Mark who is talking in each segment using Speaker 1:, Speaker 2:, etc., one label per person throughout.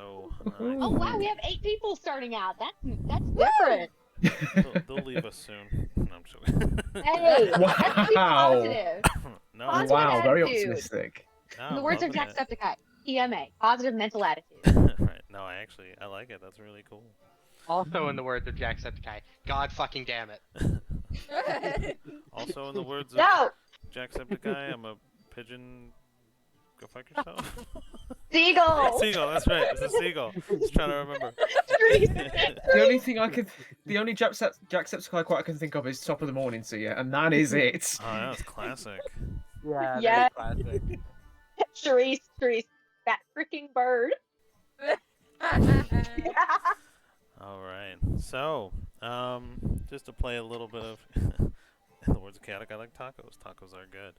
Speaker 1: So
Speaker 2: Oh wow, we have 8 people starting out. That's different.
Speaker 1: they'll leave us soon. No, I'm joking.
Speaker 2: Hey, let's be
Speaker 3: Wow.
Speaker 2: positive.
Speaker 1: No,
Speaker 2: Positive
Speaker 3: Wow, very
Speaker 2: attitude.
Speaker 3: optimistic.
Speaker 1: no,
Speaker 2: In the
Speaker 1: I'm
Speaker 2: words of
Speaker 1: loving it.
Speaker 2: Jacksepticeye, PMA, positive mental attitude.
Speaker 1: Right. No, I like it. That's really cool.
Speaker 4: Also, in the words of Jacksepticeye, God fucking damn it.
Speaker 1: Also, in the words of
Speaker 2: No,
Speaker 1: Jacksepticeye, I'm a pigeon. Go fuck yourself.
Speaker 2: seagull.
Speaker 1: Seagull. That's right. It's a seagull. Just trying to remember.
Speaker 3: The only thing the only Jacksepticeye quote I can think of is "Top of the morning to you," and that is it.
Speaker 1: Oh, that was classic.
Speaker 4: Yeah,
Speaker 2: Yeah.
Speaker 4: that's classic.
Speaker 2: Sharice, that freaking bird.
Speaker 1: All right. So, just to play a little bit of, in the words of Chaotic, I like tacos. Tacos are good.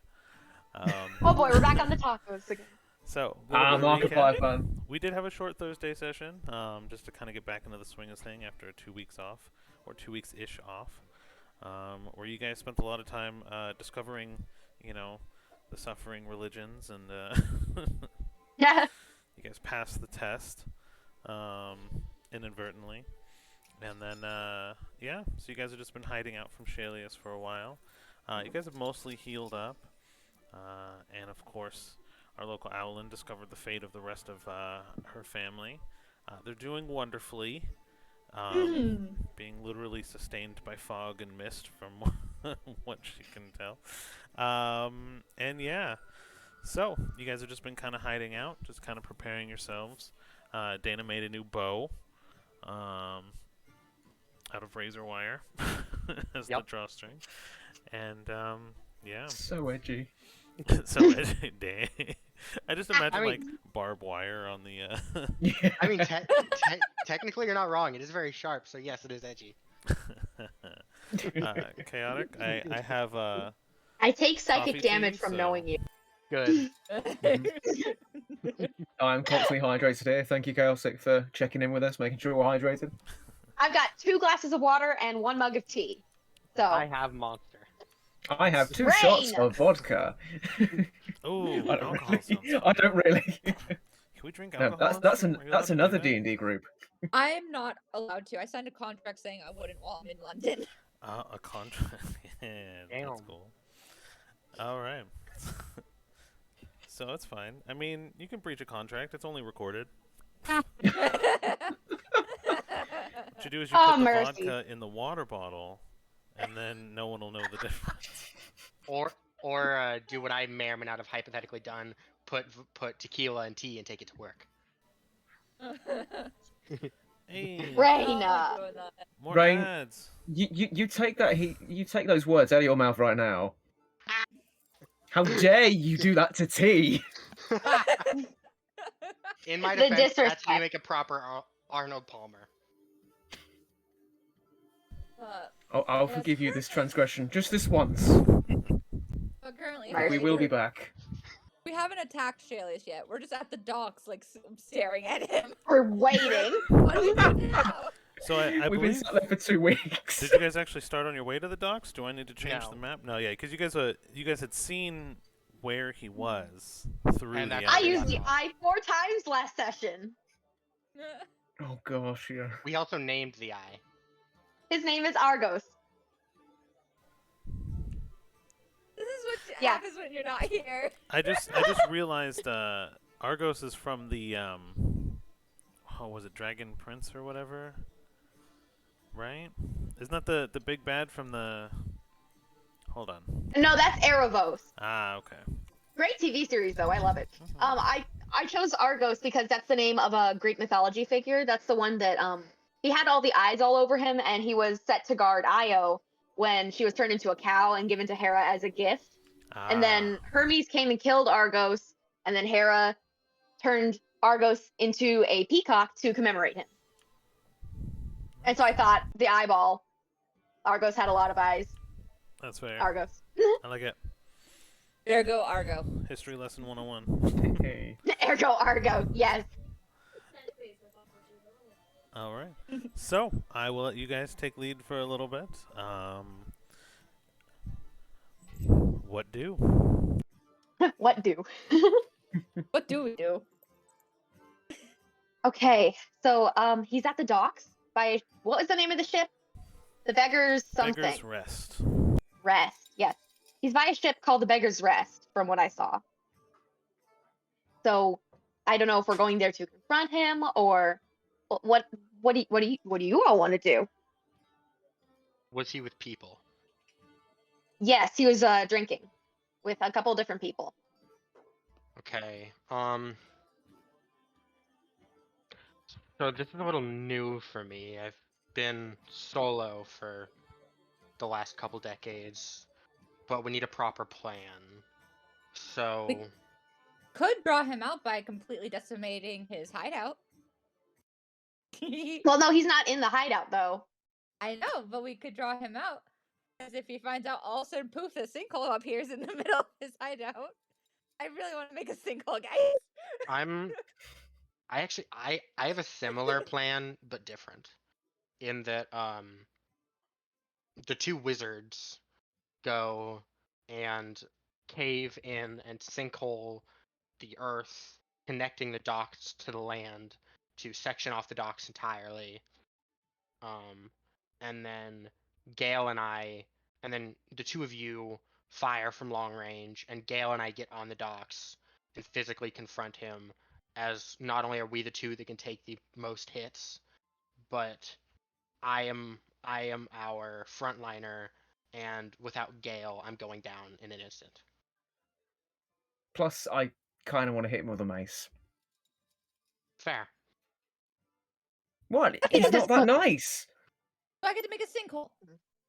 Speaker 2: Oh boy, we're back on the tacos again.
Speaker 1: So, a little bit of
Speaker 3: Markiplier
Speaker 1: recap.
Speaker 3: fan.
Speaker 1: We did have a short Thursday session, just to kind of get back into the swing of thing after 2 weeks off, or 2 weeks-ish off, where you guys spent a lot of time discovering, the suffering religions, and
Speaker 2: Yeah.
Speaker 1: you guys passed the test inadvertently. And then, yeah, so you guys have just been hiding out from Shalius for a while. You guys have mostly healed up, and of course, our local Owlin discovered the fate of the rest of her family. They're doing wonderfully, being literally sustained by fog and mist from what she can tell. And yeah, so you guys have just been kind of hiding out, just kind of preparing yourselves. Dana made a new bow out of razor wire as the drawstring. And yeah.
Speaker 3: So edgy.
Speaker 1: So edgy. Dang. I just imagine like barbed wire on the.
Speaker 3: Yeah.
Speaker 4: I mean, technically you're not wrong. It is very sharp, so yes, it is edgy.
Speaker 1: Chaotic. I have
Speaker 2: I take psychic
Speaker 1: coffee
Speaker 2: damage
Speaker 1: tea,
Speaker 2: from
Speaker 1: so-
Speaker 2: knowing you.
Speaker 4: Good.
Speaker 3: I'm constantly hydrated here. Thank you, Chaosic, for checking in with us, making sure we're hydrated.
Speaker 2: I've got 2 glasses of water and 1 mug of tea. So
Speaker 4: I have Monster.
Speaker 3: I have 2
Speaker 2: Rain!
Speaker 3: shots of vodka.
Speaker 1: Ooh,
Speaker 3: I don't
Speaker 1: alcohol
Speaker 3: really.
Speaker 1: sounds fun.
Speaker 3: I don't really.
Speaker 1: Can we drink
Speaker 3: No,
Speaker 1: alcohol?
Speaker 3: that's
Speaker 1: in stream? Are you allowed
Speaker 3: that's
Speaker 1: to do
Speaker 3: another
Speaker 1: that?
Speaker 3: D&D group.
Speaker 5: I am not allowed to. I signed a contract saying I wouldn't while I'm in London.
Speaker 1: A contract. Yeah, that's
Speaker 4: Damn.
Speaker 1: cool. All right. So it's fine. I mean, you can breach a contract. It's only recorded. What you do is you
Speaker 2: Oh,
Speaker 1: put the
Speaker 2: mercy.
Speaker 1: vodka in the water bottle, and then no one will know the difference.
Speaker 4: Or do what I may or may not have hypothetically done: put tequila and tea and take it to work.
Speaker 1: Hey,
Speaker 2: Raina.
Speaker 1: more
Speaker 3: Rain-
Speaker 1: ads.
Speaker 3: You take that you take those words out of your mouth right now. How dare you do that to tea?
Speaker 4: In my
Speaker 2: The
Speaker 4: defense, that's how
Speaker 2: disrespect.
Speaker 4: you make a proper Arnold Palmer.
Speaker 3: I'll forgive you this transgression, just this once.
Speaker 5: But currently,
Speaker 2: Mercy.
Speaker 3: We will be back.
Speaker 5: we haven't attacked Shalius yet. We're just at the docks, like staring at him.
Speaker 2: We're waiting.
Speaker 5: What do we do now?
Speaker 1: So I
Speaker 3: We've been
Speaker 1: believe.
Speaker 3: sat there for 2 weeks.
Speaker 1: Did you guys actually start on your way to the docks? Do I need to change
Speaker 4: No.
Speaker 1: the map? No, yeah, because you guys had seen where he was through
Speaker 4: And
Speaker 1: the.
Speaker 4: that's-
Speaker 2: I
Speaker 1: eye.
Speaker 2: used the eye 4 times last session.
Speaker 3: Oh gosh, yeah.
Speaker 4: We also named the eye.
Speaker 2: His name is Argos.
Speaker 5: This is what
Speaker 2: Yeah.
Speaker 5: happens when you're not here.
Speaker 1: I just realized Argos is from the was it Dragon Prince or whatever? Right? Isn't that the big bad from the? Hold on.
Speaker 2: No, that's Erebos.
Speaker 1: Ah, okay.
Speaker 2: Great TV series though. I love it. I chose Argos because that's the name of a Greek mythology figure. That's the one that he had all the eyes all over him, and he was set to guard Io when she was turned into a cow and given to Hera as a gift. And then Hermes came and killed Argos, and then Hera turned Argos into a peacock to commemorate him. And so I thought the eyeball, Argos had a lot of eyes.
Speaker 1: That's fair.
Speaker 2: Argos.
Speaker 1: I like it.
Speaker 5: Ergo Argo.
Speaker 1: History lesson 101.
Speaker 3: Hey.
Speaker 2: Ergo Argo, yes.
Speaker 1: All right. So I will let you guys take lead for a little bit. What do?
Speaker 2: What do?
Speaker 5: What do we do?
Speaker 2: Okay, so he's at the docks by what was the name of the ship? The Beggar's something.
Speaker 1: Beggar's Rest.
Speaker 2: Rest. Yes, he's by a ship called the Beggar's Rest, from what I saw. So I don't know if we're going there to confront him or what do you all want to do?
Speaker 4: Was he with people?
Speaker 2: Yes, he was drinking with a couple different people.
Speaker 4: Okay. So this is a little new for me. I've been solo for the last couple decades, but we need a proper plan. So
Speaker 5: Could draw him out by completely decimating his hideout.
Speaker 2: Well, no, he's not in the hideout though.
Speaker 5: I know, but we could draw him out. Because if he finds out all of a sudden poof, the sinkhole appears in the middle of his hideout. I really want to make a sinkhole, guys.
Speaker 4: I have a similar plan but different. In that the two wizards go and cave in and sinkhole the earth, connecting the docks to the land to section off the docks entirely. And then Gale and then the two of you fire from long range, and Gale and I get on the docks and physically confront him, as not only are we the two that can take the most hits, but I am our frontliner, and without Gale, I'm going down in an instant.
Speaker 3: Plus, I kind of want to hit him with a mace.
Speaker 4: Fair.
Speaker 3: What?
Speaker 2: think
Speaker 3: He's
Speaker 2: that's
Speaker 3: not that nice.
Speaker 5: So I get to make a sinkhole.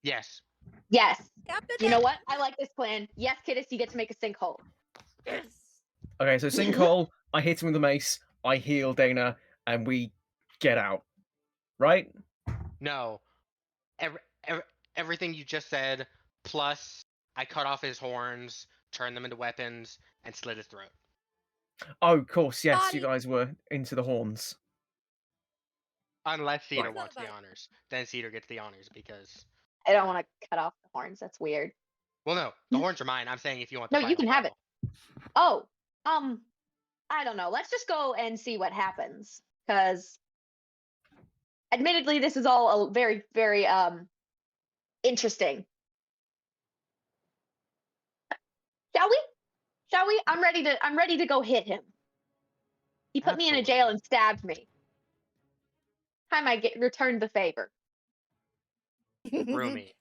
Speaker 4: Yes.
Speaker 2: Yes.
Speaker 5: Captain,
Speaker 2: You know what? I like this plan. Yes, Kittis, you get to make a sinkhole.
Speaker 5: Yes.
Speaker 3: Okay, so sinkhole, I hit him with a mace, I heal Dana, and we get out. Right?
Speaker 4: No. Everything you just said, plus I cut off his horns, turned them into weapons, and slit his throat.
Speaker 3: Oh, of course, yes, you
Speaker 5: Body.
Speaker 3: guys were into the horns.
Speaker 4: Unless Cedar
Speaker 5: Right.
Speaker 4: wants the honors. Then Cedar gets the honors because...
Speaker 2: I don't want to cut off the horns. That's weird.
Speaker 4: Well, no. The horns are mine. I'm saying if you want the
Speaker 2: No, you
Speaker 4: final
Speaker 2: can have it.
Speaker 4: battle.
Speaker 2: Oh, I don't know. Let's just go and see what happens. Because, admittedly, this is all a very, very interesting. Shall we? Shall we? I'm ready to go hit him. He put me in a jail and stabbed me. Time I get returned the favor.
Speaker 4: Roomy.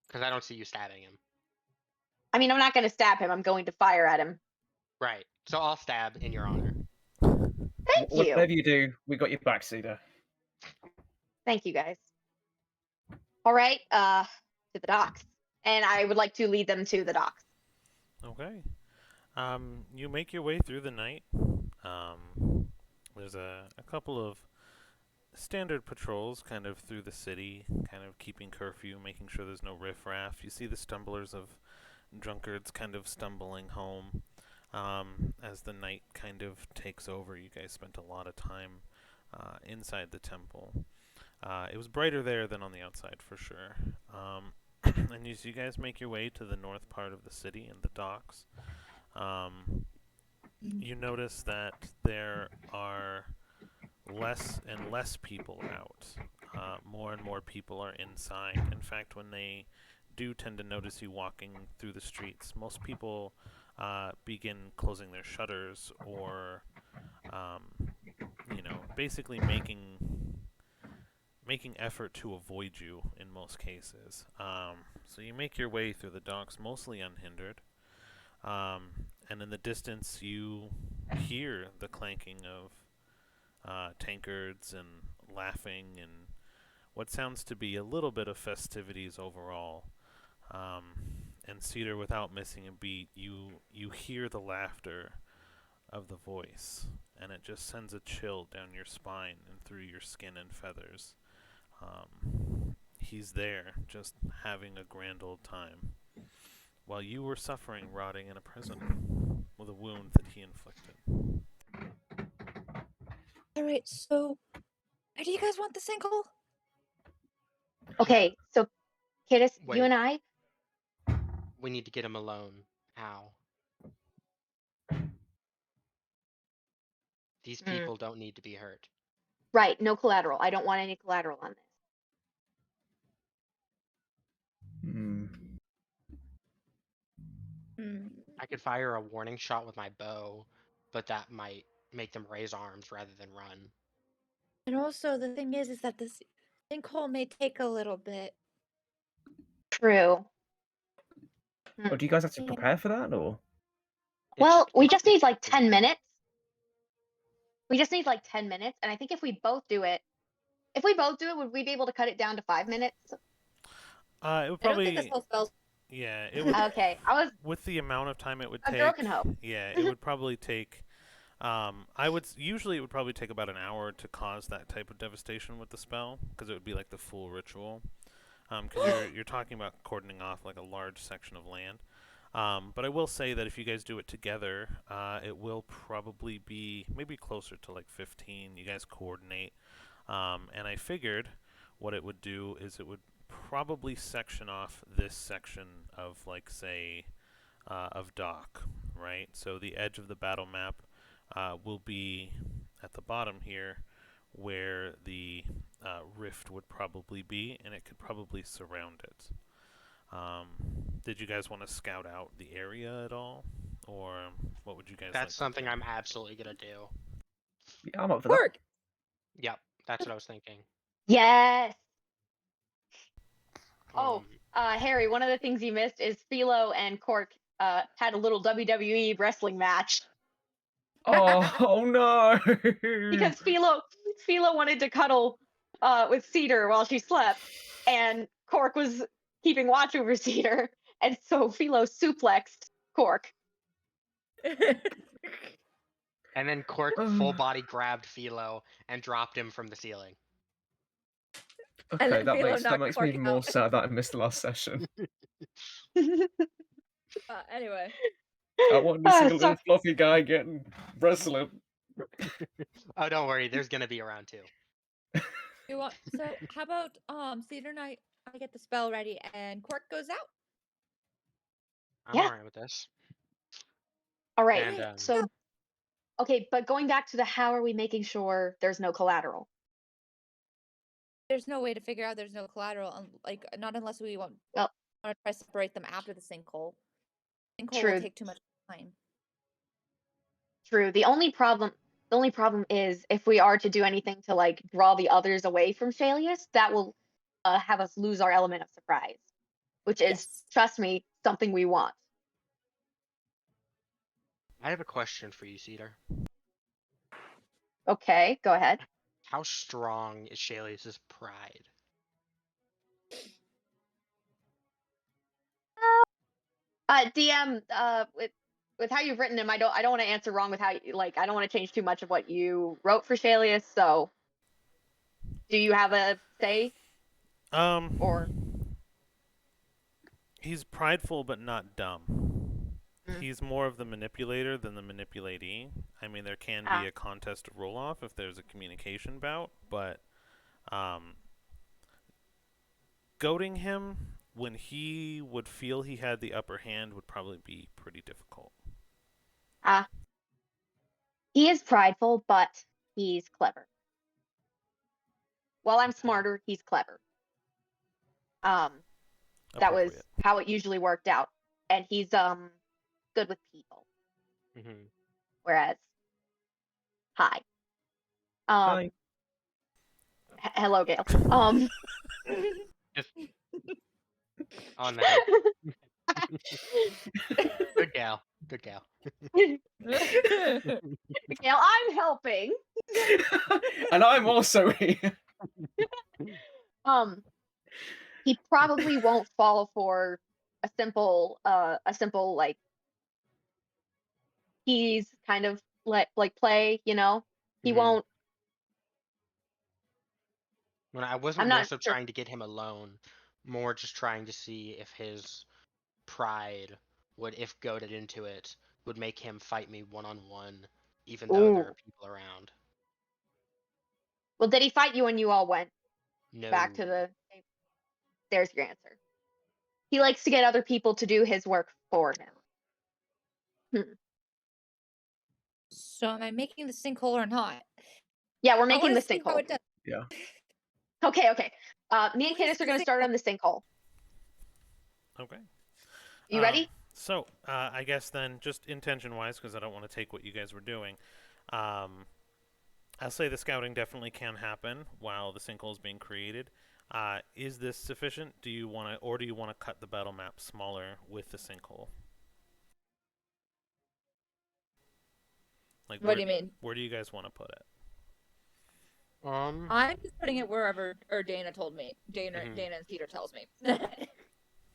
Speaker 4: Because I don't see you stabbing him.
Speaker 2: I mean, I'm not going to stab him. I'm going to fire at him.
Speaker 4: Right. So I'll stab in your honor.
Speaker 2: Thank you.
Speaker 3: Whatever you do, we got your back, Cedar.
Speaker 2: Thank you, guys. All right, to the docks. And I would like to lead them to the docks.
Speaker 1: Okay. You make your way through the night. There's a couple of standard patrols kind of through the city, kind of keeping curfew, making sure there's no riffraff. You see the stumblers of drunkards kind of stumbling home. As the night kind of takes over, you guys spent a lot of time inside the temple. It was brighter there than on the outside for sure. And as you guys make your way to the north part of the city and the docks, you notice that there are less and less people out. More and more people are inside. In fact, when they do tend to notice you walking through the streets, most people begin closing their shutters or, basically making effort to avoid you in most cases. So you make your way through the docks mostly unhindered. And in the distance you hear the clanking of tankards and laughing and what sounds to be a little bit of festivities overall. And Cedar, without missing a beat, you hear the laughter of the voice, and it just sends a chill down your spine and through your skin and feathers. He's there, just having a grand old time, while you were suffering, rotting in a prison with a wound that he inflicted.
Speaker 5: Alright, so where do you guys want the sinkhole?
Speaker 2: Okay, so Kittis,
Speaker 4: Wait.
Speaker 2: you and I.
Speaker 4: We need to get him alone. How? These
Speaker 2: Mm.
Speaker 4: people don't need to be hurt.
Speaker 2: Right, no collateral. I don't want any collateral on this.
Speaker 3: Hmm.
Speaker 5: Hmm.
Speaker 4: I could fire a warning shot with my bow, but that might make them raise arms rather than run.
Speaker 5: And also, the thing is that this sinkhole may take a little bit.
Speaker 2: True.
Speaker 3: Or do you guys have to
Speaker 5: Yeah.
Speaker 3: prepare for that, or?
Speaker 2: Well, we just need like 10 minutes. We just need like 10 minutes, and I think if we both do it, would we be able to cut it down to 5 minutes?
Speaker 1: It would
Speaker 5: I don't think
Speaker 1: probably.
Speaker 5: this whole spell's
Speaker 1: Yeah, it would.
Speaker 2: Okay, I was
Speaker 1: With the amount of time it would
Speaker 2: a
Speaker 1: take.
Speaker 2: girl can hope.
Speaker 1: Yeah, it would probably take. Usually it would probably take about an hour to cause that type of devastation with the spell, because it would be like the full ritual. Because you're talking about cordoning off like a large section of land. But I will say that if you guys do it together, it will probably be maybe closer to like 15. You guys coordinate. And I figured what it would do is it would probably section off this section of, like, say, of dock, right? So the edge of the battle map will be at the bottom here, where the rift would probably be, and it could probably surround it. Did you guys want to scout out the area at all, or what would you guys?
Speaker 4: That's
Speaker 1: like
Speaker 4: something
Speaker 1: to do?
Speaker 4: I'm absolutely gonna do.
Speaker 3: Yeah, I'm up for that.
Speaker 5: work.
Speaker 4: Yep, that's what I was thinking.
Speaker 2: Yes. Oh,
Speaker 4: Um,
Speaker 2: Harry, one of the things you missed is Philo and Cork had a little WWE wrestling match
Speaker 3: Oh no!
Speaker 2: because Philo wanted to cuddle with Cedar while she slept, and Cork was keeping watch over Cedar, and so Philo suplexed Cork.
Speaker 4: and then Cork full body grabbed Philo and dropped him from the ceiling.
Speaker 5: And
Speaker 3: Okay,
Speaker 5: then
Speaker 3: that
Speaker 5: Philo
Speaker 3: makes
Speaker 5: knocked
Speaker 3: me
Speaker 5: Cork
Speaker 3: even more
Speaker 5: out.
Speaker 3: sad that I missed the last session.
Speaker 5: Anyway,
Speaker 3: I wanted to see a
Speaker 2: So-
Speaker 3: little fluffy guy getting wrestling.
Speaker 4: Oh, don't worry, there's gonna be a round 2.
Speaker 5: you want so? How about Cedar and I get the spell ready and Cork goes out.
Speaker 4: I'm
Speaker 2: Yeah.
Speaker 4: alright with this.
Speaker 2: All right.
Speaker 4: And
Speaker 2: So, okay, but going back to the how are we making sure there's no collateral?
Speaker 5: There's no way to figure out there's no collateral, like not unless we want
Speaker 2: Well-
Speaker 5: to try to separate them after the sinkhole. Sinkhole
Speaker 2: True.
Speaker 5: will take too much time.
Speaker 2: True. The only problem is if we are to do anything to like draw the others away from Shalius, that will have us lose our element of surprise, which is,
Speaker 5: Yes.
Speaker 2: trust me, something we want.
Speaker 4: I have a question for you, Cedar.
Speaker 2: Okay, go ahead.
Speaker 4: How strong is Shalius's pride?
Speaker 2: DM, with how you've written him, I don't want to answer wrong with how you, like, I don't want to change too much of what you wrote for Shalius. So, do you have a say? Or
Speaker 1: He's prideful but not dumb.
Speaker 2: Mm.
Speaker 1: He's more of the manipulator than the manipulatee. I mean, there can
Speaker 2: Ah.
Speaker 1: be a contest to roll off if there's a communication bout, but goading him when he would feel he had the upper hand would probably be pretty difficult.
Speaker 2: he is prideful, but he's clever. While I'm smarter, he's clever. That was
Speaker 1: Appropriate.
Speaker 2: how it usually worked out, and he's good with people.
Speaker 4: Mm-hmm.
Speaker 2: Whereas, hi,
Speaker 3: Hi.
Speaker 2: hello, Gail.
Speaker 4: Just on the head. Good gal. Good gal.
Speaker 2: Gail, I'm helping.
Speaker 3: And I'm also here.
Speaker 2: He probably won't fall for a simple like he's kind of like play, you know. He
Speaker 4: Mhm.
Speaker 2: won't.
Speaker 4: When I wasn't
Speaker 2: I'm
Speaker 4: more
Speaker 2: not
Speaker 4: so
Speaker 2: sure.
Speaker 4: trying to get him alone, more just trying to see if his pride would, if goaded into it, would make him fight me one-on-one, even though there
Speaker 2: Ooh.
Speaker 4: are people around.
Speaker 2: Well, did he fight you when you all went
Speaker 4: No.
Speaker 2: back to the? There's your answer. He likes to get other people to do his work for him.
Speaker 5: So am I making the sinkhole or not?
Speaker 2: Yeah, we're
Speaker 5: I
Speaker 2: making
Speaker 5: wanna
Speaker 2: the
Speaker 5: see how
Speaker 2: sinkhole.
Speaker 5: it does.
Speaker 3: Yeah.
Speaker 2: Okay, okay. Me and
Speaker 5: What is
Speaker 2: Candace are
Speaker 5: the
Speaker 2: gonna start
Speaker 5: sinkhole?
Speaker 2: on the sinkhole.
Speaker 1: Okay.
Speaker 2: You ready?
Speaker 1: So I guess then, just intention-wise, because I don't want to take what you guys were doing, I'll say the scouting definitely can happen while the sinkhole is being created. Is this sufficient? Do you want to, or do you want to cut the battle map smaller with the sinkhole? Like,
Speaker 5: What do you mean?
Speaker 1: where do you guys want to put it?
Speaker 5: I'm just putting it wherever or Dana told me. Dana
Speaker 4: Mhm.
Speaker 5: Dana and Peter tells me.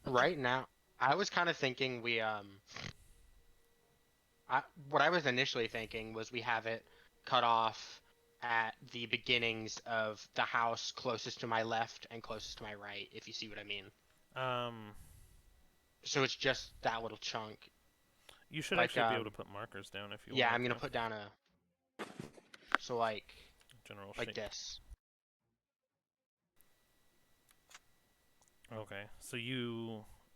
Speaker 4: Right now, I was kind of thinking what I was initially thinking was we have it cut off at the beginnings of the house closest to my left and closest to my right, if you see what I mean.
Speaker 1: Um,
Speaker 4: So it's just that little chunk.
Speaker 1: you should
Speaker 4: Like,
Speaker 1: actually be able to put markers down if you
Speaker 4: yeah,
Speaker 1: want.
Speaker 4: I'm gonna put down a. So like
Speaker 1: general
Speaker 4: like
Speaker 1: shape.
Speaker 4: this.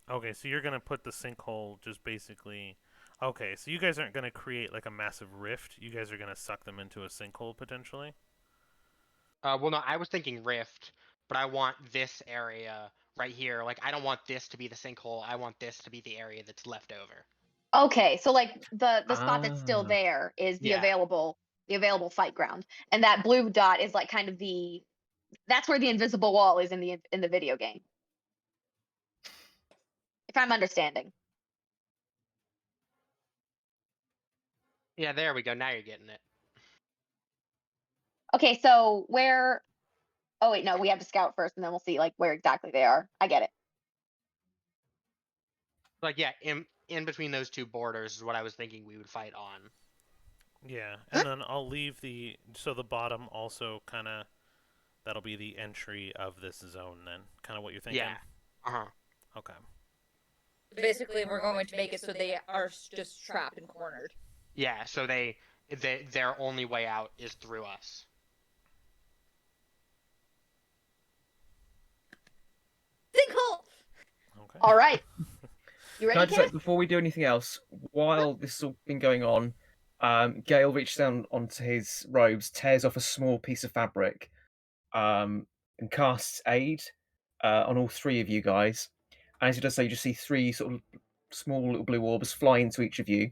Speaker 1: Okay, so you're gonna put the sinkhole just basically. Okay, so you guys aren't gonna create like a massive rift. You guys are gonna suck them into a sinkhole potentially.
Speaker 4: Well, no, I was thinking rift, but I want this area right here. Like, I don't want this to be the sinkhole. I want this to be the area that's left over.
Speaker 2: Okay, so like the spot that's still
Speaker 3: Ah.
Speaker 2: there is
Speaker 4: Yeah.
Speaker 2: the available fight ground, and that blue dot is like kind of that's where the invisible wall is in the video game, if I'm understanding.
Speaker 4: Yeah, there we go. Now you're getting it.
Speaker 2: Okay, so where? Oh wait, no, we have to scout first, and then we'll see like where exactly they are. I get it.
Speaker 4: Like, yeah, in between those two borders is what I was thinking we would fight on.
Speaker 1: Yeah, and then I'll leave the bottom also kind of, that'll be the entry of this zone then, kind of what you're thinking.
Speaker 4: Yeah. Uh-huh.
Speaker 1: Okay.
Speaker 5: Basically, we're going to make it so they are just trapped and cornered.
Speaker 4: Yeah, so their only way out is through us.
Speaker 5: Sinkhole.
Speaker 1: Okay.
Speaker 2: All right, you
Speaker 3: Can I
Speaker 2: ready,
Speaker 3: just say,
Speaker 2: Candace?
Speaker 3: before we do anything else, while this has all been going on, Gale reaches down onto his robes, tears off a small piece of fabric, and casts aid on all three of you guys. And as he does so, you just see three sort of small little blue orbs fly into each of you.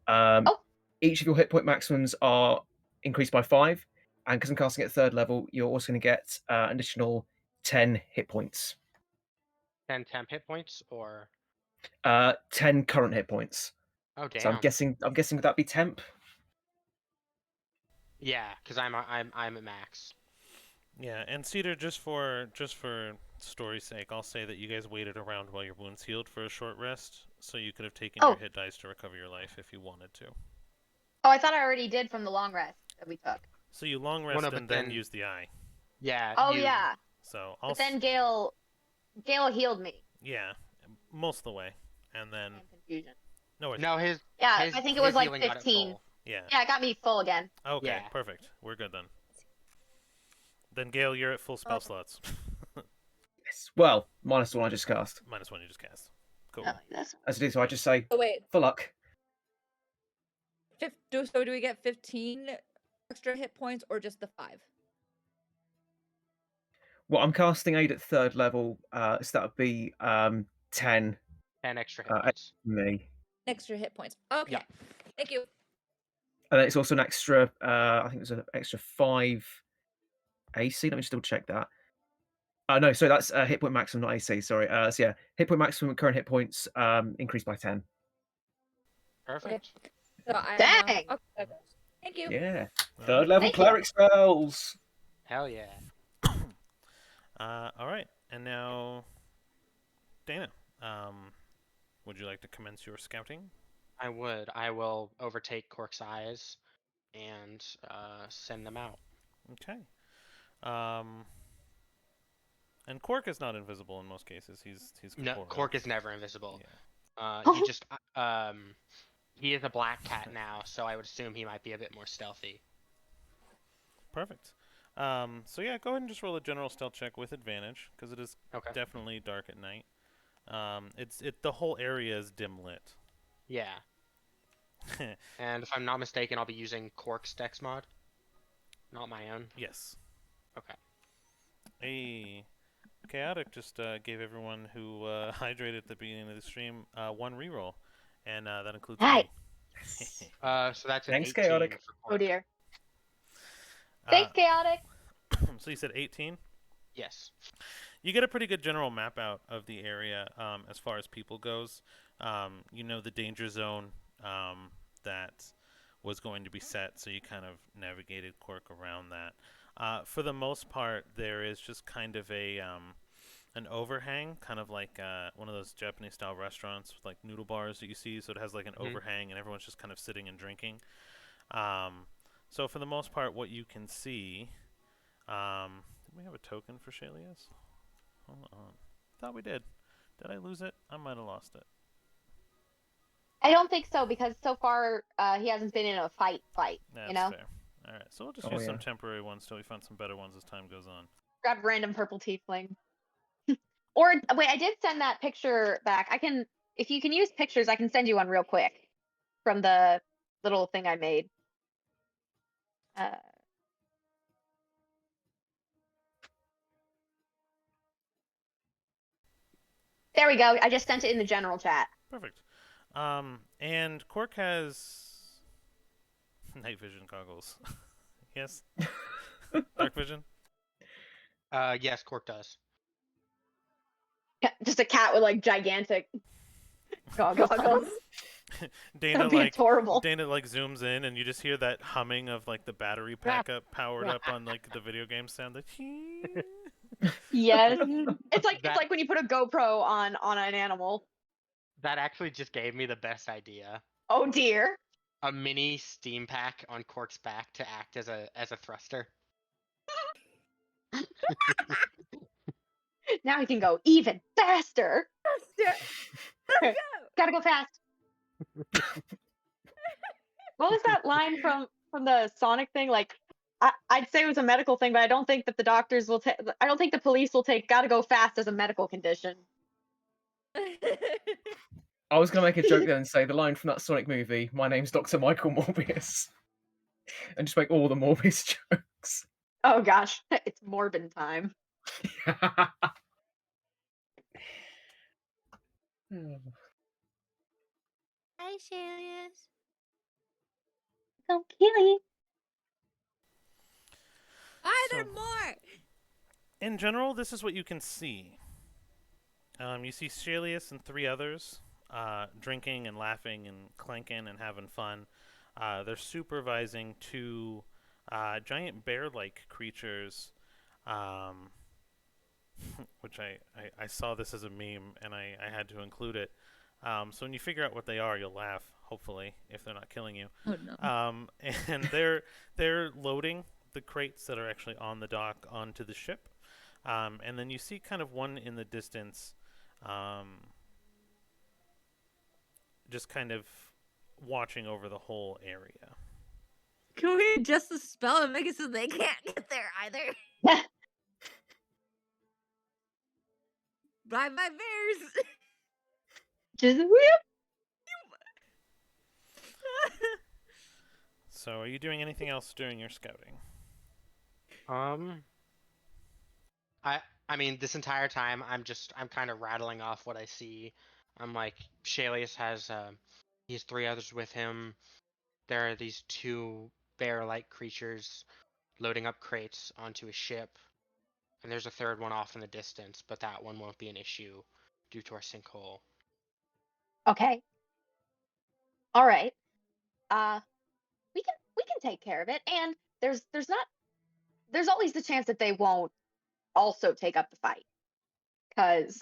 Speaker 2: Oh.
Speaker 3: Each of your hit point maximums are increased by 5, and because I'm casting at third level, you're also going to get an additional 10 hit points.
Speaker 4: 10 temp hit points, or
Speaker 3: 10 current hit points.
Speaker 4: oh damn.
Speaker 3: So I'm guessing would that be temp?
Speaker 4: Yeah, because I'm at max.
Speaker 1: Yeah, and Cedar, just for story's sake, I'll say that you guys waited around while your wounds healed for a short rest, so you could have taken your
Speaker 2: Oh.
Speaker 1: hit dice to recover your life if you wanted to.
Speaker 2: Oh, I thought I already did from the long rest that we took.
Speaker 1: So you long
Speaker 4: Well,
Speaker 1: rest
Speaker 4: no, but
Speaker 1: and then
Speaker 4: then-
Speaker 1: use the eye.
Speaker 4: Yeah.
Speaker 2: Oh
Speaker 4: you,
Speaker 2: yeah,
Speaker 1: So
Speaker 2: but then Gale healed me.
Speaker 1: yeah, most of the way, and then
Speaker 2: And confusion.
Speaker 1: no, it's,
Speaker 4: No, his
Speaker 2: Yeah,
Speaker 4: his-
Speaker 2: I think it
Speaker 4: his
Speaker 2: was like
Speaker 4: healing got it
Speaker 2: 15.
Speaker 4: full.
Speaker 1: yeah.
Speaker 2: Yeah, it got me full again.
Speaker 1: Okay,
Speaker 4: Yeah.
Speaker 1: perfect. We're good then. Then Gale, you're at full spell
Speaker 5: Oh.
Speaker 1: slots.
Speaker 3: Yes. Well, minus the one I just cast.
Speaker 1: Minus one you just cast. Cool.
Speaker 2: Oh, that's
Speaker 3: As it is, so I just say,
Speaker 5: Oh wait,
Speaker 3: for luck.
Speaker 5: so do we get 15 extra hit points or just the 5?
Speaker 3: Well, I'm casting aid at third level, so that would be 10
Speaker 4: 10 extra hit
Speaker 3: Uh,
Speaker 4: points.
Speaker 3: me.
Speaker 5: Extra hit points. Okay.
Speaker 4: Yeah.
Speaker 5: Thank you.
Speaker 3: And then it's also an extra, I think there's an extra 5 AC. Let me just double check that. No, sorry, that's hit point maximum, not AC. Sorry. So yeah, hit point maximum, current hit points increased by 10.
Speaker 4: Perfect.
Speaker 5: So I'm
Speaker 2: Dang!
Speaker 5: okay. Thank you.
Speaker 3: Yeah.
Speaker 1: All
Speaker 3: Third
Speaker 1: right.
Speaker 3: level
Speaker 2: Thank you.
Speaker 3: cleric spells.
Speaker 4: Hell yeah.
Speaker 1: All right, and now, Dana, would you like to commence your scouting?
Speaker 4: I would. I will overtake Cork's eyes and send them out.
Speaker 1: Okay. And Cork is not invisible in most cases. He's
Speaker 4: No,
Speaker 1: corporeal.
Speaker 4: Cork is never invisible.
Speaker 1: Yeah.
Speaker 4: He just he is a black cat now, so I would assume he might be a bit more stealthy.
Speaker 1: Perfect. So yeah, go ahead and just roll a general stealth check with advantage because it is
Speaker 4: Okay.
Speaker 1: definitely dark at night. The whole area is dim lit.
Speaker 4: Yeah. And if I'm not mistaken, I'll be using Cork's Dex mod, not my own.
Speaker 1: Yes.
Speaker 4: Okay.
Speaker 1: A Chaotic just gave everyone who hydrated at the beginning of the stream one reroll, and that includes
Speaker 2: Nice.
Speaker 1: me.
Speaker 4: So that's an
Speaker 3: Thanks,
Speaker 4: 18
Speaker 3: Chaotic.
Speaker 4: for
Speaker 2: Oh
Speaker 4: Cork.
Speaker 2: dear. Thanks, Chaotic.
Speaker 1: So you said 18?
Speaker 4: Yes.
Speaker 1: You get a pretty good general map out of the area as far as people goes. You know the danger zone that was going to be set, so you kind of navigated Cork around that. For the most part, there is just kind of an overhang, kind of like one of those Japanese-style restaurants with like noodle bars that you see. So it has like an overhang, and everyone's just kind of sitting and drinking. So for the most part, what you can see, did we have a token for Shalias? Hold on. Thought we did. Did I lose it? I might have lost it.
Speaker 2: I don't think so because so far he hasn't been in a fight.
Speaker 1: That's
Speaker 2: You know,
Speaker 1: fair. All right, so we'll just
Speaker 3: Oh,
Speaker 1: use some
Speaker 3: yeah.
Speaker 1: temporary ones till we find some better ones as time goes on.
Speaker 2: grab random purple tiefling. Or wait, I did send that picture back. I can, if you can use pictures, I can send you one real quick from the little thing I made. There we go. I just sent it in the general chat.
Speaker 1: Perfect. And Cork has night vision goggles. Yes. Dark vision.
Speaker 4: Yes, Cork does.
Speaker 2: Just a cat with like gigantic goggles.
Speaker 1: Dana
Speaker 2: That'd be
Speaker 1: like
Speaker 2: adorable.
Speaker 1: Dana like zooms in, and you just hear that humming of like the battery pack up powered up on like the video game sound. Like,
Speaker 2: Yes, it's
Speaker 4: That-
Speaker 2: like when you put a GoPro on an animal.
Speaker 4: That actually just gave me the best idea.
Speaker 2: Oh dear.
Speaker 4: A mini steam pack on Cork's back to act as a thruster.
Speaker 2: Now he can go even faster.
Speaker 5: Go!
Speaker 2: Gotta go fast. What was that line from the Sonic thing? Like, I'd say it was a medical thing, but I don't think that the doctors will take. I don't think the police will take "gotta go fast" as a medical condition.
Speaker 3: I was gonna make a joke then and say the line from that Sonic movie, "My name's Dr. Michael Morbius," and just make all the Morbius jokes.
Speaker 2: Oh gosh, it's Morbin time.
Speaker 5: Hi, Shalias.
Speaker 2: Don't kill you.
Speaker 5: Are there
Speaker 1: So-
Speaker 5: more?
Speaker 1: In general, this is what you can see. You see Shalius and three others drinking and laughing and clanking and having fun. They're supervising two giant bear-like creatures, which I saw this as a meme and I had to include it. So when you figure out what they are, you'll laugh, hopefully, if they're not killing you.
Speaker 5: Oh no.
Speaker 1: And they're loading the crates that are actually on the dock onto the ship. And then you see kind of one in the distance, just kind of watching over the whole area.
Speaker 5: Can we adjust the spell and make it so they can't get there either? Bye bye bears.
Speaker 2: Just whoop.
Speaker 1: So are you doing anything else during your scouting?
Speaker 4: I mean, this entire time I'm kind of rattling off what I see. I'm like, Shalius has he has three others with him. There are these two bear-like creatures loading up crates onto a ship, and there's a third one off in the distance, but that one won't be an issue due to our sinkhole.
Speaker 2: Okay. All right. We can take care of it, and there's always the chance that they won't also take up the fight, because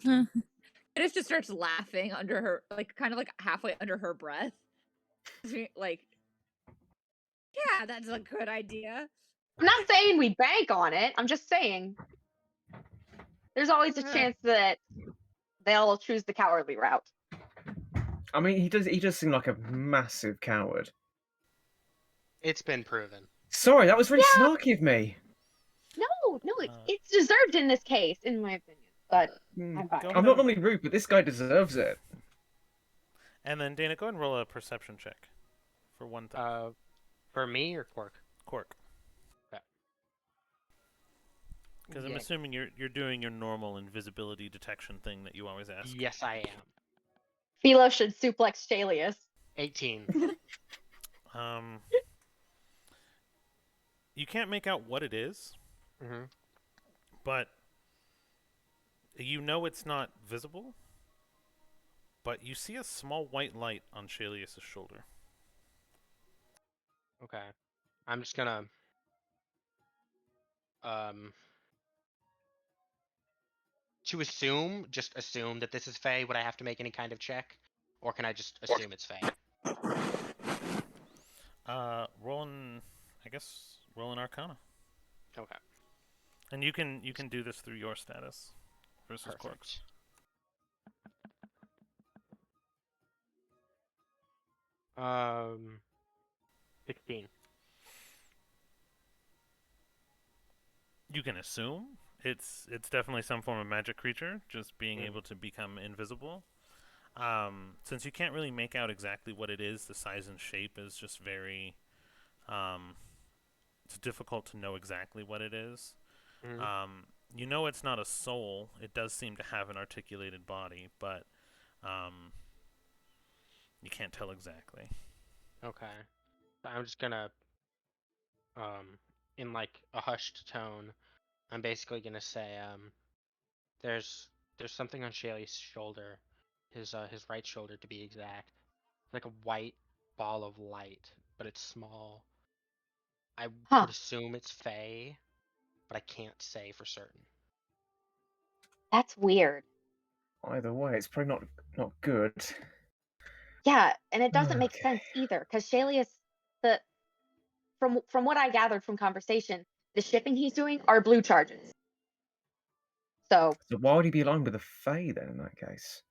Speaker 5: It just starts laughing under her, like kind of like halfway under her breath. Like, yeah, that's a good idea.
Speaker 2: I'm not saying we bank on it. I'm just saying there's always a chance that they'll choose the cowardly route.
Speaker 3: I mean, he does seem like a massive coward.
Speaker 4: It's been proven.
Speaker 3: Sorry, that was really snarky of me.
Speaker 2: No, it's deserved in this case, in my opinion. But
Speaker 3: Hmm.
Speaker 2: I'm fine.
Speaker 1: Go
Speaker 3: I'm
Speaker 1: ahead.
Speaker 3: not normally rude, but this guy deserves it.
Speaker 1: And then Dana, go ahead and roll a perception check. for one thing.
Speaker 4: For me or Quark?
Speaker 1: Quark.
Speaker 4: Okay.
Speaker 1: Because I'm assuming you're doing your normal invisibility detection thing that you always ask.
Speaker 4: Yes, I am.
Speaker 2: Philo should suplex Shalius.
Speaker 4: 18.
Speaker 1: You can't make out what it is,
Speaker 4: Mm-hmm.
Speaker 1: but you know it's not visible. But you see a small white light on Shalius' shoulder.
Speaker 4: Okay. I'm just gonna just assume that this is Fae. Would I have to make any kind of check, or can I just assume it's Fae?
Speaker 1: Roll an Arcana,
Speaker 4: Okay.
Speaker 1: and you can do this through your status versus Quark's.
Speaker 4: Perfect. 16.
Speaker 1: You can assume it's definitely some form of magic creature, just being able to become invisible. Since you can't really make out exactly what it is, the size and shape is just very. It's difficult to know exactly what it is. You know it's not a soul. It does seem to have an articulated body, but you can't tell exactly.
Speaker 4: Okay. I'm just gonna, in like a hushed tone, I'm basically gonna say, there's something on Shaylee's shoulder, his right shoulder to be exact. It's like a white ball of light, but it's small. I would assume it's Fae, but I can't say for certain.
Speaker 2: That's weird.
Speaker 3: Either way, it's probably not good.
Speaker 2: Yeah, and it doesn't make sense either, because Shalius, from what I gathered from conversation, the shipping he's doing are blue charges. So
Speaker 3: why would he be aligned with a Fae then in that case?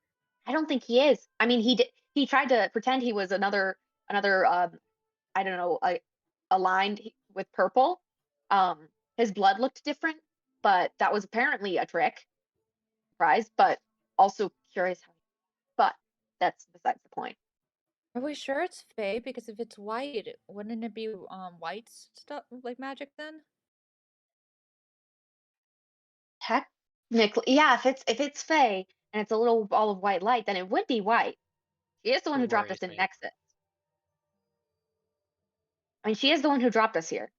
Speaker 2: I don't think he is. I mean, he tried to pretend he was another I don't know, aligned with purple. His blood looked different, but that was apparently a trick. Surprise, but also curious how. But that's besides the point.
Speaker 5: Are we sure it's Fae? Because if it's white, wouldn't it be white stuff like magic then?
Speaker 2: Technically, yeah. If it's Fae and it's a little ball of white light, then it would be white. She is the one
Speaker 4: It
Speaker 2: who dropped
Speaker 4: worries
Speaker 2: us in
Speaker 4: me.
Speaker 2: Nexus. I mean, she is the one who dropped us here.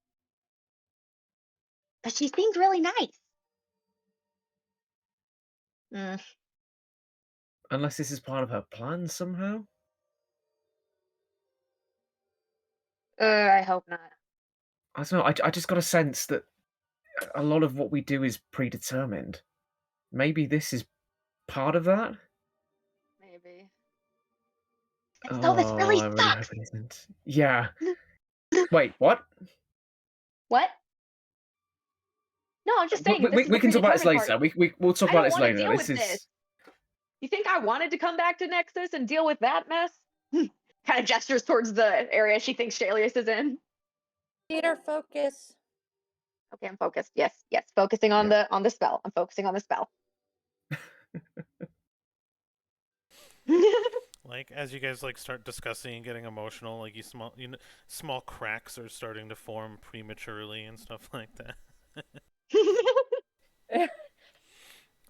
Speaker 2: But she seemed really nice.
Speaker 3: Unless this is part of her plan somehow?
Speaker 2: I hope not.
Speaker 3: I don't know, I just got a sense that a lot of what we do is predetermined. Maybe this is part of that?
Speaker 2: Maybe. And so this really
Speaker 3: I really
Speaker 2: sucks.
Speaker 3: hope it isn't. Yeah. Wait, what?
Speaker 2: What? No, I'm just saying.
Speaker 3: We can talk about this later. We'll talk about this later.
Speaker 2: Deal with this. You think I wanted to come back to Nexus and deal with that mess? Kind of gestures towards the area she thinks Shalius is in.
Speaker 5: Theater focus.
Speaker 2: Okay, I'm focused. Yes. Focusing on the spell. I'm focusing on the spell.
Speaker 1: Like as you guys start discussing and getting emotional, like small cracks are starting to form prematurely and stuff like that.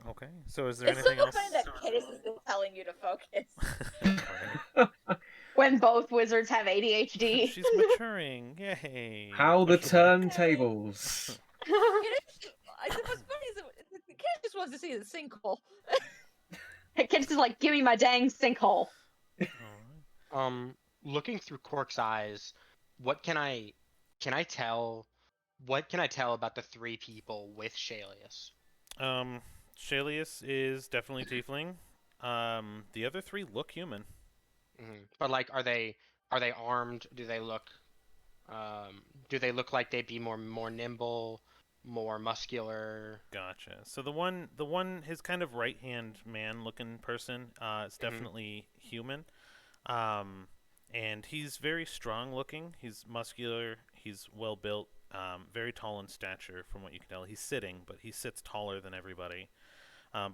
Speaker 1: Okay, so is there anything else?
Speaker 5: It's so funny that Kittis is still telling you to focus.
Speaker 2: When both wizards have ADHD.
Speaker 1: She's maturing. Yay.
Speaker 3: How the turntables.
Speaker 5: What's funny is Kittis just wants to see the sinkhole.
Speaker 2: Kittis is like, give me my dang sinkhole.
Speaker 4: Looking through Quark's eyes, what can I tell about the three people with Shalius?
Speaker 1: Shalius is definitely tiefling. The other three look human.
Speaker 4: But like, are they armed? Do they look like they'd be more nimble, more muscular?
Speaker 1: Gotcha. So the one his kind of right hand man looking person is definitely human. And he's very strong looking. He's muscular. He's well built. Very tall in stature, from what you can tell. He's sitting, but he sits taller than everybody.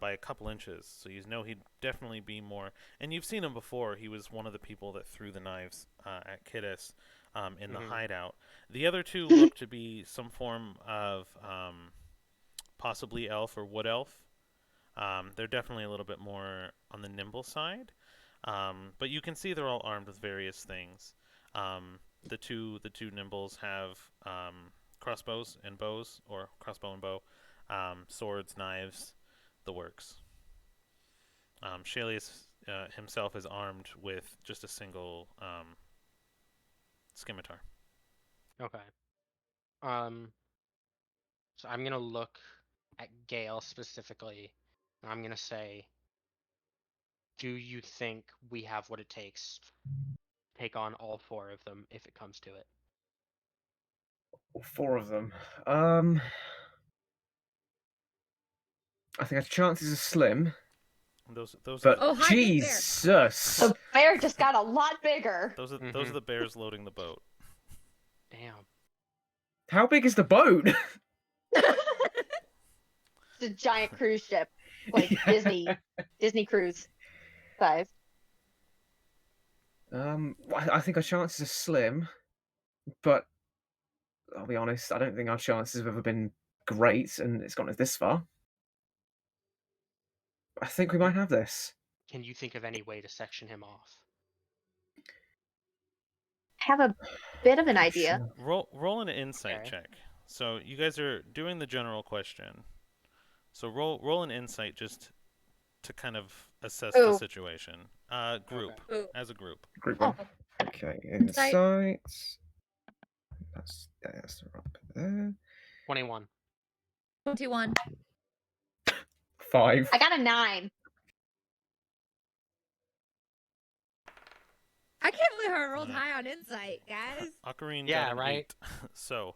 Speaker 1: by a couple inches. So you know he'd definitely be more. And you've seen him before. He was one of the people that threw the knives at Kidis in the hideout. The other two look to be some form of possibly elf or wood elf. They're definitely a little bit more on the nimble side. But you can see they're all armed with various things. The two nimbles have crossbows and bows, or crossbow and bow, swords, knives, the works. Shalius himself is armed with just a single scimitar.
Speaker 4: Okay. So I'm gonna look at Gale specifically. And I'm gonna say, do you think we have what it takes to take on all 4 of them if it comes to it?
Speaker 3: All 4 of them. I think our chances are slim.
Speaker 1: Those
Speaker 3: But
Speaker 5: Oh, hi, big bear.
Speaker 3: Jesus!
Speaker 2: The bear just got a lot bigger.
Speaker 1: those are the bears loading the boat.
Speaker 4: Damn.
Speaker 3: How big is the boat?
Speaker 2: It's a giant cruise ship, like
Speaker 3: Yeah.
Speaker 2: Disney cruise size.
Speaker 3: I think our chances are slim, but I'll be honest, I don't think our chances have ever been great, and it's gotten us this far. I think we might have this.
Speaker 4: Can you think of any way to section him off?
Speaker 2: I have a bit of an idea.
Speaker 3: Sure.
Speaker 1: Roll an insight
Speaker 4: Okay.
Speaker 1: check. So you guys are doing the general question. So roll an insight just to kind of assess the
Speaker 2: Ooh.
Speaker 1: situation. Group.
Speaker 5: Ooh.
Speaker 1: As a group.
Speaker 3: Group
Speaker 2: Oh.
Speaker 3: 1. Okay,
Speaker 5: Insight.
Speaker 3: insight. That's up there.
Speaker 4: 21.
Speaker 5: 21.
Speaker 3: 5.
Speaker 2: I got a 9.
Speaker 5: I can't believe I rolled high on insight, guys.
Speaker 1: Ocarine
Speaker 4: Yeah,
Speaker 1: got an
Speaker 4: right?
Speaker 1: 8. So,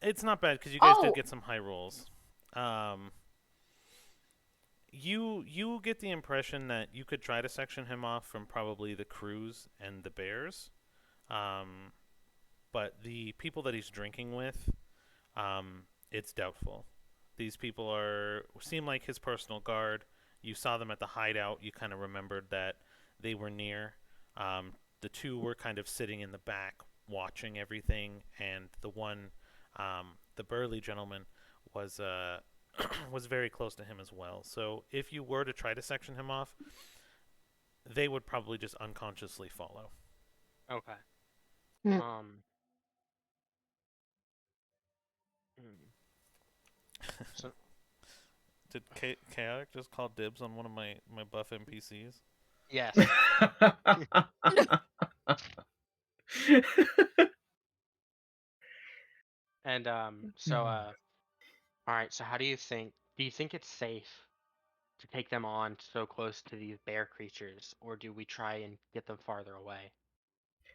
Speaker 1: it's not bad because you guys did
Speaker 2: Oh.
Speaker 1: get some high rolls. You get the impression that you could try to section him off from probably the crews and the bears, but the people that he's drinking with, it's doubtful. These people seem like his personal guard. You saw them at the hideout. You kind of remembered that they were near. The two were kind of sitting in the back watching everything, and the one, the burly gentleman, was was very close to him as well. So if you were to try to section him off, they would probably just unconsciously follow.
Speaker 4: Okay.
Speaker 2: Hmm.
Speaker 4: So
Speaker 1: Did Chaotic just call dibs on one of my buff NPCs?
Speaker 4: yes. And all right, so how do you think it's safe to take them on so close to these bear creatures, or do we try and get them farther away?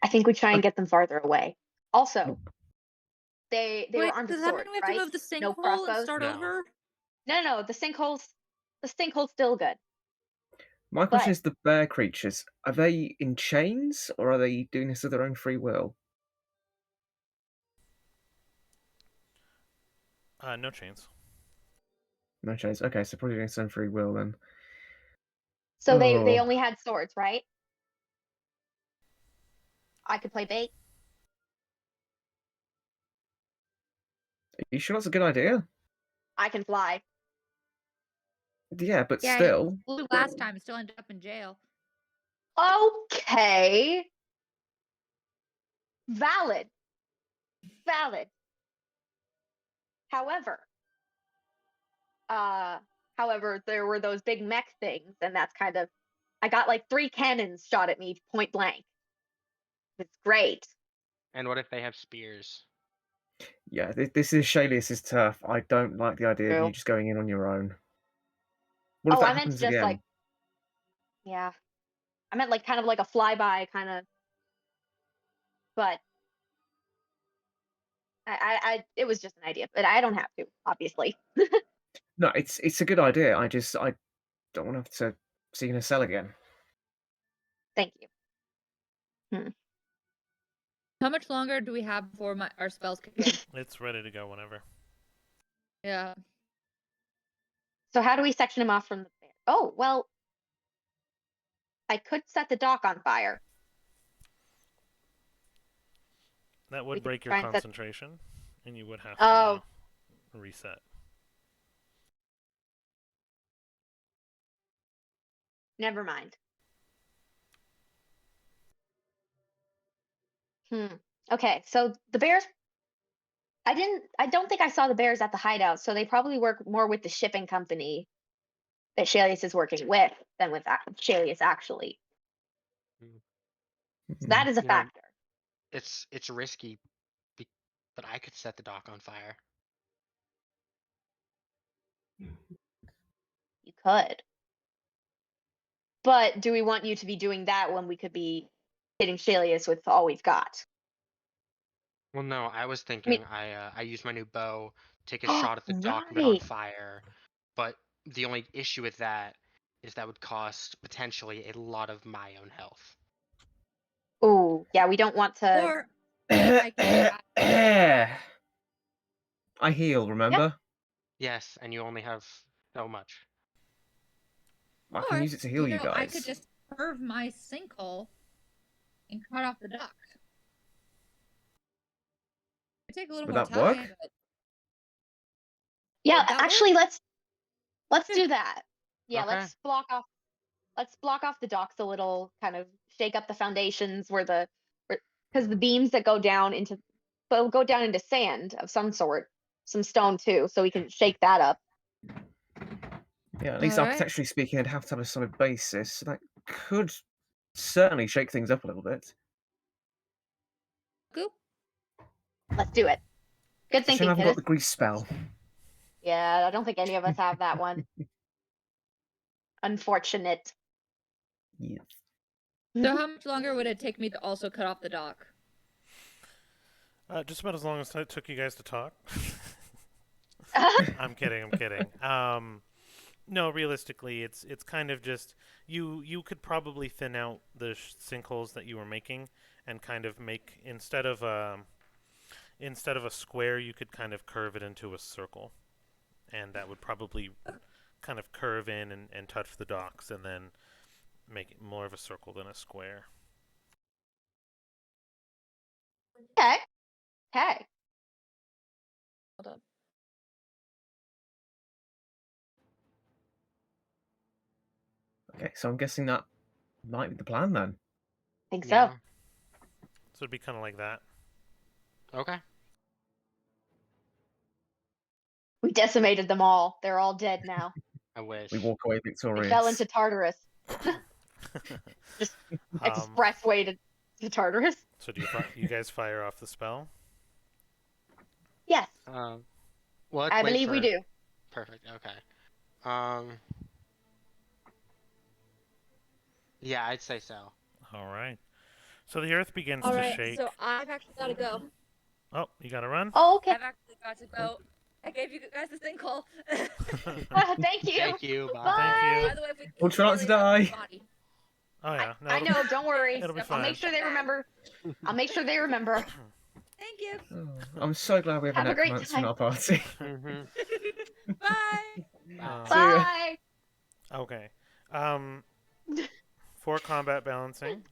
Speaker 2: I think we try and get them farther away. Also, they
Speaker 5: Wait,
Speaker 2: were armed
Speaker 5: does
Speaker 2: with
Speaker 5: that
Speaker 2: swords,
Speaker 5: mean we have
Speaker 2: right?
Speaker 5: to move the
Speaker 2: No
Speaker 5: sinkhole and
Speaker 2: crossbows.
Speaker 5: start
Speaker 4: No.
Speaker 5: over?
Speaker 2: No, the sinkhole's still good.
Speaker 3: My question
Speaker 2: But-
Speaker 3: is, the bear creatures, are they in chains, or are they doing this of their own free will?
Speaker 1: No chains.
Speaker 3: No chains. Okay, so probably doing their own free will then.
Speaker 2: So they
Speaker 3: Oh.
Speaker 2: only had swords, right? I could play bait.
Speaker 3: Are you sure that's a good idea?
Speaker 2: I can fly.
Speaker 3: Yeah, but
Speaker 5: Yeah,
Speaker 3: still.
Speaker 5: Flew last time and still ended up in jail.
Speaker 2: Okay. Valid. However, there were those big mech things, and that's kind of, I got like 3 cannons shot at me point blank. It's great.
Speaker 4: And what if they have spears?
Speaker 3: Yeah, this is Shalius's turf. I don't like the idea of
Speaker 2: True.
Speaker 3: you just going in on your own. What if
Speaker 2: Oh,
Speaker 3: that
Speaker 2: I meant
Speaker 3: happens
Speaker 2: just
Speaker 3: again?
Speaker 2: like, yeah. I meant like kind of like a flyby kind of, but it was just an idea, but I don't have to, obviously.
Speaker 3: No, it's a good idea. I don't want to have to see you in a cell again.
Speaker 2: Thank you.
Speaker 5: How much longer do we have before our spells kick in?
Speaker 1: It's ready to go whenever.
Speaker 5: Yeah.
Speaker 2: So how do we section him off from the bear? Oh, well, I could set the dock on fire.
Speaker 1: That
Speaker 2: We
Speaker 1: would
Speaker 2: could
Speaker 1: break your
Speaker 2: try and set.
Speaker 1: concentration, and you would have
Speaker 2: Oh,
Speaker 1: to reset.
Speaker 2: never mind. Okay, so the bears. I don't think I saw the bears at the hideout, so they probably work more with the shipping company that Shalius is working with than with Shalius actually. So that is a
Speaker 4: You know,
Speaker 2: factor.
Speaker 4: it's risky, but I could set the dock on fire.
Speaker 2: You could. But do we want you to be doing that when we could be hitting Shalius with all we've got?
Speaker 4: Well, no, I was
Speaker 2: I mean,
Speaker 4: thinking I use my new bow, take a shot at the dock with it on
Speaker 2: right.
Speaker 4: fire, but the only issue with that is that would cost potentially a lot of my own health.
Speaker 2: Oh, yeah, we don't want to.
Speaker 5: Or I could
Speaker 3: I heal, remember?
Speaker 4: Yes, and you only have so much.
Speaker 3: I can use it to heal you
Speaker 5: I could
Speaker 3: guys.
Speaker 5: just curve my sinkhole and cut off the dock. It take a little
Speaker 3: Would
Speaker 5: more
Speaker 3: that
Speaker 5: time,
Speaker 3: work?
Speaker 5: but
Speaker 2: Yeah,
Speaker 5: would that
Speaker 2: actually,
Speaker 5: work?
Speaker 2: let's do that. Yeah,
Speaker 4: Okay.
Speaker 2: let's block off. Let's block off the docks a little, kind of shake up the foundations where because the beams that go down into, they'll go down into sand of some sort, some stone too, so we can shake that up.
Speaker 3: Yeah, at least
Speaker 5: Alright.
Speaker 3: architecturally speaking, it'd have to have a solid basis. So that could certainly shake things up a little bit.
Speaker 5: Cool.
Speaker 2: Let's do it. Good
Speaker 3: It's a shame I
Speaker 2: thinking,
Speaker 3: haven't got
Speaker 2: kiddos.
Speaker 3: the grease spell.
Speaker 2: Yeah, I don't think any of us have that one. Unfortunate.
Speaker 3: Yeah.
Speaker 5: So how much longer would it take me to also cut off the dock?
Speaker 1: Just about as long as it took you guys to talk. I'm kidding. I'm kidding. No, realistically, it's kind of just you could probably thin out the sinkholes that you were making and kind of make instead of a square, you could kind of curve it into a circle, and that would probably kind of curve in and touch the docks, and then make it more of a circle than a square.
Speaker 2: Okay. Okay.
Speaker 5: Hold on.
Speaker 3: Okay, so I'm guessing that might be the plan then.
Speaker 2: Think so.
Speaker 4: Yeah.
Speaker 1: So it'd be kind of like that.
Speaker 4: Okay.
Speaker 2: We decimated them all. They're all dead now.
Speaker 4: I wish.
Speaker 3: We walk away
Speaker 2: They
Speaker 3: victorious.
Speaker 2: fell into Tartarus. Just expressway to Tartarus.
Speaker 1: So do you guys fire off the spell?
Speaker 2: Yes,
Speaker 4: Well, let's
Speaker 2: I
Speaker 4: wait
Speaker 2: believe we
Speaker 4: for-
Speaker 2: do.
Speaker 4: Perfect. Okay. Yeah, I'd say so.
Speaker 1: All right. So the earth begins
Speaker 5: All
Speaker 1: to
Speaker 5: right,
Speaker 1: shake.
Speaker 5: so I've actually got to go.
Speaker 1: Oh, you gotta run?
Speaker 2: Oh, okay.
Speaker 5: I've actually got to go. I gave you guys the sinkhole.
Speaker 2: Thank you.
Speaker 4: Thank you. Bye.
Speaker 2: Bye.
Speaker 1: Thank you.
Speaker 5: By the way, if we
Speaker 3: We'll try not to die.
Speaker 5: Body.
Speaker 1: Oh yeah. No,
Speaker 2: I
Speaker 1: it'll-
Speaker 2: know. Don't worry.
Speaker 1: It'll be
Speaker 2: I'll
Speaker 1: fine.
Speaker 2: make sure they remember. I'll make sure they remember.
Speaker 5: Thank you.
Speaker 3: Oh, I'm so glad we have,
Speaker 2: Have
Speaker 3: a
Speaker 2: a great
Speaker 3: necromancer
Speaker 2: time.
Speaker 3: in our party.
Speaker 4: Mm-hmm.
Speaker 5: Bye.
Speaker 1: Uh,
Speaker 3: See ya.
Speaker 2: Bye.
Speaker 1: Okay. For combat balancing,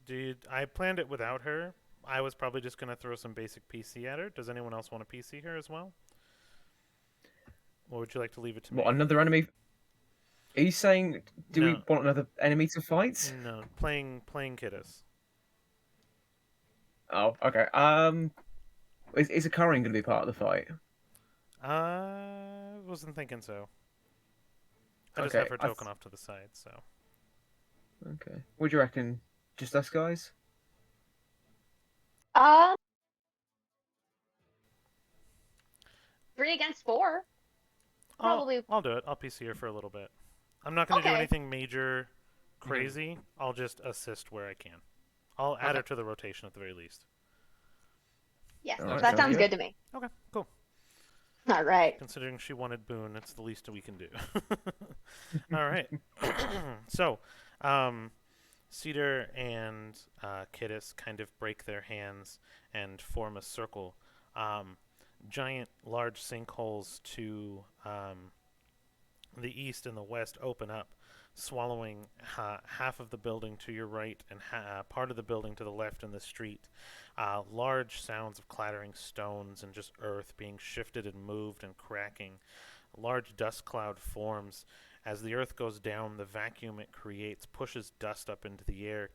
Speaker 1: I planned it without her. I was probably just gonna throw some basic PC at her. Does anyone else want to PC her as well? Or would you like to leave it to me?
Speaker 3: What, another enemy? Are you saying, do we
Speaker 1: No.
Speaker 3: want another enemy to fight?
Speaker 1: No, playing Kiddos.
Speaker 3: Oh, okay. Is a Karin going to be part of the fight?
Speaker 1: Wasn't thinking so. I just
Speaker 3: Okay,
Speaker 1: have her token off to the side, so.
Speaker 3: Okay. What do you reckon? Just us guys?
Speaker 2: Um, 3 against 4. Probably.
Speaker 1: I'll do it. I'll PC her for a little bit. I'm not going to do
Speaker 2: Okay.
Speaker 1: anything major crazy. I'll just assist where I can. I'll add her to the rotation at the very least.
Speaker 2: Yes,
Speaker 3: Alright,
Speaker 2: that
Speaker 3: sounds
Speaker 2: sounds
Speaker 3: good.
Speaker 2: good to me.
Speaker 1: Okay, cool.
Speaker 2: All right.
Speaker 1: Considering she wanted Boone, it's the least we can do. All right. So, Cedar and Kittis kind of break their hands and form a circle. Giant, large sinkholes to the east and the west open up, swallowing half of the building to your right and part of the building to the left in the street. Large sounds of clattering stones and just earth being shifted and moved and cracking. A large dust cloud forms. As the earth goes down, the vacuum it creates pushes dust up into the air,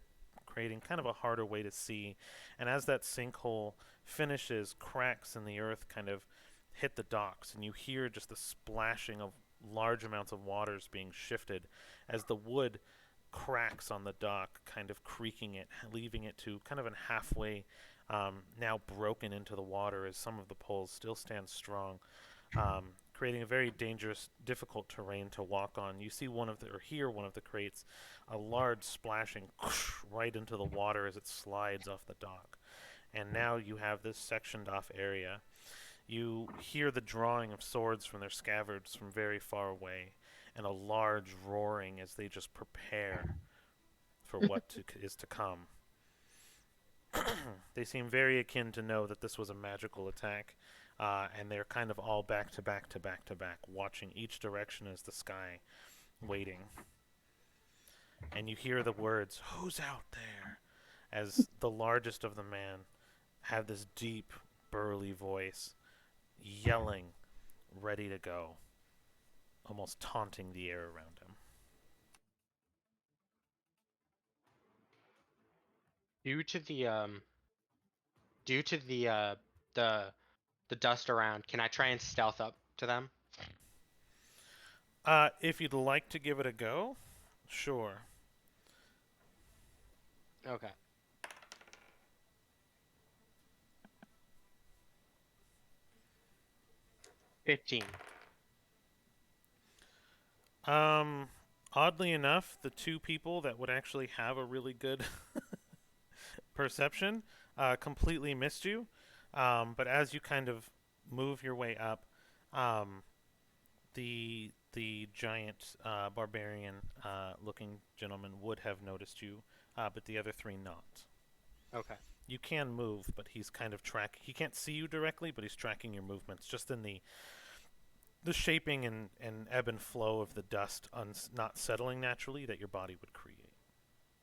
Speaker 1: creating kind of a harder way to see. And as that sinkhole finishes, cracks in the earth kind of hit the docks, and you hear just the splashing of large amounts of waters being shifted as the wood cracks on the dock, kind of creaking it, leaving it to kind of an halfway, now broken into the water as some of the poles still stand strong, creating a very dangerous, difficult terrain to walk on. You see hear one of the crates, a large splashing right into the water as it slides off the dock. And now you have this sectioned off area. You hear the drawing of swords from their scabbards from very far away, and a large roaring as they just prepare for what is to come. They seem very akin to know that this was a magical attack, and they're kind of all back to back to back to back, watching each direction as the sky, waiting. And you hear the words, "Who's out there?" as the largest of the men have this deep, burly voice, yelling, ready to go, almost taunting the air around him.
Speaker 4: Due to the the dust around, can I try and stealth up to them?
Speaker 1: If you'd like to give it a go, sure.
Speaker 4: Okay. $15.
Speaker 1: Oddly enough, the two people that would actually have a really good perception completely missed you. But as you kind of move your way up, the giant barbarian looking gentleman would have noticed you, but the other three not.
Speaker 4: Okay.
Speaker 1: You can move, but he's kind of he can't see you directly, but he's tracking your movements just in the shaping and ebb and flow of the dust not settling naturally that your body would create.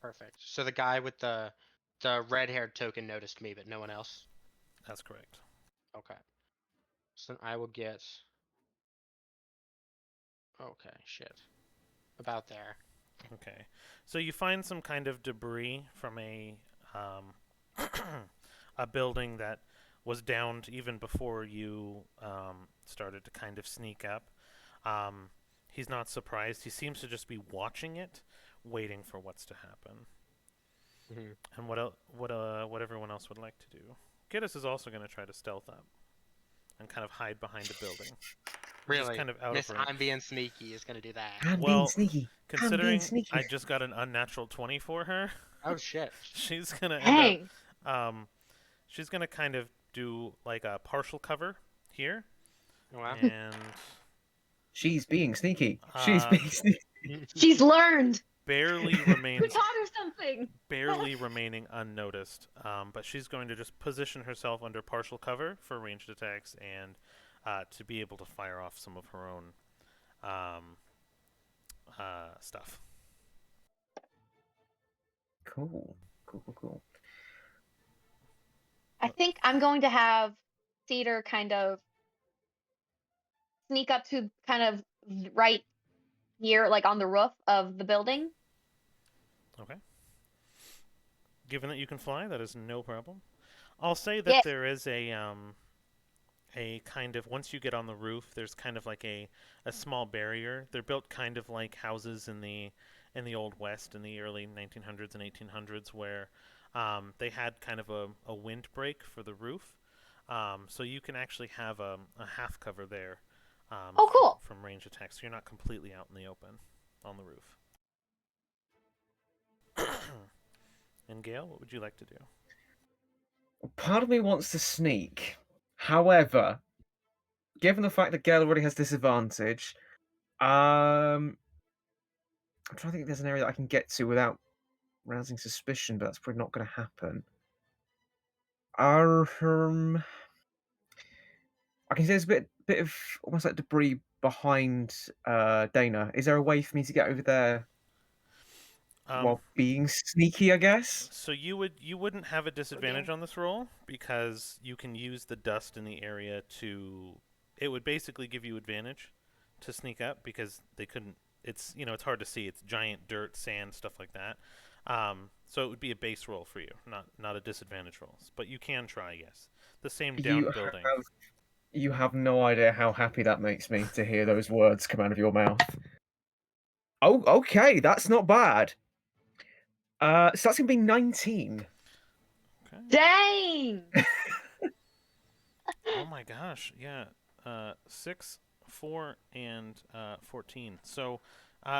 Speaker 4: Perfect. So the guy with the red-haired token noticed me, but no one else?
Speaker 1: That's correct.
Speaker 4: Okay. So then I will get... Okay, shit. About there.
Speaker 1: Okay. So you find some kind of debris from a a building that was downed even before you started to kind of sneak up. He's not surprised. He seems to just be watching it, waiting for what's to happen.
Speaker 4: Mm-hmm.
Speaker 1: And what everyone else would like to do. Giddis is also going to try to stealth up and kind of hide behind a building.
Speaker 4: Really?
Speaker 1: Kind of out
Speaker 4: Miss
Speaker 1: of range.
Speaker 4: I'm being sneaky is gonna do that.
Speaker 3: I'm
Speaker 1: Well,
Speaker 3: being sneaky.
Speaker 1: Considering
Speaker 3: sneaky.
Speaker 1: I just got an unnatural 20 for her,
Speaker 4: Oh shit.
Speaker 1: she's gonna end
Speaker 2: Hey,
Speaker 1: up. She's gonna kind of do like a partial cover here,
Speaker 4: Wow.
Speaker 1: and
Speaker 3: She's being sneaky. She's being sneaky.
Speaker 2: she's learned.
Speaker 1: barely
Speaker 2: Who
Speaker 1: remains
Speaker 2: taught her something?
Speaker 1: barely remaining unnoticed. But she's going to just position herself under partial cover for ranged attacks and to be able to fire off some of her own stuff.
Speaker 3: Cool.
Speaker 2: I think I'm going to have Cedar kind of sneak up to kind of right here, like on the roof of the building.
Speaker 1: Okay. Given that you can fly, that is no problem. I'll say that
Speaker 2: Yes.
Speaker 1: there is a kind of, once you get on the roof, there's kind of like a small barrier. They're built kind of like houses in the Old West in the early 1900s and 1800s, where they had kind of a windbreak for the roof. So you can actually have a half cover there.
Speaker 2: Oh, cool.
Speaker 1: From range attacks, so you're not completely out in the open on the roof. And Gale, what would you like to do?
Speaker 3: Part of me wants to sneak. However, given the fact that Gale already has disadvantage, I'm trying to think if there's an area that I can get to without rousing suspicion, but that's probably not going to happen. I can say there's a bit bit of almost like debris behind Dana. Is there a way for me to get over there while being sneaky, I guess?
Speaker 1: So you wouldn't have a disadvantage on this roll because you can use the dust in the area to. It would basically give you advantage to sneak up because they couldn't. It's it's hard to see. It's giant dirt, sand, stuff like that. So it would be a base roll for you, not a disadvantage roll. But you can try, yes. The same down building.
Speaker 3: You have no idea how happy that makes me to hear those words come out of your mouth. Oh, okay, that's not bad. So that's gonna be 19.
Speaker 1: Okay.
Speaker 2: Dang!
Speaker 1: Oh my gosh, yeah. 6, 4, and 14. So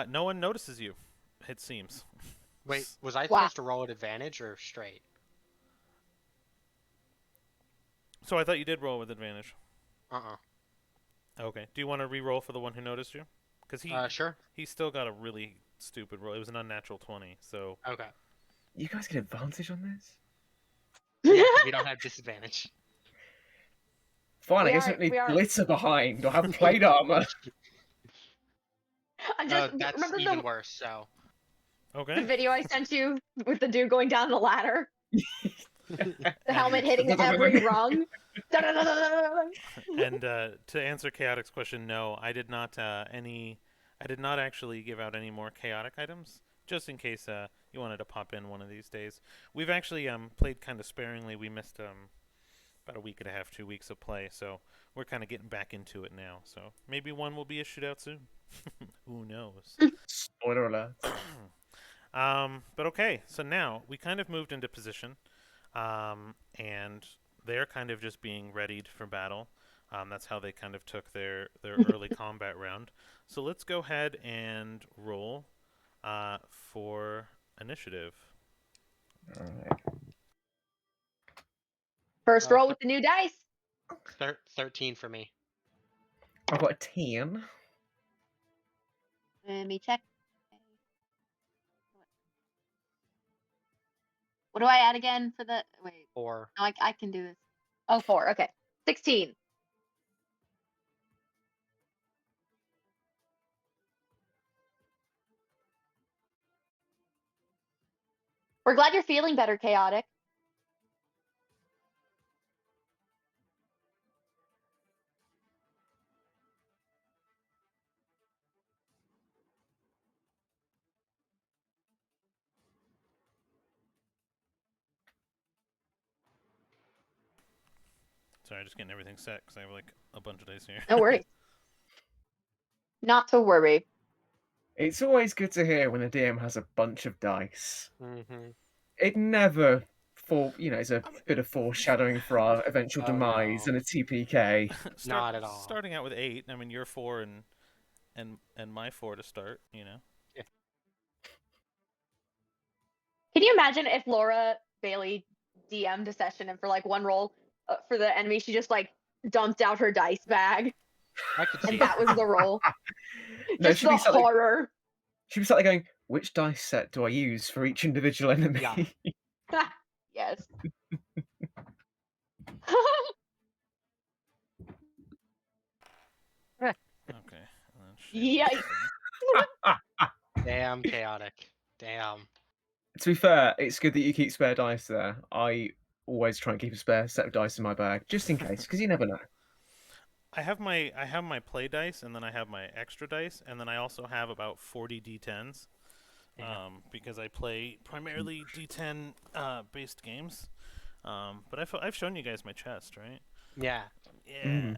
Speaker 1: no one notices you, it seems.
Speaker 4: Wait, was I
Speaker 2: Wow.
Speaker 4: supposed to roll at advantage or straight?
Speaker 1: So I thought you did roll with advantage. Okay. Do you want to re-roll for the one who noticed you? Because
Speaker 4: Sure.
Speaker 1: he still got a really stupid roll. It was an unnatural 20. So
Speaker 4: Okay.
Speaker 3: You guys get advantage on this?
Speaker 4: Yeah, 'cause we don't have disadvantage.
Speaker 3: Fine, I
Speaker 2: We
Speaker 3: guess I
Speaker 2: are-
Speaker 3: don't need
Speaker 2: we are-
Speaker 3: glitter behind or have plate armor.
Speaker 2: I'm just
Speaker 4: That's
Speaker 2: remember
Speaker 4: even
Speaker 2: the
Speaker 4: worse. So.
Speaker 1: okay.
Speaker 2: video I sent you with the dude going down the ladder, the helmet hitting every rung.
Speaker 1: And to answer Chaotic's question, no, I did not I did not actually give out any more chaotic items, just in case you wanted to pop in one of these days. We've actually played kind of sparingly. We missed about a week and a half, 2 weeks of play, so we're kind of getting back into it now. So maybe one will be a shootout soon. Who knows?
Speaker 3: Spoiler alert.
Speaker 1: But okay, so now we kind of moved into position, and they're kind of just being readied for battle. That's how they kind of took their early combat round. So let's go ahead and roll for initiative.
Speaker 3: All right.
Speaker 2: First roll with the new dice.
Speaker 4: 13 for me.
Speaker 3: I've got a 10.
Speaker 2: Let me check. What do I add again for the wait?
Speaker 4: 4.
Speaker 2: No, I can do this. Oh, 4. Okay. 16. We're glad you're feeling better, Chaotic.
Speaker 1: Sorry, just getting everything set because I have like a bunch of dice here.
Speaker 2: No worries. Not to worry.
Speaker 3: It's always good to hear when the DM has a bunch of dice.
Speaker 4: Mm-hmm.
Speaker 3: It never it's a bit of foreshadowing for our eventual
Speaker 4: Oh,
Speaker 3: demise
Speaker 4: no.
Speaker 3: and a TPK.
Speaker 4: Not at all.
Speaker 1: Starting out with 8. I mean, you're 4 and my 4 to start.
Speaker 4: Yeah.
Speaker 2: Can you imagine if Laura Bailey DM'd a session and for like one roll for the enemy, she just like dumped out her dice bag
Speaker 4: I could see
Speaker 2: and that was the roll?
Speaker 3: No,
Speaker 2: Just the horror.
Speaker 3: She'd be sat there going, which dice set do I use for each individual enemy?
Speaker 4: Yeah.
Speaker 2: Yes.
Speaker 1: Okay.
Speaker 2: Yikes.
Speaker 4: Damn chaotic. Damn.
Speaker 3: To be fair, it's good that you keep spare dice there. I always try and keep a spare set of dice in my bag, just in case, because you never know.
Speaker 1: I have my play dice, and then I have my extra dice, and then I also have about 40 d10s, because I play primarily d10 based games. But I've shown you guys my chest, right?
Speaker 4: Yeah.
Speaker 1: Yeah.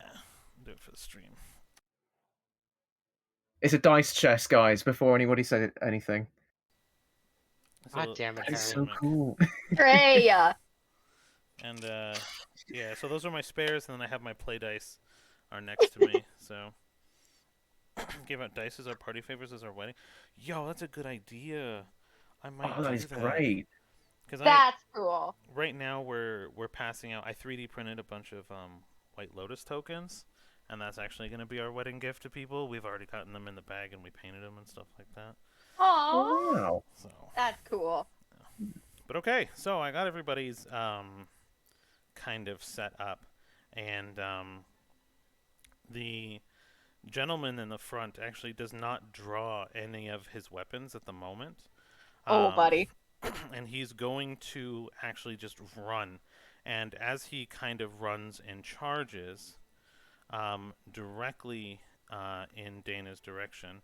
Speaker 1: Do it for the stream.
Speaker 3: It's a dice chest, guys, before anybody said anything.
Speaker 4: God damn it,
Speaker 3: It's
Speaker 4: Harry.
Speaker 3: so cool.
Speaker 2: Hooray!
Speaker 1: And yeah, so those are my spares, and then I have my play dice are next to me. So give out dice as our party favors as our wedding. Yo, that's a good idea. I might do
Speaker 3: that is
Speaker 1: that.
Speaker 3: great.
Speaker 2: That's cool.
Speaker 1: Right now we're passing out. I 3D printed a bunch of White Lotus tokens, and that's actually going to be our wedding gift to people. We've already gotten them in the bag, and we painted them and stuff like that.
Speaker 2: Aww.
Speaker 3: Wow.
Speaker 1: So
Speaker 2: That's cool.
Speaker 1: But okay, so I got everybody's kind of set up, and the gentleman in the front actually does not draw any of his weapons at the moment.
Speaker 2: Oh,
Speaker 1: Um,
Speaker 2: buddy.
Speaker 1: and he's going to actually just run. And as he kind of runs and charges directly in Dana's direction,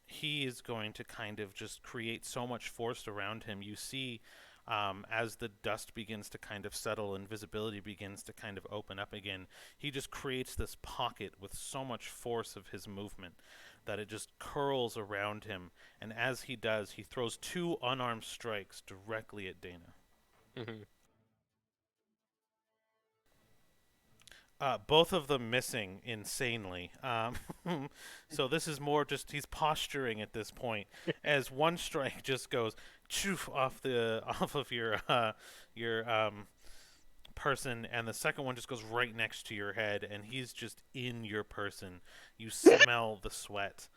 Speaker 1: he is going to kind of just create so much force around him. You see, as the dust begins to kind of settle and visibility begins to kind of open up again, he just creates this pocket with so much force of his movement that it just curls around him. And as he does, he throws 2 unarmed strikes directly at Dana.
Speaker 4: Mm-hmm.
Speaker 1: Both of them missing insanely. So this is more just he's posturing at this point, as one strike just goes choof off of your person, and the second one just goes right next to your head, and he's just in your person. You smell the sweat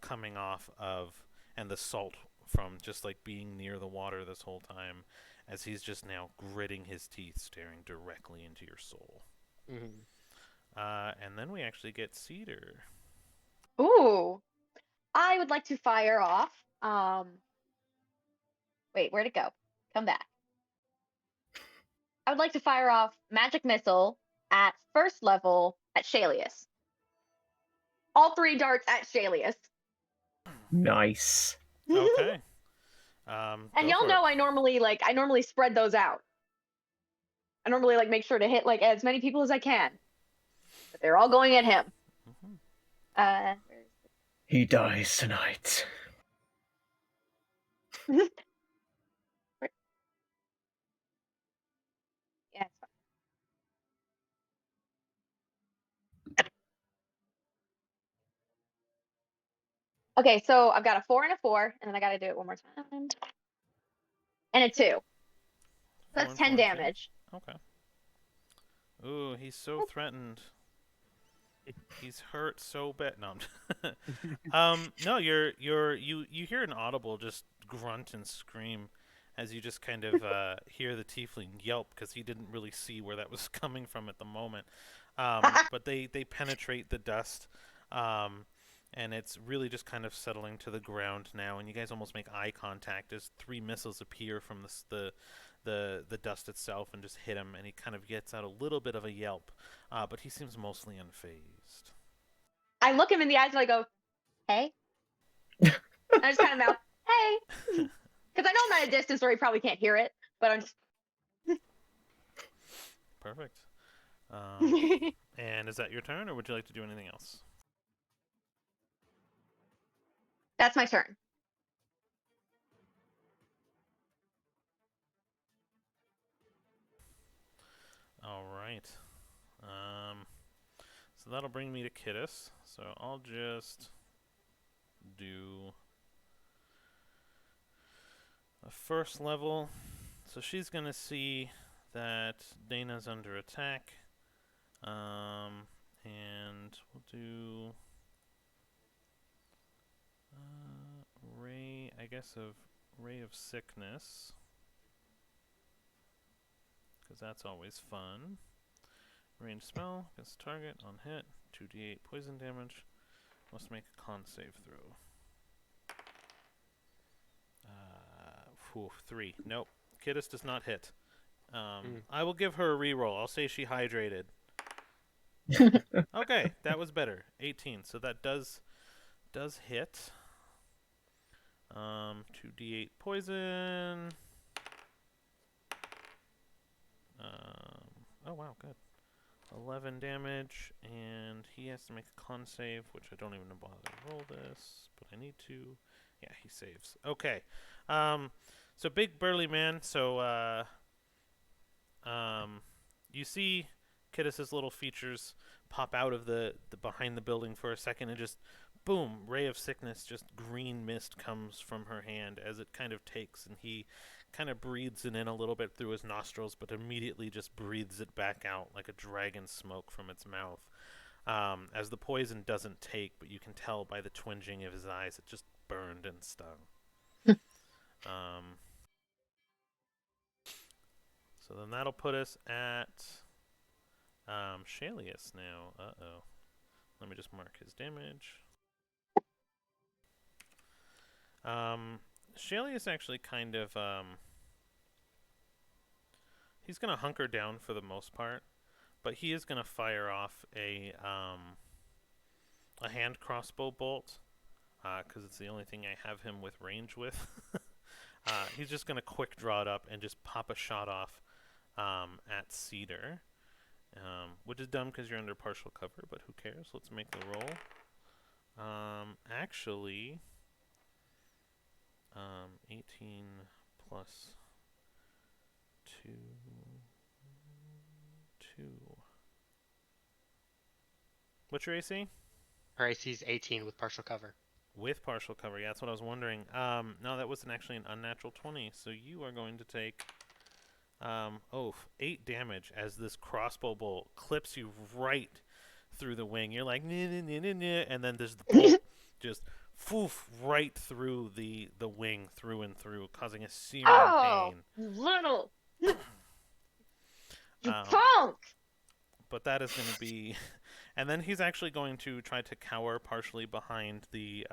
Speaker 1: coming off of, and the salt from just like being near the water this whole time, as he's just now gritting his teeth, staring directly into your soul.
Speaker 4: Mm-hmm.
Speaker 1: And then we actually get Cedar.
Speaker 2: Ooh. I would like to fire off. Wait, where'd it go? Come back. I would like to fire off magic missile at first level at Shalius. All 3 darts at Shalius.
Speaker 3: Nice.
Speaker 1: Okay.
Speaker 2: And
Speaker 1: Go
Speaker 2: y'all
Speaker 1: for
Speaker 2: know
Speaker 1: it.
Speaker 2: I normally spread those out. I normally make sure to hit like as many people as I can. But they're all going at him.
Speaker 1: Mm-hmm.
Speaker 2: Where is
Speaker 3: He dies tonight.
Speaker 2: it? Yeah, it's fine. Okay, so I've got a 4 and a 4, and then I gotta do it one more time. And a 2. That's 10 damage.
Speaker 1: Okay. Ooh, he's so threatened. He's hurt so bad. No. No, you hear an audible just grunt and scream as you just kind of hear the tiefling yelp, because he didn't really see where that was coming from at the moment. But they penetrate the dust, and it's really just kind of settling to the ground now. And you guys almost make eye contact as 3 missiles appear from the dust itself and just hit him, and he kind of gets out a little bit of a yelp, but he seems mostly unfazed.
Speaker 2: I look him in the eyes and I go, hey. I just kind of mouth, hey. Because I know I'm at a distance where he probably can't hear it, but I'm just.
Speaker 1: Perfect. And is that your turn, or would you like to do anything else?
Speaker 2: That's my turn.
Speaker 1: All right. So that'll bring me to Kittis. So I'll just do a first level. So she's gonna see that Dana's under attack. And we'll do ray, I guess, of ray of sickness, because that's always fun. Range spell against target on hit, 2d8 poison damage. Must make a con save throw. 3. Nope. Kittis does not hit. I will give her a reroll. I'll say she hydrated. Okay, that was better. 18. So that does hit. 2d8 poison. Oh wow, good. 11 damage, and he has to make a con save, which I don't even bother to roll this, but I need to. Yeah, he saves. Okay. So big burly man. So you see Kittis's little features pop out of the behind the building for a second, and just boom, ray of sickness, just green mist comes from her hand as it kind of takes, and he kind of breathes it in a little bit through his nostrils, but immediately just breathes it back out like a dragon smoke from its mouth. As the poison doesn't take, but you can tell by the twinging of his eyes, it just burned and stung. So then that'll put us at Shalius now. Uh-oh. Let me just mark his damage. Shalius actually kind of, he's going to hunker down for the most part, but he is going to fire off a hand crossbow bolt, because it's the only thing I have him with range with. He's just going to quick draw it up and just pop a shot off at Cedar. Which is dumb because you're under partial cover, but who cares? Let's make the roll. Actually, 18 plus 2, 2. What's your AC?
Speaker 4: Her AC is 18 with partial cover.
Speaker 1: With partial cover, yeah, that's what I was wondering. No, that wasn't actually an unnatural 20, so you are going to take 8 damage as this crossbow bolt clips you right through the wing. You're like, nah, nah, nah, nah, nah, and then there's the bolt just foof right through the wing, through and through, causing a searing
Speaker 2: Oh,
Speaker 1: pain.
Speaker 2: little. You punk!
Speaker 1: But that is going to be... And then he's actually going to try to cower partially behind the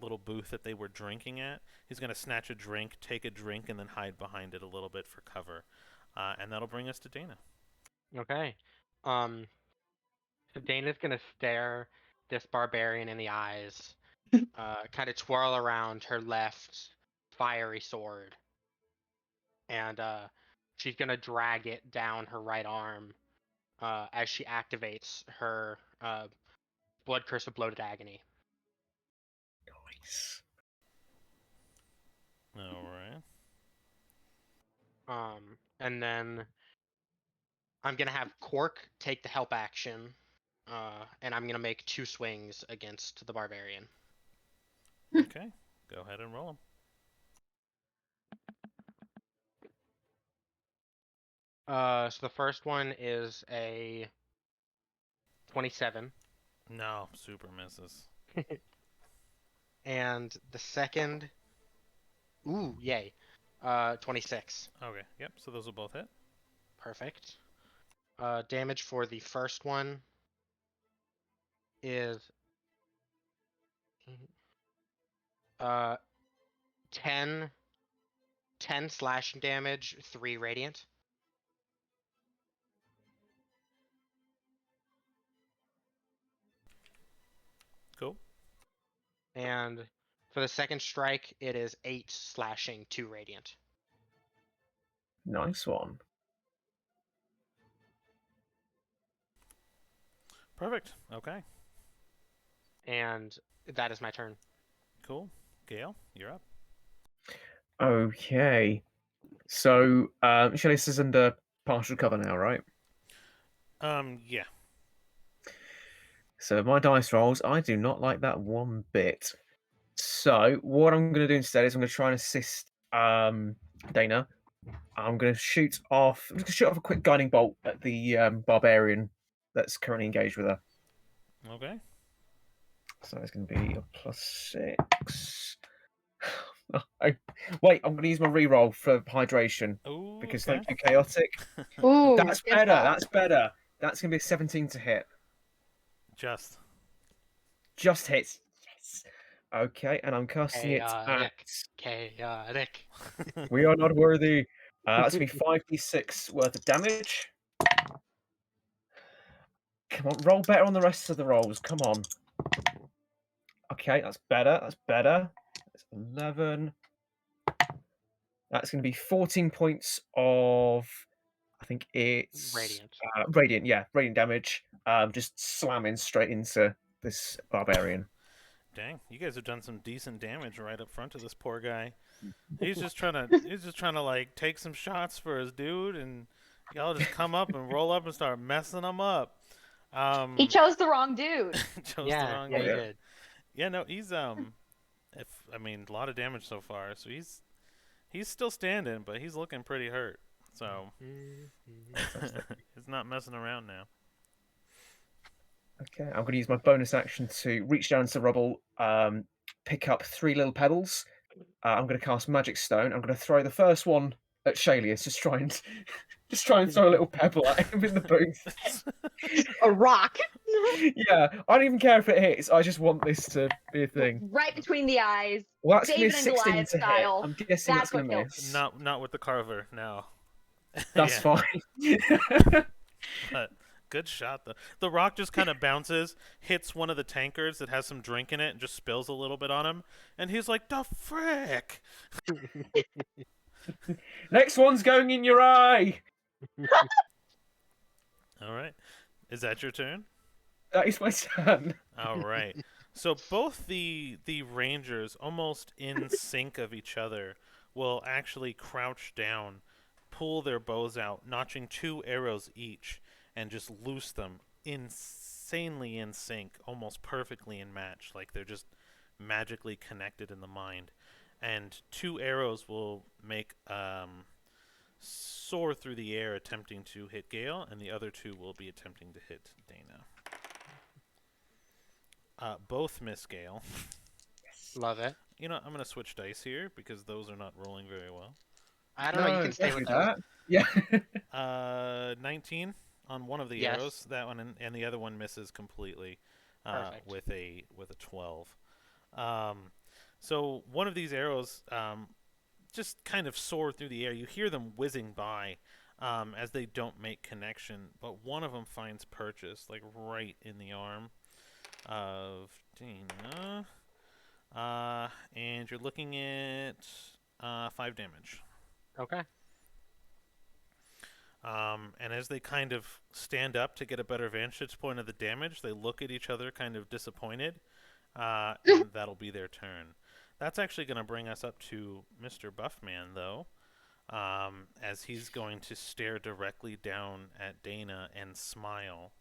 Speaker 1: little booth that they were drinking at. He's going to snatch a drink, take a drink, and then hide behind it a little bit for cover. And that'll bring us to Dana.
Speaker 4: Okay. So Dana's gonna stare this barbarian in the eyes, kind of twirl around her left fiery sword, and she's gonna drag it down her right arm as she activates her Blood Curse of Bloated Agony.
Speaker 3: Nice.
Speaker 1: All right.
Speaker 4: And then I'm gonna have Cork take the help action, and I'm gonna make 2 swings against the barbarian.
Speaker 1: Okay. Go ahead and roll him.
Speaker 4: So the first one is a 27.
Speaker 1: No, super misses.
Speaker 4: And the second, ooh, yay, 26.
Speaker 1: Okay, yep, so those will both hit.
Speaker 4: Perfect. Damage for the first one is 10 slashing damage, 3 radiant.
Speaker 1: Cool.
Speaker 4: And for the second strike, it is 8 slashing, 2 radiant.
Speaker 3: Nice one.
Speaker 1: Perfect. Okay.
Speaker 4: And that is my turn.
Speaker 1: Cool. Gale, you're up.
Speaker 3: Okay. So, Shalice is under partial cover now, right?
Speaker 1: Yeah.
Speaker 3: So my dice rolls, I do not like that one bit. So what I'm going to do instead is I'm going to try and assist Dana. I'm going to shoot off. I'm just going to shoot off a quick guiding bolt at the barbarian that's currently engaged with her.
Speaker 1: Okay.
Speaker 3: So it's going to be a +6. Wait, I'm going to use my reroll for hydration
Speaker 1: Ooh,
Speaker 3: because
Speaker 1: okay.
Speaker 3: thank you, chaotic.
Speaker 2: Ooh,
Speaker 3: That's
Speaker 2: good
Speaker 3: better.
Speaker 2: stuff.
Speaker 3: That's better. That's going to be a 17 to hit.
Speaker 1: Just
Speaker 3: Hits. Yes. Okay, and I'm casting it at.
Speaker 4: Chaotic.
Speaker 3: We are not worthy. That's going to be 5d6 worth of damage. Come on, roll better on the rest of the rolls. Come on. Okay, that's better. That's better. That's 11. That's going to be 14 points of. I think it's
Speaker 4: Radiant.
Speaker 3: Radiant. Yeah, radiant damage. Just slamming straight into this barbarian.
Speaker 1: dang, you guys have done some decent damage right up front of this poor guy. He's just trying to like take some shots for his dude, and y'all just come up and roll up and start messing him up.
Speaker 2: He chose the wrong dude.
Speaker 1: chose the
Speaker 4: Yeah,
Speaker 1: wrong
Speaker 4: yeah,
Speaker 1: dude.
Speaker 4: you did.
Speaker 1: Yeah, no, he's a lot of damage so far. So he's still standing, but he's looking pretty hurt. So he's not messing around now.
Speaker 3: Okay, I'm going to use my bonus action to reach down into the rubble, pick up 3 little pebbles. I'm going to cast Magic Stone. I'm going to throw the first one at Shalius, just try and Just try and throw a little pebble at him in the booth.
Speaker 2: A rock.
Speaker 3: Yeah, I don't even care if it hits. I just want this to be a thing.
Speaker 2: Right between the eyes.
Speaker 3: Well, that's gonna be a
Speaker 2: David and
Speaker 3: 16
Speaker 2: Goliath
Speaker 3: to hit.
Speaker 2: style.
Speaker 3: I'm guessing
Speaker 2: That's
Speaker 3: that's gonna
Speaker 2: what kills.
Speaker 3: miss.
Speaker 1: Not with the carver, no.
Speaker 3: That's
Speaker 1: Yeah.
Speaker 3: fine.
Speaker 1: But good shot though. The rock just kind of bounces, hits one of the tankards that has some drink in it, and just spills a little bit on him. And he's like, "The frick!"
Speaker 3: Next one's going in your eye.
Speaker 1: All right, is that your turn?
Speaker 3: That is my turn.
Speaker 1: All right. So both the rangers, almost in sync of each other, will actually crouch down, pull their bows out, notching 2 arrows each, and just loose them insanely in sync, almost perfectly in match, like they're just magically connected in the mind. And 2 arrows will make soar through the air, attempting to hit Gale, and the other 2 will be attempting to hit Dana. Both miss Gale.
Speaker 4: Love it.
Speaker 1: You know, I'm going to switch dice here because those are not rolling very well.
Speaker 4: I don't know. You can stay
Speaker 3: don't
Speaker 4: with
Speaker 3: do
Speaker 4: that.
Speaker 3: that. Yeah.
Speaker 1: 19 on one of the
Speaker 4: Yes.
Speaker 1: arrows. That one and the other one misses completely
Speaker 4: Perfect.
Speaker 1: with a 12. So one of these arrows just kind of soar through the air. You hear them whizzing by as they don't make connection, but one of them finds purchase, like right in the arm of Dana. And you're looking at 5 damage.
Speaker 4: Okay.
Speaker 1: And as they kind of stand up to get a better vantage point of the damage, they look at each other kind of disappointed, and that'll be their turn. That's actually going to bring us up to Mr. Buffman, though, as he's going to stare directly down at Dana and smile.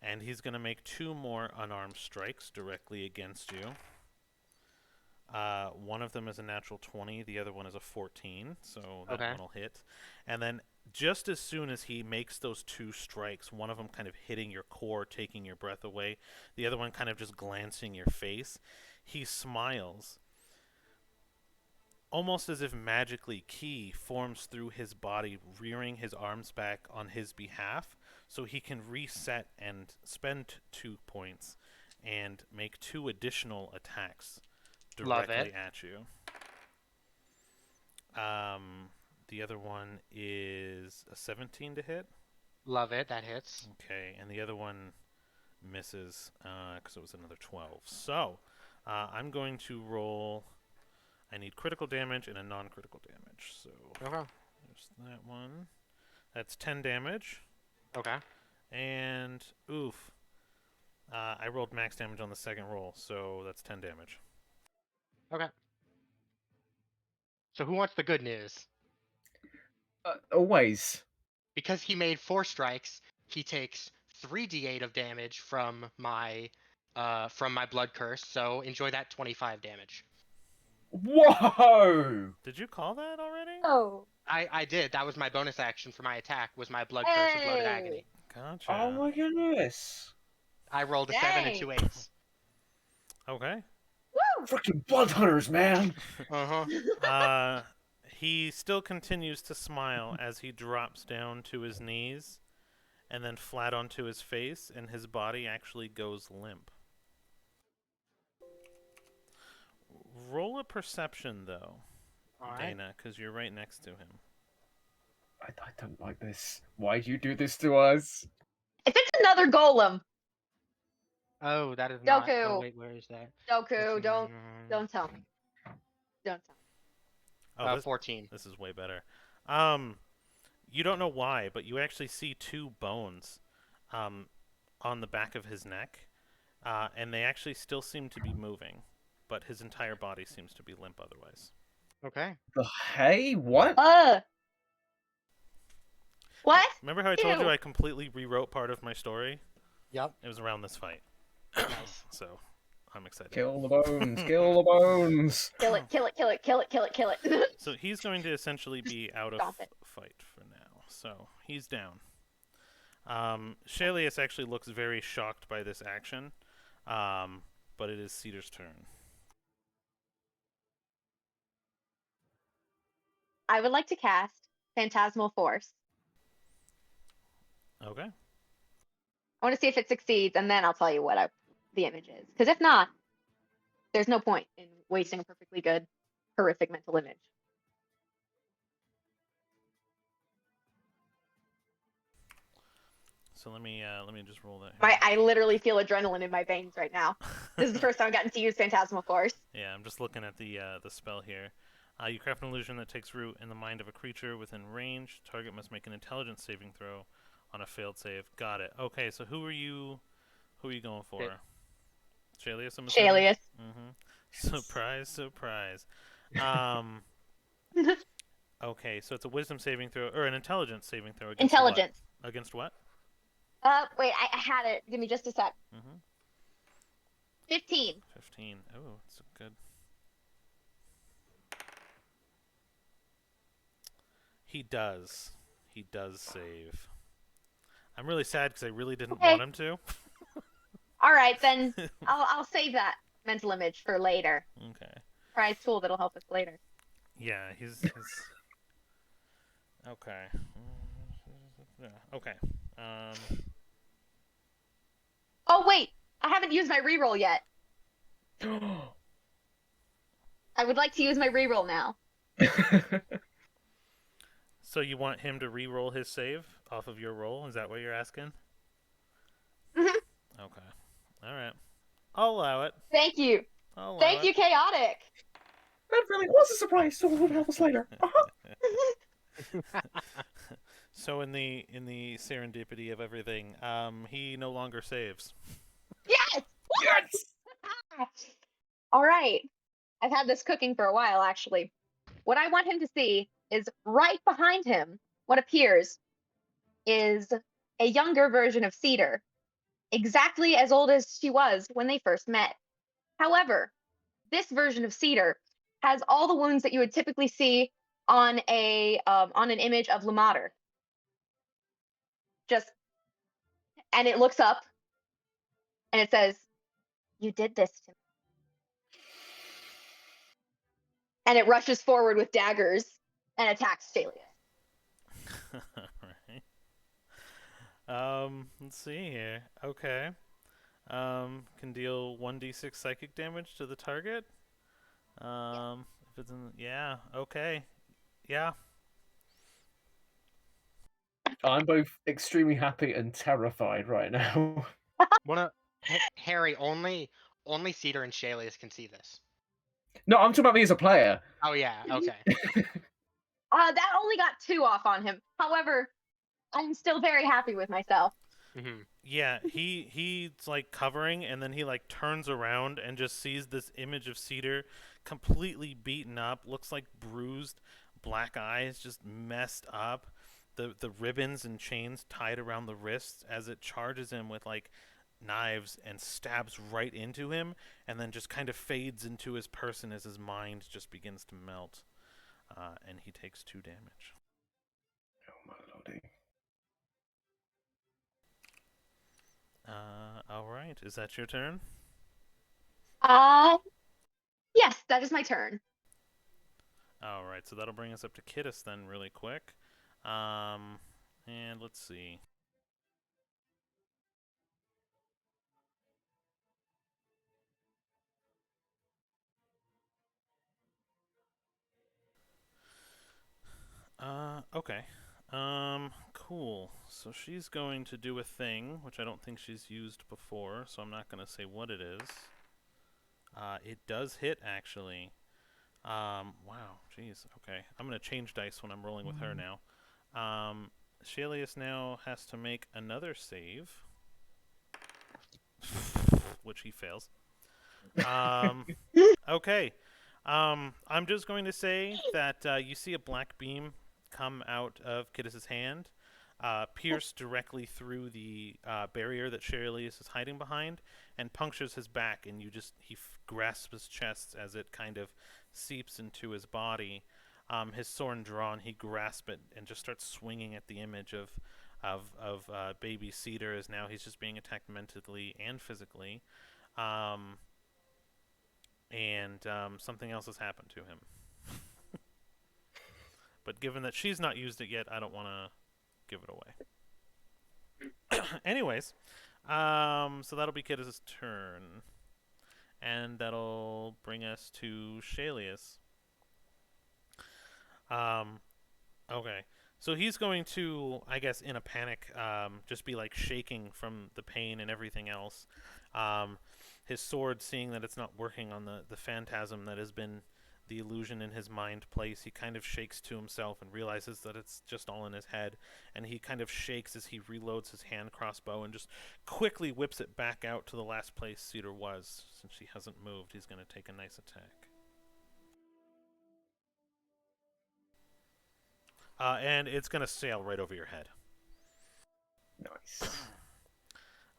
Speaker 1: And he's going to make 2 more unarmed strikes directly against you. One of them is a natural 20, the other one is a 14, so that one will hit. And then just as soon as he makes those 2 strikes, one of them kind of hitting your core, taking your breath away, the other one kind of just glancing your face, he smiles. Almost as if magically ki forms through his body, rearing his arms back on his behalf, so he can reset and spend 2 points and make 2 additional attacks directly at you. The other one is a 17 to hit.
Speaker 4: Love it. That hits.
Speaker 1: Okay, and the other one misses because it was another 12. So I'm going to roll. I need critical damage and a non-critical damage. So
Speaker 4: Okay.
Speaker 1: there's that one. That's 10 damage.
Speaker 4: Okay.
Speaker 1: And oof. I rolled max damage on the second roll, so that's 10 damage.
Speaker 4: Okay. So who wants the good news?
Speaker 3: Always.
Speaker 4: Because he made 4 strikes, he takes 3d8 of damage from my blood curse. So enjoy that 25 damage.
Speaker 3: Whoa!
Speaker 1: Did you call that already?
Speaker 2: Oh.
Speaker 4: I did. That was my bonus action for my attack. Was my blood curse of blooded agony.
Speaker 1: Gotcha.
Speaker 3: Oh my goodness.
Speaker 4: I rolled a 7 and 2 8s.
Speaker 1: Okay.
Speaker 2: Woo!
Speaker 3: Freaking blood hunters, man.
Speaker 1: He still continues to smile as he drops down to his knees and then flat onto his face, and his body actually goes limp. Roll a perception, though, Dana, because you're right next to him.
Speaker 3: I don't like this. Why'd you do this to us?
Speaker 2: If it's another golem,
Speaker 4: Oh, that is not.
Speaker 2: Doku.
Speaker 4: Oh, wait, where is that?
Speaker 2: Doku, don't tell me. Don't tell me.
Speaker 1: Oh,
Speaker 4: 14.
Speaker 1: This is way better. You don't know why, but you actually see 2 bones on the back of his neck, and they actually still seem to be moving, but his entire body seems to be limp otherwise.
Speaker 4: Okay.
Speaker 3: Hey, what?
Speaker 2: What?
Speaker 1: Remember how I told you I completely rewrote part of my story?
Speaker 4: Yep.
Speaker 1: It was around this fight.
Speaker 4: Nice.
Speaker 1: So, I'm excited.
Speaker 3: Kill the bones, kill the bones.
Speaker 2: Kill it, kill it, kill it, kill it, kill it, kill it.
Speaker 1: So he's going to essentially be out of fight for now. So he's down. Shalius actually looks very shocked by this action, but it is Cedar's turn.
Speaker 2: I would like to cast Phantasmal Force
Speaker 1: Okay.
Speaker 2: I want to see if it succeeds, and then I'll tell you what the image is. Because if not, there's no point in wasting a perfectly good, horrific mental image.
Speaker 1: So let me just roll that.
Speaker 2: I literally feel adrenaline in my veins right now. This is the first time I've gotten to use Phantasmal Force.
Speaker 1: Yeah, I'm just looking at the spell here. You craft an illusion that takes root in the mind of a creature within range. Target must make an intelligence saving throw on a failed save. Got it. Okay, so who are you going for? Shalius, I'm assuming?
Speaker 2: Shalius.
Speaker 1: Surprise, surprise. Okay, so it's a wisdom saving throw, or an intelligence saving throw against
Speaker 2: Intelligence.
Speaker 1: What? Against what?
Speaker 2: Wait, I had it. Give me just a sec. 15.
Speaker 1: 15. Oh, it's good. He does. He does save. I'm really sad because I really didn't want him to.
Speaker 2: All right, then I'll save that mental image for later.
Speaker 1: Okay.
Speaker 2: Prize tool that'll help us later.
Speaker 1: Yeah, he's okay. Okay.
Speaker 2: Oh wait, I haven't used my reroll yet. I would like to use my reroll now.
Speaker 1: So you want him to re-roll his save off of your roll? Is that what you're asking?
Speaker 2: Okay.
Speaker 1: All right. I'll allow it.
Speaker 2: Thank you. Thank you, Chaotic.
Speaker 3: That really was a surprise. So we'll help us later.
Speaker 1: So in the serendipity of everything, he no longer saves.
Speaker 2: Yes.
Speaker 3: Yes.
Speaker 2: All right. I've had this cooking for a while, actually. What I want him to see is right behind him. What appears is a younger version of Cedar, exactly as old as she was when they first met. However, this version of Cedar has all the wounds that you would typically see on an image of Lumater. And it looks up and it says, "You did this to me." And it rushes forward with daggers and attacks Shalius.
Speaker 1: Alright. Let's see here. Okay. Can deal 1d6 psychic damage to the target. If it's in, yeah, okay. Yeah.
Speaker 3: I'm both extremely happy and terrified right now.
Speaker 4: Harry, only Cedar and Shalius can see this.
Speaker 3: No, I'm talking about me as a player.
Speaker 4: Oh yeah, okay.
Speaker 2: That only got 2 off on him. However, I'm still very happy with myself.
Speaker 1: Yeah, he's like covering, and then he like turns around and just sees this image of Cedar completely beaten up, looks like bruised, black eyes just messed up, the ribbons and chains tied around the wrists as it charges him with like knives and stabs right into him, and then just kind of fades into his person as his mind just begins to melt, and he takes 2 damage.
Speaker 3: Oh my lordy.
Speaker 1: All right, is that your turn?
Speaker 2: Yes, that is my turn.
Speaker 1: All right, so that'll bring us up to Kittis then, really quick. And let's see. Okay. Cool. So she's going to do a thing, which I don't think she's used before, so I'm not going to say what it is. It does hit, actually. Wow, jeez. Okay, I'm going to change dice when I'm rolling with her now. Shalius now has to make another save, which he fails. Okay. I'm just going to say that you see a black beam come out of Kittis' hand, pierce directly through the barrier that Shalius is hiding behind, and punctures his back, and he grasps his chest as it kind of seeps into his body. His sword drawn, he grasps it and just starts swinging at the image of baby Cedar, as now he's just being attacked mentally and physically. And something else has happened to him. But given that she's not used it yet, I don't want to give it away. anyways, so that'll be Kidda's turn. And that'll bring us to Shalius. Okay. So he's going to, I guess, in a panic, just be like shaking from the pain and everything else. His sword, seeing that it's not working on the phantasm that has been the illusion in his mind place, he kind of shakes to himself and realizes that it's just all in his head. And he kind of shakes as he reloads his hand crossbow and just quickly whips it back out to the last place Cedar was. Since she hasn't moved, he's going to take a nice attack. And it's going to sail right over your head.
Speaker 3: Nice.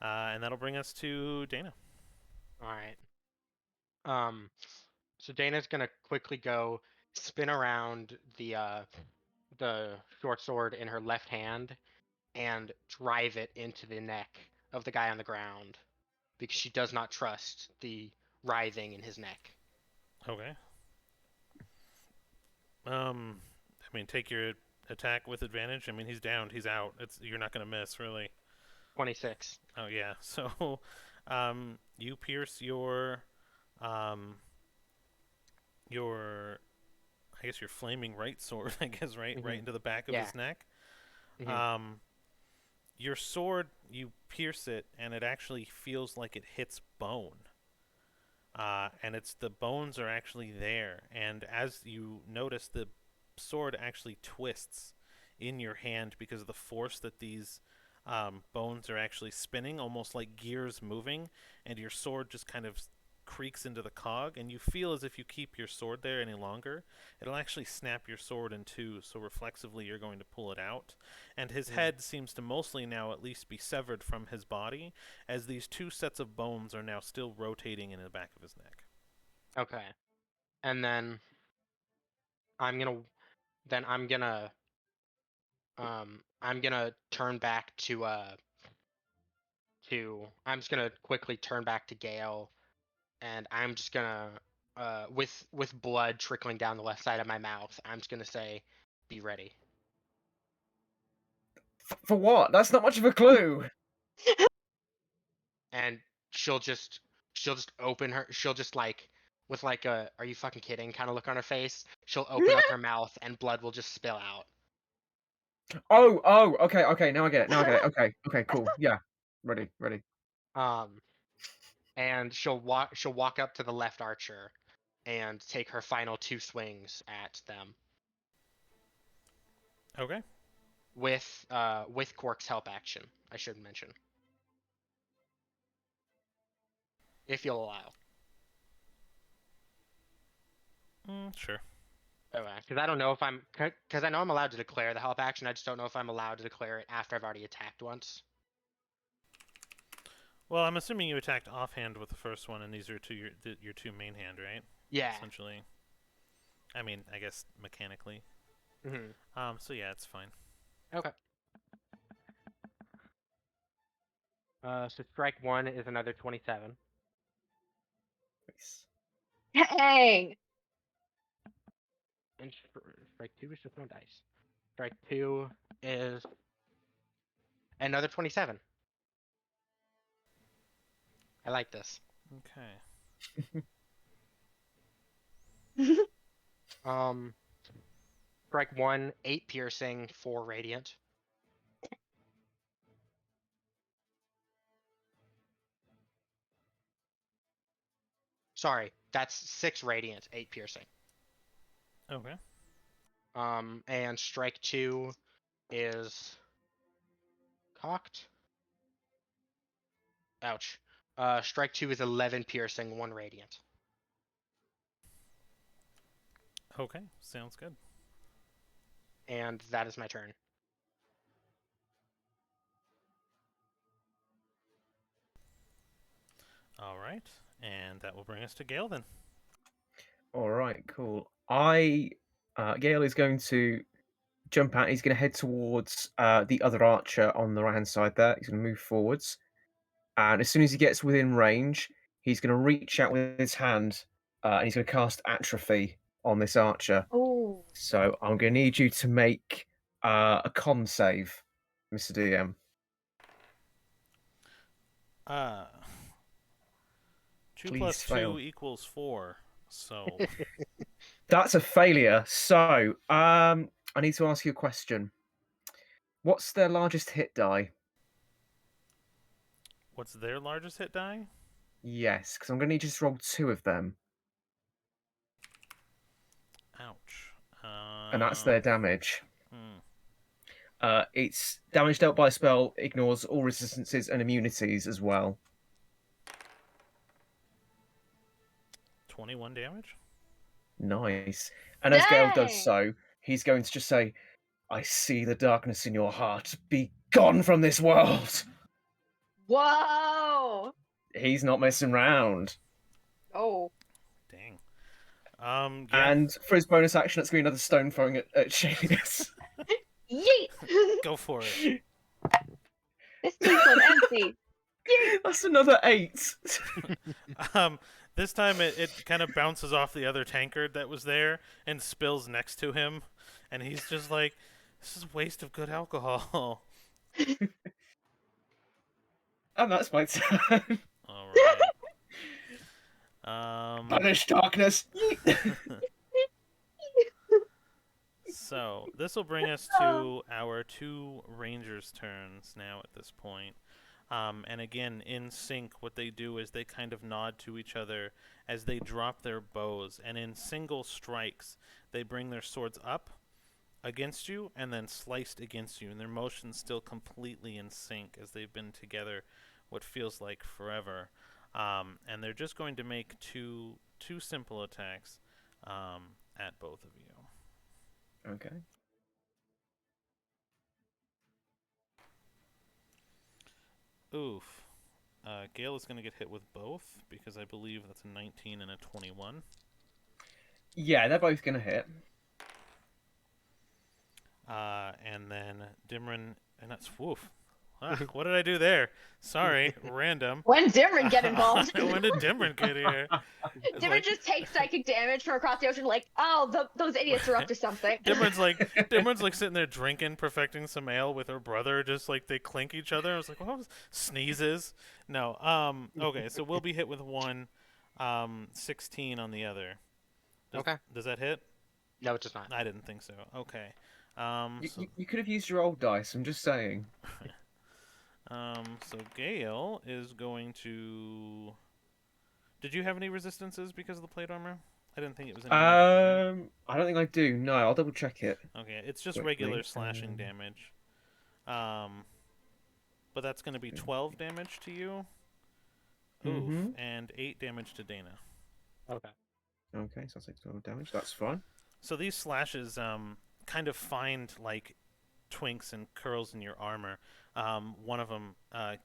Speaker 1: And that'll bring us to Dana.
Speaker 4: All right. So Dana's gonna quickly go spin around the short sword in her left hand and drive it into the neck of the guy on the ground because she does not trust the writhing in his neck.
Speaker 1: Okay. I mean, take your attack with advantage. I mean, he's downed. He's out. You're not going to miss, really.
Speaker 4: 26.
Speaker 1: Oh, yeah. So, you pierce I guess your flaming right sword, I guess, right into the back of his neck.
Speaker 4: Mhm.
Speaker 1: Your sword, you pierce it, and it actually feels like it hits bone. And the bones are actually there. And as you notice, the sword actually twists in your hand because of the force that these bones are actually spinning, almost like gears moving, and your sword just kind of creaks into the cog, and you feel as if you keep your sword there any longer, it'll actually snap your sword in two, so reflexively you're going to pull it out. And his head seems to mostly now at least be severed from his body, as these two sets of bones are now still rotating in the back of his neck.
Speaker 4: Okay. And then I'm gonna I'm gonna turn back I'm just gonna quickly turn back to Gale, and I'm just gonna with blood trickling down the left side of my mouth, I'm just gonna say, "Be ready."
Speaker 3: For what? That's not much of a clue.
Speaker 4: And she'll just open her she'll just like with like a "are you fucking kidding" kind of look on her face. She'll open up her mouth and blood will just spill out.
Speaker 3: Oh, okay. Now I get it. Okay, cool. Yeah, ready.
Speaker 4: Um, and she'll walk up to the left archer and take her final two swings at them
Speaker 1: Okay.
Speaker 4: with Quark's help action. I should mention, if you'll allow.
Speaker 1: Sure.
Speaker 4: Okay, because I don't know if because I know I'm allowed to declare the help action. I just don't know if I'm allowed to declare it after I've already attacked once.
Speaker 1: Well, I'm assuming you attacked offhand with the first one, and these are your two main hand, right?
Speaker 4: Yeah.
Speaker 1: Essentially. I mean, I guess mechanically.
Speaker 4: Mm-hmm.
Speaker 1: So yeah, it's fine.
Speaker 4: Okay. So strike one is another 27.
Speaker 3: Nice.
Speaker 2: Dang.
Speaker 4: And strike two is just no dice. Strike two is another 27. I like this.
Speaker 1: Okay.
Speaker 4: Strike one, 8 piercing, 4 radiant. Sorry, that's 6 radiant, 8 piercing.
Speaker 1: Okay.
Speaker 4: And strike two is cocked. Ouch. Strike two is 11 piercing, 1 radiant.
Speaker 1: Okay. Sounds good.
Speaker 4: And that is my turn.
Speaker 1: All right, and that will bring us to Gale then.
Speaker 3: All right, cool. Gale is going to jump out. He's going to head towards the other archer on the right hand side there. He's going to move forwards, and as soon as he gets within range, he's going to reach out with his hand, and he's going to cast Atrophy on this archer.
Speaker 2: Oh.
Speaker 3: So I'm going to need you to make a con save, Mr. DM.
Speaker 1: Uh, 2
Speaker 3: Please
Speaker 1: plus
Speaker 3: fail.
Speaker 1: 2 equals 4. So,
Speaker 3: That's a failure. So, I need to ask you a question. What's their largest hit die?
Speaker 1: what's their largest hit die?
Speaker 3: Yes, because I'm going to need you to roll 2 of them,
Speaker 1: Ouch.
Speaker 3: and that's their damage.
Speaker 1: Hmm.
Speaker 3: It's damage dealt by a spell ignores all resistances and immunities as well.
Speaker 1: 21 damage?
Speaker 3: Nice. And as Gale does
Speaker 2: Dang!
Speaker 3: so, he's going to just say, I see the darkness in your heart. Be gone from this world.
Speaker 2: Whoa!
Speaker 3: He's not messing around.
Speaker 2: Oh.
Speaker 1: Dang. Yeah.
Speaker 3: And for his bonus action, it's going to be another stone throwing at Shalius.
Speaker 2: Yeet!
Speaker 1: Go for it.
Speaker 2: This tea's empty. Yeet!
Speaker 3: That's another 8.
Speaker 1: This time it kind of bounces off the other tankard that was there and spills next to him. And he's just like, this is a waste of good alcohol.
Speaker 3: And that's my turn.
Speaker 1: Alright.
Speaker 3: Banish darkness.
Speaker 1: So, this will bring us to our 2 rangers' turns now at this point. And again, in sync, what they do is they kind of nod to each other as they drop their bows. And in single strikes, they bring their swords up against you and then sliced against you. And their motion's still completely in sync as they've been together what feels like forever. And they're just going to make two simple attacks at both of you.
Speaker 3: Okay.
Speaker 1: Oof. Gale is going to get hit with both because I believe that's a 19 and a 21.
Speaker 3: Yeah, they're both going to hit.
Speaker 1: And then Dimron, and that's woof. What did I do there? Sorry, random.
Speaker 2: When Dimron get involved.
Speaker 1: When did Dimron get here?
Speaker 2: Dimron just takes psychic damage from across the ocean, like, oh, those idiots are up to something.
Speaker 1: Dimron's like sitting there drinking, perfecting some ale with her brother, just like they clink each other. I was like, what was sneezes? No. Okay, so we'll be hit with one, 16 on the other.
Speaker 4: Okay.
Speaker 1: Does that hit?
Speaker 4: No, it does not.
Speaker 1: I didn't think so. Okay.
Speaker 3: You could have used your old dice, I'm just saying.
Speaker 1: So Gale is going to. Did you have any resistances because of the plate armor? I didn't think it was any.
Speaker 3: I don't think I do. No, I'll double check it.
Speaker 1: Okay, it's just
Speaker 3: quickly.
Speaker 1: regular slashing damage. But that's going to be 12 damage to you. Oof, and 8 damage to Dana.
Speaker 4: Okay.
Speaker 3: Okay, so I'll take 12 damage. That's fine.
Speaker 1: So these slashes kind of find like twinks and curls in your armor. One of them,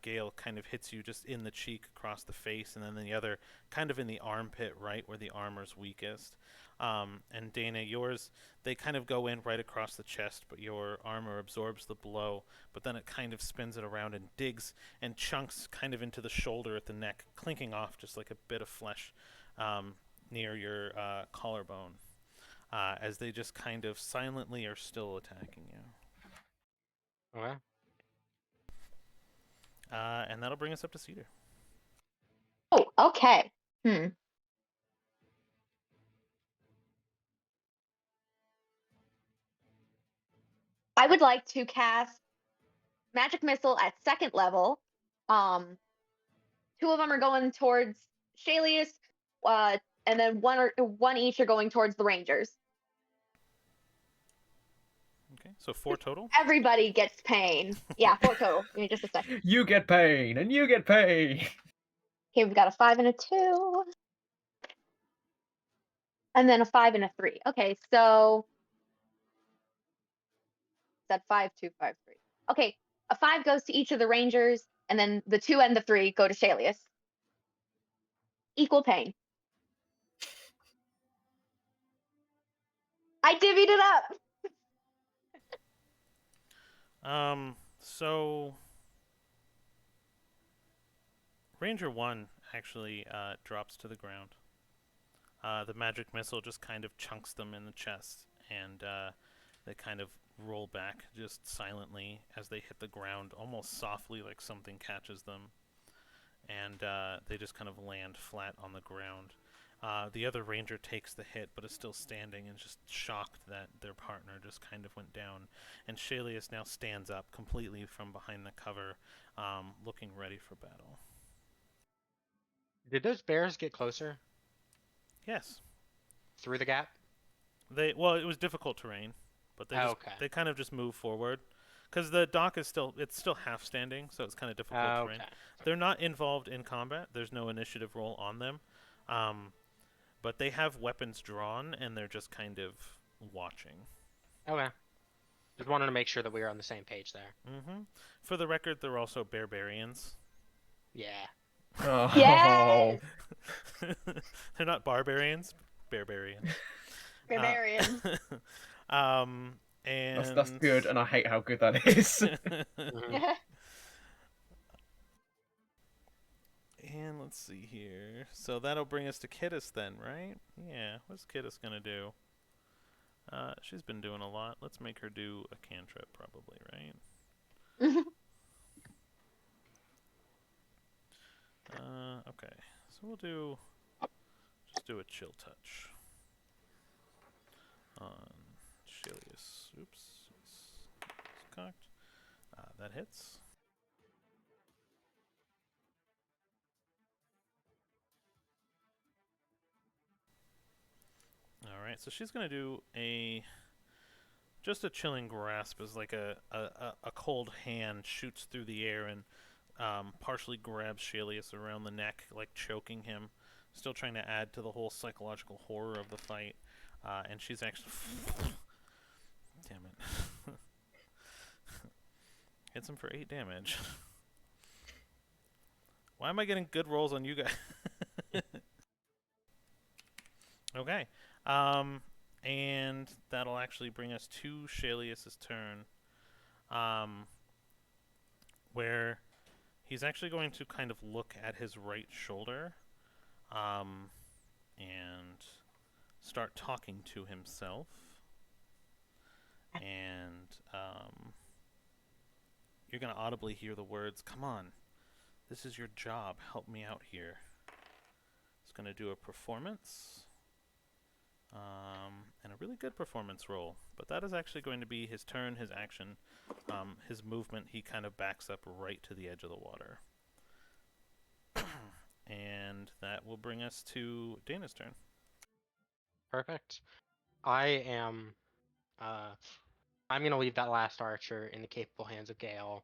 Speaker 1: Gale, kind of hits you just in the cheek across the face, and then the other kind of in the armpit, right where the armor's weakest. And Dana, yours, they kind of go in right across the chest, but your armor absorbs the blow, but then it kind of spins it around and digs and chunks kind of into the shoulder at the neck, clinking off just like a bit of flesh near your collarbone, as they just kind of silently are still attacking you.
Speaker 4: Okay.
Speaker 1: And that'll bring us up to Cedar.
Speaker 2: Oh, okay. I would like to cast Magic Missile at 2nd level. 2 of them are going towards Shalius, and then one each are going towards the Rangers.
Speaker 1: Okay, so 4 total?
Speaker 2: Everybody gets pain. Yeah, 4 total. Give me just a second.
Speaker 3: You get pain, and you get pain.
Speaker 2: Okay, we've got a 5 and a 2. And then a 5 and a 3. Okay, so that's 5, 2, 5, 3. Okay, a 5 goes to each of the Rangers, and then the 2 and the 3 go to Shalius. Equal pain. I divvied it up.
Speaker 1: So Ranger 1 actually drops to the ground. The magic missile just kind of chunks them in the chest, and they kind of roll back just silently as they hit the ground, almost softly, like something catches them. and they just kind of land flat on the ground. The other ranger takes the hit, but is still standing and just shocked that their partner just kind of went down. And Shalius now stands up completely from behind the cover, looking ready for battle.
Speaker 4: Did those bears get closer
Speaker 1: Yes.
Speaker 4: through the gap?
Speaker 1: It was difficult terrain, but
Speaker 4: Okay.
Speaker 1: they kind of just move forward, because the dock is still half standing, so it's kind of difficult terrain.
Speaker 4: Okay.
Speaker 1: They're not involved in combat. There's no initiative roll on them, but they have weapons drawn, and they're just kind of watching.
Speaker 4: Okay. Just wanted to make sure that we were on the same page there.
Speaker 1: Mm-hmm. For the record, they're also barbarians.
Speaker 4: Yeah.
Speaker 3: Oh.
Speaker 2: Yes!
Speaker 1: They're not barbarians, barbarians.
Speaker 2: Barbarian.
Speaker 1: And
Speaker 3: That's good, and I hate how good that is.
Speaker 4: Mhm.
Speaker 1: And let's see here. So that'll bring us to Kittis then, right? Yeah. What's Kittis gonna do? She's been doing a lot. Let's make her do a cantrip, probably, right? Okay. So we'll just do a chill touch on Shalius. Oops, it's cocked. That hits. All right, so she's gonna do just a chilling grasp, as like a cold hand shoots through the air and partially grabs Shalius around the neck, like choking him, still trying to add to the whole psychological horror of the fight. And she's actually damn it. Hits him for 8 damage. Why am I getting good rolls on you guys? Okay. And that'll actually bring us to Shalius' turn. Where he's actually going to kind of look at his right shoulder. And start talking to himself. And you're going to audibly hear the words, "Come on, this is your job, help me out here." It's going to do a performance, and a really good performance roll. But that is actually going to be his turn, his action, his movement. He kind of backs up right to the edge of the water. And that will bring us to Dana's turn.
Speaker 4: Perfect. I'm gonna leave that last archer in the capable hands of Gale,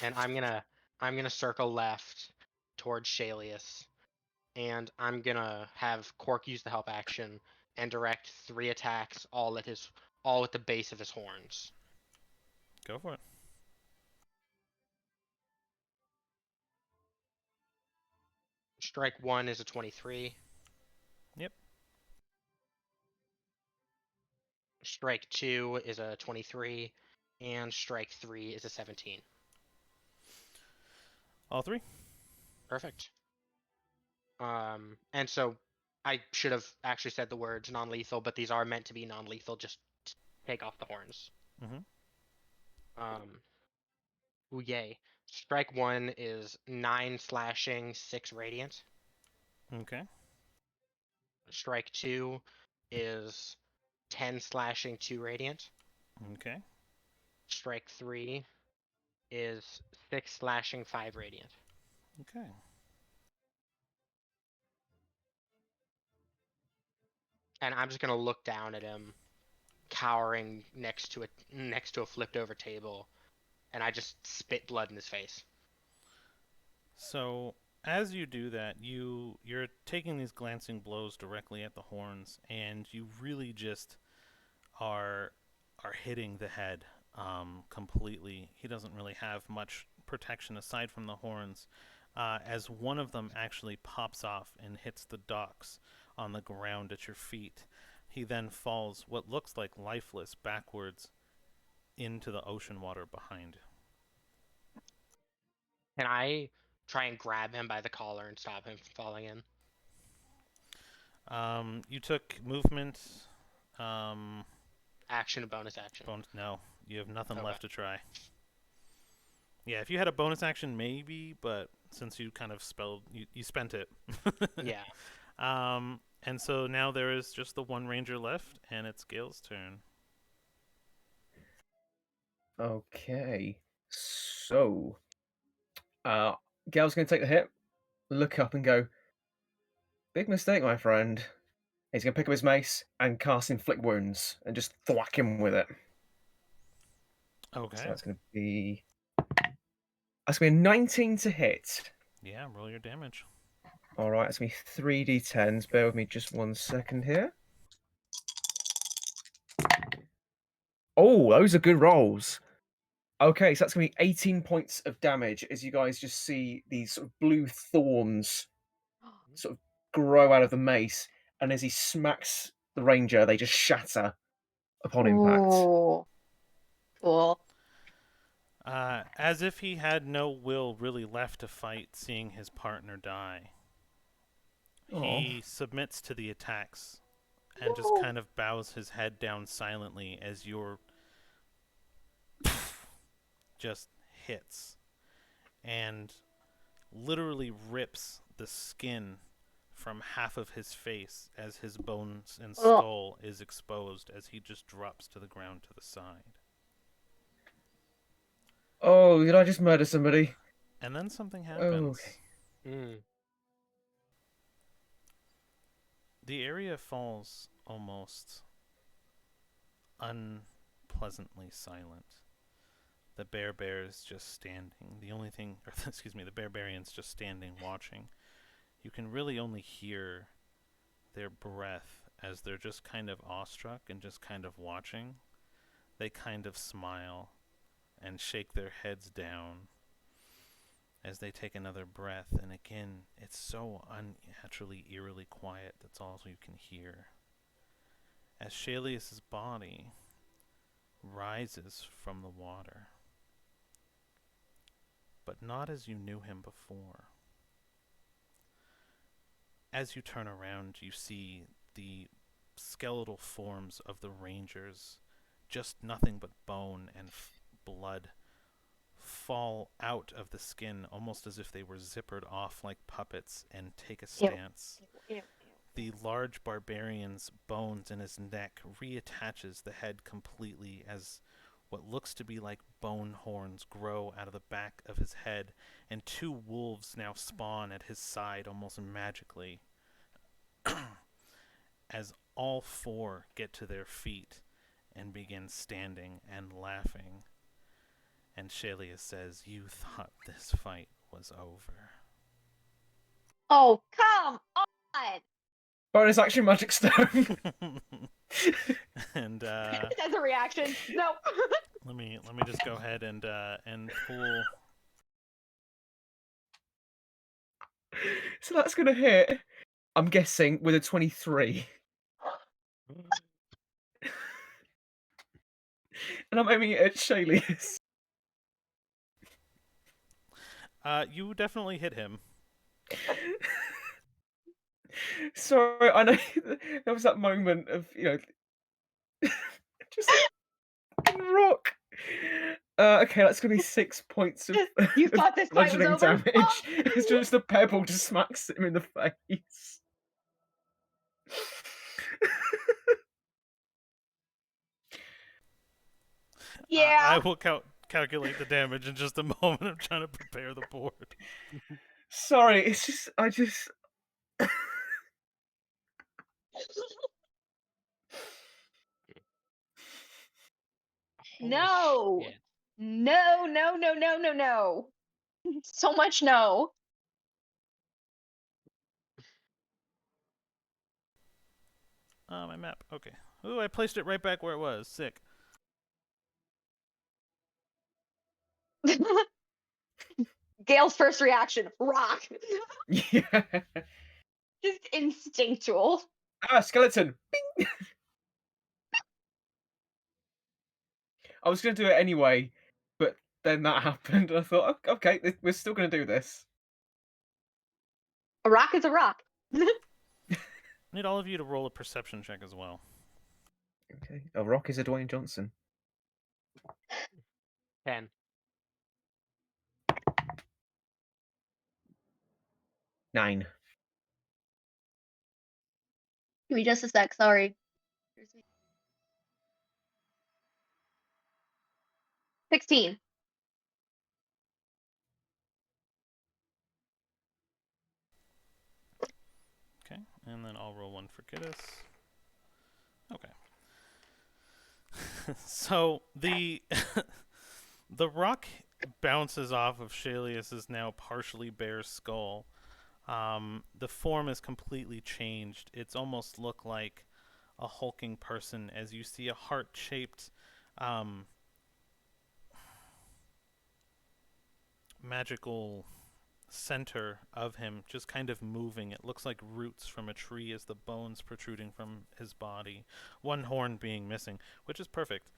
Speaker 4: and I'm gonna circle left towards Shalius, and I'm gonna have Cork use the help action and direct 3 attacks, all at the base of his horns.
Speaker 1: Go for it.
Speaker 4: Strike 1 is a 23.
Speaker 1: Yep.
Speaker 4: Strike 2 is a 23, and strike 3 is a 17.
Speaker 1: All 3?
Speaker 4: Perfect. And so I should have actually said the words non-lethal, but these are meant to be non-lethal. Just take off the horns.
Speaker 1: Mm-hmm.
Speaker 4: Ooh, yay. Strike 1 is 9 slashing, 6 radiant.
Speaker 1: Okay.
Speaker 4: Strike 2 is 10 slashing, 2 radiant.
Speaker 1: Okay.
Speaker 4: Strike 3 is 6 slashing, 5 radiant.
Speaker 1: Okay.
Speaker 4: And I'm just gonna look down at him, cowering next to a flipped over table, and I just spit blood in his face.
Speaker 1: So as you do that, you're taking these glancing blows directly at the horns, and you really just are hitting the head completely. He doesn't really have much protection aside from the horns. As one of them actually pops off and hits the docks on the ground at your feet, he then falls, what looks like lifeless, backwards into the ocean water behind.
Speaker 4: Can I try and grab him by the collar and stop him from falling in?
Speaker 1: You took movement.
Speaker 4: Action and bonus action.
Speaker 1: No, you have nothing
Speaker 4: Okay.
Speaker 1: left to try. Yeah, if you had a bonus action, maybe, but since you kind of you spent it.
Speaker 4: Yeah.
Speaker 1: And so now there is just the one ranger left, and it's Gale's turn.
Speaker 3: Okay. So, Gale's going to take the hit, look up and go, big mistake, my friend. He's going to pick up his mace and cast Inflict Wounds and just thwack him with it.
Speaker 1: Okay.
Speaker 3: So that's going to be a 19 to hit.
Speaker 1: Yeah, roll your damage.
Speaker 3: All right, that's going to be 3d10s. Bear with me just 1 second here. Oh, those are good rolls. Okay, so that's going to be 18 points of damage as you guys just see these sort of blue thorns sort of grow out of the mace, and as he smacks the ranger, they just shatter upon impact.
Speaker 2: Ooh. Cool.
Speaker 1: As if he had no will really left to fight, seeing his partner die. He submits to the attacks and just kind of bows his head down silently as your just hits and literally rips the skin from half of his face as his bones and skull is exposed as he just drops to the ground to the side.
Speaker 3: Oh, did I just murder somebody?
Speaker 1: And then something happens.
Speaker 3: Okay.
Speaker 1: The area falls almost unpleasantly silent. The bear is just standing. The only thing, or excuse me, the barbarian's just standing watching. You can really only hear their breath as they're just kind of awestruck and just kind of watching. They kind of smile and shake their heads down as they take another breath, and again, it's so unnaturally, eerily quiet. That's all you can hear. As Shalius's body rises from the water, but not as you knew him before. As you turn around, you see the skeletal forms of the rangers, just nothing but bone and blood, fall out of the skin almost as if they were zippered off like puppets and take a stance.
Speaker 2: Ew.
Speaker 1: The large barbarian's bones in his neck reattaches the head completely as what looks to be like bone horns grow out of the back of his head, and two wolves now spawn at his side almost magically. As all four get to their feet and begin standing and laughing. And Shalius says, "You thought this fight was over."
Speaker 2: Oh, come on!
Speaker 3: Bonus action magic stone.
Speaker 1: And
Speaker 2: As a reaction, no.
Speaker 1: let me just go ahead and pull.
Speaker 3: So that's gonna hit. I'm guessing with a 23. And I'm aiming it at Shalius.
Speaker 1: You definitely hit him.
Speaker 3: Sorry, I know there was that moment of, just rock. Okay, that's gonna be 6 points of
Speaker 2: You thought this fight was
Speaker 3: bludgeoning
Speaker 2: over?
Speaker 3: damage.
Speaker 2: Oh.
Speaker 3: It's just a pebble just smacks him in the face.
Speaker 2: Yeah.
Speaker 1: I will calculate the damage in just a moment. I'm trying to prepare the board.
Speaker 3: Sorry, it's just I just
Speaker 2: No.
Speaker 4: Shit.
Speaker 2: No. So much no.
Speaker 1: My map. Okay. Ooh, I placed it right back where it was. Sick.
Speaker 2: Gale's first reaction, rock.
Speaker 3: yeah.
Speaker 2: Just instinctual.
Speaker 3: Skeleton. Bing! I was gonna do it anyway, but then that happened, and I thought, okay, we're still gonna do this.
Speaker 2: A rock is a rock.
Speaker 1: Need all of you to roll a perception check as well.
Speaker 3: Okay, a rock is a Dwayne Johnson.
Speaker 4: 10.
Speaker 3: 9.
Speaker 2: Give me just a sec. Sorry. 16.
Speaker 1: Okay, and then I'll roll one for Giddis. Okay. So the the rock bounces off of Shalius's now partially bare skull. The form is completely changed. It's almost look like a hulking person as you see a heart-shaped magical center of him just kind of moving. It looks like roots from a tree as the bones protruding from his body. One horn being missing, which is perfect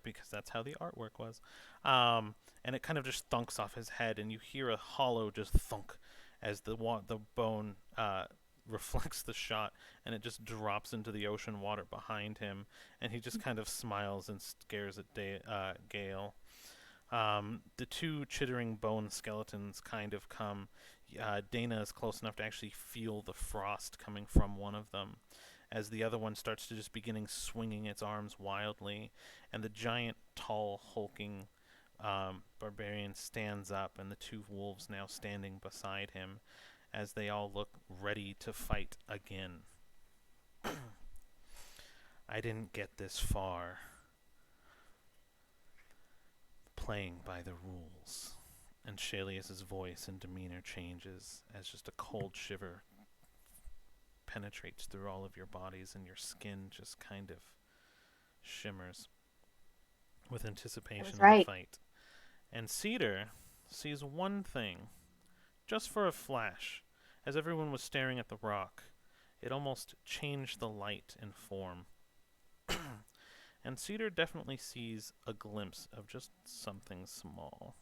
Speaker 1: because that's how the artwork was. And it kind of just thunks off his head, and you hear a hollow just thunk as the bone reflects the shot, and it just drops into the ocean water behind him, and he just kind of smiles and scares at Gale. The two chittering bone skeletons kind of come. Dana is close enough to actually feel the frost coming from one of them as the other one starts to just beginning swinging its arms wildly, and the giant, tall, hulking barbarian stands up, and the two wolves now standing beside him as they all look ready to fight again. I didn't get this far playing by the rules. And Shalius's voice and demeanor changes as just a cold shiver penetrates through all of your bodies, and your skin just kind of shimmers with anticipation of the fight. And Cedar sees one thing, just for a flash, as everyone was staring at the rock. It almost changed the light and form. And Cedar definitely sees a glimpse of just something small.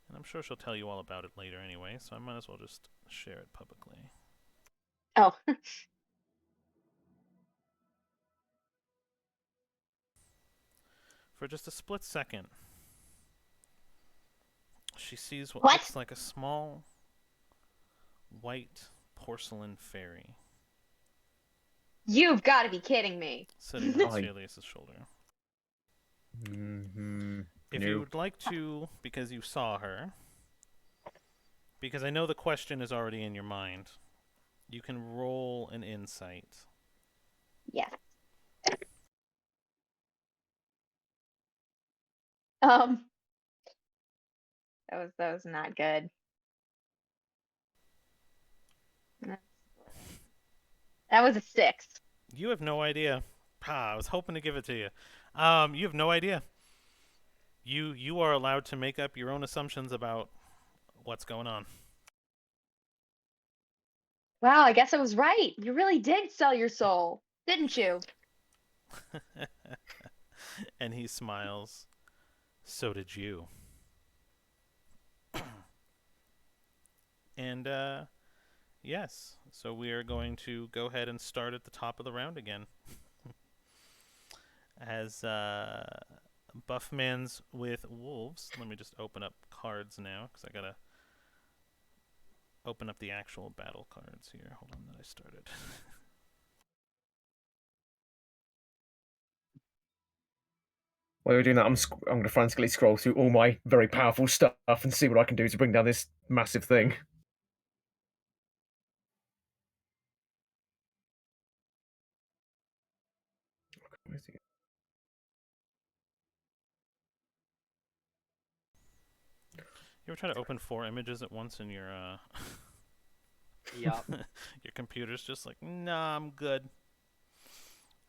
Speaker 1: And I'm sure she'll tell you all about it later anyway, so I might as well just share it publicly.
Speaker 2: Oh.
Speaker 1: For just a split second, she sees what
Speaker 2: What?
Speaker 1: looks like a small, white porcelain fairy
Speaker 2: You've got to be kidding me.
Speaker 1: sitting on Shalius's shoulder. If you would like to, because you saw her, because I know the question is already in your mind, you can roll an insight.
Speaker 2: Yes. That was not good. That was a 6.
Speaker 1: You have no idea. I was hoping to give it to you. You have no idea. You are allowed to make up your own assumptions about what's going on.
Speaker 2: Wow, I guess I was right. You really did sell your soul, didn't you?
Speaker 1: And he smiles. So did you. And yes, so we are going to go ahead and start at the top of the round again. As Buffman's with wolves. Let me just open up cards now, because I gotta open up the actual battle cards here. Hold on, that I started.
Speaker 3: While you're doing that, I'm going to frantically scroll through all my very powerful stuff and see what I can do to bring down this massive thing. Where's he?
Speaker 1: You ever try to open 4 images at once in your
Speaker 4: Yep.
Speaker 1: your computer's just like, nah, I'm good.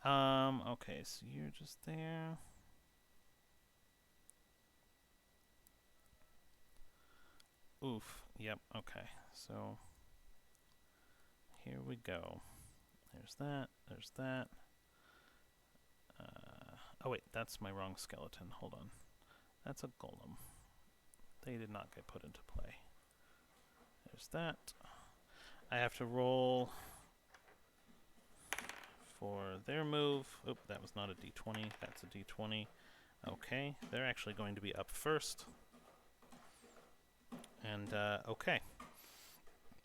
Speaker 1: Okay, so you're just there. Oof. Yep, okay. So here we go. There's that. There's that. Oh wait, that's my wrong skeleton. Hold on. That's a golem. They did not get put into play. There's that. I have to roll for their move. Oop, that was not a d20. That's a d20. Okay, they're actually going to be up first. And, okay.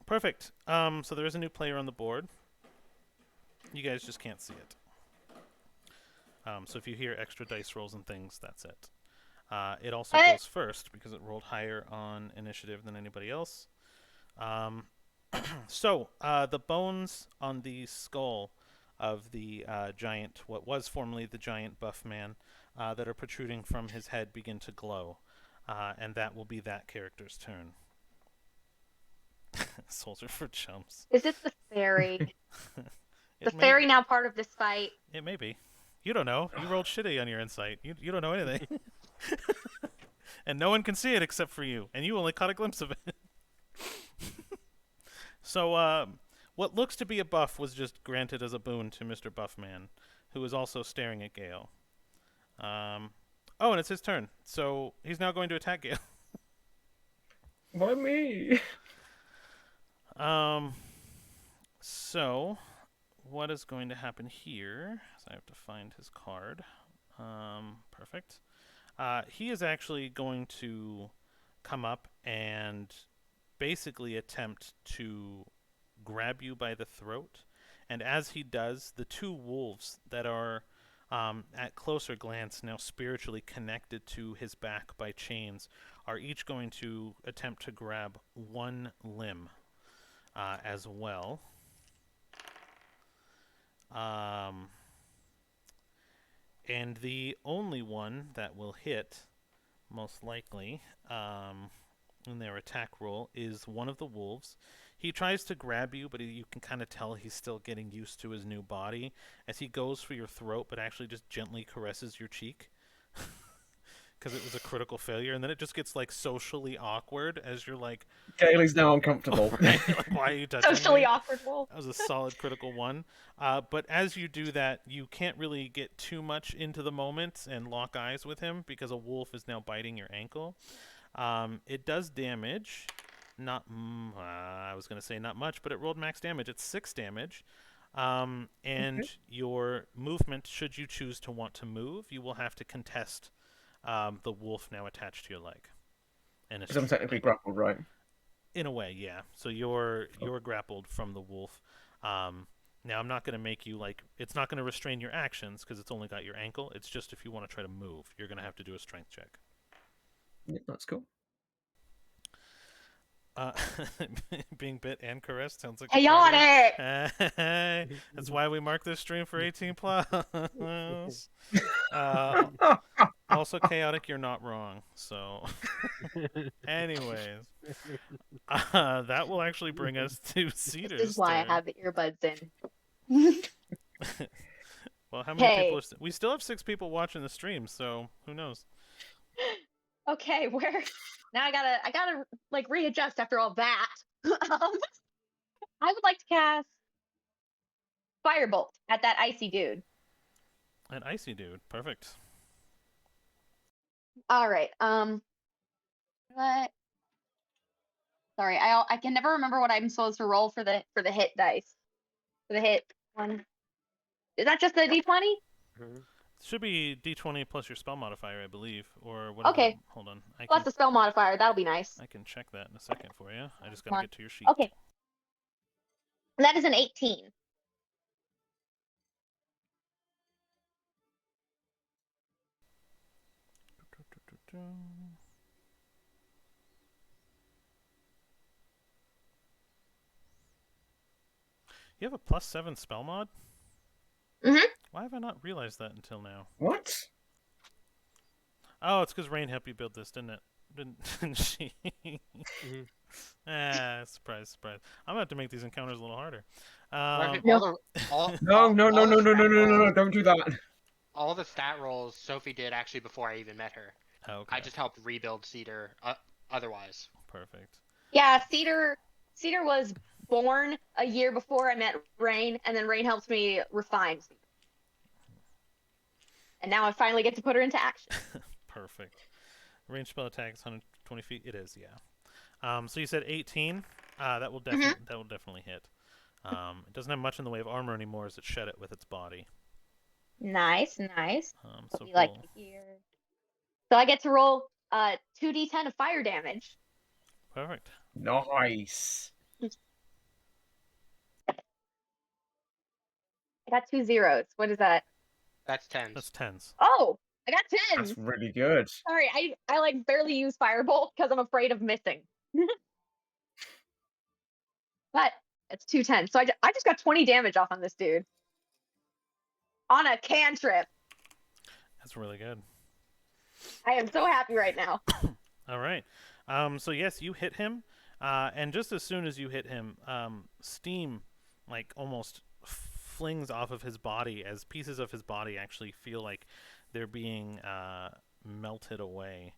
Speaker 1: Perfect. So there is a new player on the board. You guys just can't see it. So if you hear extra dice rolls and things, that's it. It also goes first because it rolled higher on initiative than anybody else. So the bones on the skull of the giant, what was formerly the giant buff man, that are protruding from his head begin to glow. And that will be that character's turn. Souls are for chumps.
Speaker 2: Is it the fairy? The
Speaker 1: It may
Speaker 2: fairy now part of this fight?
Speaker 1: It may be. You don't know. You rolled shitty on your insight. You don't know anything. And no one can see it except for you. And you only caught a glimpse of it. So, what looks to be a buff was just granted as a boon to Mr. Buffman, who is also staring at Gale. Oh, and it's his turn. So, he's now going to attack Gale.
Speaker 3: Why me?
Speaker 1: So, what is going to happen here? So I have to find his card. Perfect. He is actually going to come up and basically attempt to grab you by the throat. And as he does, the two wolves that are at closer glance now spiritually connected to his back by chains are each going to attempt to grab one limb as well. And the only one that will hit, most likely, in their attack roll is one of the wolves. He tries to grab you, but you can kind of tell he's still getting used to his new body as he goes for your throat, but actually just gently caresses your cheek. Because it was a critical failure, and then it just gets like socially awkward as you're like,
Speaker 3: Gale is now uncomfortable.
Speaker 1: right? Like, why are you touching
Speaker 2: Socially
Speaker 1: me?
Speaker 2: awkward wolf.
Speaker 1: That was a solid critical one. But as you do that, you can't really get too much into the moment and lock eyes with him because a wolf is now biting your ankle. It does damage. I was going to say not much, but it rolled max damage. It's 6 damage. And your movement, should you choose to want to move, you will have to contest the wolf now attached to your leg. And
Speaker 3: Because I'm technically grappled, right?
Speaker 1: in a way, yeah. So you're grappled from the wolf. Now I'm not going to make you like, it's not going to restrain your actions because it's only got your ankle. It's just if you want to try to move, you're going to have to do a strength check.
Speaker 3: Yeah, that's cool.
Speaker 1: Being bit and caressed sounds like
Speaker 2: Chaotic!
Speaker 1: That's why we mark this stream for 18 plus. Also chaotic, you're not wrong. So, anyways, that will actually bring us to Cedar's
Speaker 2: This is why
Speaker 1: turn.
Speaker 2: I have the earbuds in.
Speaker 1: Well, how many people?
Speaker 2: Hey.
Speaker 1: We still have 6 people watching the stream, so who knows?
Speaker 2: Okay, where now I gotta like readjust after all that. I would like to cast Firebolt at that icy dude.
Speaker 1: An icy dude, perfect.
Speaker 2: All right. What? Sorry, I can never remember what I'm supposed to roll for the hit dice. For the hit one. Is that just the D20?
Speaker 1: Should be D20 plus your spell modifier, I believe, or whatever.
Speaker 2: Okay.
Speaker 1: Hold on,
Speaker 2: Plus the spell modifier. That'll be nice.
Speaker 1: I can check that in a second for you. I just gotta
Speaker 2: Come on.
Speaker 1: get to your sheet.
Speaker 2: Okay. That is an 18.
Speaker 1: You have a +7 spell mod?
Speaker 2: Mhm.
Speaker 1: Why have I not realized that until now?
Speaker 3: What?
Speaker 1: Oh, it's because Rain helped you build this, didn't it? Didn't she? Surprise, surprise. I'm gonna have to make these encounters a little harder.
Speaker 2: No.
Speaker 3: No, don't do that.
Speaker 4: All the stat rolls Sophie did actually before I even met her.
Speaker 1: Okay.
Speaker 4: I just helped rebuild Cedar otherwise.
Speaker 1: Perfect.
Speaker 2: Yeah, Cedar was born a year before I met Rain, and then Rain helped me refine Cedar. And now I finally get to put her into action.
Speaker 1: Perfect. Range spell attack is 120 feet. It is, yeah. So you said 18. That will definitely hit. It doesn't have much in the way of armor anymore, as it shed it with its body.
Speaker 2: Nice.
Speaker 1: So
Speaker 2: Like
Speaker 1: cool.
Speaker 2: to hear. So I get to roll 2d10 of fire damage.
Speaker 1: Perfect.
Speaker 3: Nice.
Speaker 2: I got 2 zeros. What is that?
Speaker 4: That's 10s.
Speaker 1: That's 10s.
Speaker 2: Oh, I got 10s.
Speaker 3: That's really good.
Speaker 2: Sorry, I like barely use Firebolt because I'm afraid of missing. But it's 2 10s. So I just got 20 damage off on this dude. On a cantrip.
Speaker 1: That's really good.
Speaker 2: I am so happy right now.
Speaker 1: All right. So yes, you hit him, and just as soon as you hit him, steam like almost flings off of his body as pieces of his body actually feel like they're being melted away.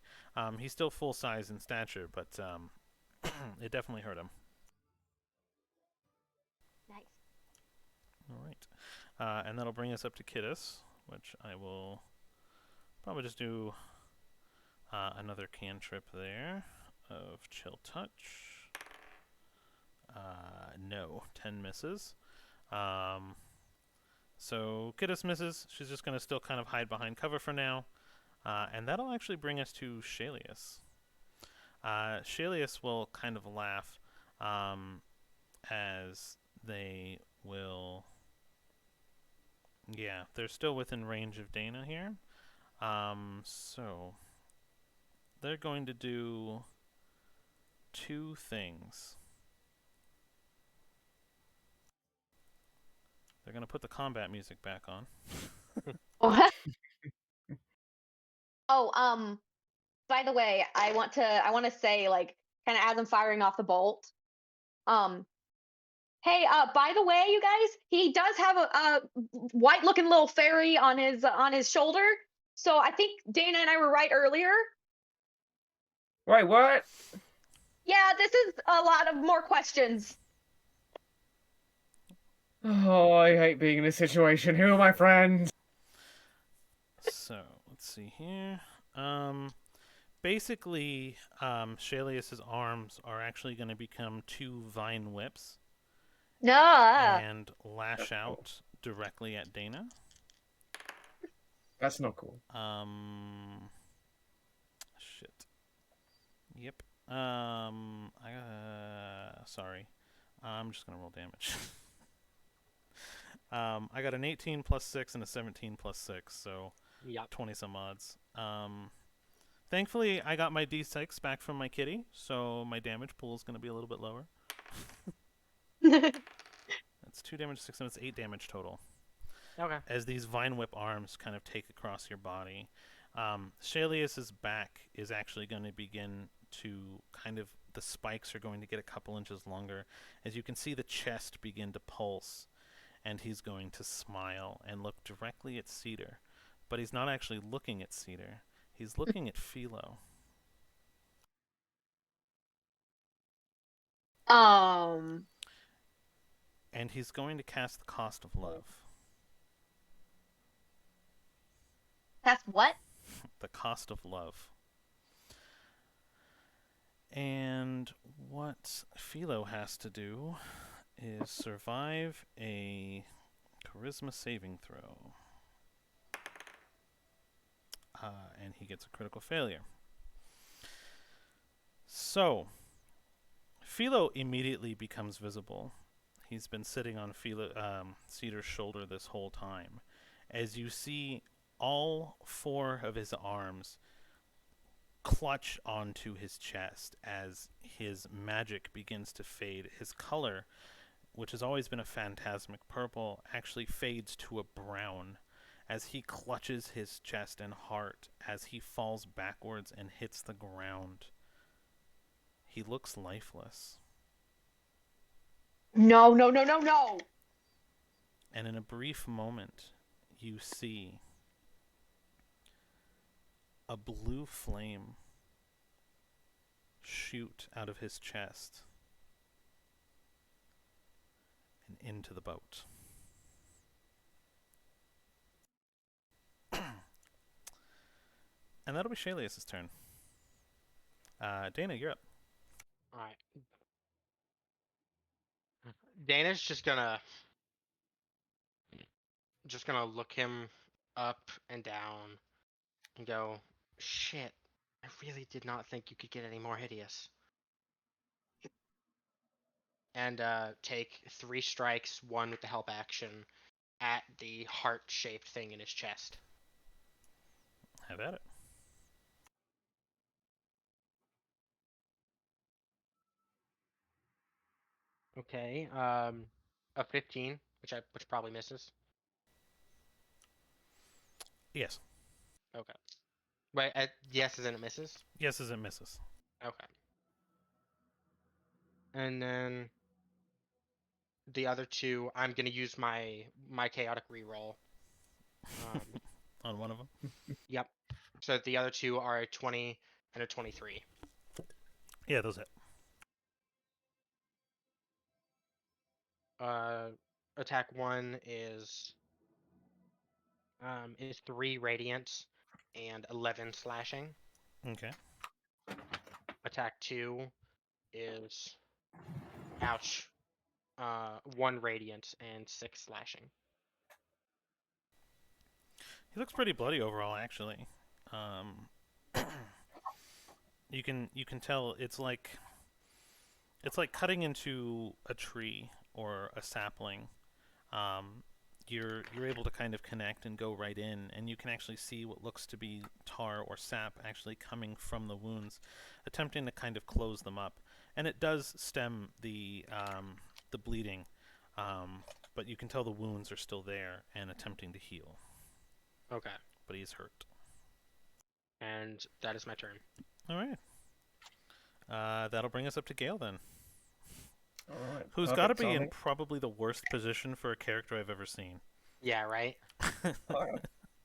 Speaker 1: He's still full size in stature, but it definitely hurt him.
Speaker 2: Nice.
Speaker 1: All right, and that'll bring us up to Kidus, which I will probably just do another cantrip there of Chill Touch. No, 10 misses. So Kidus misses. She's just going to still kind of hide behind cover for now. And that'll actually bring us to Shalius. Shalius will kind of laugh as they will... Yeah, they're still within range of Dana here. So they're going to do 2 things. They're going to put the combat music back on.
Speaker 2: Oh, by the way, I want to say, like, kind of as I'm firing off the bolt, hey, by the way, you guys, he does have a white looking little fairy on his shoulder. So I think Dana and I were right earlier.
Speaker 3: Wait, what?
Speaker 2: Yeah, this is a lot of more questions.
Speaker 3: Oh, I hate being in this situation. Who are my friends?
Speaker 1: So let's see here. Basically, Shalius's arms are actually going to become 2 vine whips
Speaker 2: No.
Speaker 1: and lash out directly at Dana.
Speaker 3: That's not cool.
Speaker 1: Shit. Yep. Sorry. I'm just gonna roll damage. I got an 18 plus 6 and a 17 plus 6, so
Speaker 4: Yep.
Speaker 1: 20 some odds. Thankfully, I got my D6 back from my kitty, so my damage pool is gonna be a little bit lower. That's 2 damage, 6, and it's 8 damage total.
Speaker 4: Okay.
Speaker 1: As these vine whip arms kind of take across your body. Shalius's back is actually going to begin to kind of, the spikes are going to get a couple inches longer. As you can see the chest begin to pulse, and he's going to smile and look directly at Cedar. But he's not actually looking at Cedar. He's looking at Philo. And he's going to cast the Cost of Love.
Speaker 2: That's what?
Speaker 1: The Cost of Love. And what Philo has to do is survive a charisma saving throw. And he gets a critical failure. So, Philo immediately becomes visible. He's been sitting on Cedar's shoulder this whole time. As you see all 4 of his arms clutch onto his chest as his magic begins to fade. His color, which has always been a phantasmic purple, actually fades to a brown as he clutches his chest and heart as he falls backwards and hits the ground. He looks lifeless.
Speaker 2: No, no, no, no, no.
Speaker 1: And in a brief moment, you see a blue flame shoot out of his chest and into the boat. And that'll be Shalius' turn. Dana, you're up.
Speaker 4: Alright. Dana's just gonna look him up and down and go, shit, I really did not think you could get any more hideous. And take 3 strikes, 1 with the help action, at the heart-shaped thing in his chest.
Speaker 1: Have at it.
Speaker 4: Okay. A 15, which probably misses.
Speaker 1: Yes.
Speaker 4: Okay. Wait, yes, and it misses.
Speaker 1: Yes, as it misses.
Speaker 4: Okay. And then the other two, I'm gonna use my chaotic reroll.
Speaker 1: On one of them.
Speaker 4: Yep. So the other two are a 20 and a 23.
Speaker 1: Yeah, those hit.
Speaker 4: Attack 1 is 3 radiant and 11 slashing.
Speaker 1: Okay.
Speaker 4: Attack 2 is ouch. 1 radiant and 6 slashing.
Speaker 1: He looks pretty bloody overall, actually. You can tell it's like cutting into a tree or a sapling. You're able to kind of connect and go right in, and you can actually see what looks to be tar or sap actually coming from the wounds, attempting to kind of close them up. And it does stem the bleeding, but you can tell the wounds are still there and attempting to heal.
Speaker 4: Okay.
Speaker 1: But he's hurt.
Speaker 4: And that is my turn.
Speaker 1: All right. That'll bring us up to Gale then.
Speaker 3: All right.
Speaker 1: Who's got to be in probably the worst position for a character I've ever seen.
Speaker 4: Yeah, right?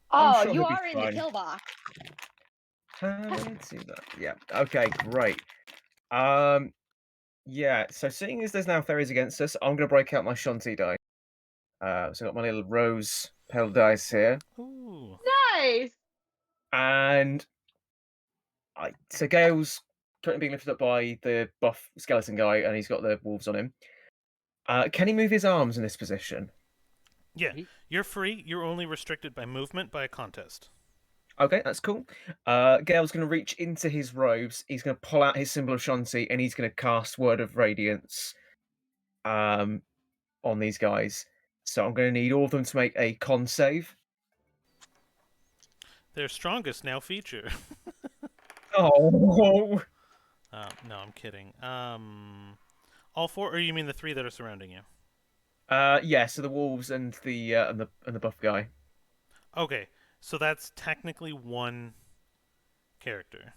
Speaker 2: Oh,
Speaker 3: sure
Speaker 2: you
Speaker 3: he'll be
Speaker 2: are in the
Speaker 3: fine.
Speaker 2: kill box.
Speaker 3: Let's see that. Yeah. Okay. Great. Yeah. So seeing as there's now fairies against us, I'm gonna break out my Shanti die. So I've got my little rose pale dice here,
Speaker 1: Ooh.
Speaker 2: Nice.
Speaker 3: and so Gale's currently being lifted up by the buff skeleton guy, and he's got the wolves on him. Can he move his arms in this position?
Speaker 1: Yeah, you're free. You're only restricted by movement by a contest.
Speaker 3: Okay, that's cool. Gale's going to reach into his robes. He's going to pull out his symbol of Shanti, and he's going to cast Word of Radiance on these guys. So I'm going to need all of them to make a con save.
Speaker 1: Their strongest now feature.
Speaker 3: Oh!
Speaker 1: No, I'm kidding. All four, or you mean the 3 that are surrounding you?
Speaker 3: Yeah. So the wolves and the buff guy.
Speaker 1: Okay, so that's technically one character.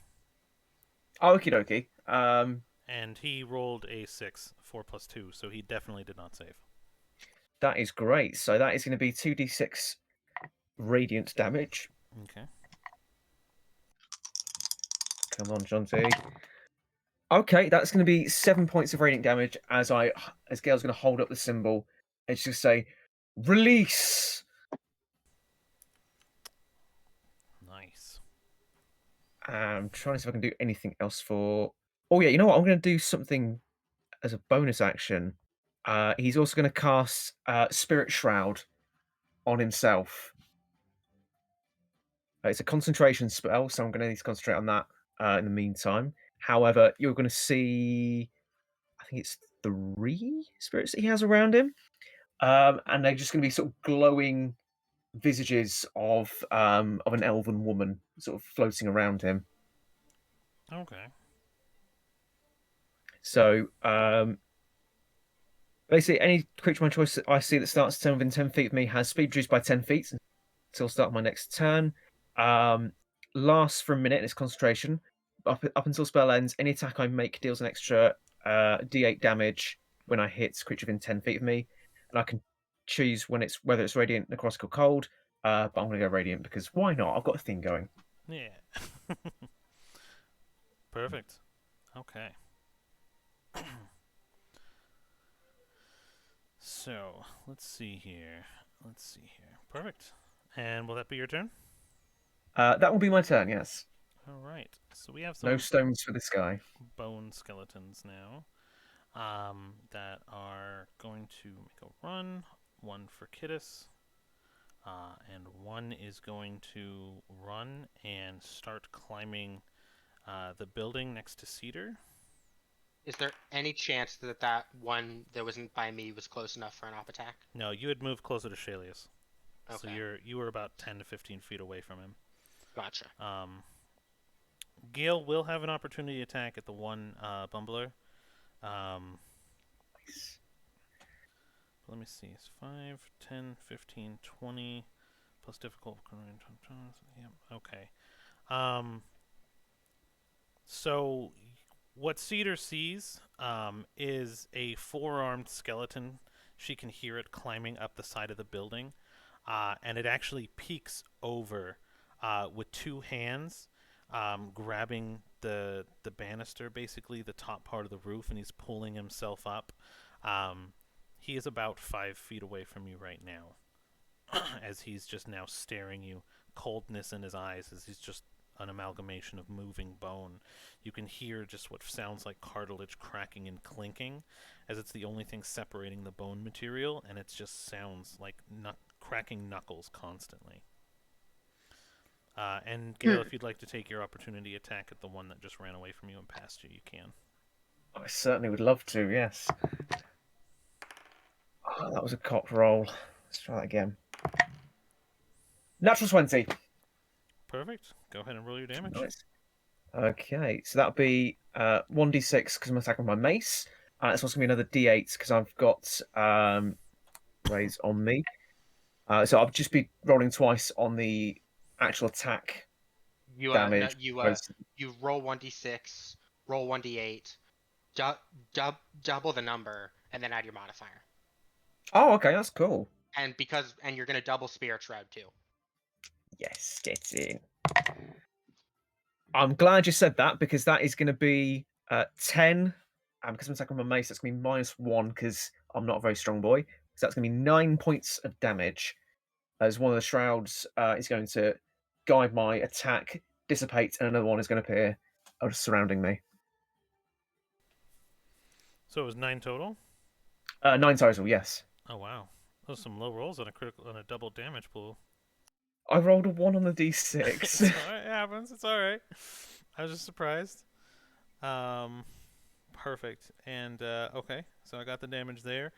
Speaker 3: Okie dokie.
Speaker 1: And he rolled a 6, 4 plus 2, so he definitely did not save.
Speaker 3: That is great. So that is going to be 2d6 radiant damage.
Speaker 1: Okay.
Speaker 3: Come on, Shanti. Okay, that's going to be 7 points of radiant damage as Gale's going to hold up the symbol and just say, "Release."
Speaker 1: Nice.
Speaker 3: I'm trying to see if I can do anything else for. Oh yeah, you know what? I'm going to do something as a bonus action. He's also going to cast Spirit Shroud on himself. It's a concentration spell, so I'm going to need to concentrate on that in the meantime. However, you're going to see, I think it's 3 spirits that he has around him, and they're just going to be sort of glowing visages of an elven woman sort of floating around him.
Speaker 1: Okay.
Speaker 3: So basically, any creature of my choice that I see that starts to turn within 10 feet of me has speed reduced by 10 feet until start of my next turn. Lasts for a minute. It's concentration. Up until spell ends, any attack I make deals an extra d8 damage when I hit creature within 10 feet of me, and I can choose whether it's radiant, necrotic, or cold. But I'm going to go radiant because why not? I've got a thing going.
Speaker 1: Yeah. Perfect. Okay. So, let's see here. Perfect. And will that be your turn?
Speaker 3: That will be my turn. Yes.
Speaker 1: All right. So we have some
Speaker 3: No stones for this guy.
Speaker 1: bone skeletons now that are going to make a run. One for Kittis. And one is going to run and start climbing the building next to Cedar.
Speaker 4: Is there any chance that that one that wasn't by me was close enough for an op attack?
Speaker 1: No, you had moved closer to Shalius. So
Speaker 4: Okay.
Speaker 1: you were about 10 to 15 feet away from him.
Speaker 4: Gotcha.
Speaker 1: Gale will have an opportunity attack at the one Bumbler.
Speaker 3: Nice.
Speaker 1: Let me see. It's 5, 10, 15, 20 plus difficult. Yep. Okay. So what Cedar sees is a four-armed skeleton. She can hear it climbing up the side of the building, and it actually peeks over with two hands, grabbing the banister, basically the top part of the roof, and he's pulling himself up. He is about 5 feet away from you right now, as he's just now staring you, coldness in his eyes, as he's just an amalgamation of moving bone. You can hear just what sounds like cartilage cracking and clinking, as it's the only thing separating the bone material, and it just sounds like cracking knuckles constantly. And Gale, if you'd like to take your opportunity attack at the one that just ran away from you and past you, you can.
Speaker 3: I certainly would love to, yes. Oh, that was a cock roll. Let's try that again. Natural 20.
Speaker 1: Perfect. Go ahead and roll your damage.
Speaker 3: Nice. Okay, so that'll be 1d6 because I'm attacking with my mace. It's also going to be another d8 because I've got raise on me. So I'll just be rolling twice on the actual attack
Speaker 4: You
Speaker 3: damage.
Speaker 4: you roll 1d6, roll 1d8, double the number, and then add your modifier.
Speaker 3: Oh, okay, that's cool.
Speaker 4: And you're gonna double Spirit Shroud too.
Speaker 3: Yes, get in. I'm glad you said that because that is going to be 10. Because I'm attacking with my mace, that's going to be -1 because I'm not a very strong boy. So that's going to be 9 points of damage. As one of the shrouds is going to guide my attack, dissipate, and another one is going to appear surrounding me.
Speaker 1: So it was 9 total?
Speaker 3: 9 total, yes.
Speaker 1: Oh wow, those are some low rolls on a double damage pool.
Speaker 3: I rolled a 1 on the d6.
Speaker 1: It's alright, it happens. It's alright. I was just surprised. Perfect. And okay, so I got the damage there.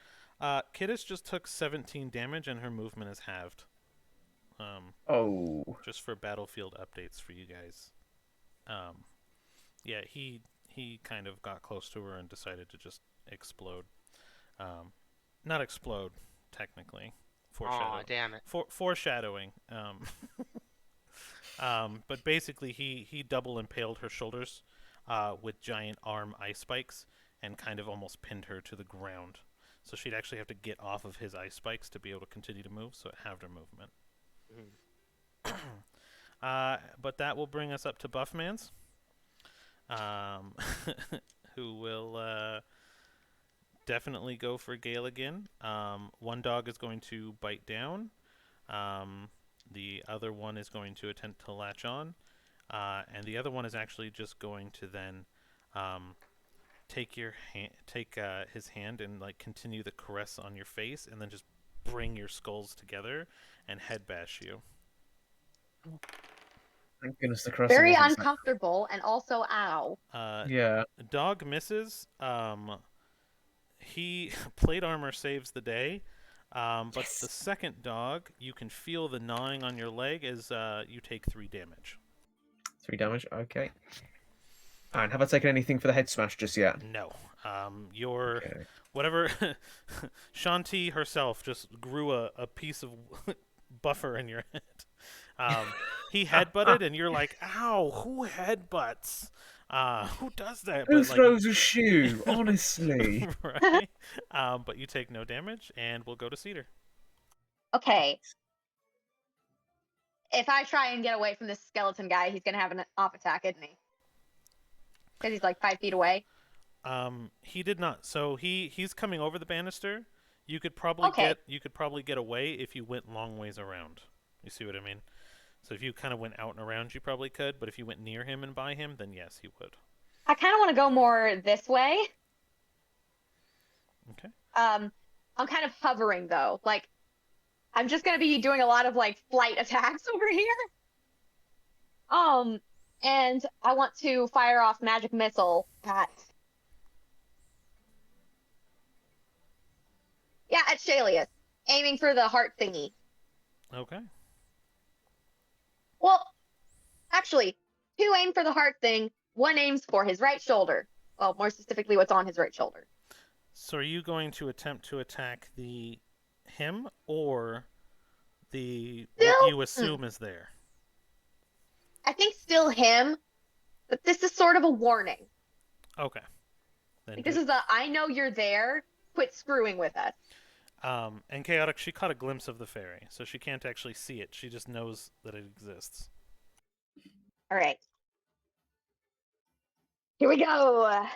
Speaker 1: Kiddish just took 17 damage, and her movement is halved.
Speaker 3: Oh.
Speaker 1: Just for battlefield updates for you guys. Yeah, he kind of got close to her and decided to just explode. Not explode, technically.
Speaker 4: Aw, damn it.
Speaker 1: Foreshadowing. But basically, he double impaled her shoulders with giant arm ice spikes and kind of almost pinned her to the ground. So she'd actually have to get off of his ice spikes to be able to continue to move, so it halved her movement. But that will bring us up to Buffman's, who will definitely go for Gale again. One dog is going to bite down. The other one is going to attempt to latch on. And the other one is actually just going to then take his hand and like continue the caress on your face, and then just bring your skulls together and head bash you.
Speaker 3: Thank goodness the cross.
Speaker 2: Very uncomfortable and also ow.
Speaker 3: Yeah.
Speaker 1: Dog misses. He plate armor saves the day. But
Speaker 3: Yes.
Speaker 1: the second dog, you can feel the gnawing on your leg as you take 3 damage.
Speaker 3: 3 damage, okay. And have I taken anything for the head smash just yet?
Speaker 1: No. Your
Speaker 3: Okay.
Speaker 1: whatever Shanti herself just grew a piece of buffer in your head. He headbutted and you're like, ow, who headbutts? Who does that?
Speaker 3: Who
Speaker 1: But, like,
Speaker 3: throws a shoe? Honestly.
Speaker 1: right? But you take no damage, and we'll go to Cedar.
Speaker 2: Okay. If I try and get away from this skeleton guy, he's gonna have an off attack, isn't he? Because he's like 5 feet away.
Speaker 1: He did not. So he's coming over the banister. You could probably get away if you went long ways around. You see what I mean? So if you kind of went out and around, you probably could. But if you went near him and by him, then yes, he would.
Speaker 2: I kind of want to go more this way.
Speaker 1: Okay.
Speaker 2: I'm kind of hovering though. Like, I'm just gonna be doing a lot of like flight attacks over here. And I want to fire off magic missile at at Shalius, aiming for the heart thingy.
Speaker 1: Okay.
Speaker 2: Well, actually, 2 aim for the heart thing, 1 aims for his right shoulder. Well, more specifically, what's on his right shoulder.
Speaker 1: So are you going to attempt to attack him or what
Speaker 2: Still,
Speaker 1: you assume is there?
Speaker 2: I think still him, but this is sort of a warning.
Speaker 1: Okay. Then
Speaker 2: Like, this is I know you're there. Quit screwing with us.
Speaker 1: And Chaotic, she caught a glimpse of the fairy, so she can't actually see it. She just knows that it exists.
Speaker 2: All right. Here we go. All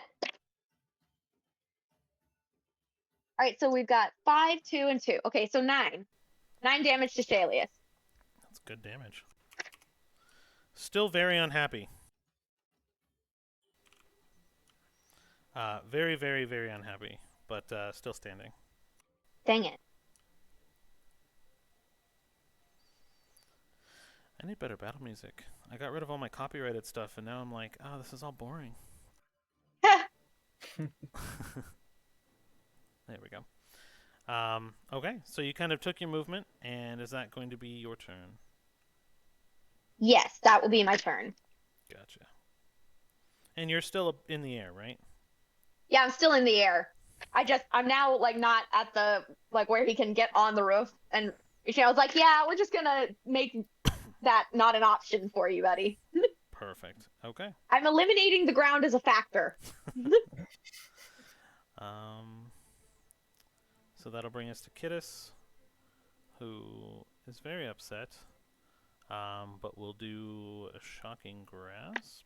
Speaker 2: right, so we've got 5, 2, and 2. Okay, so 9. 9 damage to Shalius.
Speaker 1: That's good damage. Still very unhappy. Very, very, very unhappy, but still standing.
Speaker 2: Dang it.
Speaker 1: I need better battle music. I got rid of all my copyrighted stuff, and now I'm like, oh, this is all boring. There we go. Okay, so you kind of took your movement, and is that going to be your turn?
Speaker 2: Yes, that will be my turn.
Speaker 1: Gotcha. And you're still in the air, right?
Speaker 2: Yeah, I'm still in the air. I'm now like not at the like where he can get on the roof. And I was like, yeah, we're just gonna make that not an option for you, buddy.
Speaker 1: Perfect. Okay.
Speaker 2: I'm eliminating the ground as a factor.
Speaker 1: So that'll bring us to Kittis, who is very upset. But we'll do a shocking grasp.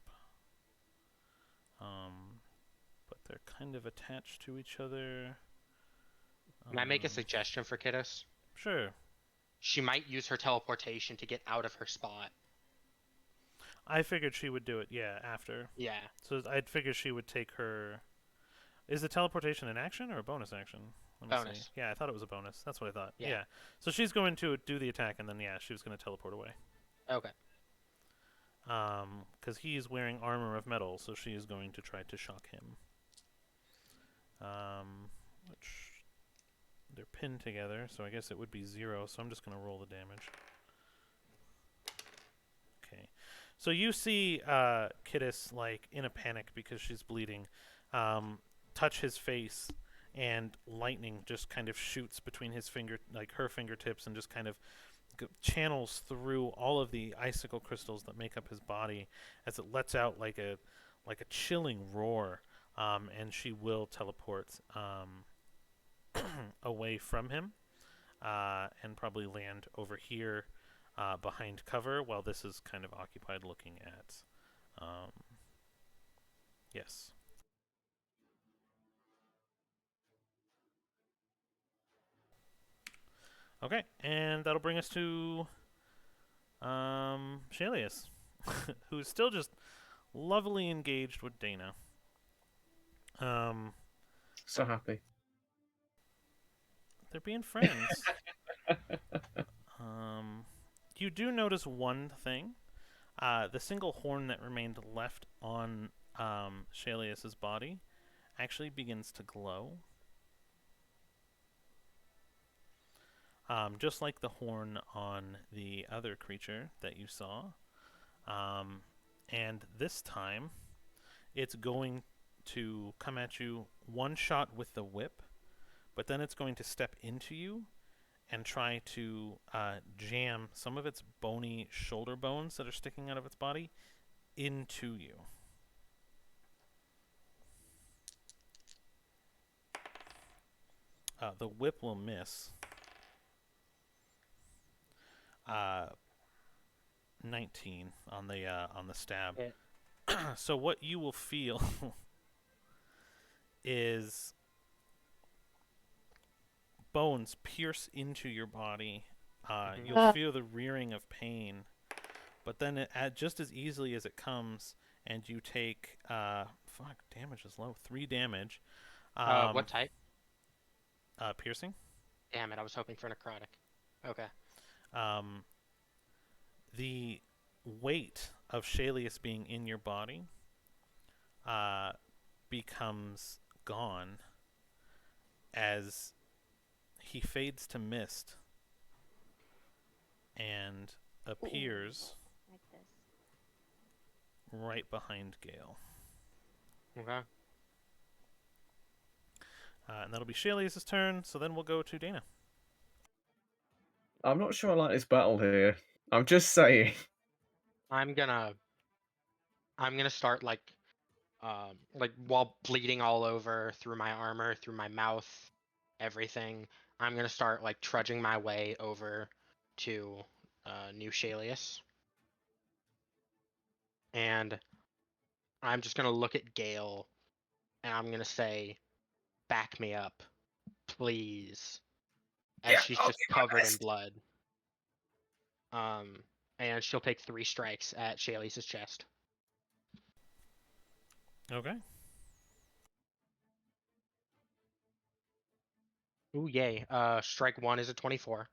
Speaker 1: But they're kind of attached to each other.
Speaker 4: Can I make a suggestion for Kittis?
Speaker 1: Sure.
Speaker 4: She might use her teleportation to get out of her spot.
Speaker 1: I figured she would do it, yeah, after.
Speaker 4: Yeah.
Speaker 1: So I'd figure she would take her... Is the teleportation an action or a bonus action? Let me
Speaker 4: Bonus.
Speaker 1: see. Yeah, I thought it was a bonus. That's what I thought.
Speaker 4: Yeah.
Speaker 1: Yeah. So she's going to do the attack, and then, yeah, she was going to teleport away.
Speaker 4: Okay.
Speaker 1: Because he's wearing armor of metal, so she is going to try to shock him. Which... They're pinned together, so I guess it would be 0, so I'm just going to roll the damage. Okay. So you see Kittis, like, in a panic because she's bleeding, touch his face, and lightning just kind of shoots between her fingertips and just kind of channels through all of the icicle crystals that make up his body as it lets out like a chilling roar, and she will teleport away from him and probably land over here behind cover while this is kind of occupied looking at yes. Okay, and that'll bring us to Shalius, who's still just lovely engaged with Dana.
Speaker 3: So happy.
Speaker 1: They're being friends. You do notice one thing. The single horn that remained left on Shalius's body actually begins to glow. Just like the horn on the other creature that you saw. And this time, it's going to come at you one shot with the whip, but then it's going to step into you and try to jam some of its bony shoulder bones that are sticking out of its body into you. The whip will miss. 19 on the stab. Yeah. So what you will feel is bones pierce into your body. You'll feel the rearing of pain, but then just as easily as it comes, and you take damage is low, 3 damage.
Speaker 4: What type?
Speaker 1: Piercing.
Speaker 4: Damn it! I was hoping for necrotic. Okay.
Speaker 1: The weight of Shalius being in your body becomes gone as he fades to mist and appears
Speaker 2: Like this.
Speaker 1: right behind Gale.
Speaker 4: Okay.
Speaker 1: And that'll be Shalius' turn, so then we'll go to Dana.
Speaker 3: I'm not sure I like this battle here. I'm just saying.
Speaker 4: I'm gonna start like while bleeding all over through my armor, through my mouth, everything. I'm gonna start like trudging my way over to New Shalius, and I'm just gonna look at Gale, and I'm gonna say, "Back me up, please," as
Speaker 3: Yeah,
Speaker 4: she's
Speaker 3: I'll
Speaker 4: just
Speaker 3: do my
Speaker 4: covered in
Speaker 3: best.
Speaker 4: blood. And she'll take 3 strikes at Shalius' chest.
Speaker 1: Okay.
Speaker 4: Ooh, yay. Strike 1 is a 24.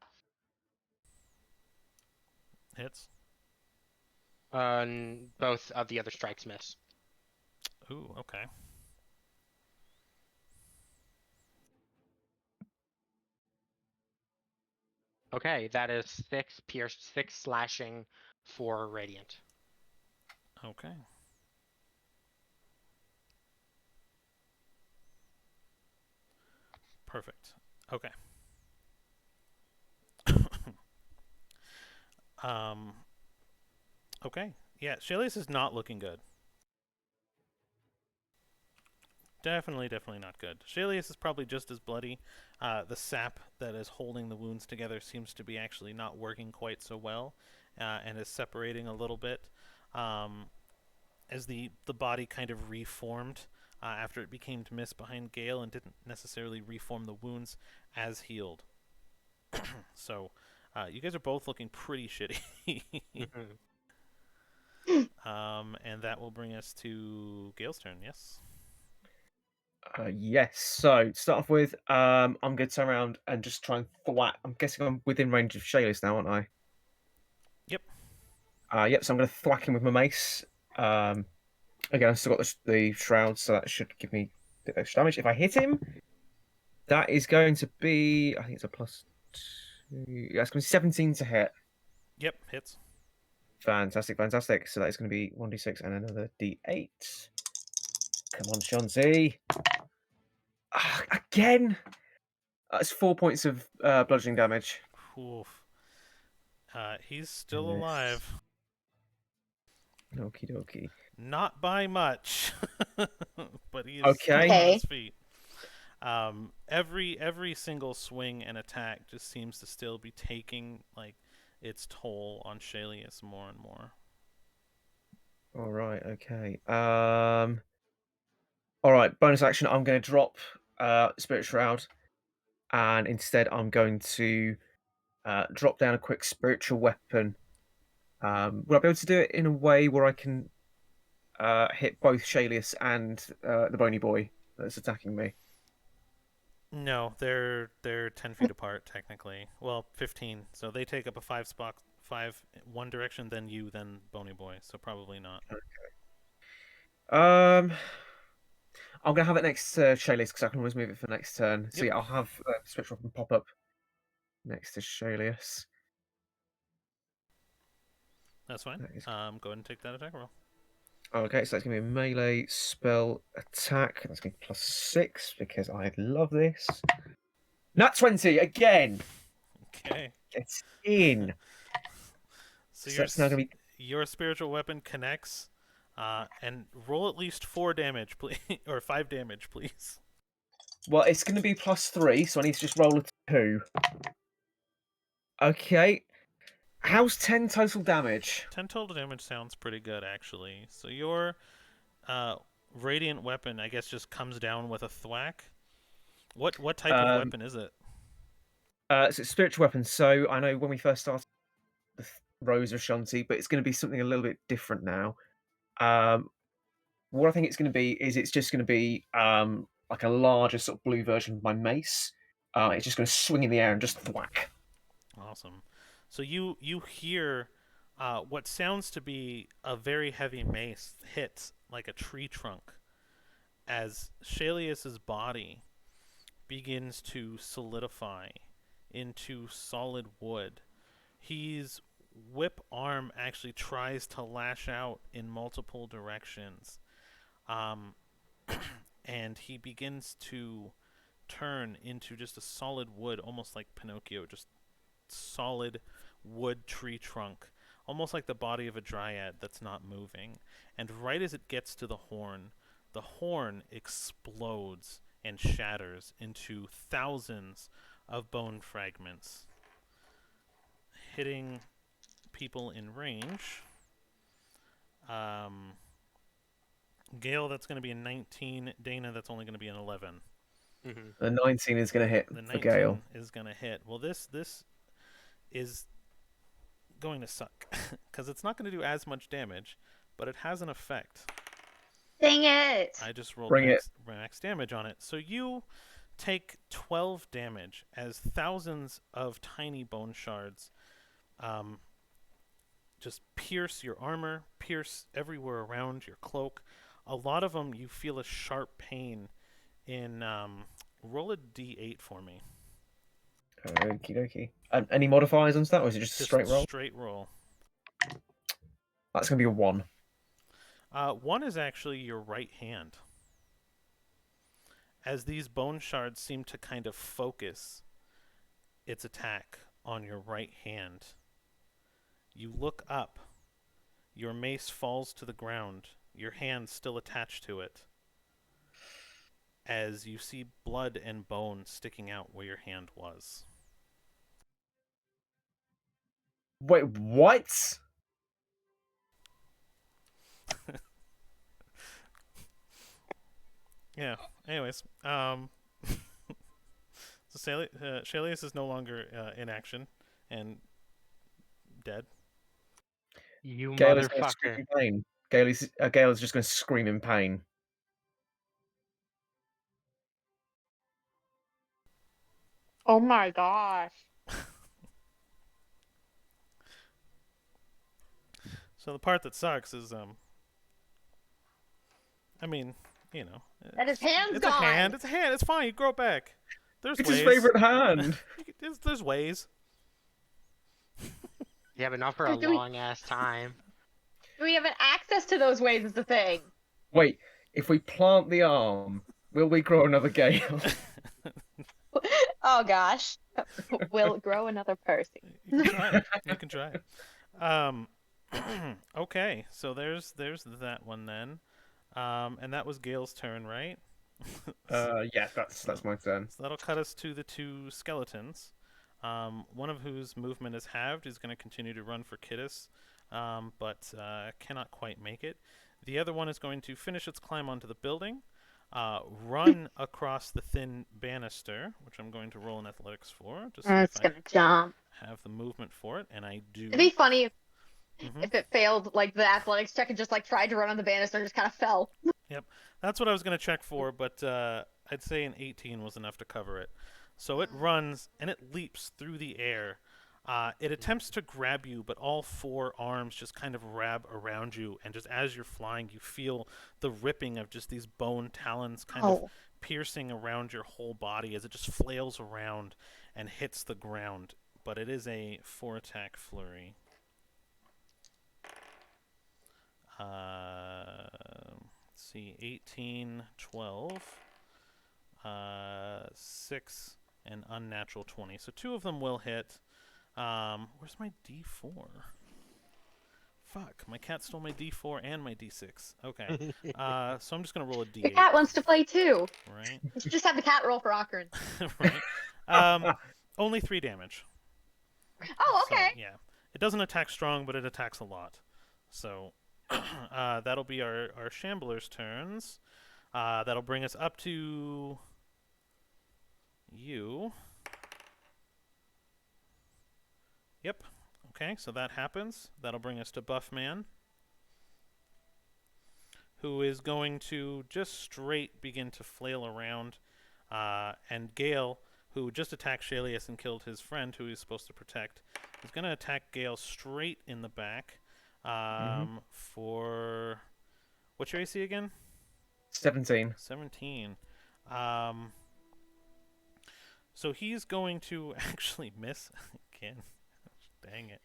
Speaker 1: Hits.
Speaker 4: Both of the other strikes miss.
Speaker 1: Ooh, okay.
Speaker 4: Okay, that is 6 pierce, 6 slashing, 4 radiant.
Speaker 1: Okay. Perfect. Okay. um. Okay. Yeah, Shalius is not looking good. Definitely not good. Shalius is probably just as bloody. The sap that is holding the wounds together seems to be actually not working quite so well, and is separating a little bit. As the body kind of reformed after it became mist behind Gale and didn't necessarily reform the wounds as healed. So you guys are both looking pretty shitty. And that will bring us to Gale's turn, yes?
Speaker 3: Yes. So to start off with, I'm going to turn around and just try and thwack. I'm guessing I'm within range of Shalius now, aren't I?
Speaker 1: Yep.
Speaker 3: Yep. So I'm going to thwack him with my mace. Again, I've still got the shroud, so that should give me a bit of extra damage. If I hit him, that is going to be, I think it's a +2. Yeah, it's going to be 17 to hit.
Speaker 1: Yep, hits.
Speaker 3: Fantastic. So that is going to be 1d6 and another d8. Come on, Shanti. Again. That's 4 points of bludgeoning damage.
Speaker 1: Oof. He's still
Speaker 3: Yes.
Speaker 1: alive.
Speaker 3: Okie dokie.
Speaker 1: Not by much, but he is
Speaker 3: Okay.
Speaker 1: still on
Speaker 2: Okay.
Speaker 1: his feet. Every single swing and attack just seems to still be taking like its toll on Shalius more and more.
Speaker 3: All right. Okay. All right. Bonus action. I'm going to drop Spirit Shroud, and instead I'm going to drop down a quick spiritual weapon. Will I be able to do it in a way where I can hit both Shalius and the bony boy that's attacking me?
Speaker 1: No, they're 10 feet apart technically. Well, 15. So they take up a 5 one direction, then you, then Bony Boy. So probably not.
Speaker 3: I'm gonna have it next to Shalius because I can always move it for next turn. So
Speaker 1: Yep.
Speaker 3: yeah, I'll have spiritual weapon pop up next to Shalius.
Speaker 1: That's fine.
Speaker 3: That is...
Speaker 1: Go ahead and take that attack roll.
Speaker 3: Okay, so that's gonna be a melee spell attack. That's gonna be +6 because I love this. Nat 20 again.
Speaker 1: Okay.
Speaker 3: It's in.
Speaker 1: So
Speaker 3: So that's now gonna be...
Speaker 1: your spiritual weapon connects, and roll at least 4 damage, please, or 5 damage, please.
Speaker 3: Well, it's gonna be +3, so I need to just roll a 2. Okay. How's 10 total damage?
Speaker 1: 10 total damage sounds pretty good, actually. So your radiant weapon, I guess, just comes down with a thwack. What type of weapon is it?
Speaker 3: So it's spiritual weapon. So I know when we first started the Rose of Shanti, but it's going to be something a little bit different now. What I think it's going to be is it's just going to be like a larger sort of blue version of my mace. It's just going to swing in the air and just thwack.
Speaker 1: Awesome. So you hear what sounds to be a very heavy mace hit like a tree trunk as Shalius's body begins to solidify into solid wood. His whip arm actually tries to lash out in multiple directions. Um, and he begins to turn into just a solid wood, almost like Pinocchio, just solid wood tree trunk, almost like the body of a dryad that's not moving. And right as it gets to the horn explodes and shatters into thousands of bone fragments, hitting people in range. Gale, that's going to be a 19. Dana, that's only going to be an 11.
Speaker 4: Mm-hmm.
Speaker 3: The 19 is going to hit
Speaker 1: The
Speaker 3: for
Speaker 1: 19
Speaker 3: Gale.
Speaker 1: is going to hit. Well, this is going to suck because it's not going to do as much damage, but it has an effect.
Speaker 2: Dang it!
Speaker 1: I just rolled
Speaker 3: Bring it.
Speaker 1: max damage on it. So you take 12 damage as thousands of tiny bone shards just pierce your armor, pierce everywhere around your cloak. A lot of them you feel a sharp pain in. Roll a d8 for me.
Speaker 3: Okie dokie. Any modifiers on that, or is it just a straight roll?
Speaker 1: Straight roll.
Speaker 3: That's going to be a 1.
Speaker 1: 1 is actually your right hand. As these bone shards seem to kind of focus its attack on your right hand, you look up. Your mace falls to the ground, your hand still attached to it, as you see blood and bone sticking out where your hand was.
Speaker 3: Wait, what?
Speaker 1: Yeah. Anyways, so Shalius is no longer in action and dead.
Speaker 4: You
Speaker 3: Gale is going to scream
Speaker 4: motherfucker.
Speaker 3: in pain. Gale is just going to scream in pain.
Speaker 2: Oh my gosh.
Speaker 1: So the part that sucks is, I mean, you know,
Speaker 2: That his hand's
Speaker 1: it's
Speaker 2: gone.
Speaker 1: a hand. It's a hand. It's fine. You grow it back. There's
Speaker 3: It's
Speaker 1: ways.
Speaker 3: his favorite hand.
Speaker 1: There's ways.
Speaker 4: Yeah, but not for a
Speaker 2: Do we-
Speaker 4: long ass time.
Speaker 2: Do we have access to those ways is the thing.
Speaker 3: Wait, if we plant the arm, will we grow another Gale?
Speaker 2: Oh gosh. Will it grow another person?
Speaker 1: You can try it. You can try it. Okay, so there's that one then, and that was Gale's turn, right?
Speaker 3: Yeah, that's my turn.
Speaker 1: So that'll cut us to the two skeletons. One of whose movement is halved is going to continue to run for Kittis, but cannot quite make it. The other one is going to finish its climb onto the building, run across the thin banister, which I'm going to roll in athletics for, just so
Speaker 2: It's gonna jump.
Speaker 1: have the movement for it, and I do.
Speaker 2: It'd be funny
Speaker 1: Mhm.
Speaker 2: if it failed like the athletics check and just like tried to run on the banister and just kind of fell.
Speaker 1: That's what I was going to check for, but I'd say an 18 was enough to cover it. So it runs and it leaps through the air. It attempts to grab you, but all four arms just kind of wrap around you, and just as you're flying, you feel the ripping of just these bone talons kind of piercing around your whole body as it just flails around and hits the ground. But it is a 4-attack flurry. Let's see, 18, 12, 6, and unnatural 20. So 2 of them will hit. Where's my D4? Fuck, my cat stole my D4 and my D6. Okay. So I'm just going to roll a
Speaker 2: Your
Speaker 1: D8.
Speaker 2: cat wants to play too.
Speaker 1: Right?
Speaker 2: You should just have the cat roll for Ocarin.
Speaker 1: Right. Only 3 damage.
Speaker 2: Oh, okay.
Speaker 1: So, yeah. It doesn't attack strong, but it attacks a lot. So that'll be our Shambler's turns. That'll bring us up to you. Yep. Okay, so that happens. That'll bring us to Buffman, who is going to just straight begin to flail around. And Gale, who just attacked Shalius and killed his friend, who he's supposed to protect, is going to attack Gale straight in the back. For what's your AC again?
Speaker 3: 17.
Speaker 1: 17. So he's going to actually miss again. Dang it.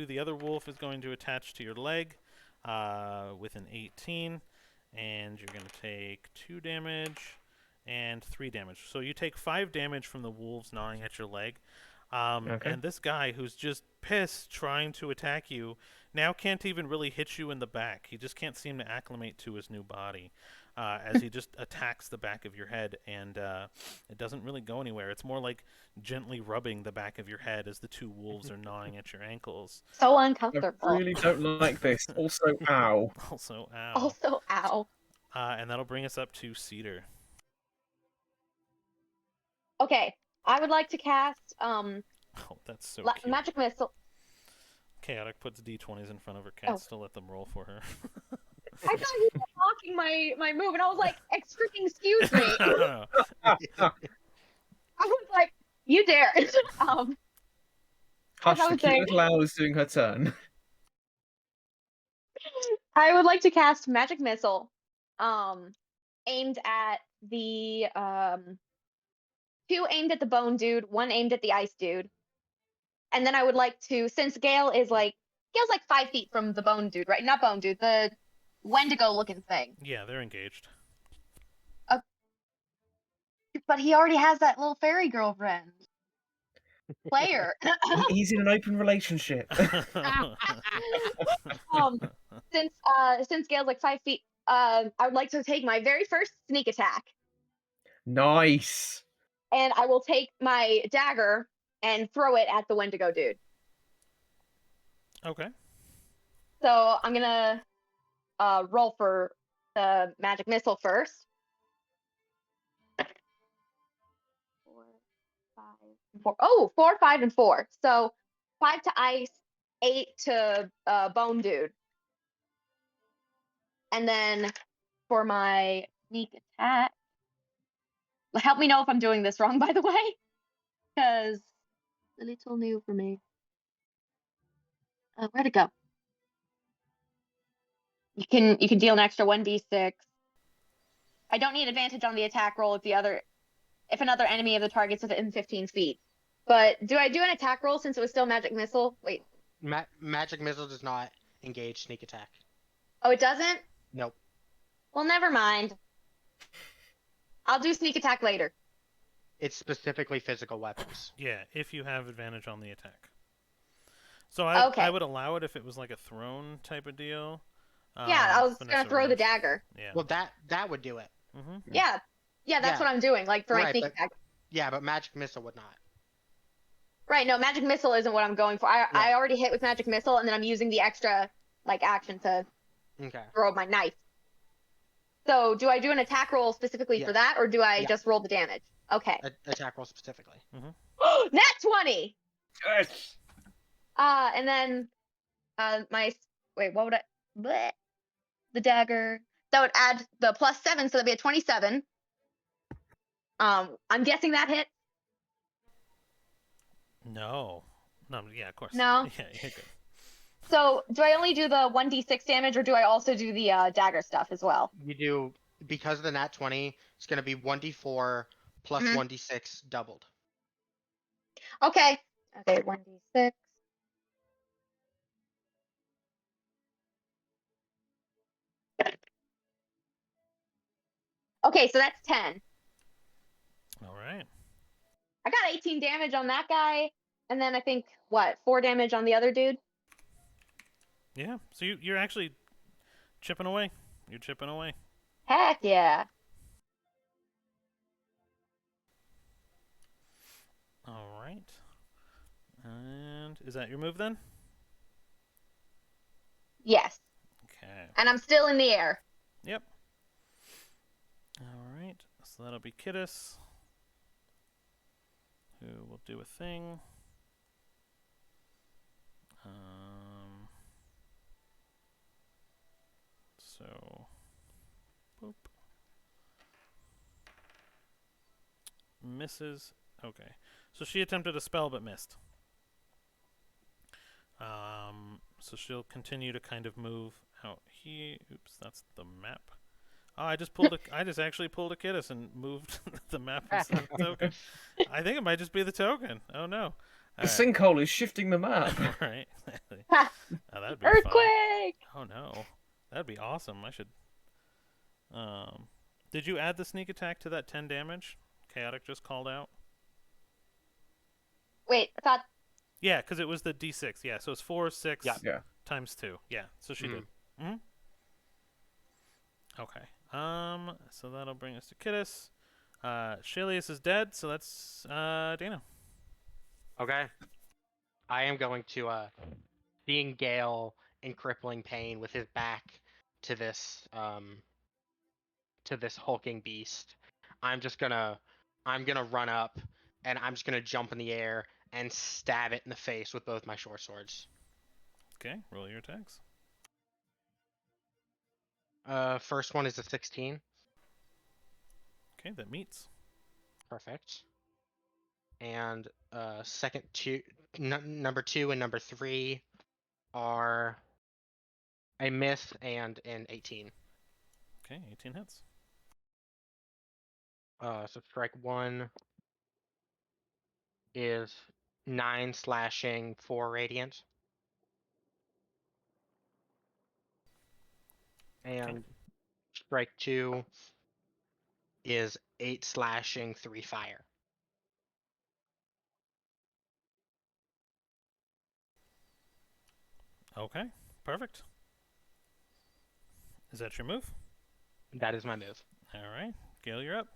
Speaker 1: The other wolf is going to attach to your leg with an 18, and you're going to take 2 damage and 3 damage. So you take 5 damage from the wolves gnawing at your leg.
Speaker 3: Okay.
Speaker 1: And this guy who's just pissed trying to attack you now can't even really hit you in the back. He just can't seem to acclimate to his new body as he just attacks the back of your head, and it doesn't really go anywhere. It's more like gently rubbing the back of your head as the 2 wolves are gnawing at your ankles.
Speaker 2: So
Speaker 3: I
Speaker 2: uncomfortable.
Speaker 3: really don't like this. Also, ow.
Speaker 1: Also, ow.
Speaker 2: Also, ow.
Speaker 1: And that'll bring us up to Cedar.
Speaker 2: Okay, I would like to cast
Speaker 1: Oh, that's so cute.
Speaker 2: magic missile.
Speaker 1: Chaotic puts d20s in front of her cats to let them roll for her.
Speaker 2: I thought you were blocking my move, and I was like, excuse me. I was like, you dare.
Speaker 3: Hush,
Speaker 2: I
Speaker 3: the
Speaker 2: was
Speaker 3: cute
Speaker 2: saying-
Speaker 3: little owl is doing her turn.
Speaker 2: I would like to cast magic missile, aimed at the 2 aimed at the bone dude, 1 aimed at the ice dude, and then I would like to, since Gale's like 5 feet from the bone dude, right? Not bone dude, the Wendigo looking thing.
Speaker 1: Yeah, they're engaged.
Speaker 2: But he already has that little fairy girlfriend. Player.
Speaker 3: He's in an open relationship.
Speaker 2: Since Gale's like 5 feet, I would like to take my very first sneak attack,
Speaker 3: Nice.
Speaker 2: and I will take my dagger and throw it at the Wendigo dude.
Speaker 1: Okay.
Speaker 2: So I'm gonna roll for the magic missile first. 4, 5, 4. Oh, 4, 5, and 4. So 5 to ice, 8 to bone dude. And then for my sneak attack, help me know if I'm doing this wrong, by the way, because it's a little new for me. Where'd it go? You can deal an extra 1d6. I don't need advantage on the attack roll if another enemy of the target's within 15 feet. But do I do an attack roll since it was still magic missile? Wait.
Speaker 4: Magic missile does not engage sneak attack.
Speaker 2: Oh, it doesn't?
Speaker 4: Nope.
Speaker 2: Well, never mind. I'll do sneak attack later.
Speaker 4: It's specifically physical weapons.
Speaker 1: Yeah, if you have advantage on the attack. So I
Speaker 2: Okay.
Speaker 1: would allow it if it was like a thrown type of deal.
Speaker 2: Yeah, I was
Speaker 1: Vanessa
Speaker 2: gonna throw the
Speaker 1: Rose.
Speaker 2: dagger.
Speaker 1: Yeah.
Speaker 4: Well, that would do it.
Speaker 1: Mm-hmm.
Speaker 2: Yeah, that's
Speaker 4: Yeah.
Speaker 2: what I'm doing. Like for my
Speaker 4: Right,
Speaker 2: sneak
Speaker 4: but-
Speaker 2: attack.
Speaker 4: Yeah, but magic missile would not.
Speaker 2: Right, no, magic missile isn't what I'm going for. I already hit with magic missile, and then I'm using the extra action to
Speaker 4: Okay.
Speaker 2: throw my knife. So do I do an attack roll specifically for that, or do I
Speaker 4: Yeah.
Speaker 2: just roll the damage? Okay.
Speaker 4: Attack roll specifically.
Speaker 2: Nat 20.
Speaker 3: Yes.
Speaker 2: And then what would I? Bleh. The dagger. That would add the +7, so that'd be a 27. I'm guessing that hit.
Speaker 1: No. No, yeah, of course.
Speaker 2: No?
Speaker 1: Yeah, you're good.
Speaker 2: So do I only do the 1d6 damage, or do I also do the dagger stuff as well?
Speaker 4: You do, because of the nat 20, it's going to be 1d4 plus
Speaker 2: Mhm.
Speaker 4: 1d6 doubled.
Speaker 2: Okay. Okay, 1d6. Okay, so that's 10.
Speaker 1: All right.
Speaker 2: I got 18 damage on that guy, and then I think, 4 damage on the other dude?
Speaker 1: Yeah. So you're actually chipping away. You're chipping away.
Speaker 2: Heck yeah.
Speaker 1: All right. And is that your move then?
Speaker 2: Yes.
Speaker 1: Okay.
Speaker 2: And I'm still in the air.
Speaker 1: Yep. All right. So that'll be Kittis, who will do a thing. So, boop. Misses. Okay. So she attempted a spell but missed. So she'll continue to kind of move out here. Oops, that's the map. Oh, I just actually pulled a Kittis and moved the map instead of the token. I think it might just be the token. Oh no.
Speaker 3: The
Speaker 1: All right.
Speaker 3: sinkhole is shifting the map.
Speaker 1: Right. Exactly.
Speaker 2: Ha!
Speaker 1: Oh, that'd be fun.
Speaker 2: Earthquake!
Speaker 1: Oh no. That'd be awesome. I should. Did you add the sneak attack to that 10 damage? Chaotic just called out.
Speaker 2: Wait, I thought.
Speaker 1: Yeah, because it was the D6. Yeah, so it's 4, 6
Speaker 4: Yeah.
Speaker 3: Yeah.
Speaker 1: times 2. Yeah, so she did. Okay. So that'll bring us to Kittis. Shalius is dead, so that's Dana.
Speaker 4: Okay. I am going to seeing Gale in crippling pain with his back to this hulking beast. I'm gonna run up and I'm just gonna jump in the air and stab it in the face with both my short swords.
Speaker 1: Okay, roll your attacks.
Speaker 4: First one is a 16.
Speaker 1: Okay, that meets.
Speaker 4: Perfect. And second two, number 2 and number 3 are a miss and an 18.
Speaker 1: Okay, 18 hits.
Speaker 4: So strike 1 is 9 slashing, 4 radiant. And strike 2 is 8 slashing, 3 fire.
Speaker 1: Okay, perfect. Is that your move?
Speaker 4: That is my move.
Speaker 1: All right, Gale, you're up.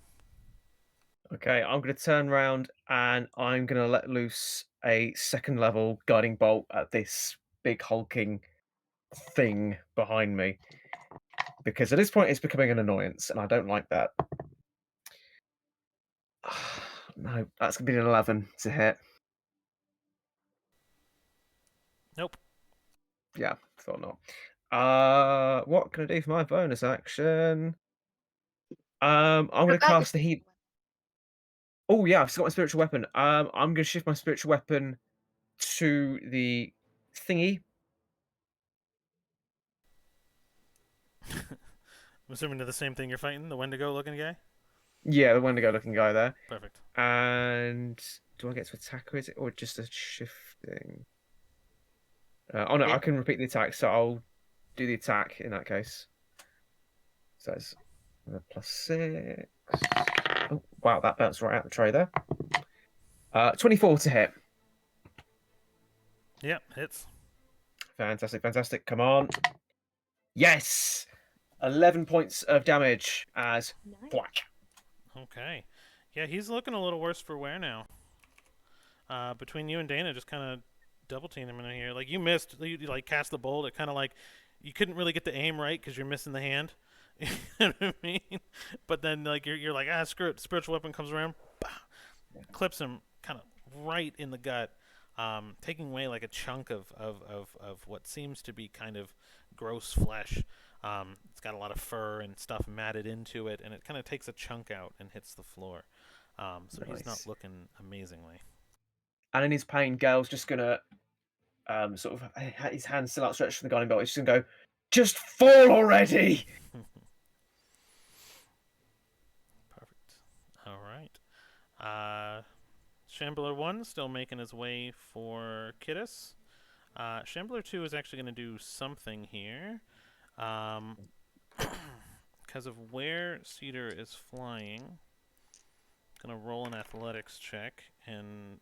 Speaker 3: Okay, I'm going to turn around and I'm going to let loose a second level guiding bolt at this big hulking thing behind me. Because at this point it's becoming an annoyance and I don't like that. No, that's going to be an 11 to hit.
Speaker 1: Nope.
Speaker 3: Yeah, thought not. What can I do for my bonus action? I'm going to
Speaker 2: Forgot your
Speaker 3: cast the heat. Oh yeah, I've still got my spiritual weapon. I'm going to shift my spiritual weapon to the thingy.
Speaker 1: I'm assuming they're the same thing you're fighting, the Wendigo looking guy?
Speaker 3: Yeah, the Wendigo looking guy there.
Speaker 1: Perfect.
Speaker 3: And do I get to attack with it or just a shifting? Oh no, I can repeat the attack, so I'll do the attack in that case. So it's +6. Oh wow, that bounced right out the tray there. 24 to hit.
Speaker 1: Yep, hits.
Speaker 3: Fantastic, fantastic. Come on. Yes! 11 points of damage as
Speaker 2: Nice.
Speaker 3: whack.
Speaker 1: Okay. Yeah, he's looking a little worse for wear now. Between you and Dana, just kind of double teaming him in here. Like, you missed, you like cast the bolt. It kind of like, you couldn't really get the aim right because you're missing the hand. You know what I mean? But then, like, you're like, screw it. Spiritual weapon comes around, clips him kind of right in the gut, taking away like a chunk of what seems to be kind of gross flesh. It's got a lot of fur and stuff matted into it, and it kind of takes a chunk out and hits the floor. So he's not
Speaker 3: Nice.
Speaker 1: looking amazingly.
Speaker 3: And in his pain, Gale's just gonna sort of his hands still outstretched from the guiding bolt. He's just gonna go, just fall already.
Speaker 1: Perfect. All right. Shambler 1 still making his way for Kittis. Shambler 2 is actually going to do something here. Because of where Cedar is flying, going to roll an athletics check. And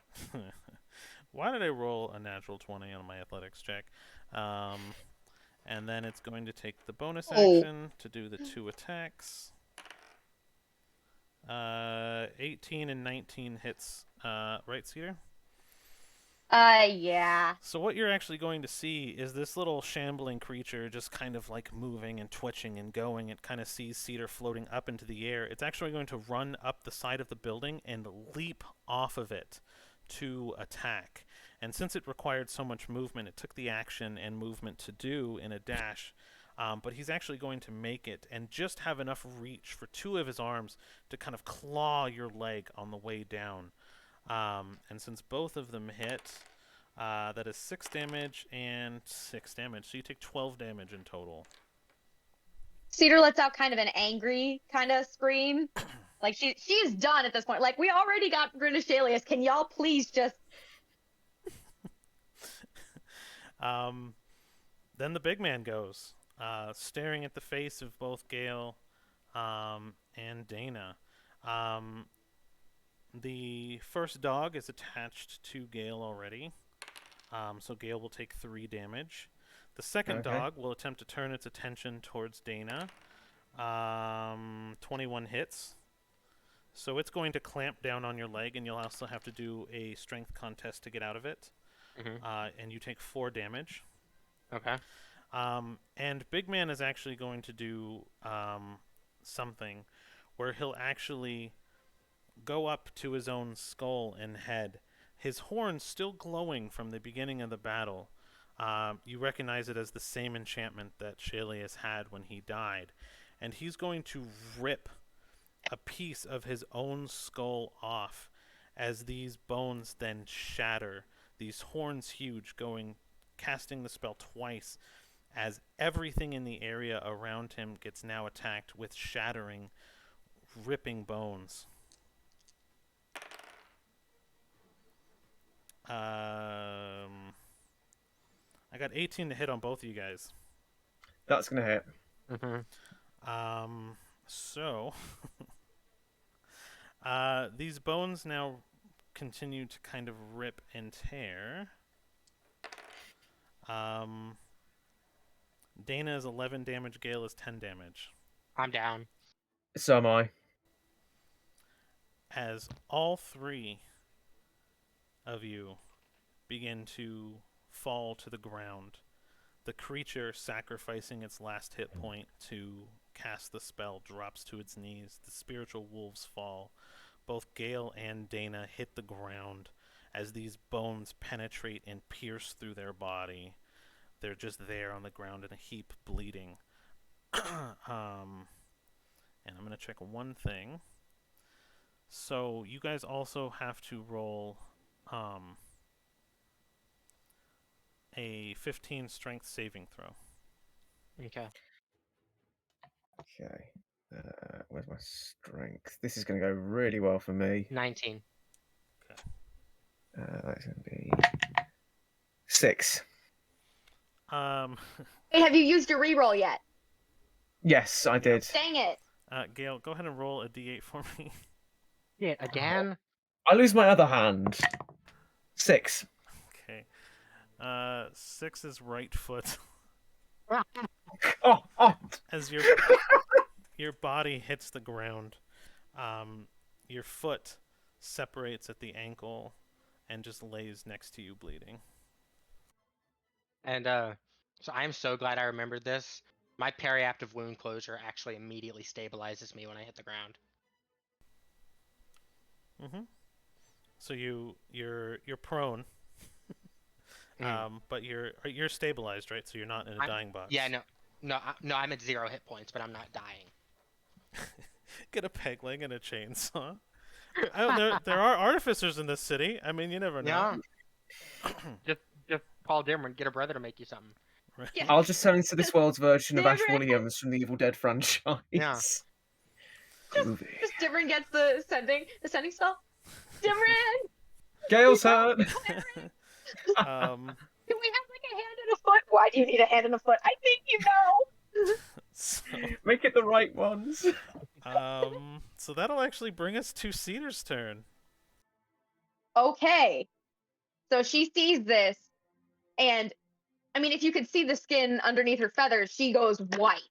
Speaker 1: why did I roll a natural 20 on my athletics check? And then it's going to take the bonus action to do the 2 attacks. 18 and 19 hits, right, Cedar?
Speaker 2: Yeah.
Speaker 1: So what you're actually going to see is this little shambling creature just kind of like moving and twitching and going. It kind of sees Cedar floating up into the air. It's actually going to run up the side of the building and leap off of it to attack. And since it required so much movement, it took the action and movement to do in a dash. But he's actually going to make it and just have enough reach for 2 of his arms to kind of claw your leg on the way down. And since both of them hit, that is 6 damage and 6 damage. So you take 12 damage in total.
Speaker 2: Cedar lets out kind of an angry kind of scream. Like she is done at this point. Like, we already got rid of Shalius. Can y'all please just
Speaker 1: Then the big man goes, staring at the face of both Gale and Dana. The first dog is attached to Gale already, so Gale will take 3 damage. The second dog will attempt to turn its attention towards Dana. 21 hits. So it's going to clamp down on your leg, and you'll also have to do a strength contest to get out of it. And you take 4 damage.
Speaker 4: Okay.
Speaker 1: And Big Man is actually going to do something where he'll actually go up to his own skull and head, his horns still glowing from the beginning of the battle. You recognize it as the same enchantment that Shalius had when he died. And he's going to rip a piece of his own skull off as these bones then shatter, these horns huge, casting the spell twice as everything in the area around him gets now attacked with shattering, ripping bones. I got 18 to hit on both of you guys.
Speaker 3: That's gonna hit.
Speaker 1: So these bones now continue to kind of rip and tear. Dana is 11 damage, Gale is 10 damage.
Speaker 4: I'm down.
Speaker 3: So am I.
Speaker 1: As all 3 of you begin to fall to the ground, the creature sacrificing its last hit point to cast the spell drops to its knees. The spiritual wolves fall. Both Gale and Dana hit the ground as these bones penetrate and pierce through their body. They're just there on the ground in a heap, bleeding. And I'm going to check one thing. So you guys also have to roll a 15 strength saving throw.
Speaker 4: Okay.
Speaker 3: Okay. Where's my strength? This is going to go really well for me.
Speaker 4: 19.
Speaker 3: That's going to be 6.
Speaker 2: Hey, have you used your reroll yet?
Speaker 3: Yes, I did.
Speaker 2: Dang it.
Speaker 1: Gale, go ahead and roll a d8 for me.
Speaker 4: Yeah, again?
Speaker 3: I lose my other hand. 6.
Speaker 1: Okay. 6 is right foot.
Speaker 3: Oh.
Speaker 1: As your body hits the ground, your foot separates at the ankle and just lays next to you bleeding.
Speaker 4: And so I'm so glad I remembered this. My periaptive wound closure actually immediately stabilizes me when I hit the ground.
Speaker 1: So you're prone, but you're stabilized, right? So you're not in a dying box.
Speaker 4: Yeah, no, I'm at 0 hit points, but I'm not dying.
Speaker 1: Get a peg leg and a chainsaw. There are artificers in this city. I mean, you never know.
Speaker 4: Yeah. just call Dimmer, get a brother to make you something.
Speaker 1: Right.
Speaker 2: Yeah.
Speaker 3: I'll just turn into this world's version of Ash
Speaker 2: Different.
Speaker 3: Williams from the Evil Dead franchise.
Speaker 4: Yeah.
Speaker 3: Groovy.
Speaker 2: Just Dimron gets the sending spell. Dimron!
Speaker 3: Gale's hurt.
Speaker 2: Do we have like a hand and a foot? Why do you need a hand and a foot? I think you know.
Speaker 1: So,
Speaker 3: Make it the right ones.
Speaker 1: so that'll actually bring us to Cedar's turn.
Speaker 2: Okay. So she sees this, and I mean, if you could see the skin underneath her feathers, she goes white.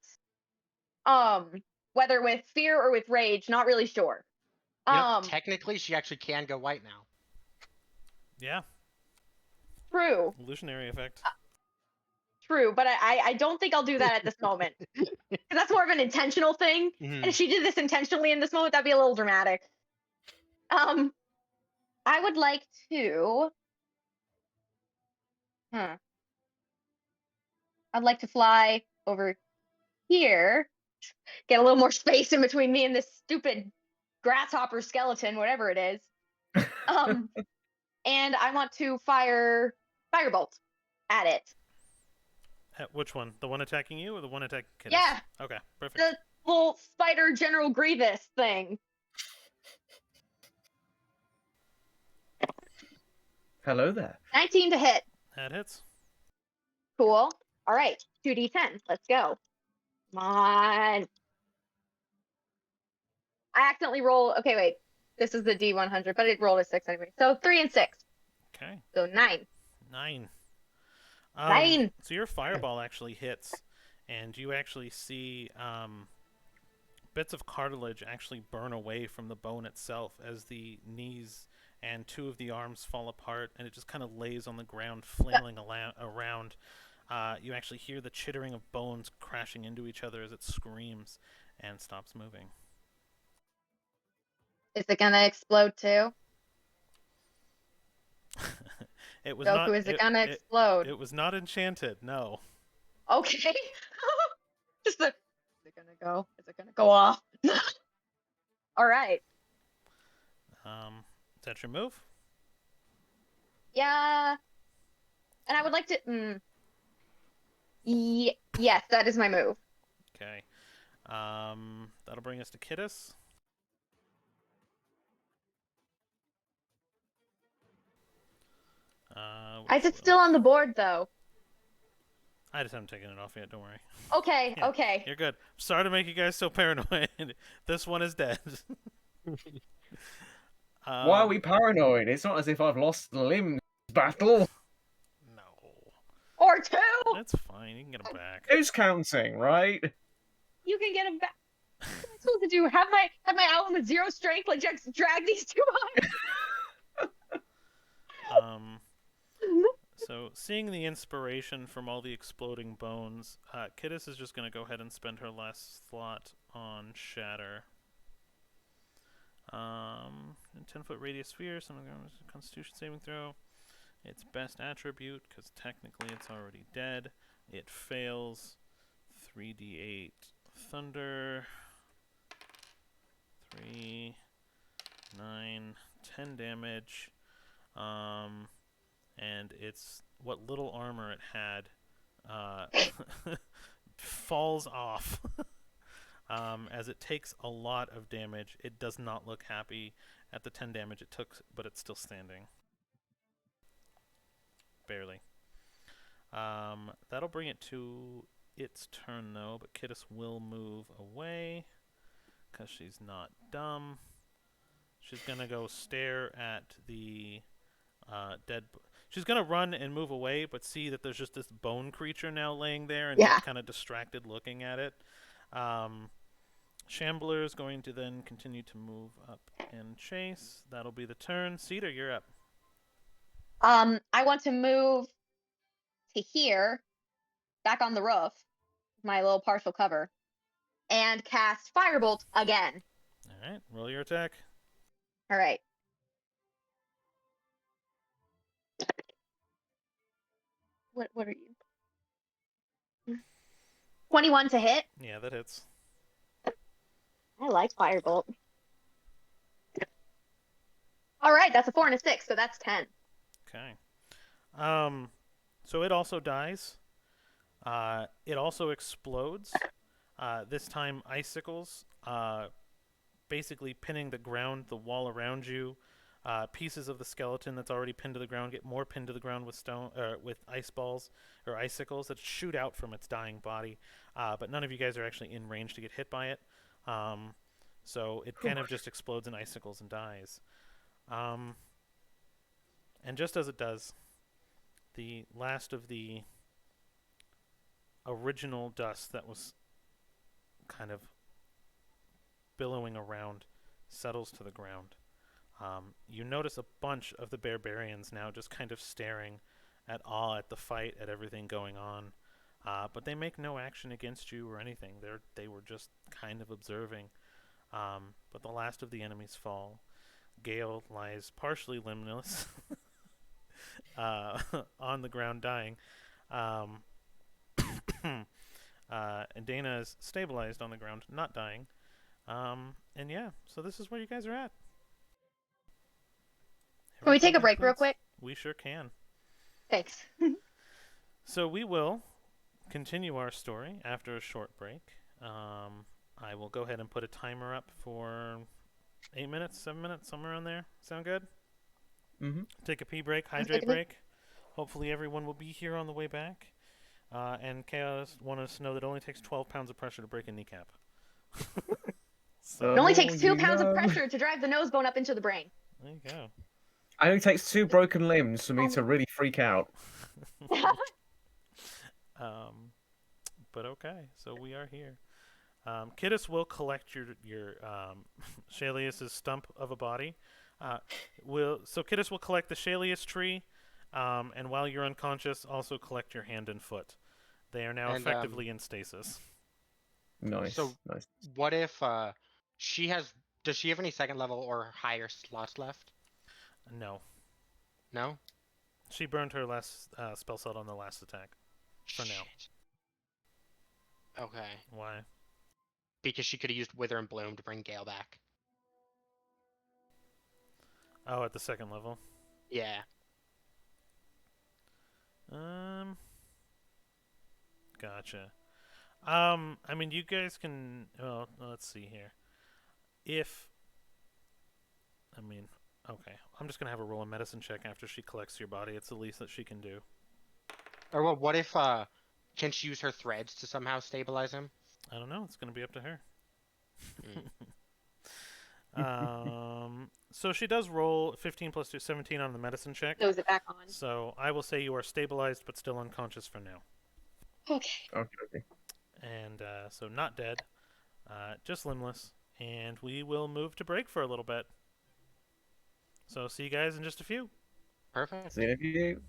Speaker 2: Whether with fear or with rage, not really sure.
Speaker 4: Technically, she actually can go white now.
Speaker 1: Yeah.
Speaker 2: True.
Speaker 1: Illusionary effect.
Speaker 2: True, but I don't think I'll do that at this moment. 'Cause that's more of an intentional thing. And if she did this intentionally in this moment, that'd be a little dramatic. I would like to. I'd like to fly over here, get a little more space in between me and this stupid grasshopper skeleton, whatever it is. And I want to fire firebolt at it.
Speaker 1: Which one? The one attacking you or the one attacking Kidus?
Speaker 2: Yeah.
Speaker 1: Okay, perfect.
Speaker 2: The little spider General Grievous thing.
Speaker 3: Hello there.
Speaker 2: 19 to hit.
Speaker 1: That hits.
Speaker 2: Cool. All right. 2d10. Let's go. Come on. I accidentally roll. Okay, wait. This is the D100, but it rolled a 6 anyway. So 3 and 6.
Speaker 1: Okay.
Speaker 2: So 9.
Speaker 1: 9.
Speaker 2: 9.
Speaker 1: So your fireball actually hits, and you actually see bits of cartilage actually burn away from the bone itself as the knees and 2 of the arms fall apart, and it just kind of lays on the ground, flailing around. You actually hear the chittering of bones crashing into each other as it screams and stops moving.
Speaker 2: Is it gonna explode too?
Speaker 1: It was
Speaker 2: Goku,
Speaker 1: not.
Speaker 2: is it gonna explode?
Speaker 1: It was not enchanted. No.
Speaker 2: Okay. Just the. Is it gonna go? Is it gonna go off? All right.
Speaker 1: Is that your move?
Speaker 2: Yeah. And I would like to. Yes, that is my move.
Speaker 1: Okay. That'll bring us to Kidus.
Speaker 2: Is it still on the board though?
Speaker 1: I just haven't taken it off yet. Don't worry.
Speaker 2: Okay.
Speaker 1: Yeah,
Speaker 2: Okay.
Speaker 1: You're good. Sorry to make you guys so paranoid. This one is dead.
Speaker 3: Why are we paranoid? It's not as if I've lost the limb in this battle.
Speaker 1: No.
Speaker 2: Or 2.
Speaker 1: That's fine. You can get them back.
Speaker 3: Who's counting, right?
Speaker 2: You can get him back. What am I supposed to do? Have my owl with 0 strength, like just drag these 2 on?
Speaker 1: So seeing the inspiration from all the exploding bones, Kidus is just going to go ahead and spend her last slot on Shatter. In 10-foot radius sphere, some Constitution saving throw. Its best attribute, because technically it's already dead. It fails. 3d8 thunder. 3, 9, 10 damage. And it's what little armor it had falls off as it takes a lot of damage. It does not look happy at the 10 damage it took, but it's still standing. Barely. That'll bring it to its turn, though, but Kidus will move away because she's not dumb. She's going to go stare at the dead... She's going to run and move away, but see that there's just this bone creature now laying there and just kind of distracted looking at it. Shambler is going to then continue to move up and chase. That'll be the turn. Cedar, you're up.
Speaker 2: I want to move to here, back on the roof, my little partial cover, and cast Firebolt again.
Speaker 1: All right, roll your attack.
Speaker 2: All right. What are you? 21 to hit.
Speaker 1: Yeah, that hits.
Speaker 2: I like Firebolt. All right, that's a 4 and a 6, so that's 10.
Speaker 1: Okay. So it also dies. It also explodes. This time icicles, basically pinning the wall around you. Pieces of the skeleton that's already pinned to the ground get more pinned to the ground with ice balls or icicles that shoot out from its dying body. But none of you guys are actually in range to get hit by it. So it kind of just explodes in icicles and dies. And just as it does, the last of the original dust that was kind of billowing around settles to the ground. You notice a bunch of the barbarians now just kind of staring at awe at the fight, at everything going on. But they make no action against you or anything. They were just kind of observing. But the last of the enemies fall. Gale lies partially limbless on the ground dying. And Dana is stabilized on the ground, not dying. And yeah, so this is where you guys are at.
Speaker 2: Can we take a break real quick?
Speaker 1: We sure can.
Speaker 2: Thanks.
Speaker 1: So we will continue our story after a short break. I will go ahead and put a timer up for 8 minutes, 7 minutes, somewhere around there. Sound good?
Speaker 3: Mm-hmm.
Speaker 1: Take a pee break,
Speaker 2: Sounds good
Speaker 1: hydrate
Speaker 2: to me.
Speaker 1: break. Hopefully everyone will be here on the way back. And Chaos wanted us to know that it only takes 12 pounds of pressure to break a kneecap. So
Speaker 2: It only
Speaker 3: Oh,
Speaker 2: takes 2
Speaker 3: you
Speaker 2: pounds of
Speaker 3: know.
Speaker 2: pressure to drive the nose bone up into the brain.
Speaker 1: there you go.
Speaker 3: It only takes 2 broken limbs for me
Speaker 2: Oh
Speaker 3: to
Speaker 2: my-
Speaker 3: really freak out.
Speaker 1: But okay, so we are here. Kidus will collect your Shalius's stump of a body. So Kidus will collect the Shalius tree, and while you're unconscious, also collect your hand and foot. They are now
Speaker 4: And,
Speaker 1: effectively in stasis.
Speaker 3: Nice,
Speaker 4: So-
Speaker 3: nice.
Speaker 4: What if she has? Does she have any second level or higher slots left?
Speaker 1: No,
Speaker 4: No.
Speaker 1: she burned her last spell slot on the last attack. For now.
Speaker 4: Shit. Okay.
Speaker 1: Why?
Speaker 4: Because she could have used Wither and Bloom to bring Gale back.
Speaker 1: Oh, at the second level.
Speaker 4: Yeah.
Speaker 1: Gotcha. I mean, you guys can. Well, let's see here. Okay. I'm just gonna have her roll a medicine check after she collects your body. It's the least that she can do.
Speaker 4: Or well, what if can she use her threads to somehow stabilize him?
Speaker 1: I don't know. It's gonna be up to her.
Speaker 4: Mm.
Speaker 1: So she does roll 15 plus 2, 17 on the medicine check.
Speaker 2: Nose it back on.
Speaker 1: So I will say you are stabilized but still unconscious for now.
Speaker 2: Okay.
Speaker 3: Okay.
Speaker 1: And so not dead, just limbless. And we will move to break for a little bit. So see you guys in just a few.
Speaker 4: Perfect.
Speaker 3: See you.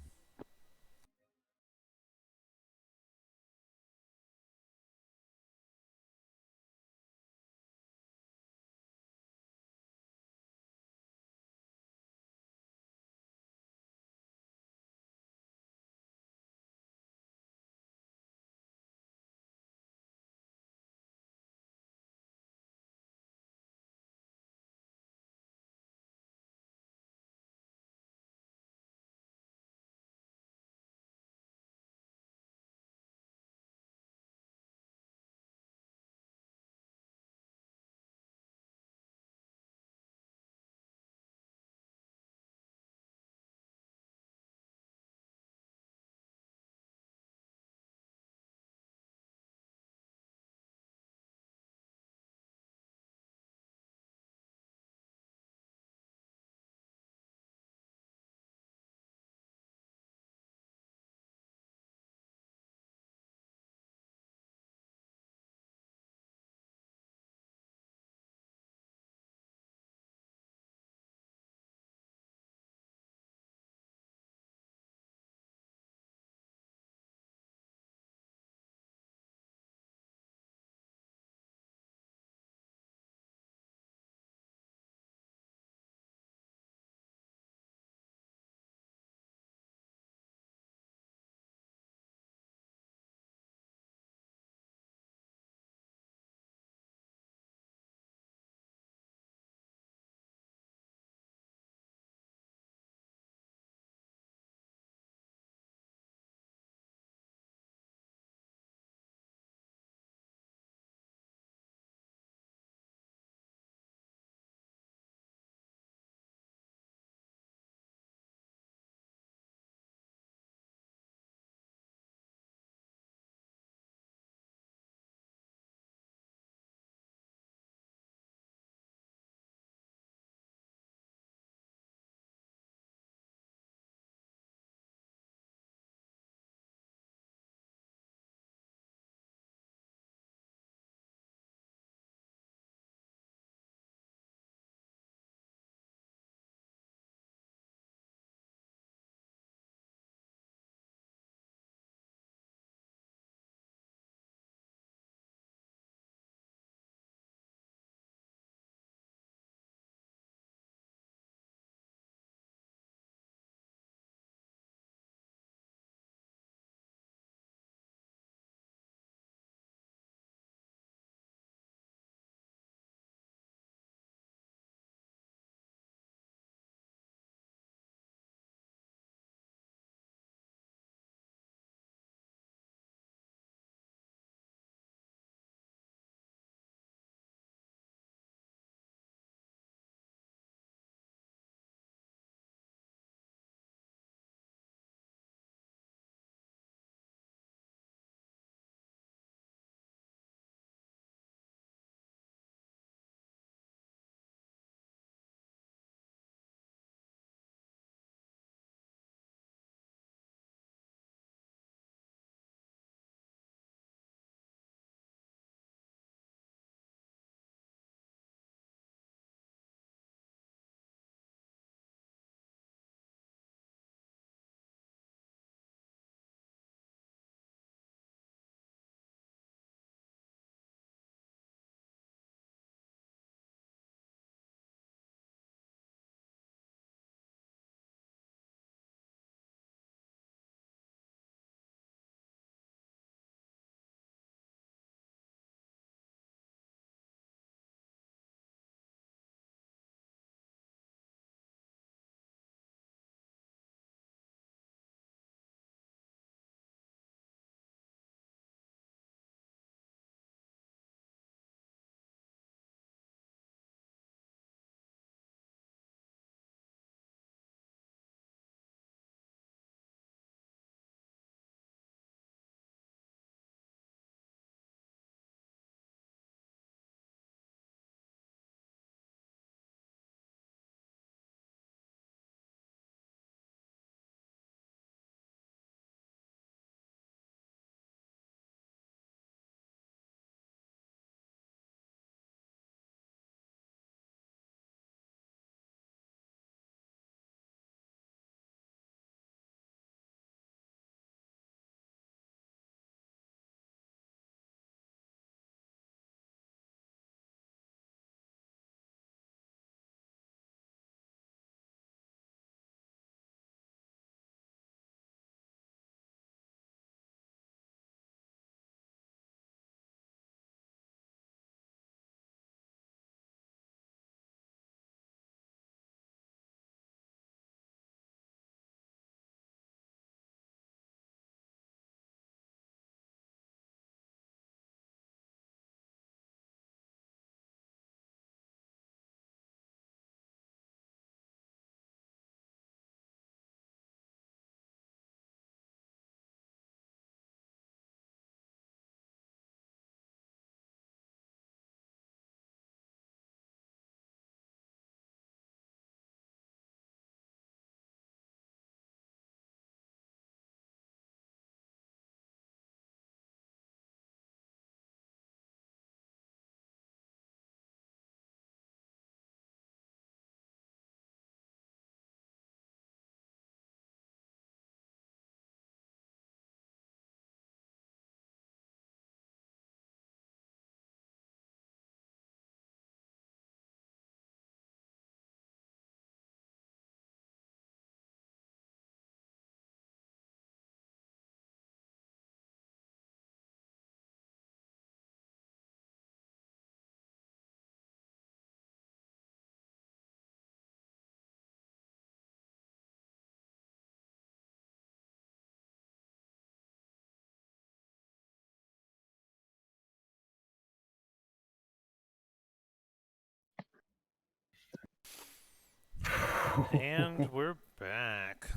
Speaker 1: And we're back.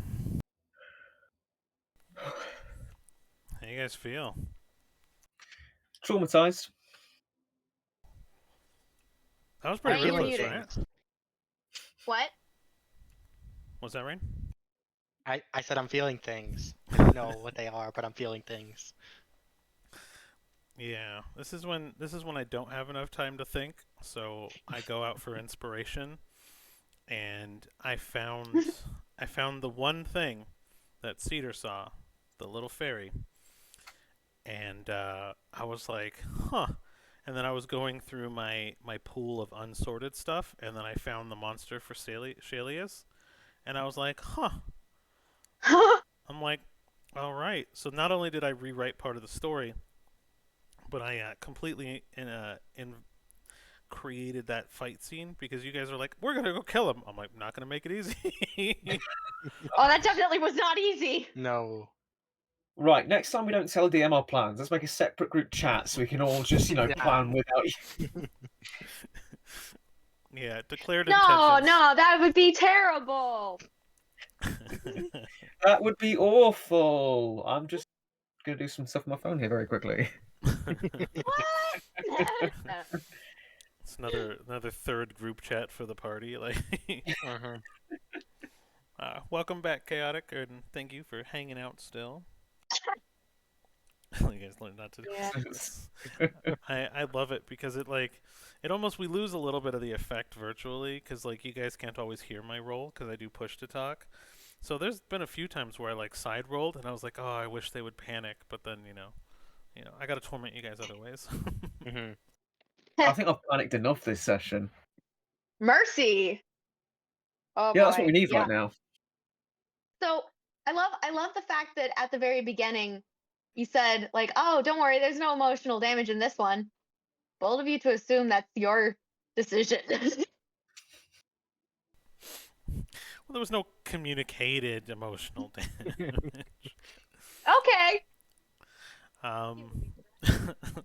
Speaker 1: How you guys feel?
Speaker 3: Traumatized.
Speaker 1: That was
Speaker 2: Are
Speaker 1: pretty
Speaker 2: you
Speaker 1: ruthless,
Speaker 2: muted?
Speaker 1: right?
Speaker 2: What?
Speaker 1: Was that right?
Speaker 4: I said I'm feeling things. I don't know what they are, but I'm feeling things.
Speaker 1: Yeah. This is when I don't have enough time to think, so I go out for inspiration, and I found the one thing that Cedar saw, the little fairy, and I was like, huh. And then I was going through my pool of unsorted stuff, and then I found the monster for Shalius, and I was like, huh. I'm like, all right. So not only did I rewrite part of the story, but I completely created that fight scene because you guys are like, we're gonna go kill him. I'm like, not gonna make it easy.
Speaker 2: Oh, that definitely was not easy.
Speaker 4: No.
Speaker 3: Right, next time we don't tell DM our plans. Let's make a separate group chat so we can all just,
Speaker 4: Yeah.
Speaker 3: plan without you.
Speaker 1: Yeah, declared
Speaker 2: No,
Speaker 1: intentions.
Speaker 2: no, that would be terrible.
Speaker 3: That would be awful. I'm just going to do some stuff on my phone here very quickly.
Speaker 2: What?
Speaker 1: It's another third group chat for the party. Like,
Speaker 4: Mhm.
Speaker 1: welcome back, Chaotic, and thank you for hanging out still. You guys learned not to.
Speaker 2: Yeah.
Speaker 1: I love it because it almost we lose a little bit of the effect virtually because like you guys can't always hear my roll because I do push to talk. So there's been a few times where I like side rolled and I was like, oh, I wish they would panic, but then I gotta torment you guys other ways.
Speaker 4: Mhm.
Speaker 3: I think I've panicked enough this session.
Speaker 2: Mercy. Oh
Speaker 3: Yeah, that's what
Speaker 2: boy.
Speaker 3: we need
Speaker 2: Yeah.
Speaker 3: right now.
Speaker 2: So I love the fact that at the very beginning you said like, oh, don't worry, there's no emotional damage in this one. Bold of you to assume that's your decision.
Speaker 1: Well, there was no communicated emotional damage.
Speaker 2: Okay.
Speaker 1: Um,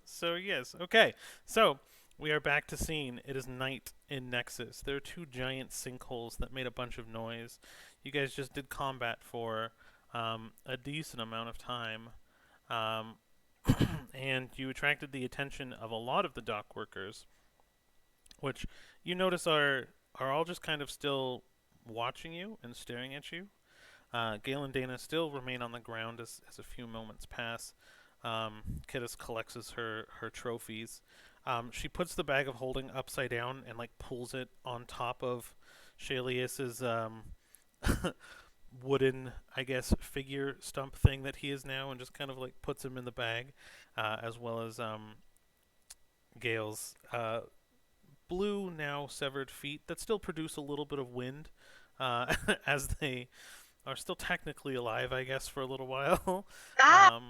Speaker 1: so yes, okay. So we are back to scene. It is night in Nexus. There are two giant sinkholes that made a bunch of noise. You guys just did combat for a decent amount of time, um, and you attracted the attention of a lot of the dock workers, which you notice are all just kind of still watching you and staring at you. Gale and Dana still remain on the ground as a few moments pass. Kittis collects her trophies. She puts the bag of holding upside down and like pulls it on top of Shalius's wooden, I guess, figure stump thing that he is now, and just kind of like puts him in the bag, as well as Gale's blue now severed feet that still produce a little bit of wind, as they are still technically alive, I guess, for a little while.
Speaker 2: Ah.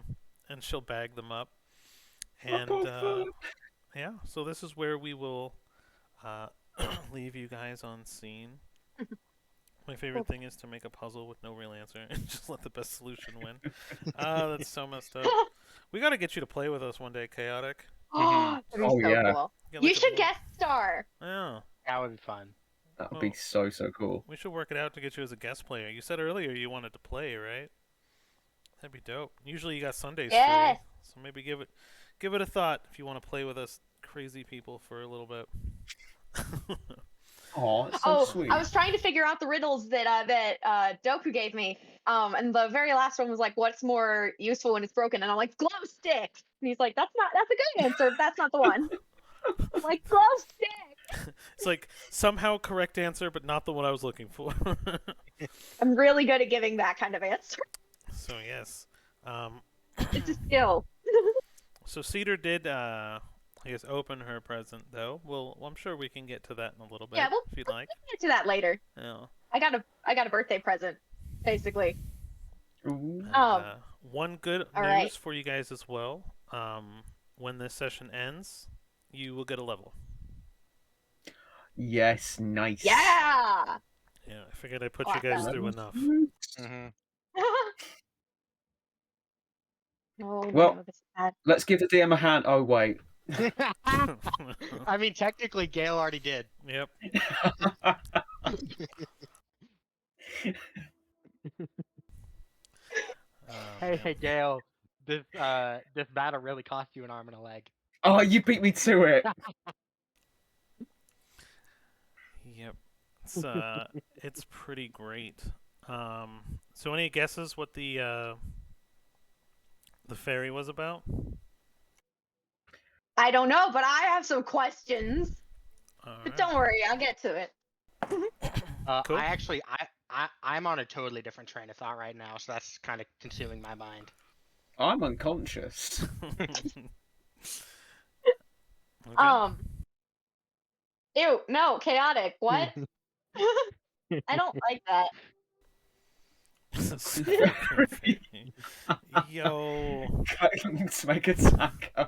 Speaker 1: And she'll bag them up. And yeah, so this is where we will leave you guys on scene. My favorite thing is to make a puzzle with no real answer and just let the best solution win. That's so messed up. We gotta get you to play with us one day, Chaotic.
Speaker 2: That'd be
Speaker 3: Oh,
Speaker 2: so
Speaker 3: yeah.
Speaker 2: cool.
Speaker 1: Get
Speaker 2: You
Speaker 1: like a
Speaker 2: should
Speaker 1: little-
Speaker 2: guest star.
Speaker 1: Yeah.
Speaker 4: That would be fun.
Speaker 3: That would
Speaker 1: Well-
Speaker 3: be so cool.
Speaker 1: We should work it out to get you as a guest player. You said earlier you wanted to play, right? That'd be dope. Usually you got Sundays
Speaker 2: Yes.
Speaker 1: free, so maybe give it a thought if you want to play with us crazy people for a little bit.
Speaker 3: Oh, it's so sweet.
Speaker 2: I was trying to figure out the riddles that Doku gave me. And the very last one was like, "What's more useful when it's broken?" And I'm like, "Glow stick." And he's like, "That's a good answer. But that's not the one." I'm like, "Glow stick."
Speaker 1: It's like somehow correct answer, but not the one I was looking for.
Speaker 2: I'm really good at giving that kind of answer.
Speaker 1: So yes,
Speaker 2: It's a skill.
Speaker 1: so Cedar did, I guess, open her present though. Well, I'm sure we can get to that in a little bit
Speaker 2: Yeah,
Speaker 1: if you'd
Speaker 2: we'll
Speaker 1: like.
Speaker 2: get to that later.
Speaker 1: Yeah.
Speaker 2: I got a birthday present, basically.
Speaker 3: Ooh.
Speaker 1: And, one good
Speaker 2: all
Speaker 1: news
Speaker 2: right.
Speaker 1: for you guys as well. When this session ends, you will get a level.
Speaker 3: Yes, nice.
Speaker 2: Yeah.
Speaker 1: Yeah, I figured I'd put you guys
Speaker 2: Awesome.
Speaker 1: through enough.
Speaker 4: Mhm.
Speaker 2: Oh
Speaker 3: Well-
Speaker 2: no, this is bad.
Speaker 3: Let's give the DM a hand. Oh, wait.
Speaker 4: I mean, technically, Gale already did.
Speaker 1: Yep.
Speaker 4: Hey, Gale, this battle really cost you an arm and a leg.
Speaker 3: Oh, you beat me to it.
Speaker 1: Yep. It's pretty great. So any guesses what the fairy was about?
Speaker 2: I don't know, but I have some questions.
Speaker 1: All
Speaker 2: But
Speaker 1: right.
Speaker 2: don't worry, I'll get to it.
Speaker 1: Cool.
Speaker 4: I'm on a totally different train of thought right now, so that's kind of consuming my mind.
Speaker 3: I'm unconscious.
Speaker 1: Okay.
Speaker 2: Ew, no, chaotic. What? I don't like that.
Speaker 1: Yo.
Speaker 3: To make attack.
Speaker 1: I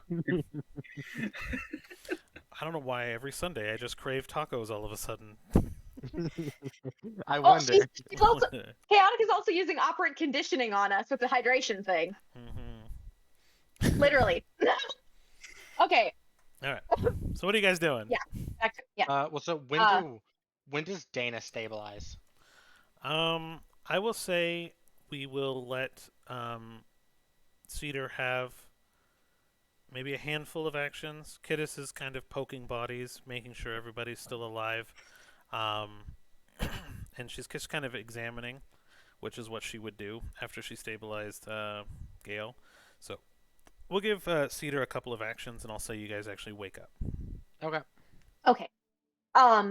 Speaker 1: don't know why every Sunday I just crave tacos all of a sudden.
Speaker 4: I
Speaker 2: Oh,
Speaker 4: wonder.
Speaker 2: she's also chaotic is also using operant conditioning on us with the hydration thing. Literally. Okay.
Speaker 1: All right. So what are you guys doing?
Speaker 2: Yeah. Yeah.
Speaker 4: Well, so when does Dana stabilize?
Speaker 1: I will say we will let Cedar have maybe a handful of actions. Kittis is kind of poking bodies, making sure everybody's still alive. And she's just kind of examining, which is what she would do after she stabilized Gale. So we'll give Cedar a couple of actions, and I'll say you guys actually wake up.
Speaker 4: Okay.
Speaker 2: Okay.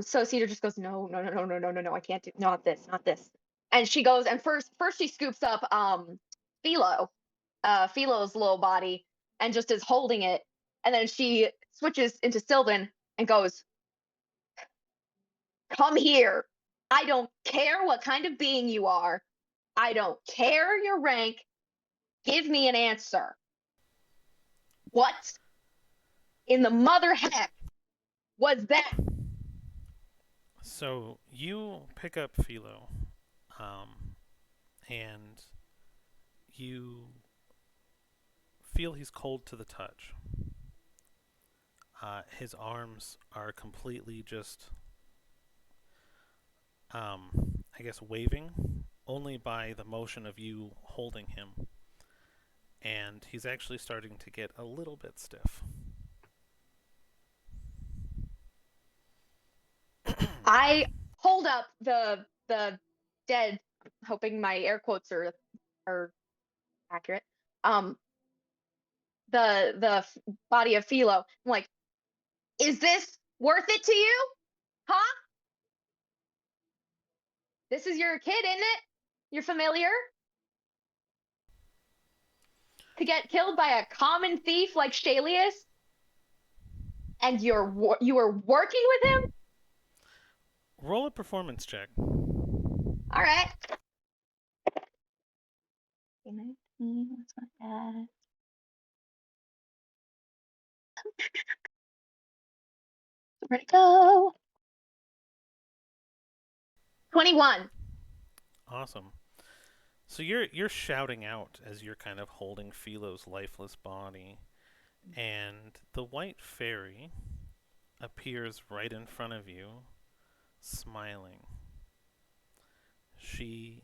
Speaker 2: So Cedar just goes, no, I can't do not this. And she goes and first she scoops up Philo's little body and just is holding it. And then she switches into Sylvan and goes, come here. I don't care what kind of being you are. I don't care your rank. Give me an answer. What in the mother heck was that?
Speaker 1: So you pick up Philo, and you feel he's cold to the touch. His arms are completely just, I guess, waving only by the motion of you holding him. And he's actually starting to get a little bit stiff.
Speaker 2: I hold up the dead, hoping my air quotes are accurate. The body of Philo. I'm like, is this worth it to you? Huh? This is your kid, isn't it? You're familiar? To get killed by a common thief like Shalius? And you were working with him?
Speaker 1: Roll a performance check.
Speaker 2: All right. What's my Where'd it go? 21.
Speaker 1: Awesome. So you're shouting out as you're kind of holding Philo's lifeless body, and the white fairy appears right in front of you, smiling. She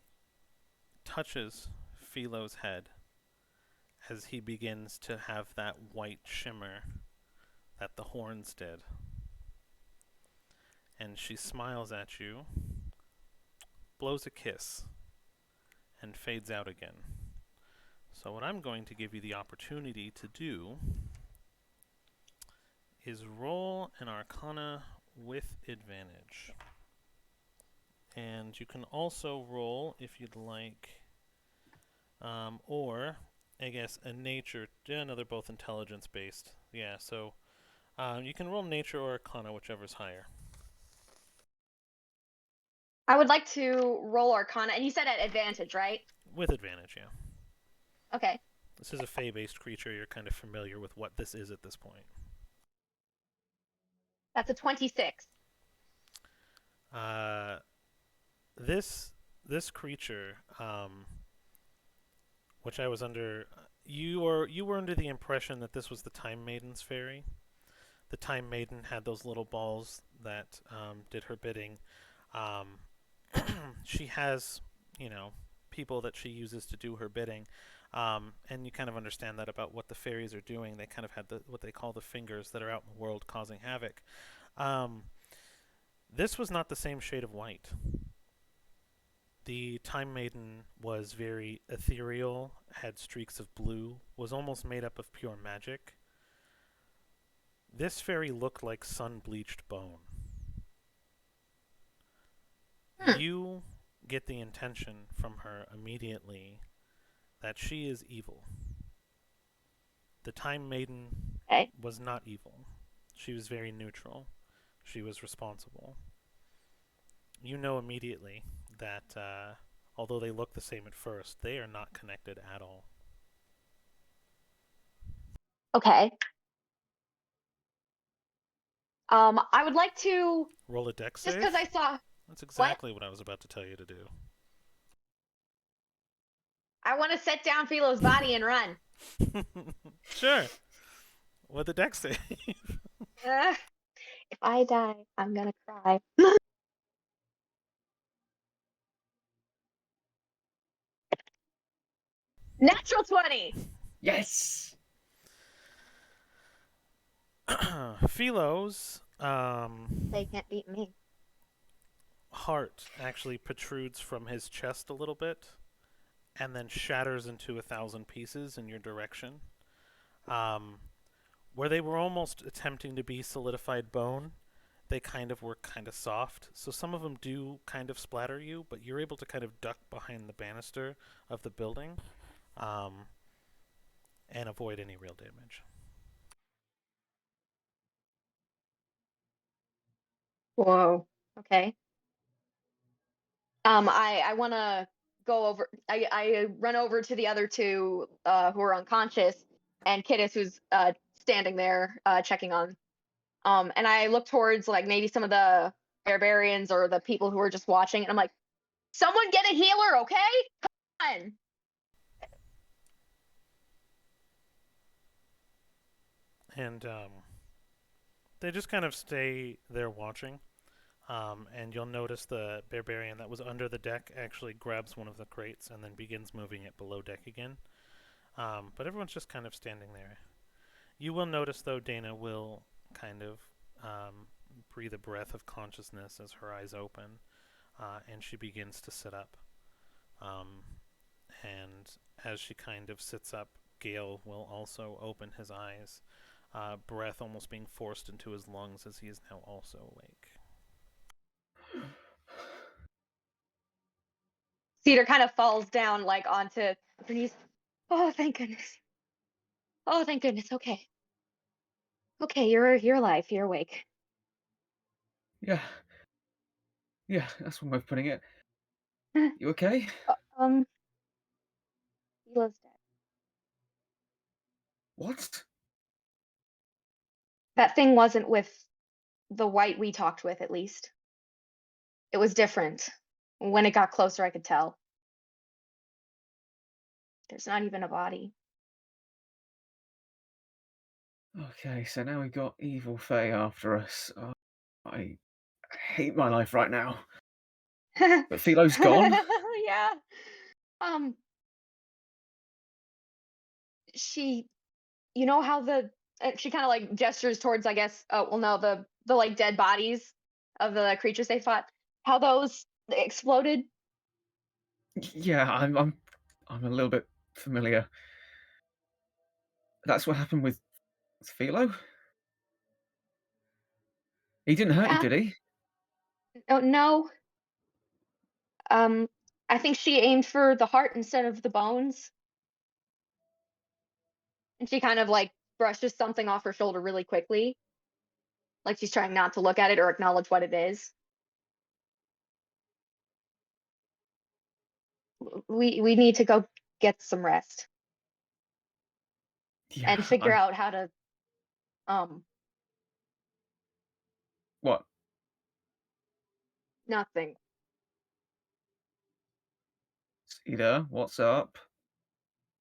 Speaker 1: touches Philo's head as he begins to have that white shimmer that the horns did. And she smiles at you, blows a kiss, and fades out again. So what I'm going to give you the opportunity to do is roll an Arcana with advantage. And you can also roll, if you'd like, or I guess a nature. Yeah, no, they're both intelligence based. Yeah, so you can roll nature or Arcana, whichever's higher.
Speaker 2: I would like to roll Arcana, and you said at advantage, right?
Speaker 1: With advantage, yeah.
Speaker 2: Okay.
Speaker 1: This is a Fey-based creature. You're kind of familiar with what this is at this point.
Speaker 2: That's a 26.
Speaker 1: This creature, which I was under, you were under the impression that this was the Time Maiden's fairy. The Time Maiden had those little balls that did her bidding. She has, people that she uses to do her bidding. And you kind of understand that about what the fairies are doing. They kind of had what they call the fingers that are out in the world causing havoc. This was not the same shade of white. The Time Maiden was very ethereal, had streaks of blue, was almost made up of pure magic. This fairy looked like sun-bleached bone. You get the intention from her immediately that she is evil. The Time Maiden was not evil. She was very neutral. She was responsible. You know immediately that although they look the same at first, they are not connected at all.
Speaker 2: Okay. I would like to
Speaker 1: roll a dex
Speaker 2: just
Speaker 1: save.
Speaker 2: because I saw.
Speaker 1: That's exactly what I was about to tell you to do.
Speaker 2: I want to set down Philo's body and run.
Speaker 1: Sure. With a dex save.
Speaker 2: If I die, I'm gonna cry. Natural 20.
Speaker 3: Yes.
Speaker 1: Philo's
Speaker 2: They can't beat me.
Speaker 1: heart actually protrudes from his chest a little bit and then shatters into 1,000 pieces in your direction. Where they were almost attempting to be solidified bone, they were kind of soft. So some of them do kind of splatter you, but you're able to kind of duck behind the banister of the building and avoid any real damage.
Speaker 2: Whoa. Okay. I want to go over. I run over to the other two who are unconscious, and Kittis who's standing there checking on. And I look towards like maybe some of the barbarians or the people who are just watching, and I'm like, someone get a healer, okay? Come on.
Speaker 1: And they just kind of stay there watching. And you'll notice the barbarian that was under the deck actually grabs one of the crates and then begins moving it below deck again. But everyone's just kind of standing there. You will notice, though, Dana will kind of breathe a breath of consciousness as her eyes open, and she begins to sit up. And as she kind of sits up, Gale will also open his eyes, breath almost being forced into his lungs as he is now also awake.
Speaker 2: Cedar kind of falls down like onto her knees. Oh, thank goodness. Oh, thank goodness. Okay. Okay, you're alive. You're awake.
Speaker 3: Yeah. Yeah, that's one way of putting it. You okay?
Speaker 2: Hila's dead.
Speaker 3: What?
Speaker 2: That thing wasn't with the white we talked with, at least. It was different. When it got closer, I could tell. There's not even a body.
Speaker 3: Okay, so now we've got evil Faye after us. I hate my life right now. But Philo's gone.
Speaker 2: Yeah. She, you know how she kind of like gestures towards, I guess. Oh, well, no, the like dead bodies of the creatures they fought. How those exploded.
Speaker 3: Yeah, I'm a little bit familiar. That's what happened with Philo? He didn't hurt you,
Speaker 2: Yeah.
Speaker 3: did he?
Speaker 2: Oh no. I think she aimed for the heart instead of the bones. And she kind of like brushes something off her shoulder really quickly. Like she's trying not to look at it or acknowledge what it is. We need to go get some rest
Speaker 3: Yeah,
Speaker 2: and figure out how to
Speaker 3: What?
Speaker 2: nothing.
Speaker 3: Cedar, what's up?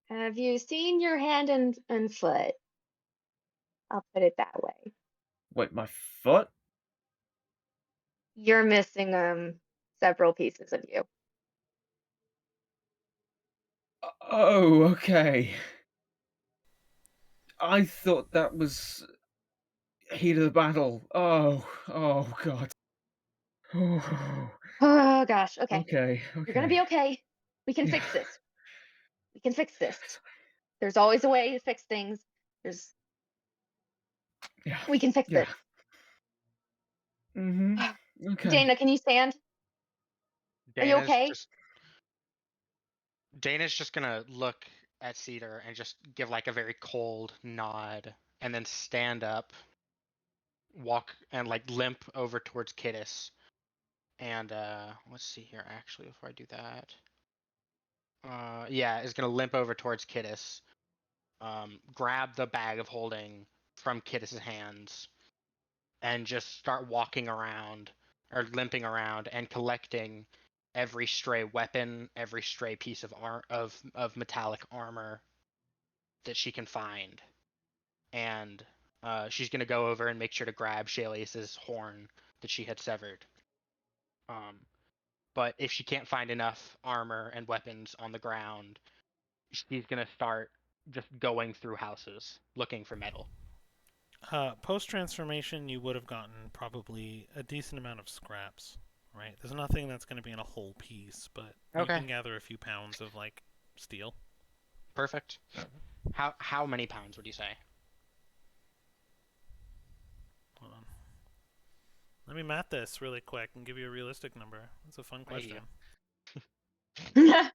Speaker 2: Have you seen your hand and foot? I'll put it that way.
Speaker 3: Wait, my foot?
Speaker 2: You're missing several pieces of you.
Speaker 3: Oh, okay. I thought that was heat of the battle. Oh god. Oh,
Speaker 2: Oh gosh. Okay.
Speaker 3: okay,
Speaker 2: You're gonna be
Speaker 3: okay.
Speaker 2: okay. We can
Speaker 3: Yeah.
Speaker 2: fix this. We can fix this. There's always a way to fix things. There's
Speaker 3: Yeah.
Speaker 2: we can fix
Speaker 3: Yeah.
Speaker 2: this.
Speaker 3: Okay.
Speaker 2: Dana, can you stand? Are you
Speaker 4: Dana's
Speaker 2: okay?
Speaker 4: just Dana's just gonna look at Cedar and just give like a very cold nod, and then stand up, walk and like limp over towards Kittis. And let's see here actually before I do that. Yeah, is gonna limp over towards Kittis, grab the bag of holding from Kittis's hands, and just start walking around or limping around and collecting every stray weapon, every stray piece of of metallic armor that she can find. And she's gonna go over and make sure to grab Shalius's horn that she had severed. Um, but if she can't find enough armor and weapons on the ground, she's gonna start just going through houses looking for metal.
Speaker 1: Post transformation, you would have gotten probably a decent amount of scraps, right? There's nothing that's going to be in a whole piece, but you
Speaker 4: Okay.
Speaker 1: can gather a few pounds of like steel.
Speaker 4: Perfect. How many pounds would you say?
Speaker 1: Hold on. Let me math this really quick and give you a realistic number. That's a fun
Speaker 4: There you
Speaker 1: question.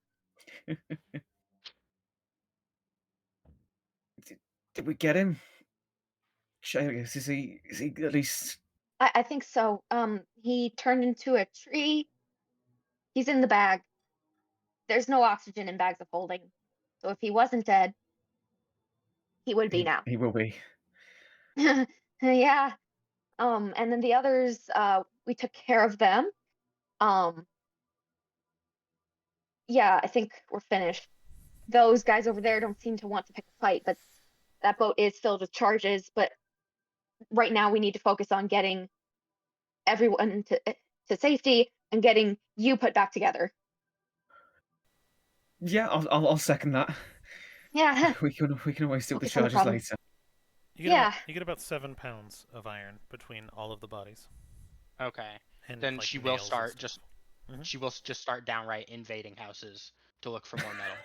Speaker 3: Did we get him? Is he at least
Speaker 2: I think so. He turned into a tree. He's in the bag. There's no oxygen in bags of holding. So if he wasn't dead, he would be now.
Speaker 3: he will be.
Speaker 2: Yeah. And then the others, we took care of them. Um, yeah, I think we're finished. Those guys over there don't seem to want to pick a fight, but that boat is filled with charges. But right now we need to focus on getting everyone to safety and getting you put back together.
Speaker 3: Yeah, I'll second that.
Speaker 2: Yeah.
Speaker 3: We can always deal with the
Speaker 2: Focus on the
Speaker 3: charges
Speaker 2: problem.
Speaker 3: later.
Speaker 2: Yeah.
Speaker 1: You get about 7 pounds of iron between all of the bodies.
Speaker 4: Okay.
Speaker 1: And
Speaker 4: Then
Speaker 1: like,
Speaker 4: she will
Speaker 1: nails and
Speaker 4: start
Speaker 1: stuff.
Speaker 4: just
Speaker 1: Mhm.
Speaker 4: she will just start downright invading houses to look for more metal.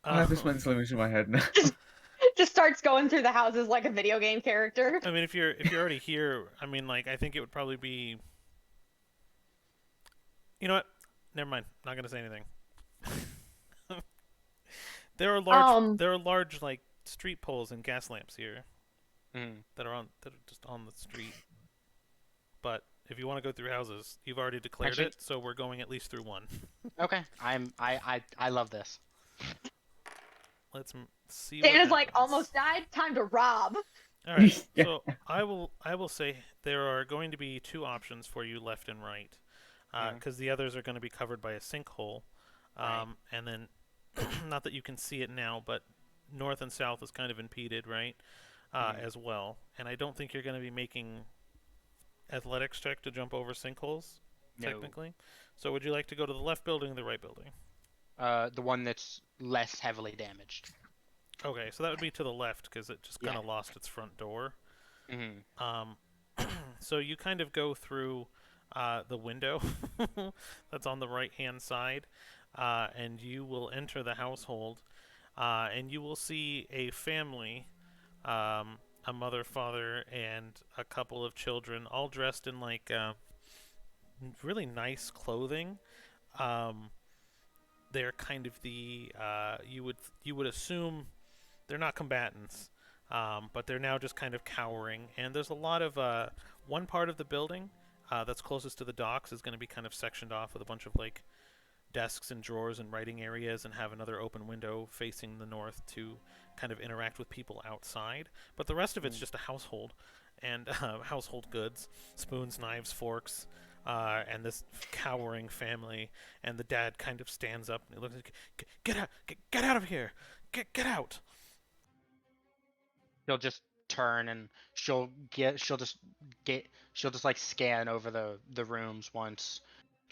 Speaker 3: I have this
Speaker 1: Um,
Speaker 3: mental image in my head now.
Speaker 2: Just starts going through the houses like a video game character.
Speaker 1: I mean, if you're already here, I mean, like, I think it would probably be. You know what? Never mind. Not gonna say anything. There are large like street poles and gas lamps here that are just on the street. But if you want to go through houses, you've already declared
Speaker 4: Actually-
Speaker 1: it, so we're going at least through one.
Speaker 4: Okay. I love this.
Speaker 1: Let's see.
Speaker 2: Dana's
Speaker 1: what
Speaker 2: like
Speaker 1: happens.
Speaker 2: almost died. Time to rob.
Speaker 1: All right.
Speaker 3: Yeah.
Speaker 1: So I will say there are going to be two options for you, left and right, because the others are going to be covered by a sinkhole,
Speaker 4: Right.
Speaker 1: and then not that you can see it now, but north and south is kind of impeded, right, as well. And I don't think you're going to be making athletics check to jump over sinkholes,
Speaker 4: No.
Speaker 1: technically. So would you like to go to the left building or the right building?
Speaker 4: The one that's less heavily damaged.
Speaker 1: Okay, so that would be to the left because it just kind
Speaker 4: Yeah.
Speaker 1: of lost its front door.
Speaker 4: Mm-hmm.
Speaker 1: So you kind of go through the window that's on the right-hand side, and you will enter the household, and you will see a family, a mother, father, and a couple of children, all dressed in like really nice clothing. They're kind of the you would assume they're not combatants, but they're now just kind of cowering. And there's a lot of one part of the building that's closest to the docks is going to be kind of sectioned off with a bunch of like desks and drawers and writing areas, and have another open window facing the north to kind of interact with people outside. But the rest of it's just a household and household goods, spoons, knives, forks. And this cowering family, and the dad kind of stands up and he looks like, "Get out! Get out of here! Get out!"
Speaker 4: She'll just turn and she'll just like scan over the rooms once,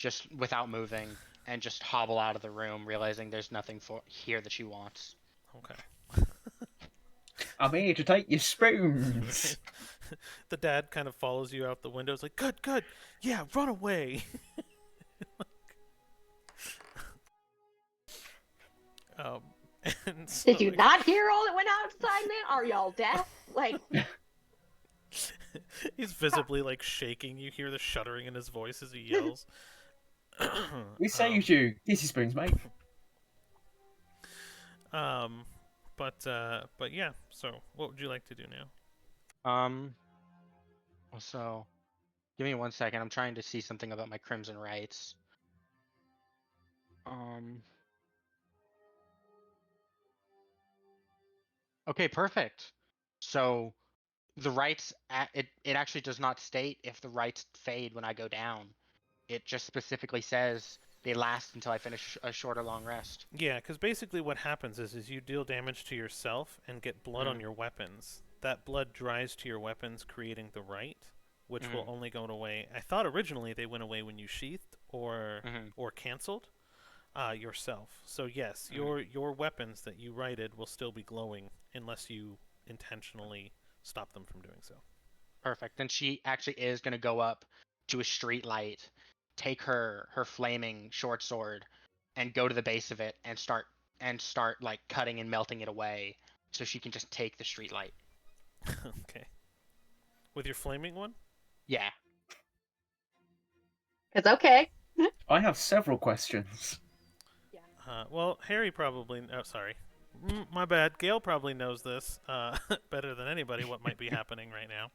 Speaker 4: just without moving, and just hobble out of the room, realizing there's nothing for here that she wants.
Speaker 1: Okay.
Speaker 3: I'm here to take your spoons.
Speaker 1: The dad kind of follows you out the window. It's like, good, good. Yeah, run away. um, and so,
Speaker 2: Did you not hear all that went outside, man? Are y'all deaf? Like,
Speaker 1: he's visibly like shaking. You hear the shuddering in his voice as he yells.
Speaker 3: We saved you. Here's your spoons, mate.
Speaker 1: But yeah. So, what would you like to do now?
Speaker 4: So, give me 1 second. I'm trying to see something about my Crimson rights. Okay, perfect. So, the rights it actually does not state if the rights fade when I go down. It just specifically says they last until I finish a short or long rest.
Speaker 1: Yeah, because basically what happens is you deal damage to yourself and get blood on your weapons. That blood dries to your weapons, creating the right, which will only go away. I thought originally they went away when you sheathed or canceled yourself. So yes, your weapons that you righted will still be glowing unless you intentionally stop them from doing so.
Speaker 4: Perfect. Then she actually is going to go up to a street light, take her flaming short sword, and go to the base of it and start like cutting and melting it away, so she can just take the street light.
Speaker 1: Okay. With your flaming one?
Speaker 4: Yeah.
Speaker 2: it's okay.
Speaker 3: I have several questions.
Speaker 1: Well, Harry probably. Oh, sorry. My bad. Gale probably knows this better than anybody. What might be happening right now?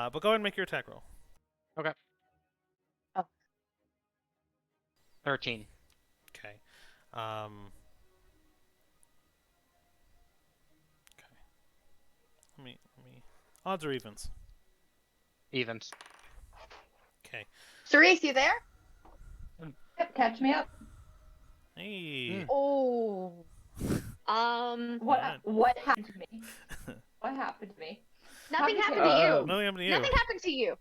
Speaker 1: But go ahead and make your attack roll.
Speaker 4: Okay.
Speaker 2: Oh.
Speaker 4: 13.
Speaker 1: Okay. Okay. Let me. Odds or evens?
Speaker 4: Evens.
Speaker 1: Okay.
Speaker 2: Cerise, you there?
Speaker 5: Yep, catch me up.
Speaker 1: Hey.
Speaker 2: Oh.
Speaker 5: What happened to me? What happened to me?
Speaker 2: Nothing
Speaker 5: Happy
Speaker 2: happened to you.
Speaker 1: Nothing happened to you.
Speaker 2: Nothing happened to you.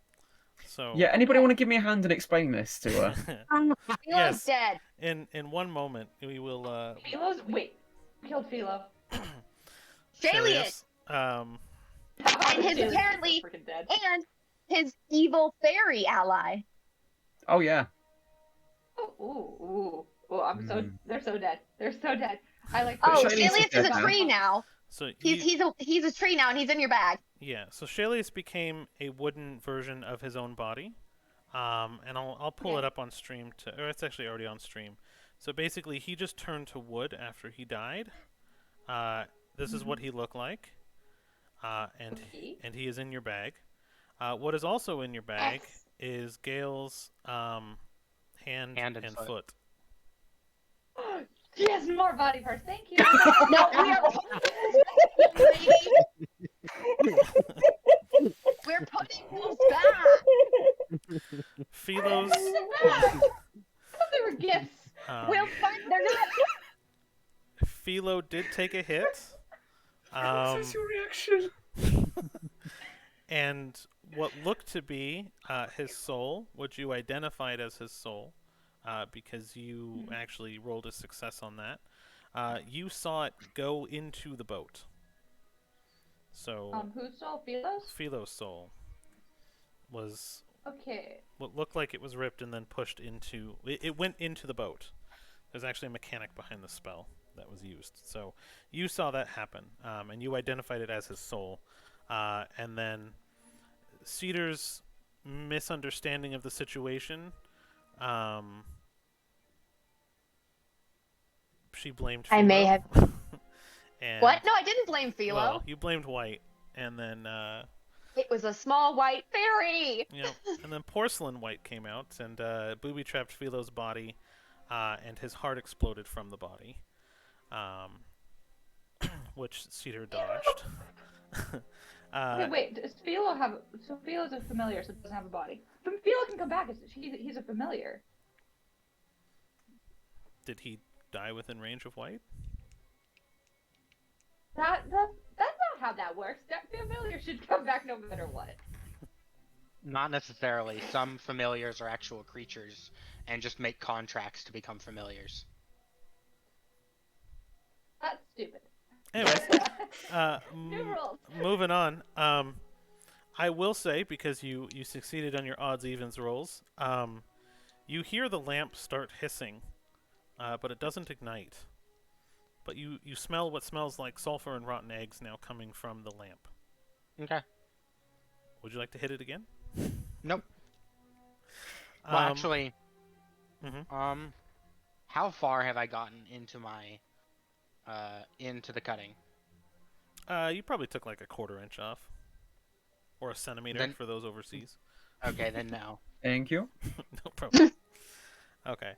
Speaker 1: So.
Speaker 3: Yeah, anybody want to give me a hand and explain this to her?
Speaker 2: Philo's
Speaker 1: Yes.
Speaker 2: dead.
Speaker 1: In one moment we will.
Speaker 5: Philo's killed Philo.
Speaker 2: Shalius.
Speaker 1: Um.
Speaker 2: And his apparently
Speaker 5: freaking dead.
Speaker 2: and his evil fairy ally.
Speaker 3: Oh yeah.
Speaker 5: Oh, they're so dead. They're so dead. I like.
Speaker 2: Oh,
Speaker 3: Shalius is
Speaker 2: Shalius
Speaker 3: dead
Speaker 2: is a
Speaker 3: now.
Speaker 2: tree now.
Speaker 1: So
Speaker 2: He's a tree now, and he's in your bag.
Speaker 1: Yeah. So Shalius became a wooden version of his own body. And I'll pull it up on stream or it's actually already on stream. So basically, he just turned to wood after he died. This is what he looked like. And he is in your bag. What is also in your bag is Gale's hand and foot.
Speaker 5: Yes, more body parts. Thank you.
Speaker 2: No, we are. We're putting those back.
Speaker 1: Philo's.
Speaker 5: They were gifts.
Speaker 2: We'll find. They're not.
Speaker 1: Philo did take a hit.
Speaker 3: What's your reaction?
Speaker 1: And what looked to be his soul, which you identified as his soul, because you actually rolled a success on that, you saw it go into the boat. So
Speaker 5: Whose soul? Philo's?
Speaker 1: Philo's soul was
Speaker 5: Okay.
Speaker 1: what looked like it was ripped and then pushed into. It went into the boat. There's actually a mechanic behind the spell that was used. So you saw that happen, and you identified it as his soul. And then Cedar's misunderstanding of the situation, she blamed Philo.
Speaker 2: I may have.
Speaker 1: And
Speaker 2: What? No, I didn't blame Philo.
Speaker 1: well, you blamed White, and then
Speaker 2: It was a small white fairy.
Speaker 1: and then Porcelain White came out and booby trapped Philo's body, and his heart exploded from the body, which Cedar dodged.
Speaker 5: Okay, wait. Does Philo have? So Philo's a familiar, so it doesn't have a body. Philo can come back. He's a familiar.
Speaker 1: Did he die within range of White?
Speaker 5: That's not how that works. That familiar should come back no matter what.
Speaker 4: Not necessarily. Some familiars are actual creatures and just make contracts to become familiars.
Speaker 5: That's stupid.
Speaker 1: Anyways,
Speaker 5: New rules.
Speaker 1: moving on. I will say, because you succeeded on your odds evens rolls, you hear the lamp start hissing, but it doesn't ignite. But you smell what smells like sulfur and rotten eggs now coming from the lamp.
Speaker 4: Okay.
Speaker 1: Would you like to hit it again?
Speaker 4: Nope. Well, actually,
Speaker 1: Mhm.
Speaker 4: how far have I gotten into my, into the cutting?
Speaker 1: You probably took like a quarter inch off, or a centimeter
Speaker 4: Then,
Speaker 1: for those overseas.
Speaker 4: okay, then no.
Speaker 3: Thank you.
Speaker 1: No problem. Okay.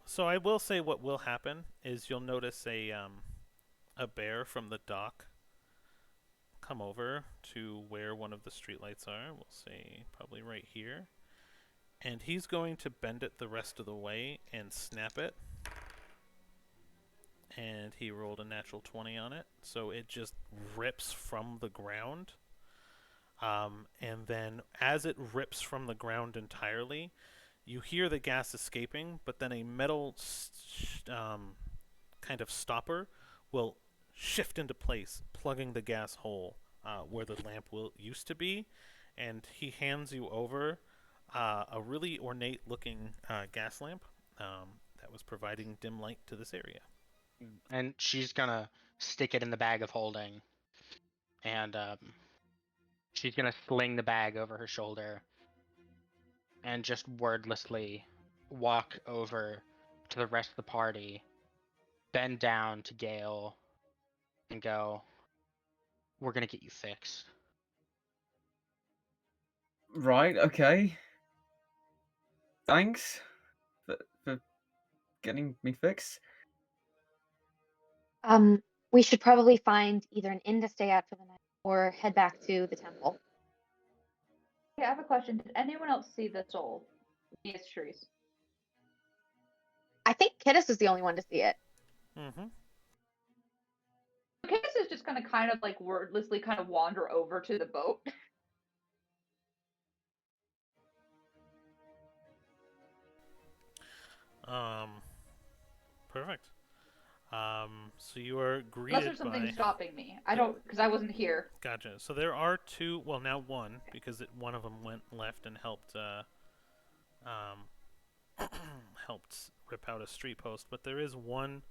Speaker 1: So I will say what will happen is you'll notice a bear from the dock come over to where one of the streetlights are. We'll say probably right here. And he's going to bend it the rest of the way and snap it. And he rolled a natural 20 on it. So it just rips from the ground. And then as it rips from the ground entirely, you hear the gas escaping, but then a metal kind of stopper will shift into place, plugging the gas hole where the lamp used to be. And he hands you over a really ornate looking gas lamp that was providing dim light to this area.
Speaker 4: And she's gonna stick it in the bag of holding. And she's gonna sling the bag over her shoulder and just wordlessly walk over to the rest of the party, bend down to Gale, and go, "We're gonna get you fixed."
Speaker 3: Right. Okay. Thanks for getting me fixed.
Speaker 2: We should probably find either an inn to stay at for the night or head back to the temple.
Speaker 5: Okay, I have a question. Did anyone else see the soul? These trees.
Speaker 2: I think Kittis is the only one to see it.
Speaker 1: Mm-hmm.
Speaker 5: Case is just gonna kind of like wordlessly kind of wander over to the boat.
Speaker 1: Perfect. So you are greeted
Speaker 5: Unless there's something
Speaker 1: by...
Speaker 5: stopping me. I don't, because I wasn't here.
Speaker 1: Gotcha. So there are two, well now one, because one of them went left and helped helped rip out a street post, but there is one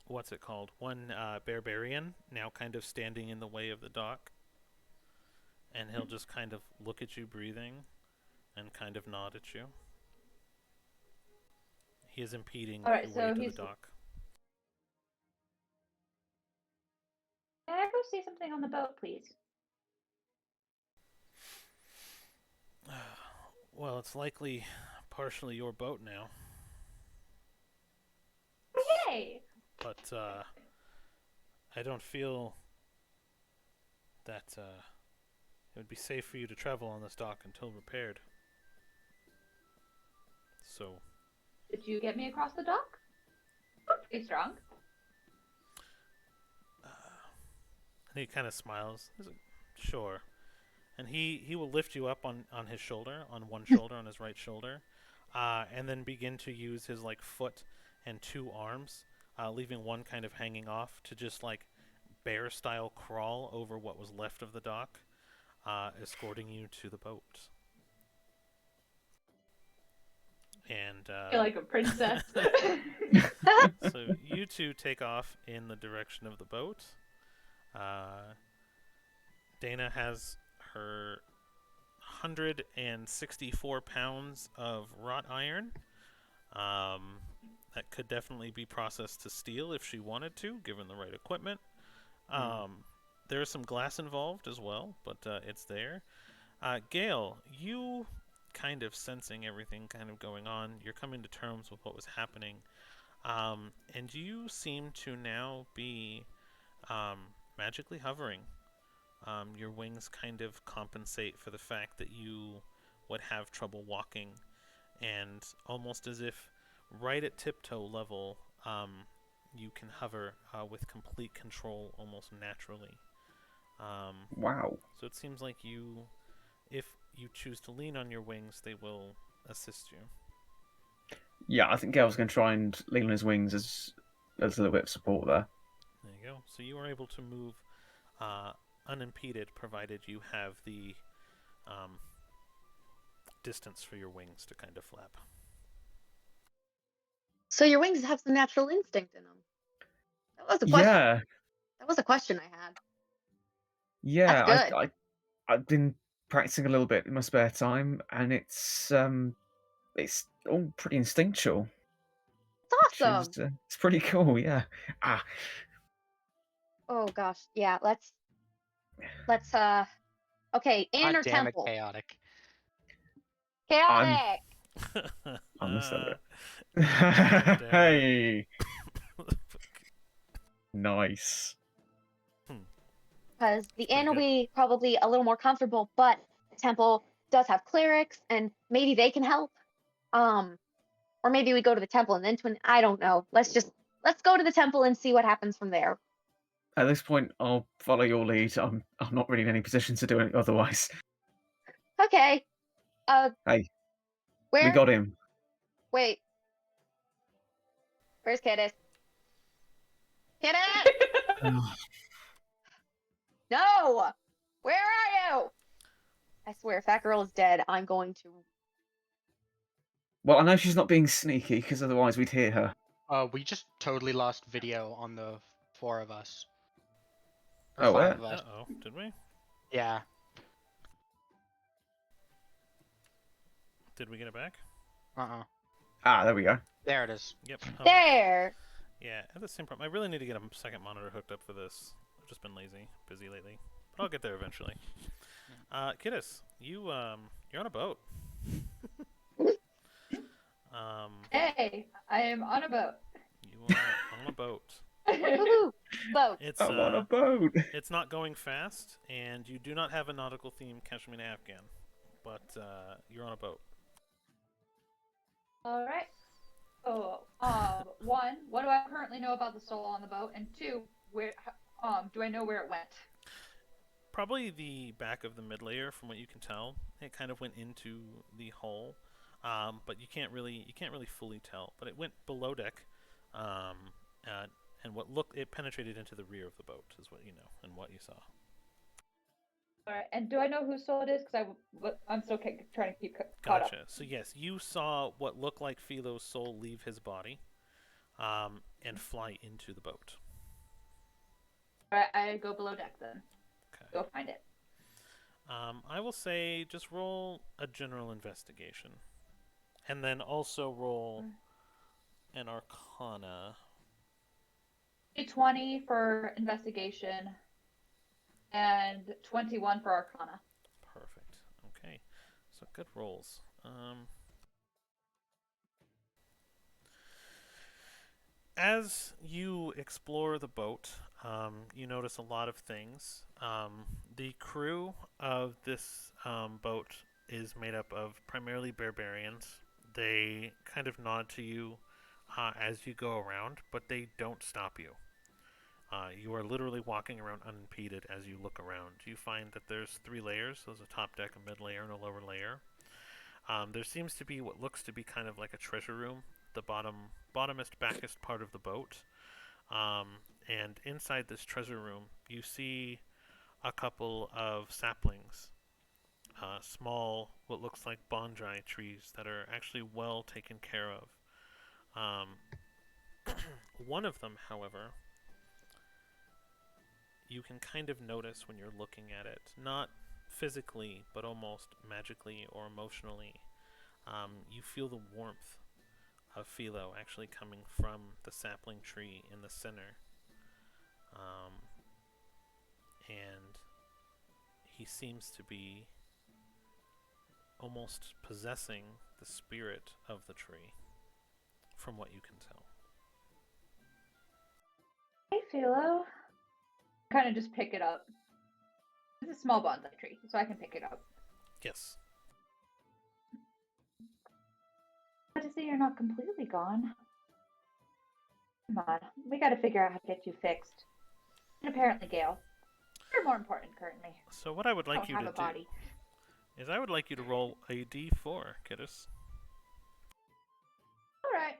Speaker 1: what's it called? One barbarian now kind of standing in the way of the dock, and he'll just kind of look at you breathing and kind of nod at you. He is impeding
Speaker 5: All right,
Speaker 1: your
Speaker 5: so
Speaker 1: way to
Speaker 5: he's.
Speaker 1: the dock.
Speaker 5: Can I go see something on the boat, please?
Speaker 1: Well, it's likely partially your boat now,
Speaker 5: Yay!
Speaker 1: but I don't feel that it would be safe for you to travel on this dock until repaired. So,
Speaker 5: Did you get me across the dock? Pretty strong.
Speaker 1: and he kind of smiles. He's like, sure. And he will lift you up on his shoulder, on one shoulder, on his right shoulder, and then begin to use his like foot and two arms, leaving one kind of hanging off to just like bear style crawl over what was left of the dock, escorting you to the boat. And
Speaker 5: I feel like a princess.
Speaker 1: so you two take off in the direction of the boat. Dana has her 164 pounds of wrought iron. That could definitely be processed to steel if she wanted to, given the right equipment. There's some glass involved as well, but it's there. Gale, you kind of sensing everything kind of going on. You're coming to terms with what was happening. And you seem to now be magically hovering. Your wings kind of compensate for the fact that you would have trouble walking, and almost as if right at tiptoe level, you can hover with complete control almost naturally.
Speaker 3: Wow.
Speaker 1: So it seems like if you choose to lean on your wings, they will assist you.
Speaker 3: Yeah, I think Gale's going to try and lean on his wings as a little bit of support there.
Speaker 1: There you go. So you are able to move uh, unimpeded, provided you have the distance for your wings to kind of flap.
Speaker 2: So your wings have some natural instinct in them. That was a question.
Speaker 3: Yeah,
Speaker 2: That was a question I had. That's
Speaker 3: yeah.
Speaker 2: good.
Speaker 3: I've been practicing a little bit in my spare time, and it's all pretty instinctual.
Speaker 2: It's
Speaker 3: Which is
Speaker 2: awesome.
Speaker 3: it's pretty cool. Yeah. Ah,
Speaker 2: Oh gosh. Yeah, let's okay, inn
Speaker 4: God
Speaker 2: or
Speaker 4: damn it,
Speaker 2: temple?
Speaker 4: chaotic.
Speaker 3: I'm
Speaker 2: Chaotic.
Speaker 3: I'm the celebrate.
Speaker 1: God damn it.
Speaker 3: Hey, nice.
Speaker 2: Because the
Speaker 1: It's pretty
Speaker 2: inn will
Speaker 1: good.
Speaker 2: be probably a little more comfortable, but the temple does have clerics and maybe they can help. Or maybe we go to the temple and then I don't know. Let's go to the temple and see what happens from there.
Speaker 3: At this point, I'll follow your lead. I'm not really in any position to do it otherwise.
Speaker 2: Okay.
Speaker 3: Hey, we
Speaker 2: Where
Speaker 3: got him.
Speaker 2: wait, where's Caddis? Caddis! No! Where are you? I swear, if that girl is dead, I'm going to.
Speaker 3: Well, I know she's not being sneaky because otherwise we'd hear her.
Speaker 4: We just totally lost video on the 4 of us. Or
Speaker 3: Oh,
Speaker 4: 5
Speaker 3: where?
Speaker 4: of us.
Speaker 1: Uh-oh, did we?
Speaker 4: Yeah.
Speaker 1: Did we get it back?
Speaker 4: Uh-uh.
Speaker 3: Ah, there we go.
Speaker 4: There it is.
Speaker 1: Yep. Okay.
Speaker 2: There!
Speaker 1: Yeah, I have the same problem. I really need to get a second monitor hooked up for this. I've just been busy lately. But I'll get there eventually. Kiddis, you're on a boat.
Speaker 5: Hey, I am on a boat.
Speaker 1: You are on a boat.
Speaker 2: Woohoo! Boat.
Speaker 1: It's
Speaker 3: I'm on a boat.
Speaker 1: it's not going fast, and you do not have a nautical theme Kashmir Afghan, but you're on a boat.
Speaker 5: All right. So, one, what do I currently know about the soul on the boat? And two, do I know where it went?
Speaker 1: Probably the back of the mid layer, from what you can tell. It kind of went into the hull, but you can't really fully tell. But it went below deck, and it penetrated into the rear of the boat, is what you know and what you saw.
Speaker 5: All right. And do I know whose soul it is? Because I'm still trying to keep caught up.
Speaker 1: Gotcha. So yes, you saw what looked like Philo's soul leave his body, and fly into the boat.
Speaker 5: All right. I go below deck then.
Speaker 1: Okay.
Speaker 5: Go find it.
Speaker 1: I will say just roll a general investigation, and then also roll an Arcana.
Speaker 5: 20 for investigation and 21 for Arcana.
Speaker 1: Perfect. Okay, so good rolls. As you explore the boat, you notice a lot of things. The crew of this boat is made up of primarily barbarians. They kind of nod to you as you go around, but they don't stop you. You are literally walking around unimpeded as you look around. You find that there's 3 layers. There's a top deck, a mid layer, and a lower layer. There seems to be what looks to be kind of like a treasure room, the bottomest, backest part of the boat. And inside this treasure room, you see a couple of saplings, small, what looks like bonsai trees that are actually well taken care of. One of them, however, you can kind of notice when you're looking at it, not physically, but almost magically or emotionally. You feel the warmth of Philo actually coming from the sapling tree in the center. And he seems to be almost possessing the spirit of the tree, from what you can tell.
Speaker 5: Hey, Philo. Kind of just pick it up. It's a small bonsai tree, so I can pick it up.
Speaker 1: Yes.
Speaker 5: Glad to see you're not completely gone. Come on, we gotta figure out how to get you fixed. And apparently, Gale. You're more important currently.
Speaker 1: So what I would like
Speaker 5: Don't
Speaker 1: you
Speaker 5: have
Speaker 1: to
Speaker 5: a
Speaker 1: do
Speaker 5: body.
Speaker 1: is I would like you to roll a d4, Kiddos.
Speaker 5: All right.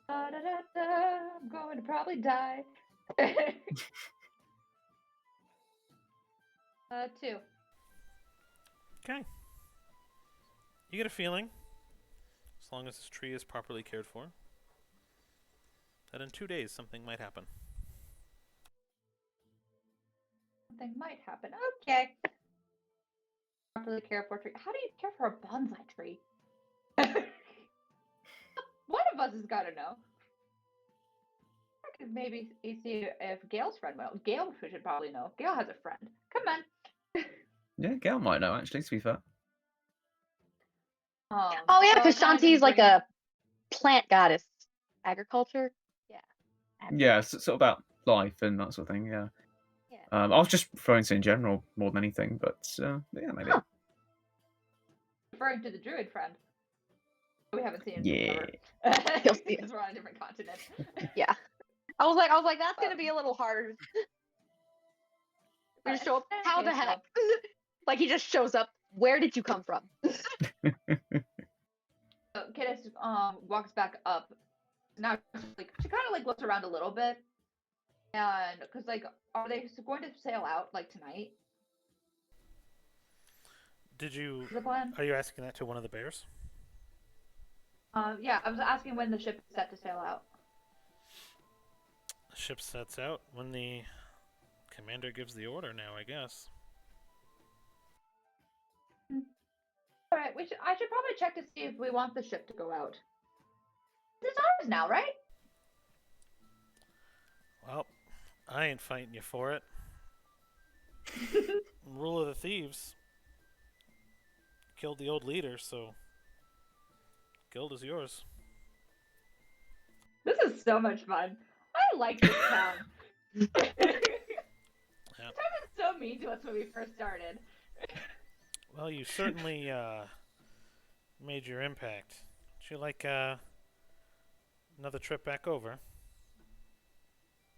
Speaker 5: I'm going to probably die. 2.
Speaker 1: Okay. You get a feeling, as long as this tree is properly cared for, that in 2 days something might happen.
Speaker 5: Something might happen. Okay. Properly care for a tree. How do you care for a bonsai tree? One of us has got to know. I could maybe see if Gail's friend will. Gail should probably know. Gail has a friend. Come on.
Speaker 3: Yeah, Gail might know, actually, to be fair.
Speaker 2: Oh yeah,
Speaker 5: so
Speaker 2: because
Speaker 5: kind of
Speaker 2: Shanti's like
Speaker 5: bring-
Speaker 2: a plant goddess. Agriculture.
Speaker 3: Yeah, it's sort of about life and that sort of thing, yeah.
Speaker 2: Yeah.
Speaker 3: I was just referring to in general more than anything, but yeah, maybe.
Speaker 2: Huh.
Speaker 5: referring to the druid friend. We haven't seen him
Speaker 3: Yeah.
Speaker 5: forever.
Speaker 2: You'll see
Speaker 5: Because we're on a different continent.
Speaker 2: Yeah. I was like, that's gonna be a little hard. We just show up. How the
Speaker 5: Okay, so-
Speaker 2: heck? Like he just shows up. Where did you come from?
Speaker 5: So Kidis walks back up. Now like she kind of like looks around a little bit, and because like are they going to sail out like tonight?
Speaker 1: Did you?
Speaker 5: Is the plan?
Speaker 1: Are you asking that to one of the bears?
Speaker 5: Yeah, I was asking when the ship is set to sail out.
Speaker 1: The ship sets out when the commander gives the order. Now, I guess.
Speaker 5: All right, I should probably check to see if we want the ship to go out. It's ours now, right?
Speaker 1: Well, I ain't fighting you for it. Rule of the thieves killed the old leader, so guild is yours.
Speaker 5: This is so much fun. I like this town. This town was so mean to us when we first started.
Speaker 1: Well, you certainly made your impact. Would you like another trip back over?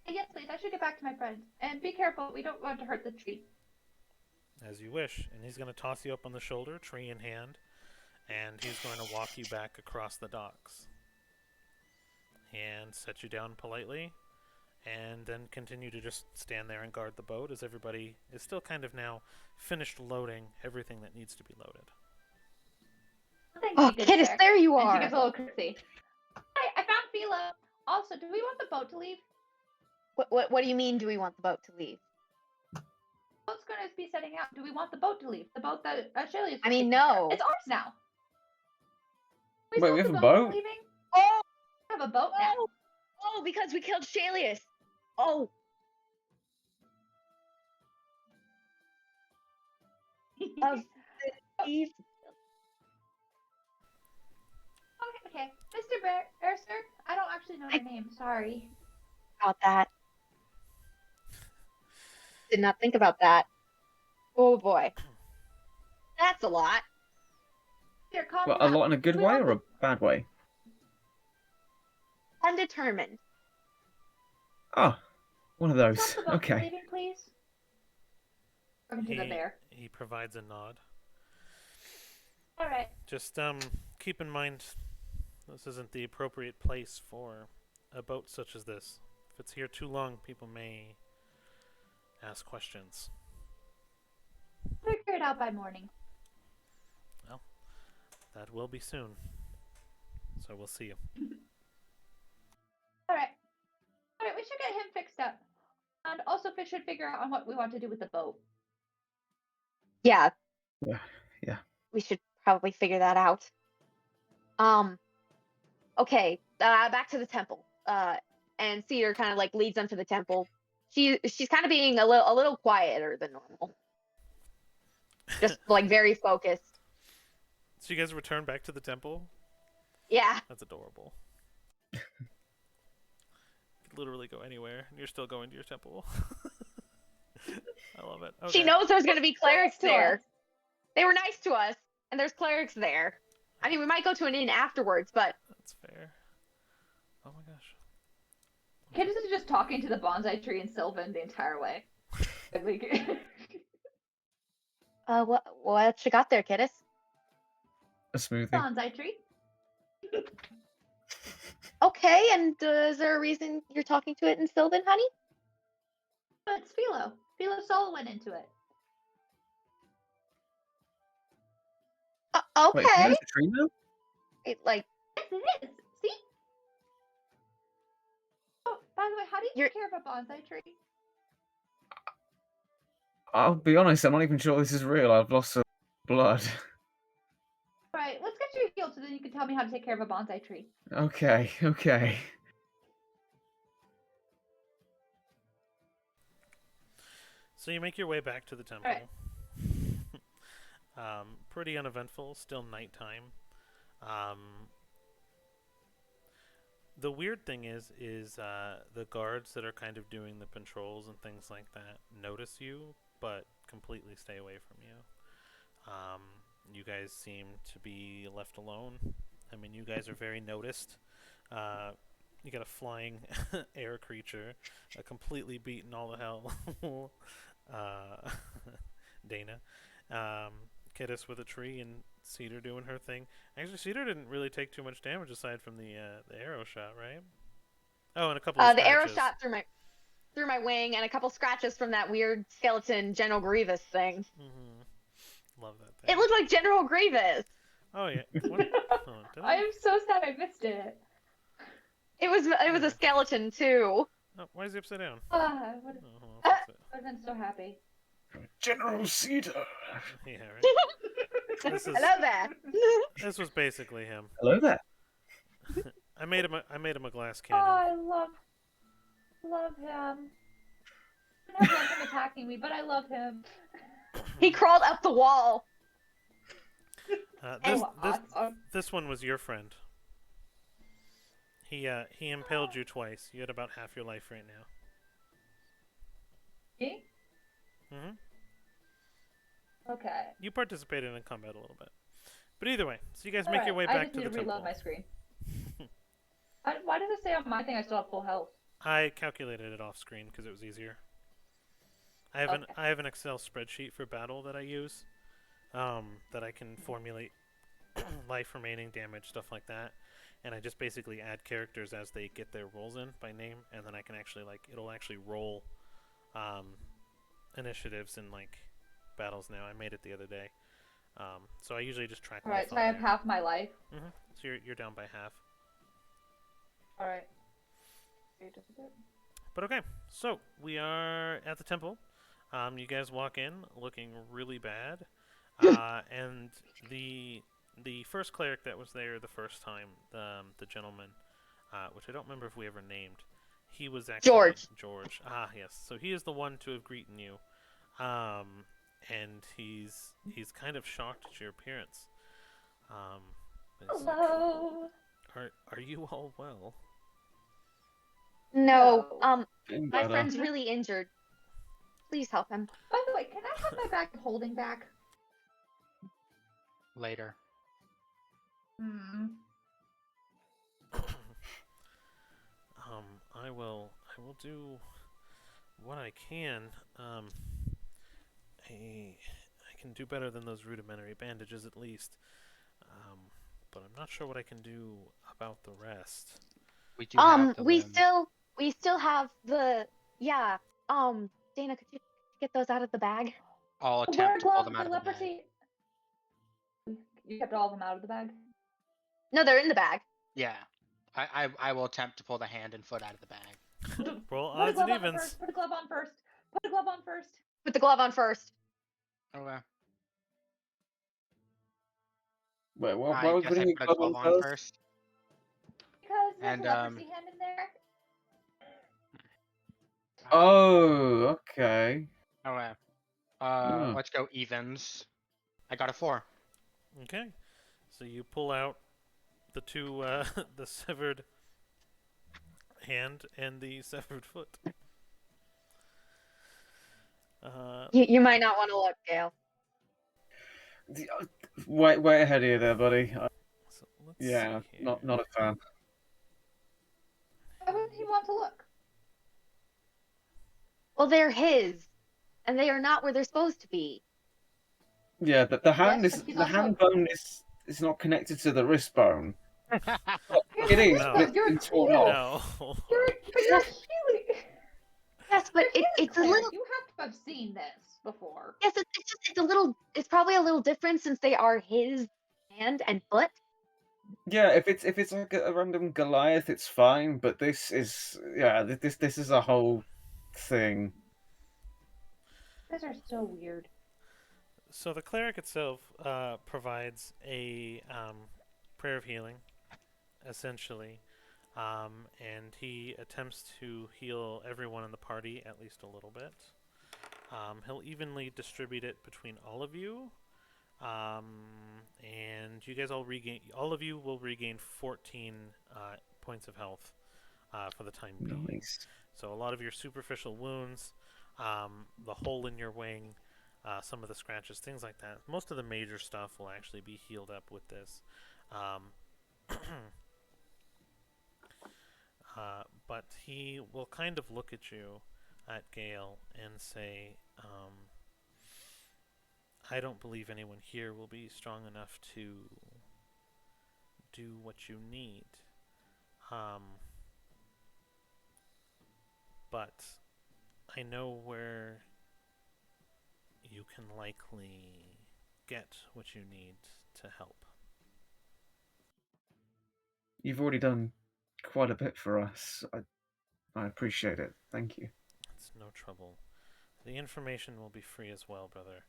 Speaker 5: Yes, please. I should get back to my friends. And be careful. We don't want to hurt the tree.
Speaker 1: As you wish. And he's going to toss you up on the shoulder, tree in hand, and he's going to walk you back across the docks. And set you down politely, and then continue to just stand there and guard the boat as everybody is still kind of now finished loading everything that needs to be loaded.
Speaker 5: Thank
Speaker 2: Oh,
Speaker 5: you, good
Speaker 2: Kidis,
Speaker 5: sir.
Speaker 2: there you
Speaker 5: And she
Speaker 2: are.
Speaker 5: gives a little curtsy. Hi, I found Phila. Also, do we want the boat to leave?
Speaker 2: What do you mean? Do we want the boat to leave?
Speaker 5: The boat's going to be setting out. Do we want the boat to leave? The boat that Shirley is
Speaker 2: I mean,
Speaker 5: taking care of.
Speaker 2: no.
Speaker 5: It's ours now.
Speaker 3: Wait,
Speaker 5: still
Speaker 3: we
Speaker 5: have
Speaker 3: have
Speaker 5: to
Speaker 3: a
Speaker 5: go when we're
Speaker 3: boat?
Speaker 5: leaving?
Speaker 2: Oh,
Speaker 5: We have a boat now.
Speaker 2: oh, because we killed Shalius. Oh, of the thieves.
Speaker 5: Okay. Mr. Bear, sir, I don't actually know your name. Sorry.
Speaker 2: About that. Did not think about that. Oh boy, that's a lot.
Speaker 5: Here, calm
Speaker 3: Well, a
Speaker 5: down.
Speaker 3: lot in a good
Speaker 5: We
Speaker 3: way
Speaker 5: want
Speaker 3: or a bad way?
Speaker 2: Undetermined.
Speaker 3: Oh, one of
Speaker 5: the-
Speaker 3: those.
Speaker 5: stop the boat
Speaker 3: Okay.
Speaker 5: leaving, please. Talking to the bear.
Speaker 1: He provides a nod.
Speaker 5: All right.
Speaker 1: Just keep in mind, this isn't the appropriate place for a boat such as this. If it's here too long, people may ask questions.
Speaker 5: Figure it out by morning.
Speaker 1: That will be soon. So we'll see you.
Speaker 5: All right. We should get him fixed up. And also, we should figure out on what we want to do with the boat.
Speaker 2: Yeah.
Speaker 3: Yeah.
Speaker 2: We should probably figure that out. Okay. Back to the temple. And Cedar kind of like leads them to the temple. She's kind of being a little quieter than normal. Just like very focused.
Speaker 1: So you guys return back to the temple?
Speaker 2: Yeah.
Speaker 1: That's adorable. You could literally go anywhere, and you're still going to your temple. I love it.
Speaker 2: She
Speaker 1: Okay.
Speaker 2: knows there's gonna be clerics
Speaker 5: to
Speaker 2: there.
Speaker 5: us.
Speaker 2: They were nice to us, and there's clerics there. I mean, we might go to an inn afterwards, but
Speaker 1: That's fair. Oh my gosh.
Speaker 5: Kidis is just talking to the bonsai tree and Sylvan the entire way.
Speaker 2: What you got there, kiddos?
Speaker 3: A smoothie.
Speaker 5: Bonsai tree.
Speaker 2: Okay, and is there a reason you're talking to it in Sylvan, honey?
Speaker 5: Oh, it's Philo. Philo's soul went into it.
Speaker 3: Wait,
Speaker 2: Okay.
Speaker 3: There's a tree now?
Speaker 2: Like,
Speaker 5: Yes, it is. See? Oh, by the way, how do you
Speaker 2: You're-
Speaker 5: take care of a bonsai tree?
Speaker 3: I'll be honest, I'm not even sure this is real. I've lost some blood.
Speaker 5: All right, let's get you healed so then you can tell me how to take care of a bonsai tree.
Speaker 3: Okay, okay.
Speaker 1: So you make your way back to the temple.
Speaker 5: Alright.
Speaker 1: Pretty uneventful. Still nighttime. The weird thing is the guards that are kind of doing the patrols and things like that notice you, but completely stay away from you. You guys seem to be left alone. I mean, you guys are very noticed. You got a flying air creature, completely beaten all the hell. Dana. Kittis with a tree, and Cedar doing her thing. Actually, Cedar didn't really take too much damage aside from the arrow shot, right? Oh, and a couple of
Speaker 2: the arrow
Speaker 1: scratches.
Speaker 2: shot through my wing, and a couple scratches from that weird skeleton General Grievous thing.
Speaker 1: Love that thing.
Speaker 2: It looked like General Grievous.
Speaker 1: Oh yeah. What? Oh, did
Speaker 5: I am so sad I missed it.
Speaker 2: It was a skeleton too.
Speaker 1: Oh, why is he upside down?
Speaker 5: I would
Speaker 1: Oh, hold on, fix it.
Speaker 5: have been so happy.
Speaker 3: General Cedar.
Speaker 1: Yeah, right. This is
Speaker 2: Hello there.
Speaker 1: this was basically him.
Speaker 3: Hello there.
Speaker 1: I made him a glass
Speaker 5: Oh,
Speaker 1: cannon.
Speaker 5: I love him. I don't have him attacking me, but I love him.
Speaker 2: He crawled up the wall.
Speaker 1: This one was your friend. He impaled you twice. You had about half your life right now.
Speaker 5: Me?
Speaker 1: Mm-hmm.
Speaker 5: Okay.
Speaker 1: You participated in combat a little bit. But either way, so you guys make your way
Speaker 5: I
Speaker 1: back
Speaker 5: just
Speaker 1: to
Speaker 5: need
Speaker 1: the
Speaker 5: to
Speaker 1: temple.
Speaker 5: reload my screen. Why does it say on my thing I still have full health?
Speaker 1: I calculated it off screen because it was easier. I have an Excel spreadsheet for battle that I use, that I can formulate life remaining, damage, stuff like that, and I just basically add characters as they get their rolls in by name, and then I can actually it'll actually roll initiatives in battles now. I made it the other day, so I usually just track.
Speaker 5: Alright, so I have half my life.
Speaker 1: So you're down by half.
Speaker 5: Alright.
Speaker 1: But okay, so we are at the temple. You guys walk in looking really bad, and the first cleric that was there the first time, the gentleman, which I don't remember if we ever named, he was actually George. Ah, yes. So he is the one to have greeted you, and he's kind of shocked at your appearance.
Speaker 5: Hello.
Speaker 1: Are you all well?
Speaker 2: No, my
Speaker 3: Better.
Speaker 2: friend's really injured. Please help him.
Speaker 5: By the way, can I have my bag of holding back?
Speaker 4: Later.
Speaker 1: I will do what I can. I can do better than those rudimentary bandages at least. But I'm not sure what I can do about the rest.
Speaker 4: We do have the
Speaker 2: we
Speaker 4: limb.
Speaker 2: still have the Dana, could you get those out of the bag?
Speaker 4: I'll
Speaker 5: Wear
Speaker 4: attempt to pull
Speaker 5: gloves
Speaker 4: them
Speaker 5: for
Speaker 4: out of the bag.
Speaker 5: leprosy. You kept all of them out of the bag?
Speaker 2: No, they're in the bag.
Speaker 4: Yeah. I will attempt to pull the hand and foot out of the bag.
Speaker 1: Roll
Speaker 5: Put a
Speaker 1: odds
Speaker 5: glove
Speaker 1: and
Speaker 5: on
Speaker 1: evens.
Speaker 5: first. Put a glove on first. Put a glove on first.
Speaker 2: Put the glove on first.
Speaker 4: Okay.
Speaker 3: Wait, why
Speaker 4: I
Speaker 3: was
Speaker 4: guess
Speaker 3: putting
Speaker 4: I
Speaker 3: the
Speaker 4: put a
Speaker 3: glove
Speaker 4: glove
Speaker 3: on
Speaker 4: on
Speaker 3: first?
Speaker 4: first.
Speaker 5: Because there's
Speaker 4: And,
Speaker 5: a leprosy hand in there.
Speaker 3: Oh, okay.
Speaker 4: Okay.
Speaker 3: Oh.
Speaker 4: Let's go evens. I got a 4.
Speaker 1: Okay, so you pull out the two, the severed hand and the severed foot.
Speaker 2: You might not want to look, Gail.
Speaker 3: Way ahead of you there, buddy.
Speaker 1: So let's
Speaker 3: Yeah,
Speaker 1: see here.
Speaker 3: not a fan.
Speaker 5: Why wouldn't he want to look?
Speaker 2: Well, they're his. and they are not where they're supposed to be.
Speaker 3: Yeah, the hand
Speaker 6: Yes,
Speaker 3: is
Speaker 6: but he's
Speaker 3: the
Speaker 6: also-
Speaker 3: hand bone is not connected to the wrist bone.
Speaker 6: Here's
Speaker 3: It
Speaker 6: the
Speaker 3: is,
Speaker 6: thing,
Speaker 1: No.
Speaker 3: but
Speaker 6: though,
Speaker 3: it's
Speaker 6: you're
Speaker 3: been torn
Speaker 6: healed.
Speaker 3: off.
Speaker 1: No.
Speaker 6: You're healing.
Speaker 2: Yes, but
Speaker 6: You're
Speaker 2: it's a
Speaker 6: cleric,
Speaker 2: little.
Speaker 6: You have to have seen this before.
Speaker 2: Yes, it's a little. It's probably a little different since they are his hand and foot.
Speaker 3: Yeah, if it's like a random Goliath, it's fine. But this is this is a whole thing.
Speaker 6: You guys are so weird.
Speaker 1: So the cleric itself provides a prayer of healing, essentially, and he attempts to heal everyone in the party at least a little bit. He'll evenly distribute it between all of you, and you guys all regain. All of you will regain 14 points of health for the time being.
Speaker 3: Nice.
Speaker 1: So a lot of your superficial wounds, the hole in your wing, some of the scratches, things like that. Most of the major stuff will actually be healed up with this. But he will kind of look at you, at Gale, and say, I don't believe anyone here will be strong enough to do what you need. But I know where you can likely get what you need to help.
Speaker 3: You've already done quite a bit for us. I appreciate it. Thank you.
Speaker 1: It's no trouble. The information will be free as well, brother.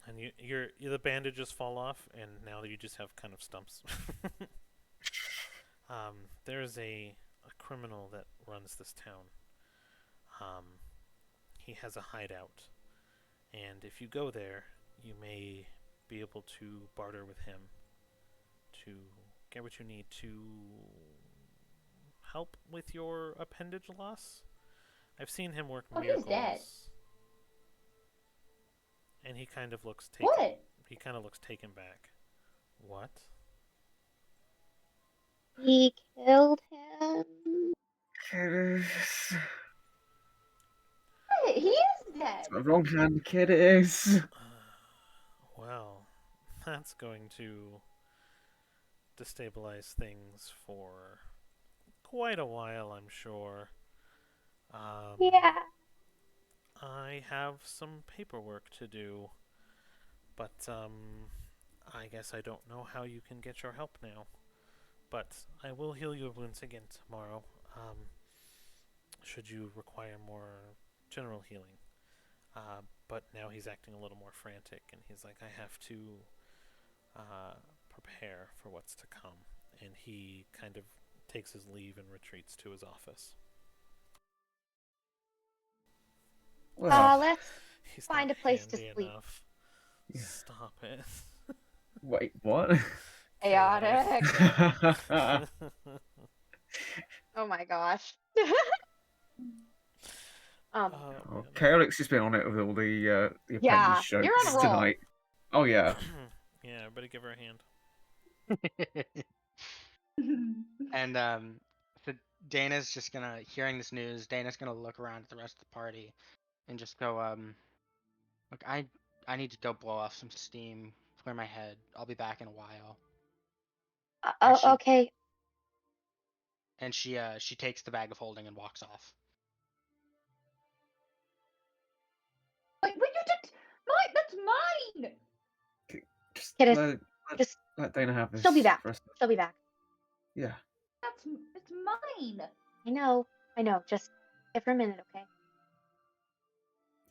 Speaker 1: And the bandages fall off, and now you just have kind of stumps. There's a criminal that runs this town. He has a hideout, and if you go there, you may be able to barter with him to get what you need to help with your appendage loss. I've seen him work
Speaker 6: Oh, he's
Speaker 1: miracles.
Speaker 6: dead.
Speaker 1: And he kind of looks taken.
Speaker 6: What?
Speaker 1: He kind of looks taken back. What?
Speaker 2: He killed him.
Speaker 6: Hey, he is dead.
Speaker 3: The wrong hand kid it is.
Speaker 1: Well, that's going to destabilize things for quite a while, I'm sure.
Speaker 2: Yeah.
Speaker 1: I have some paperwork to do, but I guess I don't know how you can get your help now. But I will heal your wounds again tomorrow, should you require more general healing. But now he's acting a little more frantic, and he's like, I have to prepare for what's to come. And he kind of takes his leave and retreats to his office.
Speaker 3: Well,
Speaker 2: Let's
Speaker 1: He's
Speaker 2: find
Speaker 1: not
Speaker 2: a place to
Speaker 1: handy
Speaker 2: sleep.
Speaker 1: enough.
Speaker 3: Yeah.
Speaker 1: Stop it.
Speaker 3: wait, what?
Speaker 2: Chaotic.
Speaker 3: Oh,
Speaker 2: Oh my gosh.
Speaker 1: Oh,
Speaker 3: Oh,
Speaker 1: man.
Speaker 3: Chaotix has been on it with all the
Speaker 2: Yeah,
Speaker 3: appendage
Speaker 2: you're on a
Speaker 3: jokes
Speaker 2: roll.
Speaker 3: tonight. Oh yeah.
Speaker 1: Yeah, everybody give her a hand.
Speaker 4: And so Dana's just gonna, hearing this news, Dana's gonna look around at the rest of the party and just go, look, I need to go blow off some steam, clear my head. I'll be back in a while. Actually-
Speaker 2: Okay.
Speaker 4: And she takes the bag of holding and walks off.
Speaker 6: Wait, you did. That's mine.
Speaker 3: Just
Speaker 2: Kid is-
Speaker 3: let,
Speaker 2: just-
Speaker 3: let Dana have this.
Speaker 2: She'll be back.
Speaker 3: For us.
Speaker 2: She'll be back.
Speaker 3: Yeah.
Speaker 6: It's mine.
Speaker 2: I know. Just give her a minute, okay?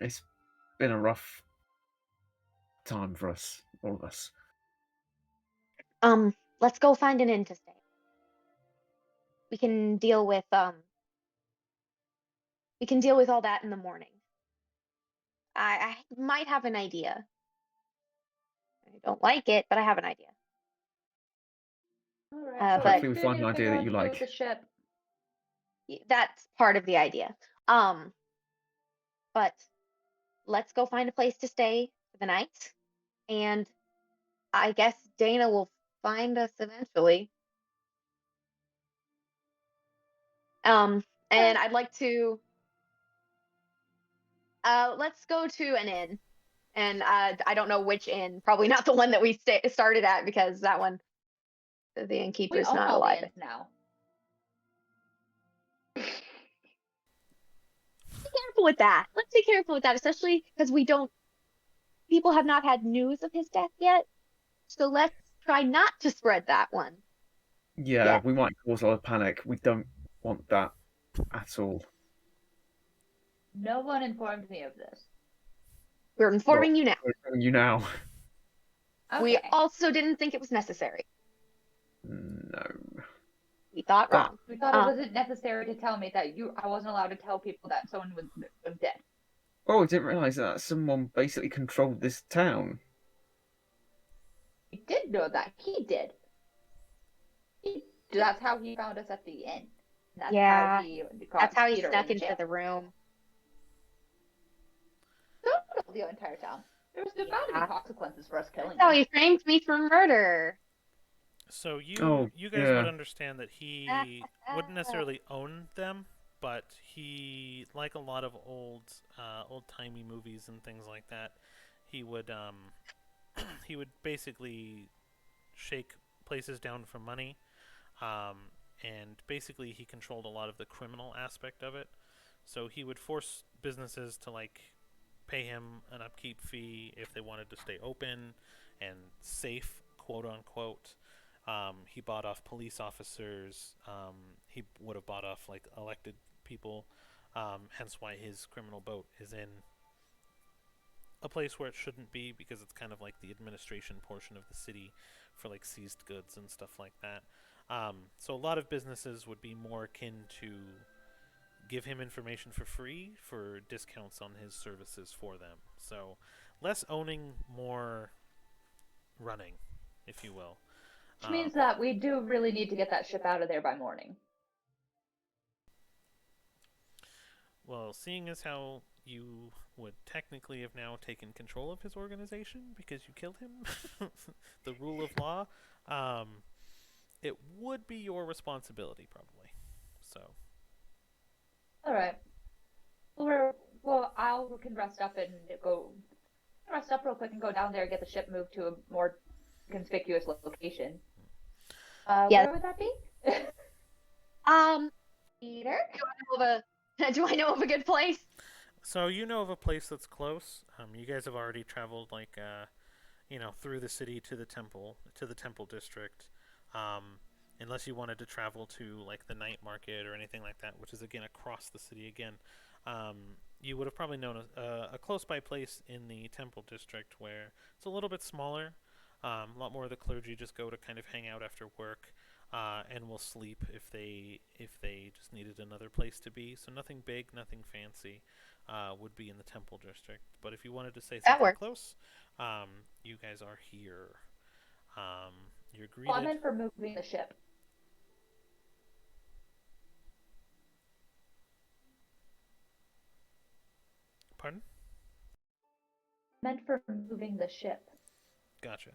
Speaker 3: It's been a rough time for us, all of us.
Speaker 2: Let's go find an inn to stay. We can deal with all that in the morning. I might have an idea. I don't like it, but I have an idea.
Speaker 6: All right.
Speaker 2: But-
Speaker 3: Hopefully we find an idea that you
Speaker 6: With
Speaker 3: like.
Speaker 6: the ship.
Speaker 2: That's part of the idea. But let's go find a place to stay for the night, and I guess Dana will find us eventually. And I'd like to let's go to an inn. And I don't know which inn. Probably not the one that we started at, because that one, the
Speaker 6: We
Speaker 2: innkeeper's
Speaker 6: own
Speaker 2: not
Speaker 6: all the
Speaker 2: alive.
Speaker 6: inns now.
Speaker 2: Be careful with that. Let's be careful with that, especially because people have not had news of his death yet. So let's try not to spread that one.
Speaker 3: Yeah, we might cause a lot of panic. We don't want that at all.
Speaker 6: No one informed me of this.
Speaker 2: We're informing
Speaker 3: Well,
Speaker 2: you now.
Speaker 3: we're telling you now.
Speaker 6: Okay.
Speaker 2: We also didn't think it was necessary.
Speaker 3: No.
Speaker 2: We thought
Speaker 3: That-
Speaker 2: wrong.
Speaker 6: We thought it wasn't necessary to tell me that I wasn't allowed to tell people that someone was dead.
Speaker 3: Oh, I didn't realise that someone basically controlled this town.
Speaker 6: We did know that. He did. That's how he found us at the inn. That's
Speaker 2: Yeah,
Speaker 6: how he got
Speaker 2: That's how he
Speaker 6: Peter
Speaker 2: snuck
Speaker 6: in
Speaker 2: into
Speaker 6: jail.
Speaker 2: the room.
Speaker 6: Don't know the entire town. There's bound to be
Speaker 2: Yeah.
Speaker 6: consequences for us killing
Speaker 2: That's how
Speaker 6: him.
Speaker 2: he framed me for murder.
Speaker 1: So you
Speaker 3: Oh,
Speaker 1: you guys
Speaker 3: yeah.
Speaker 1: would understand that he wouldn't necessarily own them, but he, like a lot of old-timey movies and things like that, he would he would basically shake places down for money, and basically he controlled a lot of the criminal aspect of it. So he would force businesses to pay him an upkeep fee if they wanted to stay open and safe, quote unquote. He bought off police officers. He would have bought off elected people. Hence why his criminal boat is in a place where it shouldn't be, because it's kind of like the administration portion of the city for seized goods and stuff like that. So a lot of businesses would be more akin to give him information for free for discounts on his services for them. So less owning, more running, if you will.
Speaker 6: Which means that we do really need to get that ship out of there by morning.
Speaker 1: Well, seeing as how you would technically have now taken control of his organization because you killed him, the rule of law, it would be your responsibility probably. So.
Speaker 6: All right. I can rest up real quick and go down there and get the ship moved to a more conspicuous location. Where would that be? Peter?
Speaker 2: Do I know of a good place?
Speaker 1: So you know of a place that's close. You guys have already traveled through the city to the temple district. Unless you wanted to travel to the night market or anything like that, which is again across the city again. You would have probably known a close by place in the temple district where it's a little bit smaller. A lot more of the clergy just go to kind of hang out after work, and will sleep if they just needed another place to be. So nothing big, nothing fancy, would be in the temple district. But if you wanted to say something close, you guys are here. You're greeted.
Speaker 6: Well, I meant for moving the ship.
Speaker 1: Pardon?
Speaker 6: Meant for moving the ship.
Speaker 1: Gotcha.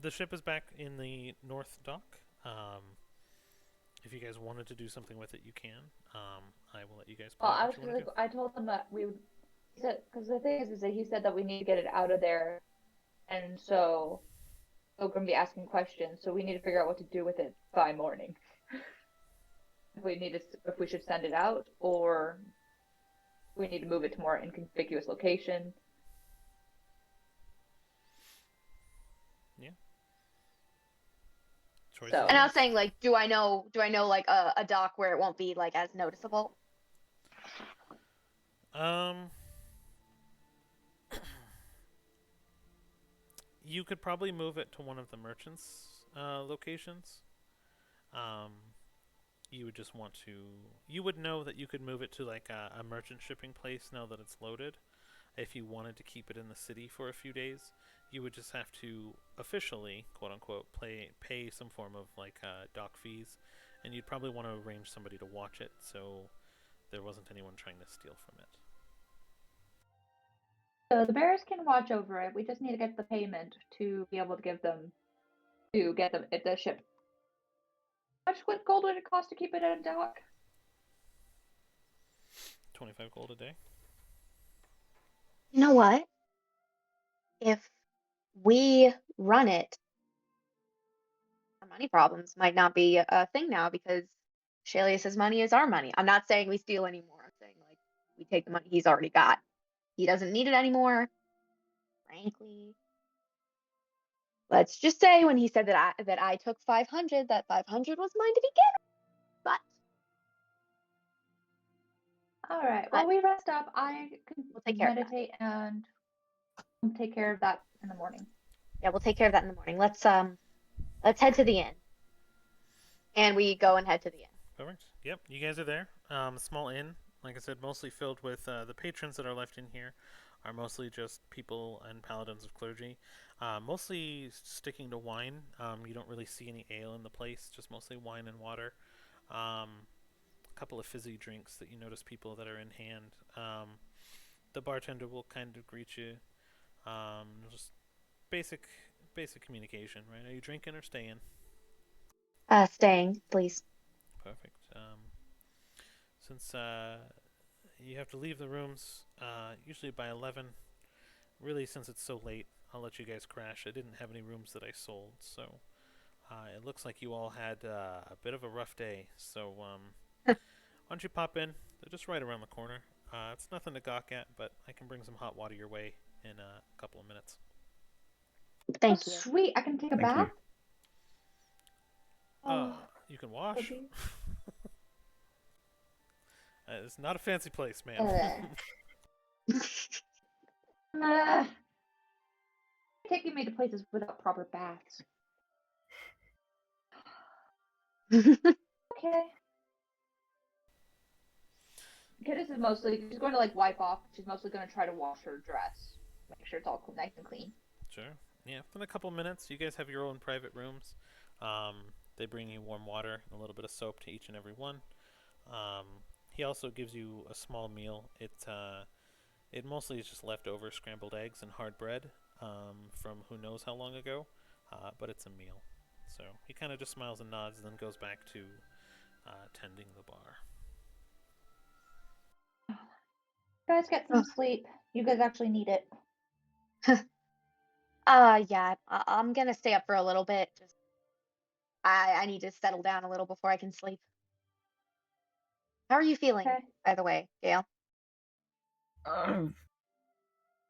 Speaker 1: The ship is back in the north dock. If you guys wanted to do something with it, you can. I will let you guys.
Speaker 6: Well, I told him that we would. He said, because the thing is that he said that we need to get it out of there, and so we're going to be asking questions. So we need to figure out what to do with it by morning. If we should send it out, or we need to move it to more inconspicuous location.
Speaker 1: Yeah.
Speaker 2: So, and I was saying, do I know a dock where it won't be as noticeable?
Speaker 1: You could probably move it to one of the merchants' locations. You would just want to. You would know that you could move it to a merchant shipping place now that it's loaded. If you wanted to keep it in the city for a few days, you would just have to officially, quote unquote, pay some form of dock fees, and you'd probably want to arrange somebody to watch it so there wasn't anyone trying to steal from it.
Speaker 6: So the bears can watch over it. We just need to get the payment to be able to get them at the ship. What gold would it cost to keep it at a dock?
Speaker 1: 25 gold a day.
Speaker 2: You know what? If we run it, our money problems might not be a thing now because Shalius's money is our money. I'm not saying we steal anymore. I'm saying like we take the money he's already got. He doesn't need it anymore. Frankly, let's just say when he said that I took 500, that 500 was mine to begin. But
Speaker 6: All right.
Speaker 2: But-
Speaker 6: Well, we rest up. I can
Speaker 2: We'll take care of that.
Speaker 6: meditate and take care of that in the morning.
Speaker 2: yeah, we'll take care of that in the morning. Let's head to the inn. And we go and head to the inn.
Speaker 1: Perfect. Yep, you guys are there. Small inn, like I said, mostly filled with the patrons that are left in here. Are mostly just people and paladins of clergy. Mostly sticking to wine. You don't really see any ale in the place, just mostly wine and water. A couple of fizzy drinks that you notice people that are in hand. The bartender will kind of greet you. Just basic communication, right? Are you drinking or staying?
Speaker 2: Staying, please.
Speaker 1: Perfect. Since you have to leave the rooms usually by 11, really since it's so late, I'll let you guys crash. I didn't have any rooms that I sold, so it looks like you all had a bit of a rough day. So why don't you pop in? They're just right around the corner. It's nothing to gawk at, but I can bring some hot water your way in a couple of minutes.
Speaker 2: Thank you.
Speaker 6: Sweet. I can take a
Speaker 3: Thank you.
Speaker 6: bath. Oh,
Speaker 1: You can wash.
Speaker 6: okay.
Speaker 1: It's not a fancy place, man.
Speaker 6: Taking me to places without proper baths. Okay. This is mostly, she's going to like wipe off. She's mostly going to try to wash her dress. Make sure it's all nice and clean.
Speaker 1: Sure. Yeah, within a couple minutes, you guys have your own private rooms. They bring you warm water and a little bit of soap to each and every one. He also gives you a small meal. It mostly is just leftover scrambled eggs and hard bread from who knows how long ago, but it's a meal. So he kind of just smiles and nods and then goes back to tending the bar.
Speaker 6: You guys get some sleep. You guys actually need it.
Speaker 2: Yeah, I'm gonna stay up for a little bit. Just I need to settle down a little before I can sleep. How are you feeling,
Speaker 6: Okay.
Speaker 2: by the way, Gail?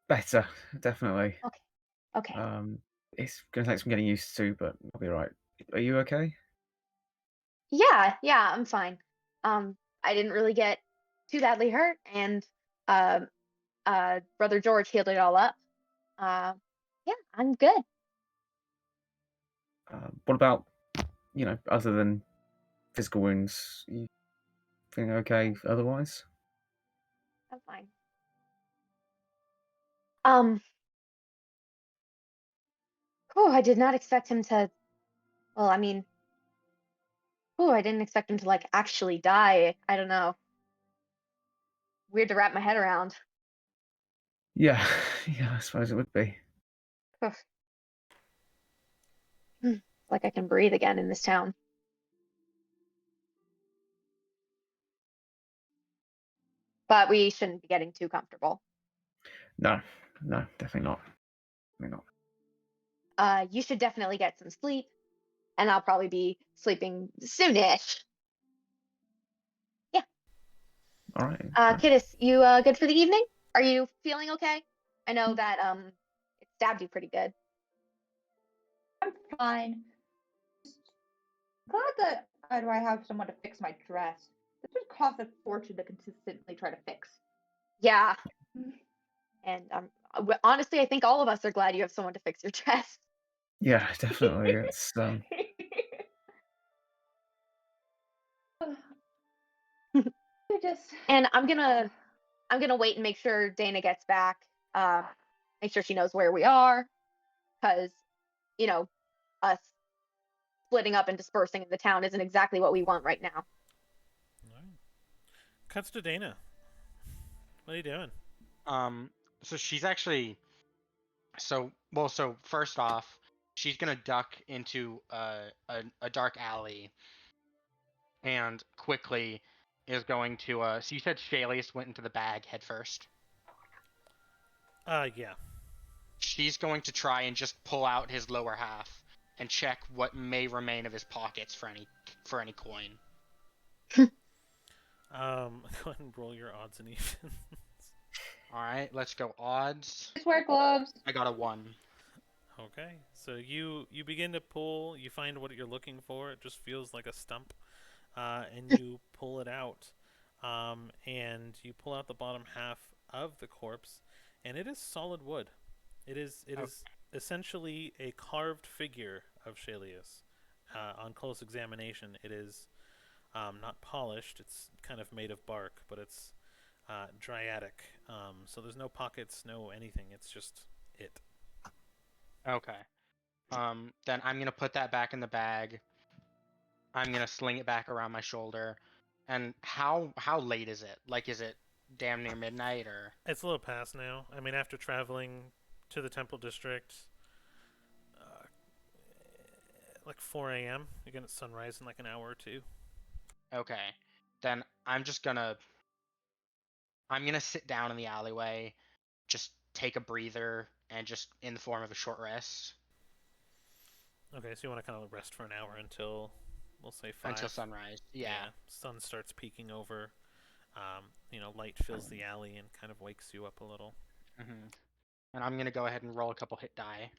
Speaker 3: Better, definitely.
Speaker 2: Okay.
Speaker 3: It's going to take some getting used to, but I'll be right. Are you okay?
Speaker 2: Yeah, I'm fine. I didn't really get too badly hurt, and um, Brother George healed it all up. Yeah, I'm good.
Speaker 3: What about, other than physical wounds? You feeling okay otherwise?
Speaker 2: I'm fine. Um, I did not expect him to. Well, I mean, I didn't expect him to like actually die. I don't know. Weird to wrap my head around.
Speaker 3: Yeah, yeah, I suppose it would be.
Speaker 2: Ugh. Like I can breathe again in this town. But we shouldn't be getting too comfortable.
Speaker 3: No, definitely not. Definitely not.
Speaker 2: You should definitely get some sleep, and I'll probably be sleeping soonish. Yeah.
Speaker 3: All right.
Speaker 2: Kittis, you good for the evening? Are you feeling okay? I know that it stabbed you pretty good.
Speaker 6: I'm fine. Glad that I have someone to fix my dress. This would cost a fortune to consistently try to fix.
Speaker 2: Yeah.
Speaker 6: Mm.
Speaker 2: And honestly, I think all of us are glad you have someone to fix your dress.
Speaker 3: Yeah, definitely. It's
Speaker 6: I just
Speaker 2: And I'm gonna wait and make sure Dana gets back. Make sure she knows where we are, because us splitting up and dispersing in the town isn't exactly what we want right now.
Speaker 1: All right. Cuts to Dana. What are you doing?
Speaker 4: So she's actually so first off, she's gonna duck into a dark alley and quickly is going to so you said Shalius went into the bag head first.
Speaker 1: Yeah.
Speaker 4: She's going to try and just pull out his lower half and check what may remain of his pockets for any coin.
Speaker 1: Go ahead and roll your odds and evens.
Speaker 4: All right, let's go odds.
Speaker 6: Just wear gloves.
Speaker 4: I got a 1.
Speaker 1: Okay, so you begin to pull. You find what you're looking for. It just feels like a stump, and you pull it out, and you pull out the bottom half of the corpse, and it is solid wood. It is essentially a carved figure of Shalius. On close examination, it is not polished. It's kind of made of bark, but it's dryadic. So there's no pockets, no anything. It's just it.
Speaker 4: Okay. Then I'm gonna put that back in the bag. I'm gonna sling it back around my shoulder. And how late is it? Like, is it damn near midnight or?
Speaker 1: It's a little past now. I mean, after traveling to the Temple District, uh, like 4 a.m., you're gonna sunrise in like an hour or two.
Speaker 4: Okay. Then I'm gonna sit down in the alleyway, just take a breather, and just in the form of a short rest
Speaker 1: Okay, so you want to kind of rest for an hour until, we'll say 5.
Speaker 4: until sunrise. Yeah.
Speaker 1: Sun starts peeking over. Light fills the alley and kind of wakes you up a little.
Speaker 4: Mm-hmm. And I'm gonna go ahead and roll a couple hit die.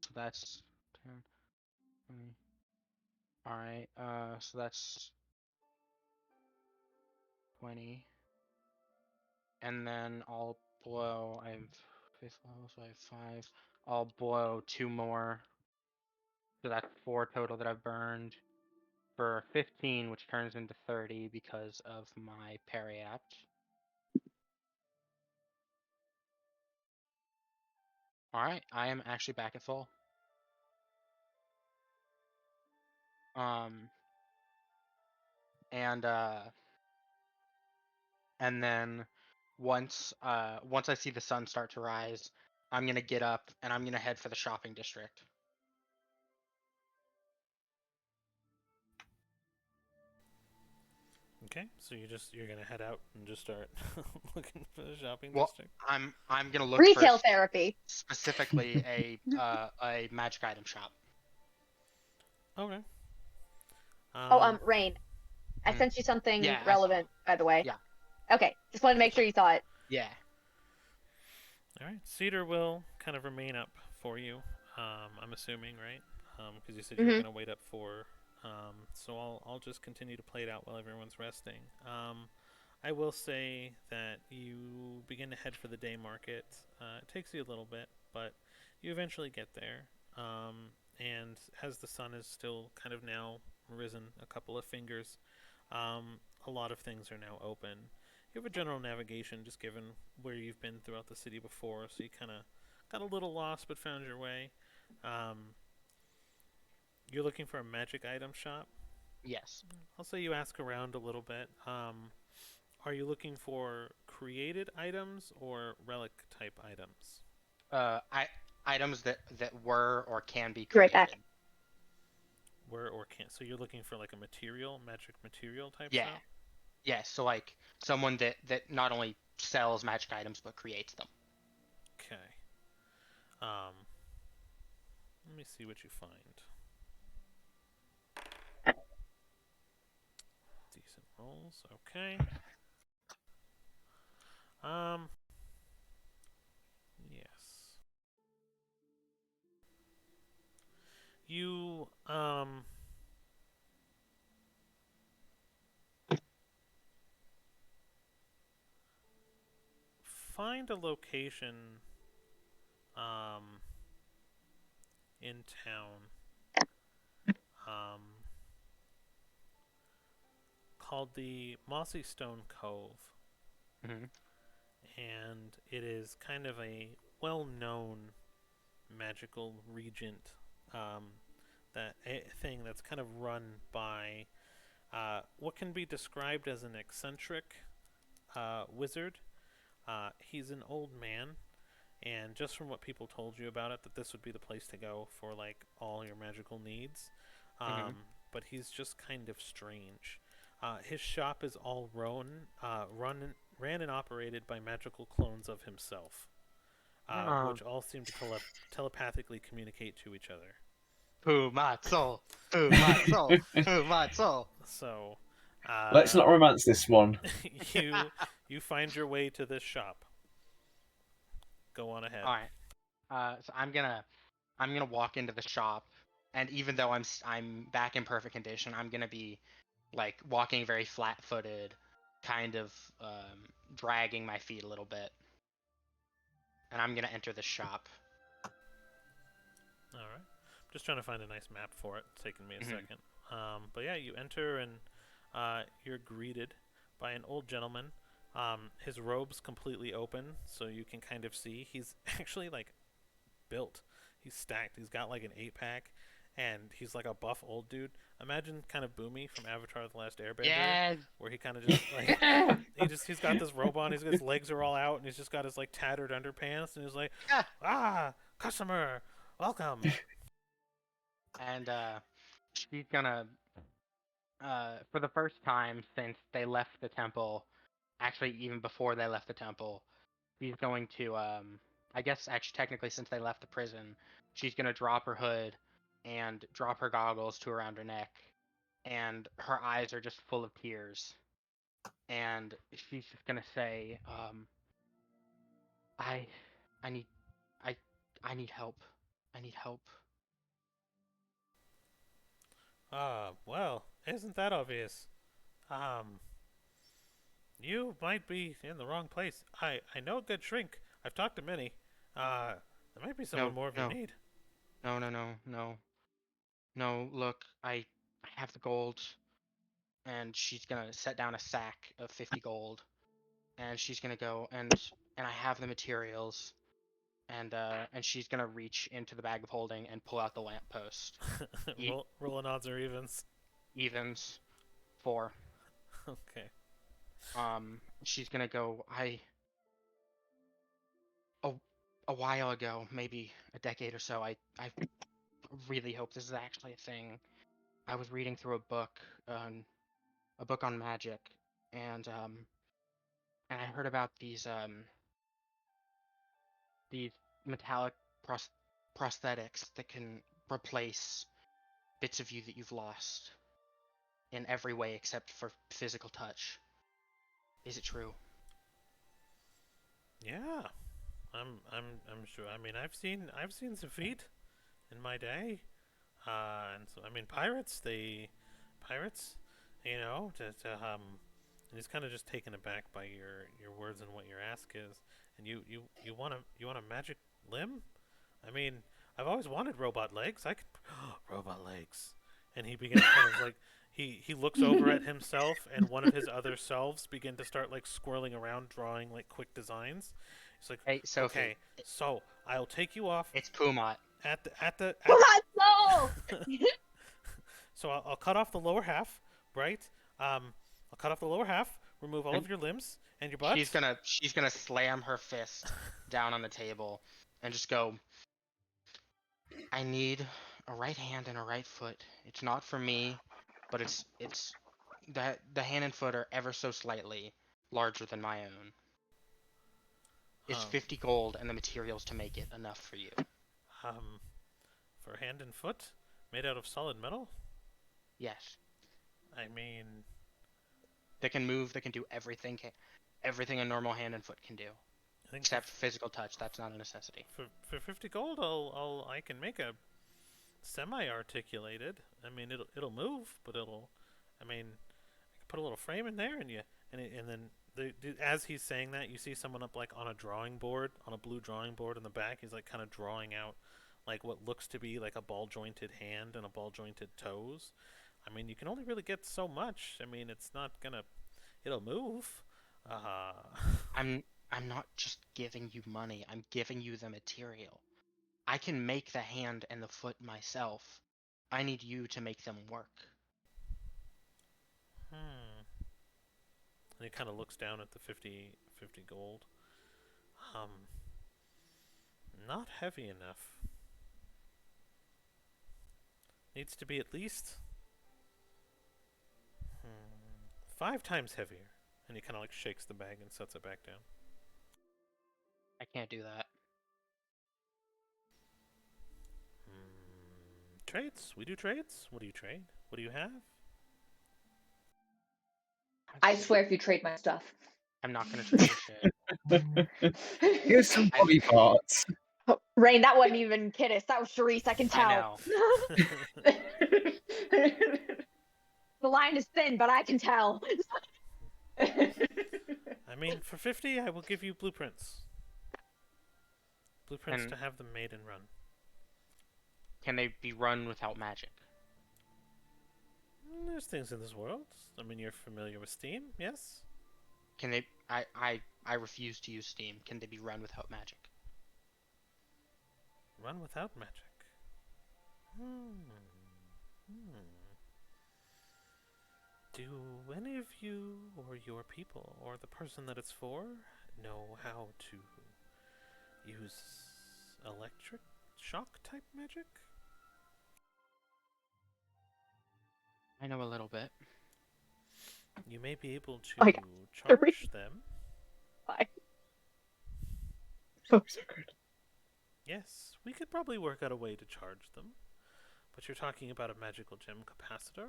Speaker 4: So that's 10, 20. All right. So that's 20. And then I'll blow. I have 5th level, so I have 5. I'll blow 2 more. So that's 4 total that I've burned for 15, which turns into 30 because of my parry apt. All right, I am actually back at full. Um, and then once I see the sun start to rise, I'm gonna get up and I'm gonna head for the shopping district.
Speaker 1: Okay, so you're gonna head out and just start looking for the shopping
Speaker 4: Well,
Speaker 1: district.
Speaker 4: I'm gonna look
Speaker 2: Retail
Speaker 4: for
Speaker 2: therapy.
Speaker 4: specifically a magic item shop.
Speaker 1: Okay.
Speaker 2: Rain. I
Speaker 4: Mm.
Speaker 2: sent you something
Speaker 4: Yeah,
Speaker 2: relevant, by the way.
Speaker 4: Yeah.
Speaker 2: Okay, just wanted to make sure you saw it.
Speaker 4: Yeah.
Speaker 1: All right, Cedar will kind of remain up for you. I'm assuming, right? Because you said you were
Speaker 2: Mhm.
Speaker 1: gonna wait up for. So I'll just continue to play it out while everyone's resting. I will say that you begin to head for the day market. It takes you a little bit, but you eventually get there. And as the sun is still kind of now risen a couple of fingers, a lot of things are now open. You have a general navigation just given where you've been throughout the city before, so you kind of got a little lost but found your way. You're looking for a magic item shop.
Speaker 4: Yes.
Speaker 1: I'll say you ask around a little bit. Are you looking for created items or relic type items?
Speaker 4: Items that were or can be
Speaker 2: Be right back.
Speaker 4: created.
Speaker 1: Where or can't? So you're looking for like a magic material type
Speaker 4: Yeah.
Speaker 1: shop?
Speaker 4: Yes, so like someone that not only sells magic items but creates them.
Speaker 1: Okay. Um, let me see what you find. Decent rolls. Okay. Yes. You find a location um in town um called the Mossy Stone Cove,
Speaker 4: Mm-hmm.
Speaker 1: and it is kind of a well-known magical regent thing that's kind of run by what can be described as an eccentric wizard. He's an old man, and just from what people told you about it, that this would be the place to go for like all your magical needs.
Speaker 4: Mm-hmm.
Speaker 1: But he's just kind of strange. His shop is all run ran and operated by magical clones of himself, which all seem to telepathically communicate to each other.
Speaker 4: Pumatso, Pumatso, Pumatso.
Speaker 1: So,
Speaker 3: Let's not romance this one.
Speaker 1: you find your way to this shop. Go on ahead.
Speaker 4: All right. So I'm gonna walk into the shop, and even though I'm back in perfect condition, I'm gonna be like walking very flat-footed, kind of dragging my feet a little bit, and I'm gonna enter the shop.
Speaker 1: All right. Just trying to find a nice map for it. It's taking me a
Speaker 4: Mhm.
Speaker 1: second. But yeah, you enter and you're greeted by an old gentleman. His robe's completely open, so you can kind of see. He's actually like built. He's stacked. He's got like an 8-pack, and he's like a buff old dude. Imagine kind of Boomy from Avatar: The Last Airbender,
Speaker 4: Yes.
Speaker 1: where he kind of just like he's got this robe on. His legs are all out, and he's just got his like tattered underpants, and he's like, customer, welcome.
Speaker 4: And she's gonna for the first time since they left the temple, actually even before they left the temple, she's going to I guess actually technically since they left the prison, she's gonna drop her hood and drop her goggles to around her neck, and her eyes are just full of tears, and she's just gonna say, I I need I I need help. I need help.
Speaker 1: Well, isn't that obvious? Um, you might be in the wrong place. I know a good shrink. I've talked to many. There might be someone more if you need.
Speaker 4: No, look, I have the gold, and she's gonna set down a sack of 50 gold, and she's gonna go and I have the materials, and she's gonna reach into the bag of holding and pull out the lamppost.
Speaker 1: Rolling odds or evens.
Speaker 4: Evens, 4.
Speaker 1: Okay.
Speaker 4: She's gonna go. A while ago, maybe a decade or so, I really hope this is actually a thing. I was reading through a book on magic, and I heard about these metallic prosthetics that can replace bits of you that you've lost in every way except for physical touch. Is it true?
Speaker 1: Yeah. I'm sure. I mean, I've seen some feet in my day. And so I mean, pirates, you know, and he's kind of just taken aback by your words and what your ask is. And you want a magic limb? I mean, I've always wanted robot legs. I could robot legs. And he begins kind of like he looks over at himself, and one of his other selves begin to start like swirling around, drawing like quick designs. He's like,
Speaker 4: Hey, Sophie.
Speaker 1: okay, so I'll take you off
Speaker 4: It's Pumat.
Speaker 2: Come on, no!
Speaker 1: So I'll cut off the lower half, right? I'll cut off the lower half, remove all
Speaker 4: And
Speaker 1: of your limbs and your butt.
Speaker 4: She's gonna slam her fist down on the table and just go, I need a right hand and a right foot. It's not for me, but it's the hand and foot are ever so slightly larger than my own. Is
Speaker 1: Um,
Speaker 4: 50 gold and the materials to make it enough for you?
Speaker 1: um, for hand and foot, made out of solid metal.
Speaker 4: Yes.
Speaker 1: I mean,
Speaker 4: They can move, they can do everything everything a normal hand and foot can do.
Speaker 1: I think
Speaker 4: Except physical touch, that's not a necessity.
Speaker 1: for 50 gold, I can make a semi-articulated. I mean, it'll move, but I mean, I can put a little frame in there, and then as he's saying that, you see someone up like on a drawing board, on a blue drawing board in the back. He's like kind of drawing out like what looks to be like a ball jointed hand and a ball jointed toes. I mean, you can only really get so much. I mean, it's not gonna, it'll move. Uh,
Speaker 4: I'm not just giving you money, I'm giving you the material. I can make the hand and the foot myself. I need you to make them work.
Speaker 1: hmm. And he kind of looks down at the 50 gold. Um, not heavy enough. Needs to be at least 5 times heavier. And he kind of like shakes the bag and sets it back down.
Speaker 4: I can't do that.
Speaker 1: Trades? We do trades? What do you trade? What do you have?
Speaker 6: I swear if you trade my stuff.
Speaker 4: I'm not gonna trade shit.
Speaker 3: Here's some body parts.
Speaker 2: Rain, that wasn't even Kiddos. That was Charisse. I can tell.
Speaker 4: I know.
Speaker 2: The line is thin, but I can tell.
Speaker 1: I mean, for 50, I will give you blueprints. Blueprints
Speaker 4: And-
Speaker 1: to have them made and run.
Speaker 4: Can they be run without magic?
Speaker 1: There's things in this world. I mean, you're familiar with Steam, yes?
Speaker 4: Can they? I refuse to use Steam. Can they be run without magic?
Speaker 1: Run without magic. Do any of you, or your people, or the person that it's for, know how to use electric shock type magic?
Speaker 4: I know a little bit.
Speaker 1: You may be able to
Speaker 2: my God.
Speaker 1: charge them.
Speaker 2: Bye.
Speaker 3: So good.
Speaker 1: Yes, we could probably work out a way to charge them. But you're talking about a magical gem capacitor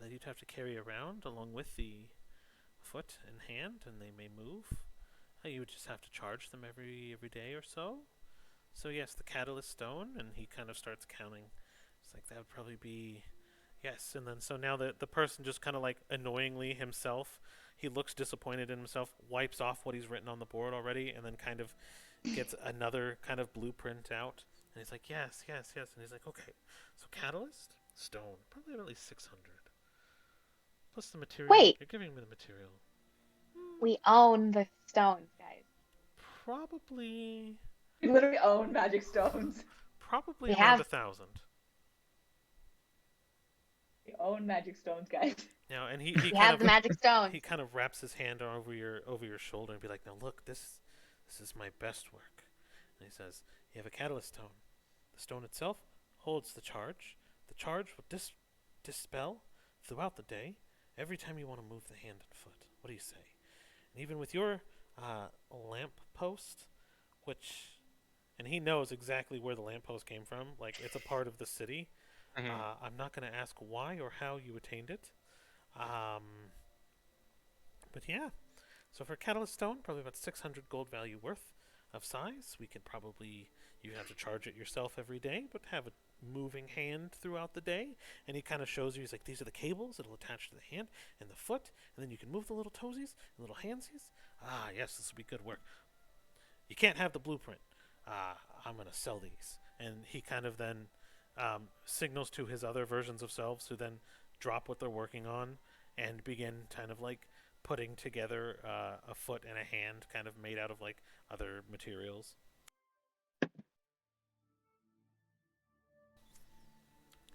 Speaker 1: that you'd have to carry around along with the foot and hand, and they may move. You would just have to charge them every day or so. So yes, the catalyst stone, and he kind of starts counting. It's like that would probably be, yes. And then so now the person just kind of like annoyingly himself, he looks disappointed in himself, wipes off what he's written on the board already, and then kind of gets another kind of blueprint out. And he's like, yes. And he's like, okay, so catalyst, stone, probably at least 600. Plus the material.
Speaker 2: Wait.
Speaker 1: You're giving me the material.
Speaker 2: We own the stones, guys.
Speaker 1: Probably
Speaker 6: We literally own magic stones.
Speaker 1: Probably
Speaker 2: We
Speaker 1: around
Speaker 2: have-
Speaker 1: 1,000.
Speaker 6: We own magic stones, guys.
Speaker 1: Now, and he
Speaker 2: We
Speaker 1: kind
Speaker 2: have
Speaker 1: of
Speaker 2: the magic stones.
Speaker 1: he kind of wraps his hand over your shoulder and be like, now look, this is my best work. And he says, you have a catalyst stone. The stone itself holds the charge. The charge will dispel throughout the day every time you want to move the hand and foot. What do you say? And even with your lamp post, and he knows exactly where the lamppost came from. Like, it's a part of the city.
Speaker 4: Mhm.
Speaker 1: I'm not going to ask why or how you attained it. But yeah. So for Catalyst Stone, probably about 600 gold value worth of size. We could probably, you have to charge it yourself every day, but have a moving hand throughout the day. And he kind of shows you, he's like, these are the cables that'll attach to the hand and the foot. And then you can move the little toesies and little handsies. Ah, yes, this will be good work. You can't have the blueprint. I'm going to sell these. And he kind of then signals to his other versions of selves who then drop what they're working on and begin kind of like putting together a foot and a hand kind of made out of like other materials.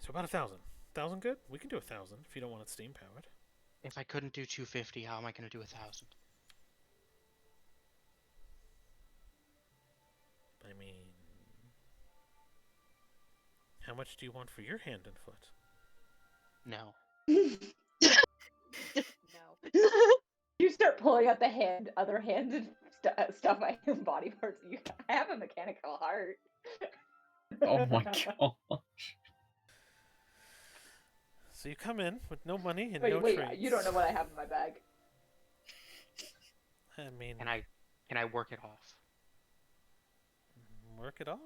Speaker 1: So about 1,000. 1,000 good? We can do 1,000 if you don't want it steam powered.
Speaker 4: If I couldn't do 250, how am I gonna do 1,000?
Speaker 1: I mean, how much do you want for your hand and foot?
Speaker 4: No.
Speaker 2: No.
Speaker 6: You start pulling out the other hand and stuff I have body parts. I have a mechanical heart.
Speaker 3: Oh my god.
Speaker 1: So you come in with no money and
Speaker 6: Wait,
Speaker 1: no
Speaker 6: wait,
Speaker 1: trades.
Speaker 6: you don't know what I have in my bag.
Speaker 1: I mean,
Speaker 4: Can I work it off?
Speaker 1: work it off?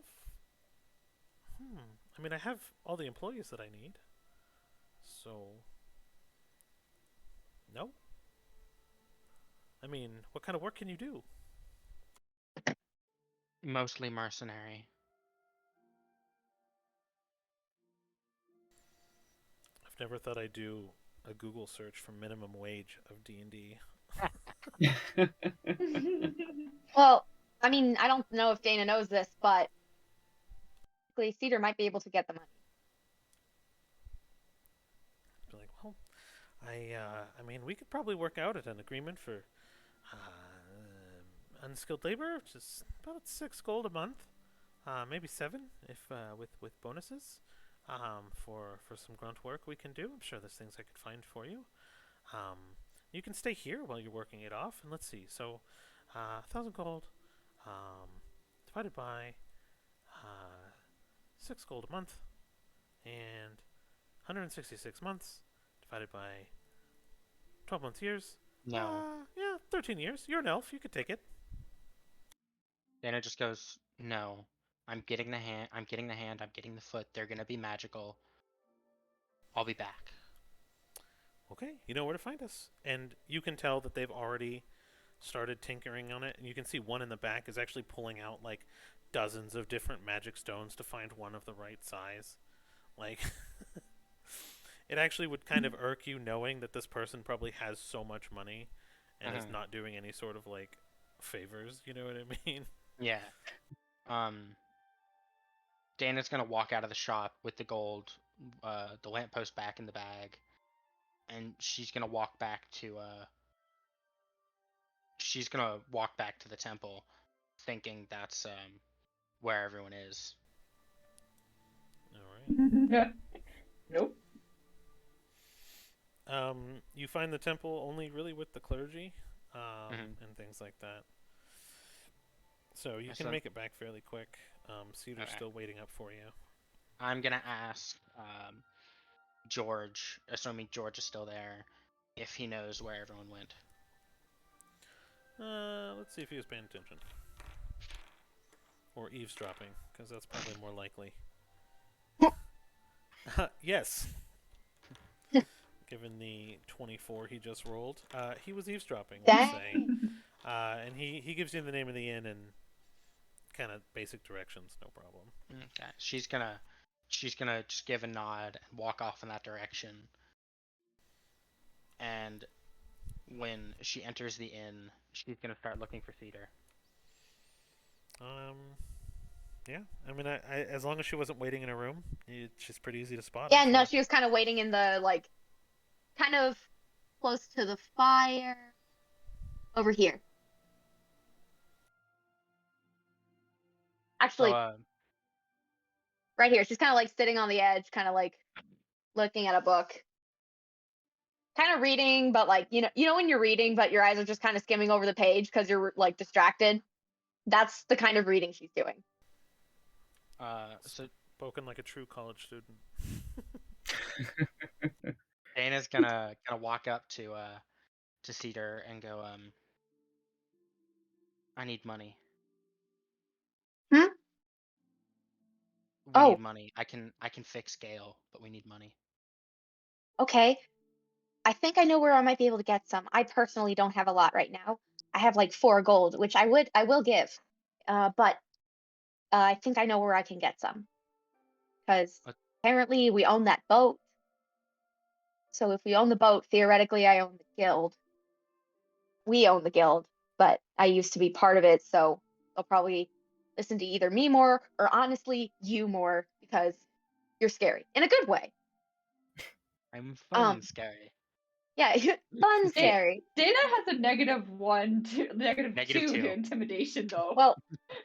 Speaker 1: I mean, I have all the employees that I need. So, no. I mean, what kind of work can you do?
Speaker 4: Mostly mercenary.
Speaker 1: I've never thought I'd do a Google search for minimum wage of D&D.
Speaker 2: Well, I mean, I don't know if Dana knows this, but Cedar might be able to get the money.
Speaker 1: Be like, well, I mean, we could probably work out an agreement for unskilled labor, which is about 6 gold a month, maybe 7 if with bonuses. For some grunt work we can do. I'm sure there's things I could find for you. You can stay here while you're working it off, and let's see. So, 1,000 gold, divided by 6 gold a month, and 166 months divided by 12 months years.
Speaker 4: No.
Speaker 1: Yeah, 13 years. You're an elf. You could take it.
Speaker 4: Dana just goes, no. I'm getting the hand. I'm getting the hand. I'm getting the foot. They're gonna be magical. I'll be back.
Speaker 1: Okay, you know where to find us. And you can tell that they've already started tinkering on it, and you can see one in the back is actually pulling out like dozens of different magic stones to find one of the right size. Like, it actually would kind of irk you knowing that this person probably has so much money and is not doing any sort of like favors, you know what I mean?
Speaker 4: Yeah. Dana's gonna walk out of the shop with the gold, the lamppost back in the bag, and she's gonna walk back to the temple, thinking that's where everyone is.
Speaker 1: Alright.
Speaker 6: Nope.
Speaker 1: You find the temple only really with the clergy, and things like that. So you can make it back fairly quick. Cedar's still waiting up for you.
Speaker 4: I'm gonna ask George, assuming George is still there, if he knows where everyone went.
Speaker 1: Let's see if he was paying attention. Or eavesdropping, because that's probably more likely. Yes. Given the 24 he just rolled, he was eavesdropping, let's say. And he gives you the name of the inn and kind of basic directions, no problem.
Speaker 4: Okay. She's gonna just give a nod and walk off in that direction. And when she enters the inn, she's gonna start looking for Cedar.
Speaker 1: Yeah. I mean, I as long as she wasn't waiting in a room, she's pretty easy to spot.
Speaker 2: Yeah, no, she was kind of waiting in the, like, kind of close to the fire. Over here. Actually, right here. She's kind of like sitting on the edge, kind of like looking at a book. Kind of reading, but like, you know when you're reading, but your eyes are just kind of skimming over the page because you're like distracted? That's the kind of reading she's doing.
Speaker 4: So
Speaker 1: spoken like a true college student.
Speaker 4: Dana's gonna walk up to Cedar and go, I need money. We need money. I can fix Gale, but we need money.
Speaker 2: Okay. I think I know where I might be able to get some. I personally don't have a lot right now. I have like 4 gold, which I will give. But I think I know where I can get some. Because apparently we own that boat. So if we own the boat, theoretically I own the guild. We own the guild, but I used to be part of it, so they'll probably listen to either me more or honestly you more because you're scary in a good way.
Speaker 4: I'm fun scary.
Speaker 2: Yeah, fun scary.
Speaker 6: Dana has a -1 to -2 to intimidation though.
Speaker 2: Well,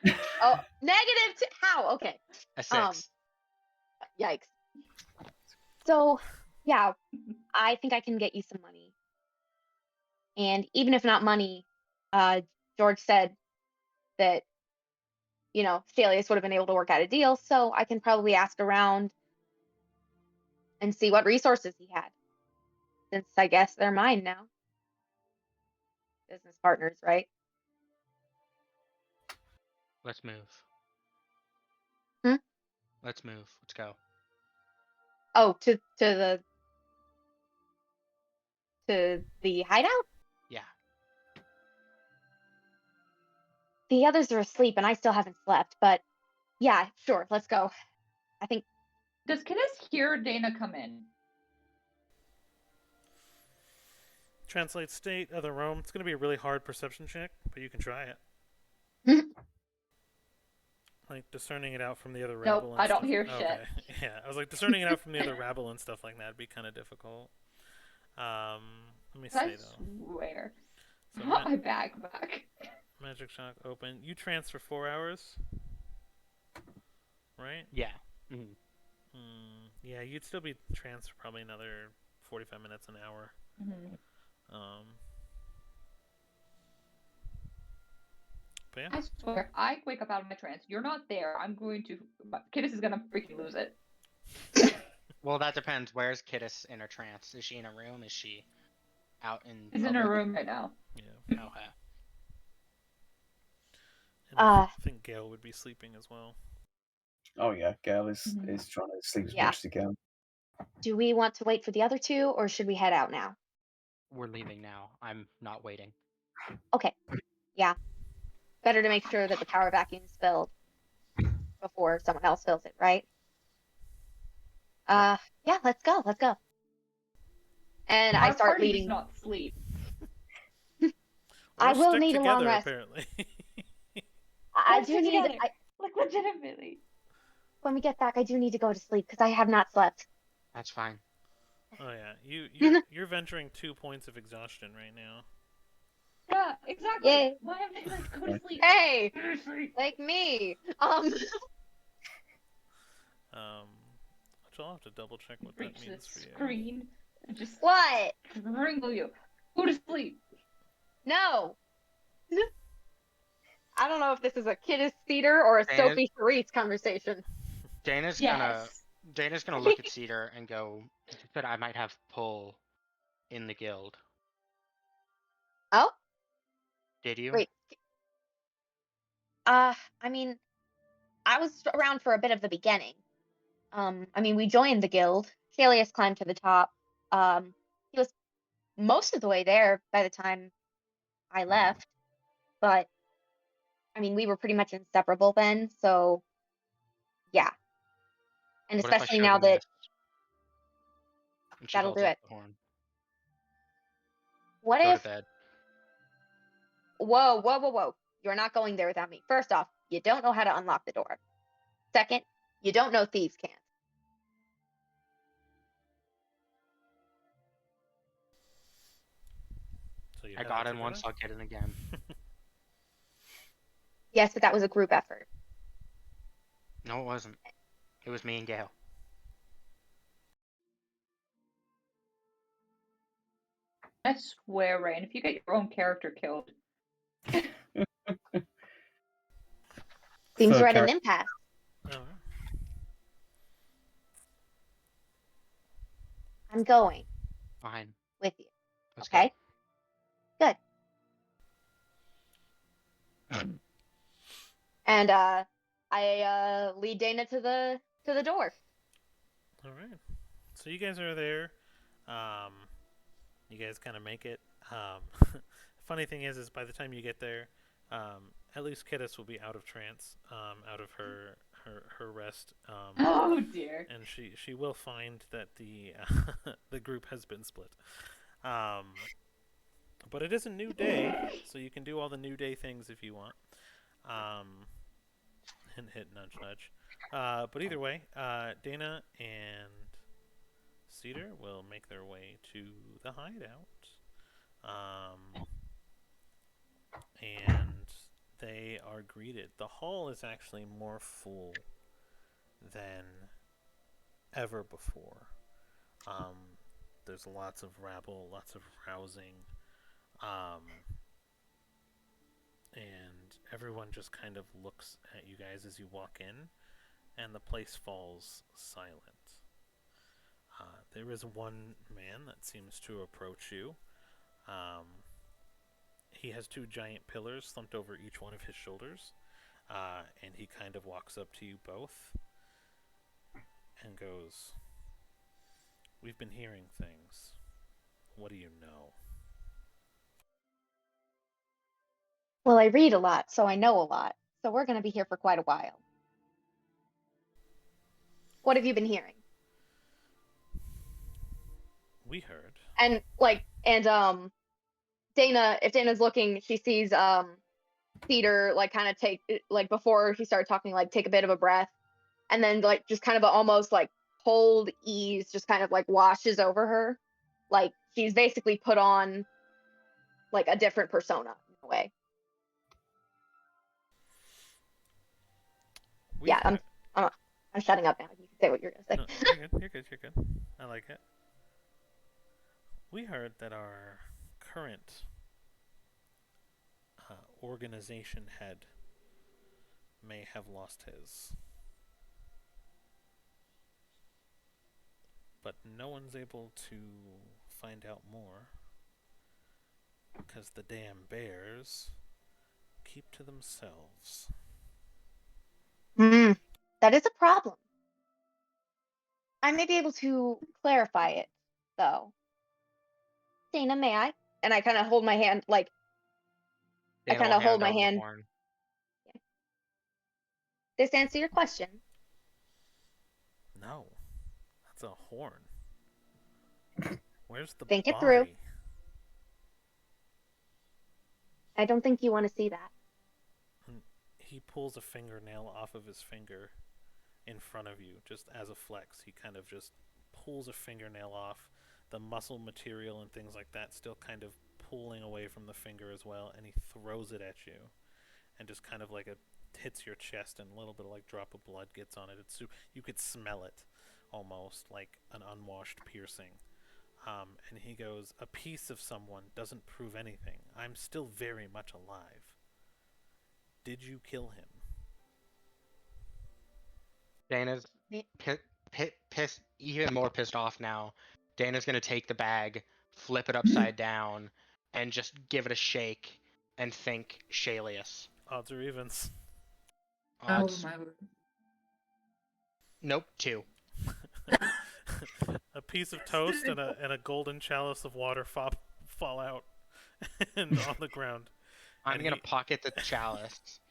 Speaker 2: -2. How? Okay.
Speaker 4: A 6.
Speaker 2: Yikes. So, yeah, I think I can get you some money. And even if not money, George said that, Stelius would have been able to work out a deal, so I can probably ask around and see what resources he had. Since I guess they're mine now. Business partners, right?
Speaker 4: Let's move. Let's move. Let's go.
Speaker 2: Oh, to the hideout?
Speaker 4: Yeah.
Speaker 2: The others are asleep and I still haven't slept, but yeah, sure, let's go. I think.
Speaker 6: Does Kenneth hear Dana come in?
Speaker 1: Translate state, other room. It's going to be a really hard perception check, but you can try it. Like discerning it out from the other rabble.
Speaker 6: Nope, I don't hear shit.
Speaker 1: Okay. Yeah, I was like discerning it out from the other rabble and stuff like that would be kind of difficult. Let me see though.
Speaker 6: I swear.
Speaker 1: So
Speaker 6: My bag back.
Speaker 1: Magic shock open. You transfer 4 hours, right?
Speaker 4: Yeah.
Speaker 1: Yeah, you'd still be transfer probably another 45 minutes, an hour. Um, but yeah.
Speaker 6: I swear, I wake up out of my trance. You're not there. I'm going to. Kidis is gonna freaking lose it.
Speaker 4: Well, that depends. Where's Kittis in her trance? Is she in a room? Is she out in
Speaker 6: He's in
Speaker 4: public?
Speaker 6: her room right now.
Speaker 1: Yeah.
Speaker 4: Okay.
Speaker 1: And I
Speaker 2: Uh,
Speaker 1: think Gale would be sleeping as well.
Speaker 3: Oh yeah, Gale is
Speaker 6: Mhm.
Speaker 3: is trying to sleep as
Speaker 2: Yeah.
Speaker 3: much as he can.
Speaker 2: do we want to wait for the other two, or should we head out now?
Speaker 4: We're leaving now. I'm not waiting.
Speaker 2: Okay. Yeah. Better to make sure that the power vacuum is filled before someone else fills it, right? Yeah, let's go. Let's go. And I
Speaker 6: Our
Speaker 2: start
Speaker 6: party does
Speaker 2: leading.
Speaker 6: not sleep.
Speaker 2: I
Speaker 1: Or
Speaker 2: will
Speaker 1: stick
Speaker 2: need a long
Speaker 1: together,
Speaker 2: rest.
Speaker 1: apparently.
Speaker 2: I
Speaker 6: Let's
Speaker 2: do
Speaker 6: sit
Speaker 2: need.
Speaker 6: together. Like legitimately.
Speaker 2: When we get back, I do need to go to sleep because I have not slept.
Speaker 4: That's fine.
Speaker 1: Oh yeah, you're venturing 2 points of exhaustion right now.
Speaker 6: Yeah, exactly.
Speaker 2: Yay.
Speaker 6: Why am I like go to sleep?
Speaker 2: Hey,
Speaker 6: Go to sleep.
Speaker 2: like me.
Speaker 1: Which I'll have to double check what that
Speaker 6: Reach the
Speaker 1: means for you.
Speaker 6: screen and just
Speaker 2: What?
Speaker 6: wrangle you. Go to sleep.
Speaker 2: No. I don't know if this is a Kidis theater or a
Speaker 4: Dana-
Speaker 2: Sophie Charisse conversation.
Speaker 4: Dana's
Speaker 6: Yes.
Speaker 4: gonna look at Cedar and go, "You said I might have pull in the guild.
Speaker 2: Oh,
Speaker 4: Did you?"
Speaker 2: wait. I mean, I was around for a bit of the beginning. I mean, we joined the guild. Shalius climbed to the top. He was most of the way there by the time I left, but I mean, we were pretty much inseparable then, so yeah. And
Speaker 4: What if I
Speaker 2: especially
Speaker 4: showed
Speaker 2: now
Speaker 4: him
Speaker 2: that
Speaker 4: this? And she
Speaker 2: that'll
Speaker 4: holds
Speaker 2: do
Speaker 4: up
Speaker 2: it.
Speaker 4: the horn.
Speaker 2: What
Speaker 4: Go to
Speaker 2: if?
Speaker 4: bed.
Speaker 2: Whoa, whoa, whoa, whoa. You're not going there without me. First off, you don't know how to unlock the door. Second, you don't know thieves can't.
Speaker 1: So you
Speaker 4: I
Speaker 1: head
Speaker 4: got
Speaker 1: out
Speaker 4: in once,
Speaker 1: together?
Speaker 4: I'll get in again.
Speaker 2: Yes, but that was a group effort.
Speaker 4: No, it wasn't. It was me and Gale.
Speaker 6: I swear, Rain, if you get your own character killed.
Speaker 2: Seems
Speaker 3: Third
Speaker 2: we're at an
Speaker 3: character.
Speaker 2: impasse
Speaker 1: Oh,
Speaker 2: I'm going
Speaker 4: Fine.
Speaker 2: with you.
Speaker 4: Let's
Speaker 2: Okay? Good. And I lead Dana to the door.
Speaker 1: all right. So you guys are there. Um, you guys kind of make it. Funny thing is by the time you get there, at least Kittis will be out of trance, out of her rest.
Speaker 6: Oh dear.
Speaker 1: And she will find that the the group has been split. But it is a new day, so you can do all the new day things if you want. Hint, hint, nudge, nudge. But either way, Dana and Cedar will make their way to the hideout. And they are greeted. The hall is actually more full than ever before. There's lots of rabble, lots of rousing, and everyone just kind of looks at you guys as you walk in, and the place falls silent. There is one man that seems to approach you. He has two giant pillars slumped over each one of his shoulders, and he kind of walks up to you both and goes, "We've been hearing things. What do you know?"
Speaker 2: Well, I read a lot, so I know a lot. So we're going to be here for quite a while. What have you been hearing?
Speaker 1: We heard.
Speaker 2: And Dana, if Dana's looking, she sees Peter like kind of take like before he started talking, like take a bit of a breath, and then like just kind of almost like cold ease just kind of like washes over her, like she's basically put on like a different persona in a way.
Speaker 1: We've
Speaker 2: Yeah, I'm shutting up now. You can say what you're gonna say.
Speaker 1: No, you're good. You're good. You're good. I like it. We heard that our current organization head may have lost his. But no one's able to find out more because the damn bears keep to themselves.
Speaker 2: That is a problem. I may be able to clarify it, though. Dana, may I? And I kind of hold my hand, like, I
Speaker 4: Dana
Speaker 2: kind
Speaker 4: will
Speaker 2: of hold
Speaker 4: hand
Speaker 2: my
Speaker 4: over the
Speaker 2: hand.
Speaker 4: horn.
Speaker 2: This answer your question?
Speaker 1: No, that's a horn. Where's the
Speaker 2: Think it
Speaker 1: body?
Speaker 2: through. I don't think you want to see that.
Speaker 1: He pulls a fingernail off of his finger in front of you, just as a flex. He kind of just pulls a fingernail off. The muscle material and things like that still kind of pulling away from the finger as well, and he throws it at you, and just kind of like it hits your chest, and a little bit of like drop of blood gets on it. You could smell it, almost like an unwashed piercing. And he goes, "A piece of someone doesn't prove anything. I'm still very much alive. Did you kill him?"
Speaker 4: Dana's pissed, even more pissed off now. Dana's gonna take the bag, flip it upside down, and just give it a shake and think Shalius.
Speaker 1: Odds or evens?
Speaker 4: Odds.
Speaker 5: Oh my word.
Speaker 4: Nope, 2.
Speaker 1: A piece of toast and a golden chalice of water fall out and on the ground.
Speaker 4: I'm
Speaker 1: And
Speaker 4: gonna
Speaker 1: he-
Speaker 4: pocket the chalice.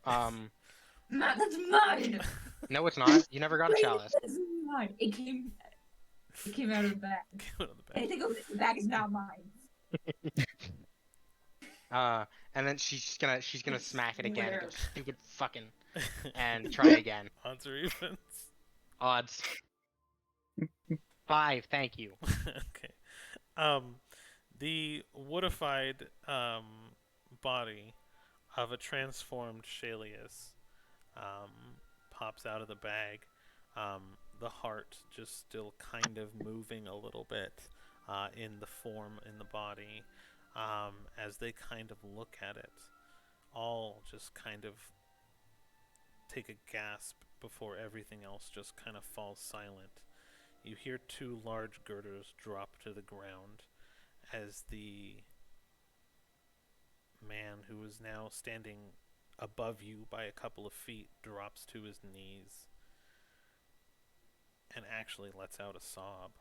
Speaker 5: Matt, that's mine.
Speaker 4: No, it's not. You never got a chalice.
Speaker 5: That's mine. It came out of the bag.
Speaker 1: Get on the back.
Speaker 5: Anything over the bag is not mine.
Speaker 4: And then she's gonna smack it again and go,
Speaker 5: Where?
Speaker 4: stupid fucking, and try again.
Speaker 1: Odds or evens?
Speaker 4: Odds. 5, thank you.
Speaker 1: Okay. The woodified body of a transformed Shalius pops out of the bag. The heart just still kind of moving a little bit in the form, in the body, as they kind of look at it. All just kind of take a gasp before everything else just kind of falls silent. You hear 2 large girders drop to the ground as the man who is now standing above you by a couple of feet drops to his knees and actually lets out a sob.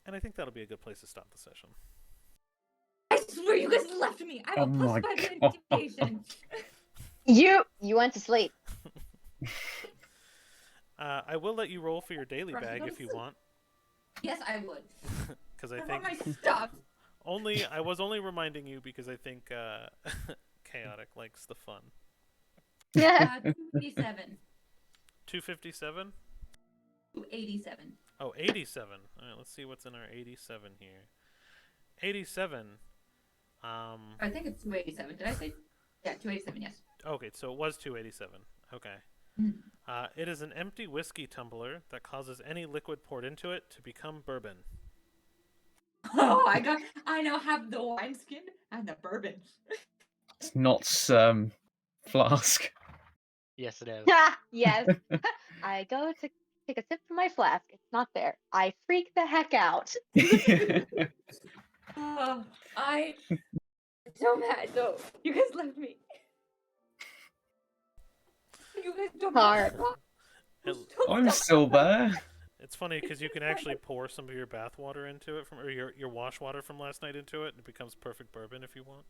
Speaker 1: And I think that'll be a good place to stop the session.
Speaker 5: I swear you guys left me. I have
Speaker 3: Oh
Speaker 5: a
Speaker 3: my
Speaker 5: +5 in
Speaker 3: God.
Speaker 5: intimidation.
Speaker 2: You went to sleep.
Speaker 1: I will let you roll for your daily
Speaker 5: Right,
Speaker 1: bag
Speaker 5: go to
Speaker 1: if you
Speaker 5: sleep.
Speaker 1: want,
Speaker 5: Yes, I would.
Speaker 1: because I
Speaker 5: I
Speaker 1: think
Speaker 5: want my stuff.
Speaker 1: I was only reminding you because I think Chaotic likes the fun.
Speaker 5: 287.
Speaker 1: 257?
Speaker 5: 287.
Speaker 1: Oh, 87. All right, let's see what's in our 87 here. 87.
Speaker 5: I think it's 287. Did I say? Yeah, 287. Yes.
Speaker 1: Okay, so it was 287. Okay.
Speaker 5: Mhm.
Speaker 1: It is an empty whiskey tumbler that causes any liquid poured into it to become bourbon.
Speaker 5: Oh, I now have the wineskin and the bourbon.
Speaker 3: It's not flask.
Speaker 4: Yes, it is.
Speaker 2: Yes. I go to take a sip from my flask. It's not there. I freak the heck out.
Speaker 5: Oh, I'm so mad though. You guys left me. You guys don't
Speaker 2: Hard.
Speaker 3: I'm still there.
Speaker 1: It's funny because you can actually pour some of your bath water into it, or your wash water from last night into it, and it becomes perfect bourbon if you want.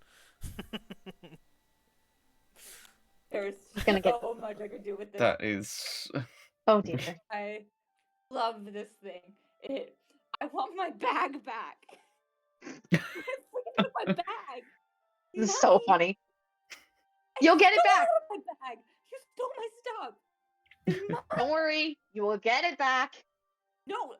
Speaker 5: There's
Speaker 2: Gonna get-
Speaker 5: so much I could do with this.
Speaker 3: That is.
Speaker 2: Oh dear.
Speaker 5: I love this thing. I want my bag back. I freaking took my bag.
Speaker 2: This is so
Speaker 5: Mine.
Speaker 2: funny. You'll get it
Speaker 5: Stole
Speaker 2: back.
Speaker 5: My bag. You stole my stuff. It's mine.
Speaker 2: Don't worry. You will get it back.
Speaker 5: No,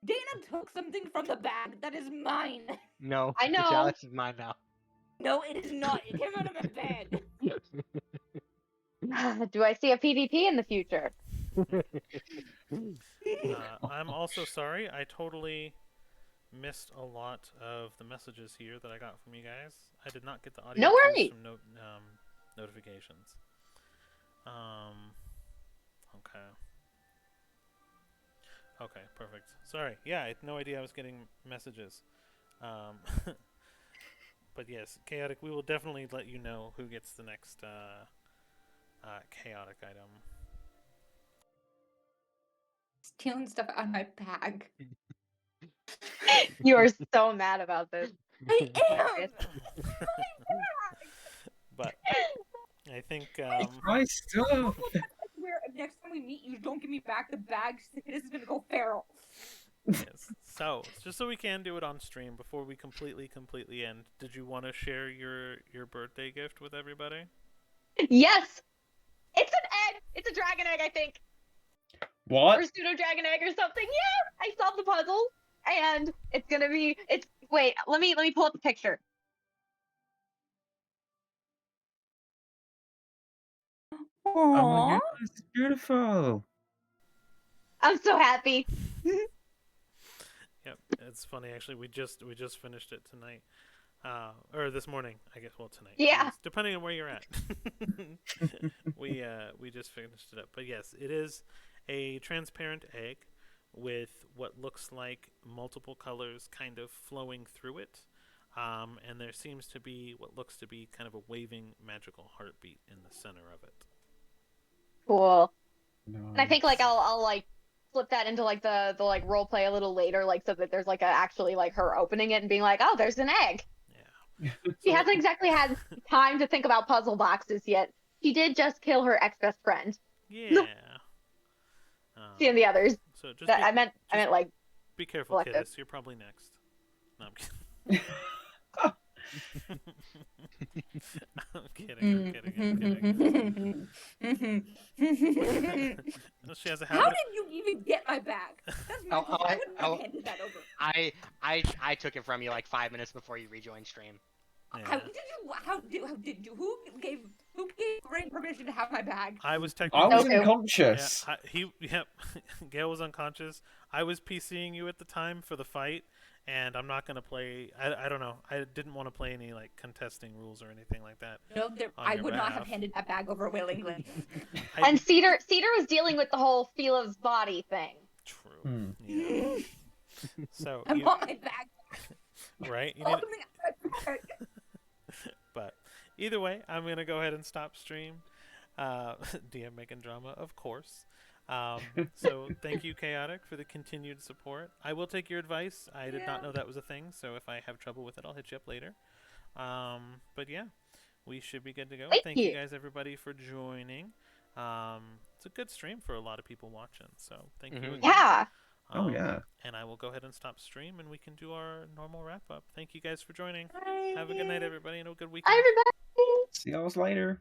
Speaker 5: Dana took something from the bag that is mine.
Speaker 4: No,
Speaker 2: I
Speaker 4: the
Speaker 2: know.
Speaker 4: chalice is mine now.
Speaker 5: No, it is not. It came out of my bed.
Speaker 2: Do I see a PvP in the future?
Speaker 1: I'm also sorry. I totally missed a lot of the messages here that I got from you guys. I did not get the audio
Speaker 2: No
Speaker 1: cues
Speaker 2: worries.
Speaker 1: from notifications. Okay. Okay, perfect. Sorry. Yeah, I had no idea I was getting messages. But yes, chaotic. We will definitely let you know who gets the next chaotic item.
Speaker 5: Stealing stuff out of my bag.
Speaker 2: You are so mad about this.
Speaker 5: I am.
Speaker 2: Hilarious.
Speaker 1: But I think
Speaker 3: It's my stuff.
Speaker 5: Where next time we meet, you don't give me back the bag. This is gonna go feral.
Speaker 1: yes. So just so we can do it on stream before we completely end. Did you want to share your birthday gift with everybody?
Speaker 2: Yes, it's an egg. It's a dragon egg, I think,
Speaker 3: What?
Speaker 2: or pseudo dragon egg or something. Yeah, I solved the puzzle, and it's gonna be. It's wait. Let me pull up the picture.
Speaker 3: Oh my
Speaker 5: Aww.
Speaker 3: goodness, it's beautiful.
Speaker 2: I'm so happy.
Speaker 1: Yep. It's funny actually. We just finished it tonight. Or this morning, I guess. Well, tonight.
Speaker 2: Yeah.
Speaker 1: Jeez, depending on where you're at. we just finished it up. But yes, it is a transparent egg with what looks like multiple colors kind of flowing through it. And there seems to be what looks to be kind of a waving magical heartbeat in the center of it.
Speaker 2: Cool.
Speaker 3: Nice.
Speaker 2: And I think like I'll like flip that into like the like role play a little later, like so that there's like actually like her opening it and being like, oh, there's an egg.
Speaker 1: Yeah.
Speaker 2: She hasn't exactly had time to think about puzzle boxes yet. She did just kill her ex-best friend.
Speaker 1: Yeah.
Speaker 2: She and the others.
Speaker 1: So just
Speaker 2: I meant like
Speaker 1: be careful,
Speaker 2: collective.
Speaker 1: kiddos. You're probably next. No, I'm kidding. I'm kidding. She has a
Speaker 5: How
Speaker 1: habit.
Speaker 5: did you even get my bag? That's my question. I wouldn't have handed that over.
Speaker 4: I took it from you like 5 minutes before you rejoined stream.
Speaker 5: How did you? Who gave Rain permission to have my bag?
Speaker 1: I was
Speaker 3: I
Speaker 1: technically.
Speaker 3: was
Speaker 2: Okay.
Speaker 3: unconscious.
Speaker 1: Gail was unconscious. I was PCing you at the time for the fight, and I'm not gonna play. I don't know. I didn't want to play any like contesting rules or anything like that.
Speaker 5: No,
Speaker 1: on
Speaker 5: I
Speaker 1: your
Speaker 5: would not have
Speaker 1: behalf.
Speaker 5: handed that bag over willingly.
Speaker 2: And Cedar was dealing with the whole feel of body thing.
Speaker 1: True. Yeah. So
Speaker 5: I want my bag.
Speaker 1: right? You
Speaker 5: Oh,
Speaker 1: need,
Speaker 5: my bag.
Speaker 1: but either way, I'm gonna go ahead and stop stream. DM making drama, of course. So thank you, Chaotic, for the continued support. I will take your advice. I did not know that was a thing, so if I have trouble with it, I'll hit you up later. But yeah, we should be good to go.
Speaker 2: Thank
Speaker 1: you
Speaker 2: you.
Speaker 1: guys, everybody, for joining. It's a good stream for a lot of people watching, so thank you again.
Speaker 2: Yeah.
Speaker 3: Oh, yeah.
Speaker 1: And I will go ahead and stop stream, and we can do our normal wrap up. Thank you guys for joining.
Speaker 5: Bye.
Speaker 1: Have a good night, everybody, and a good weekend.
Speaker 2: Bye, everybody.
Speaker 3: See y'all later.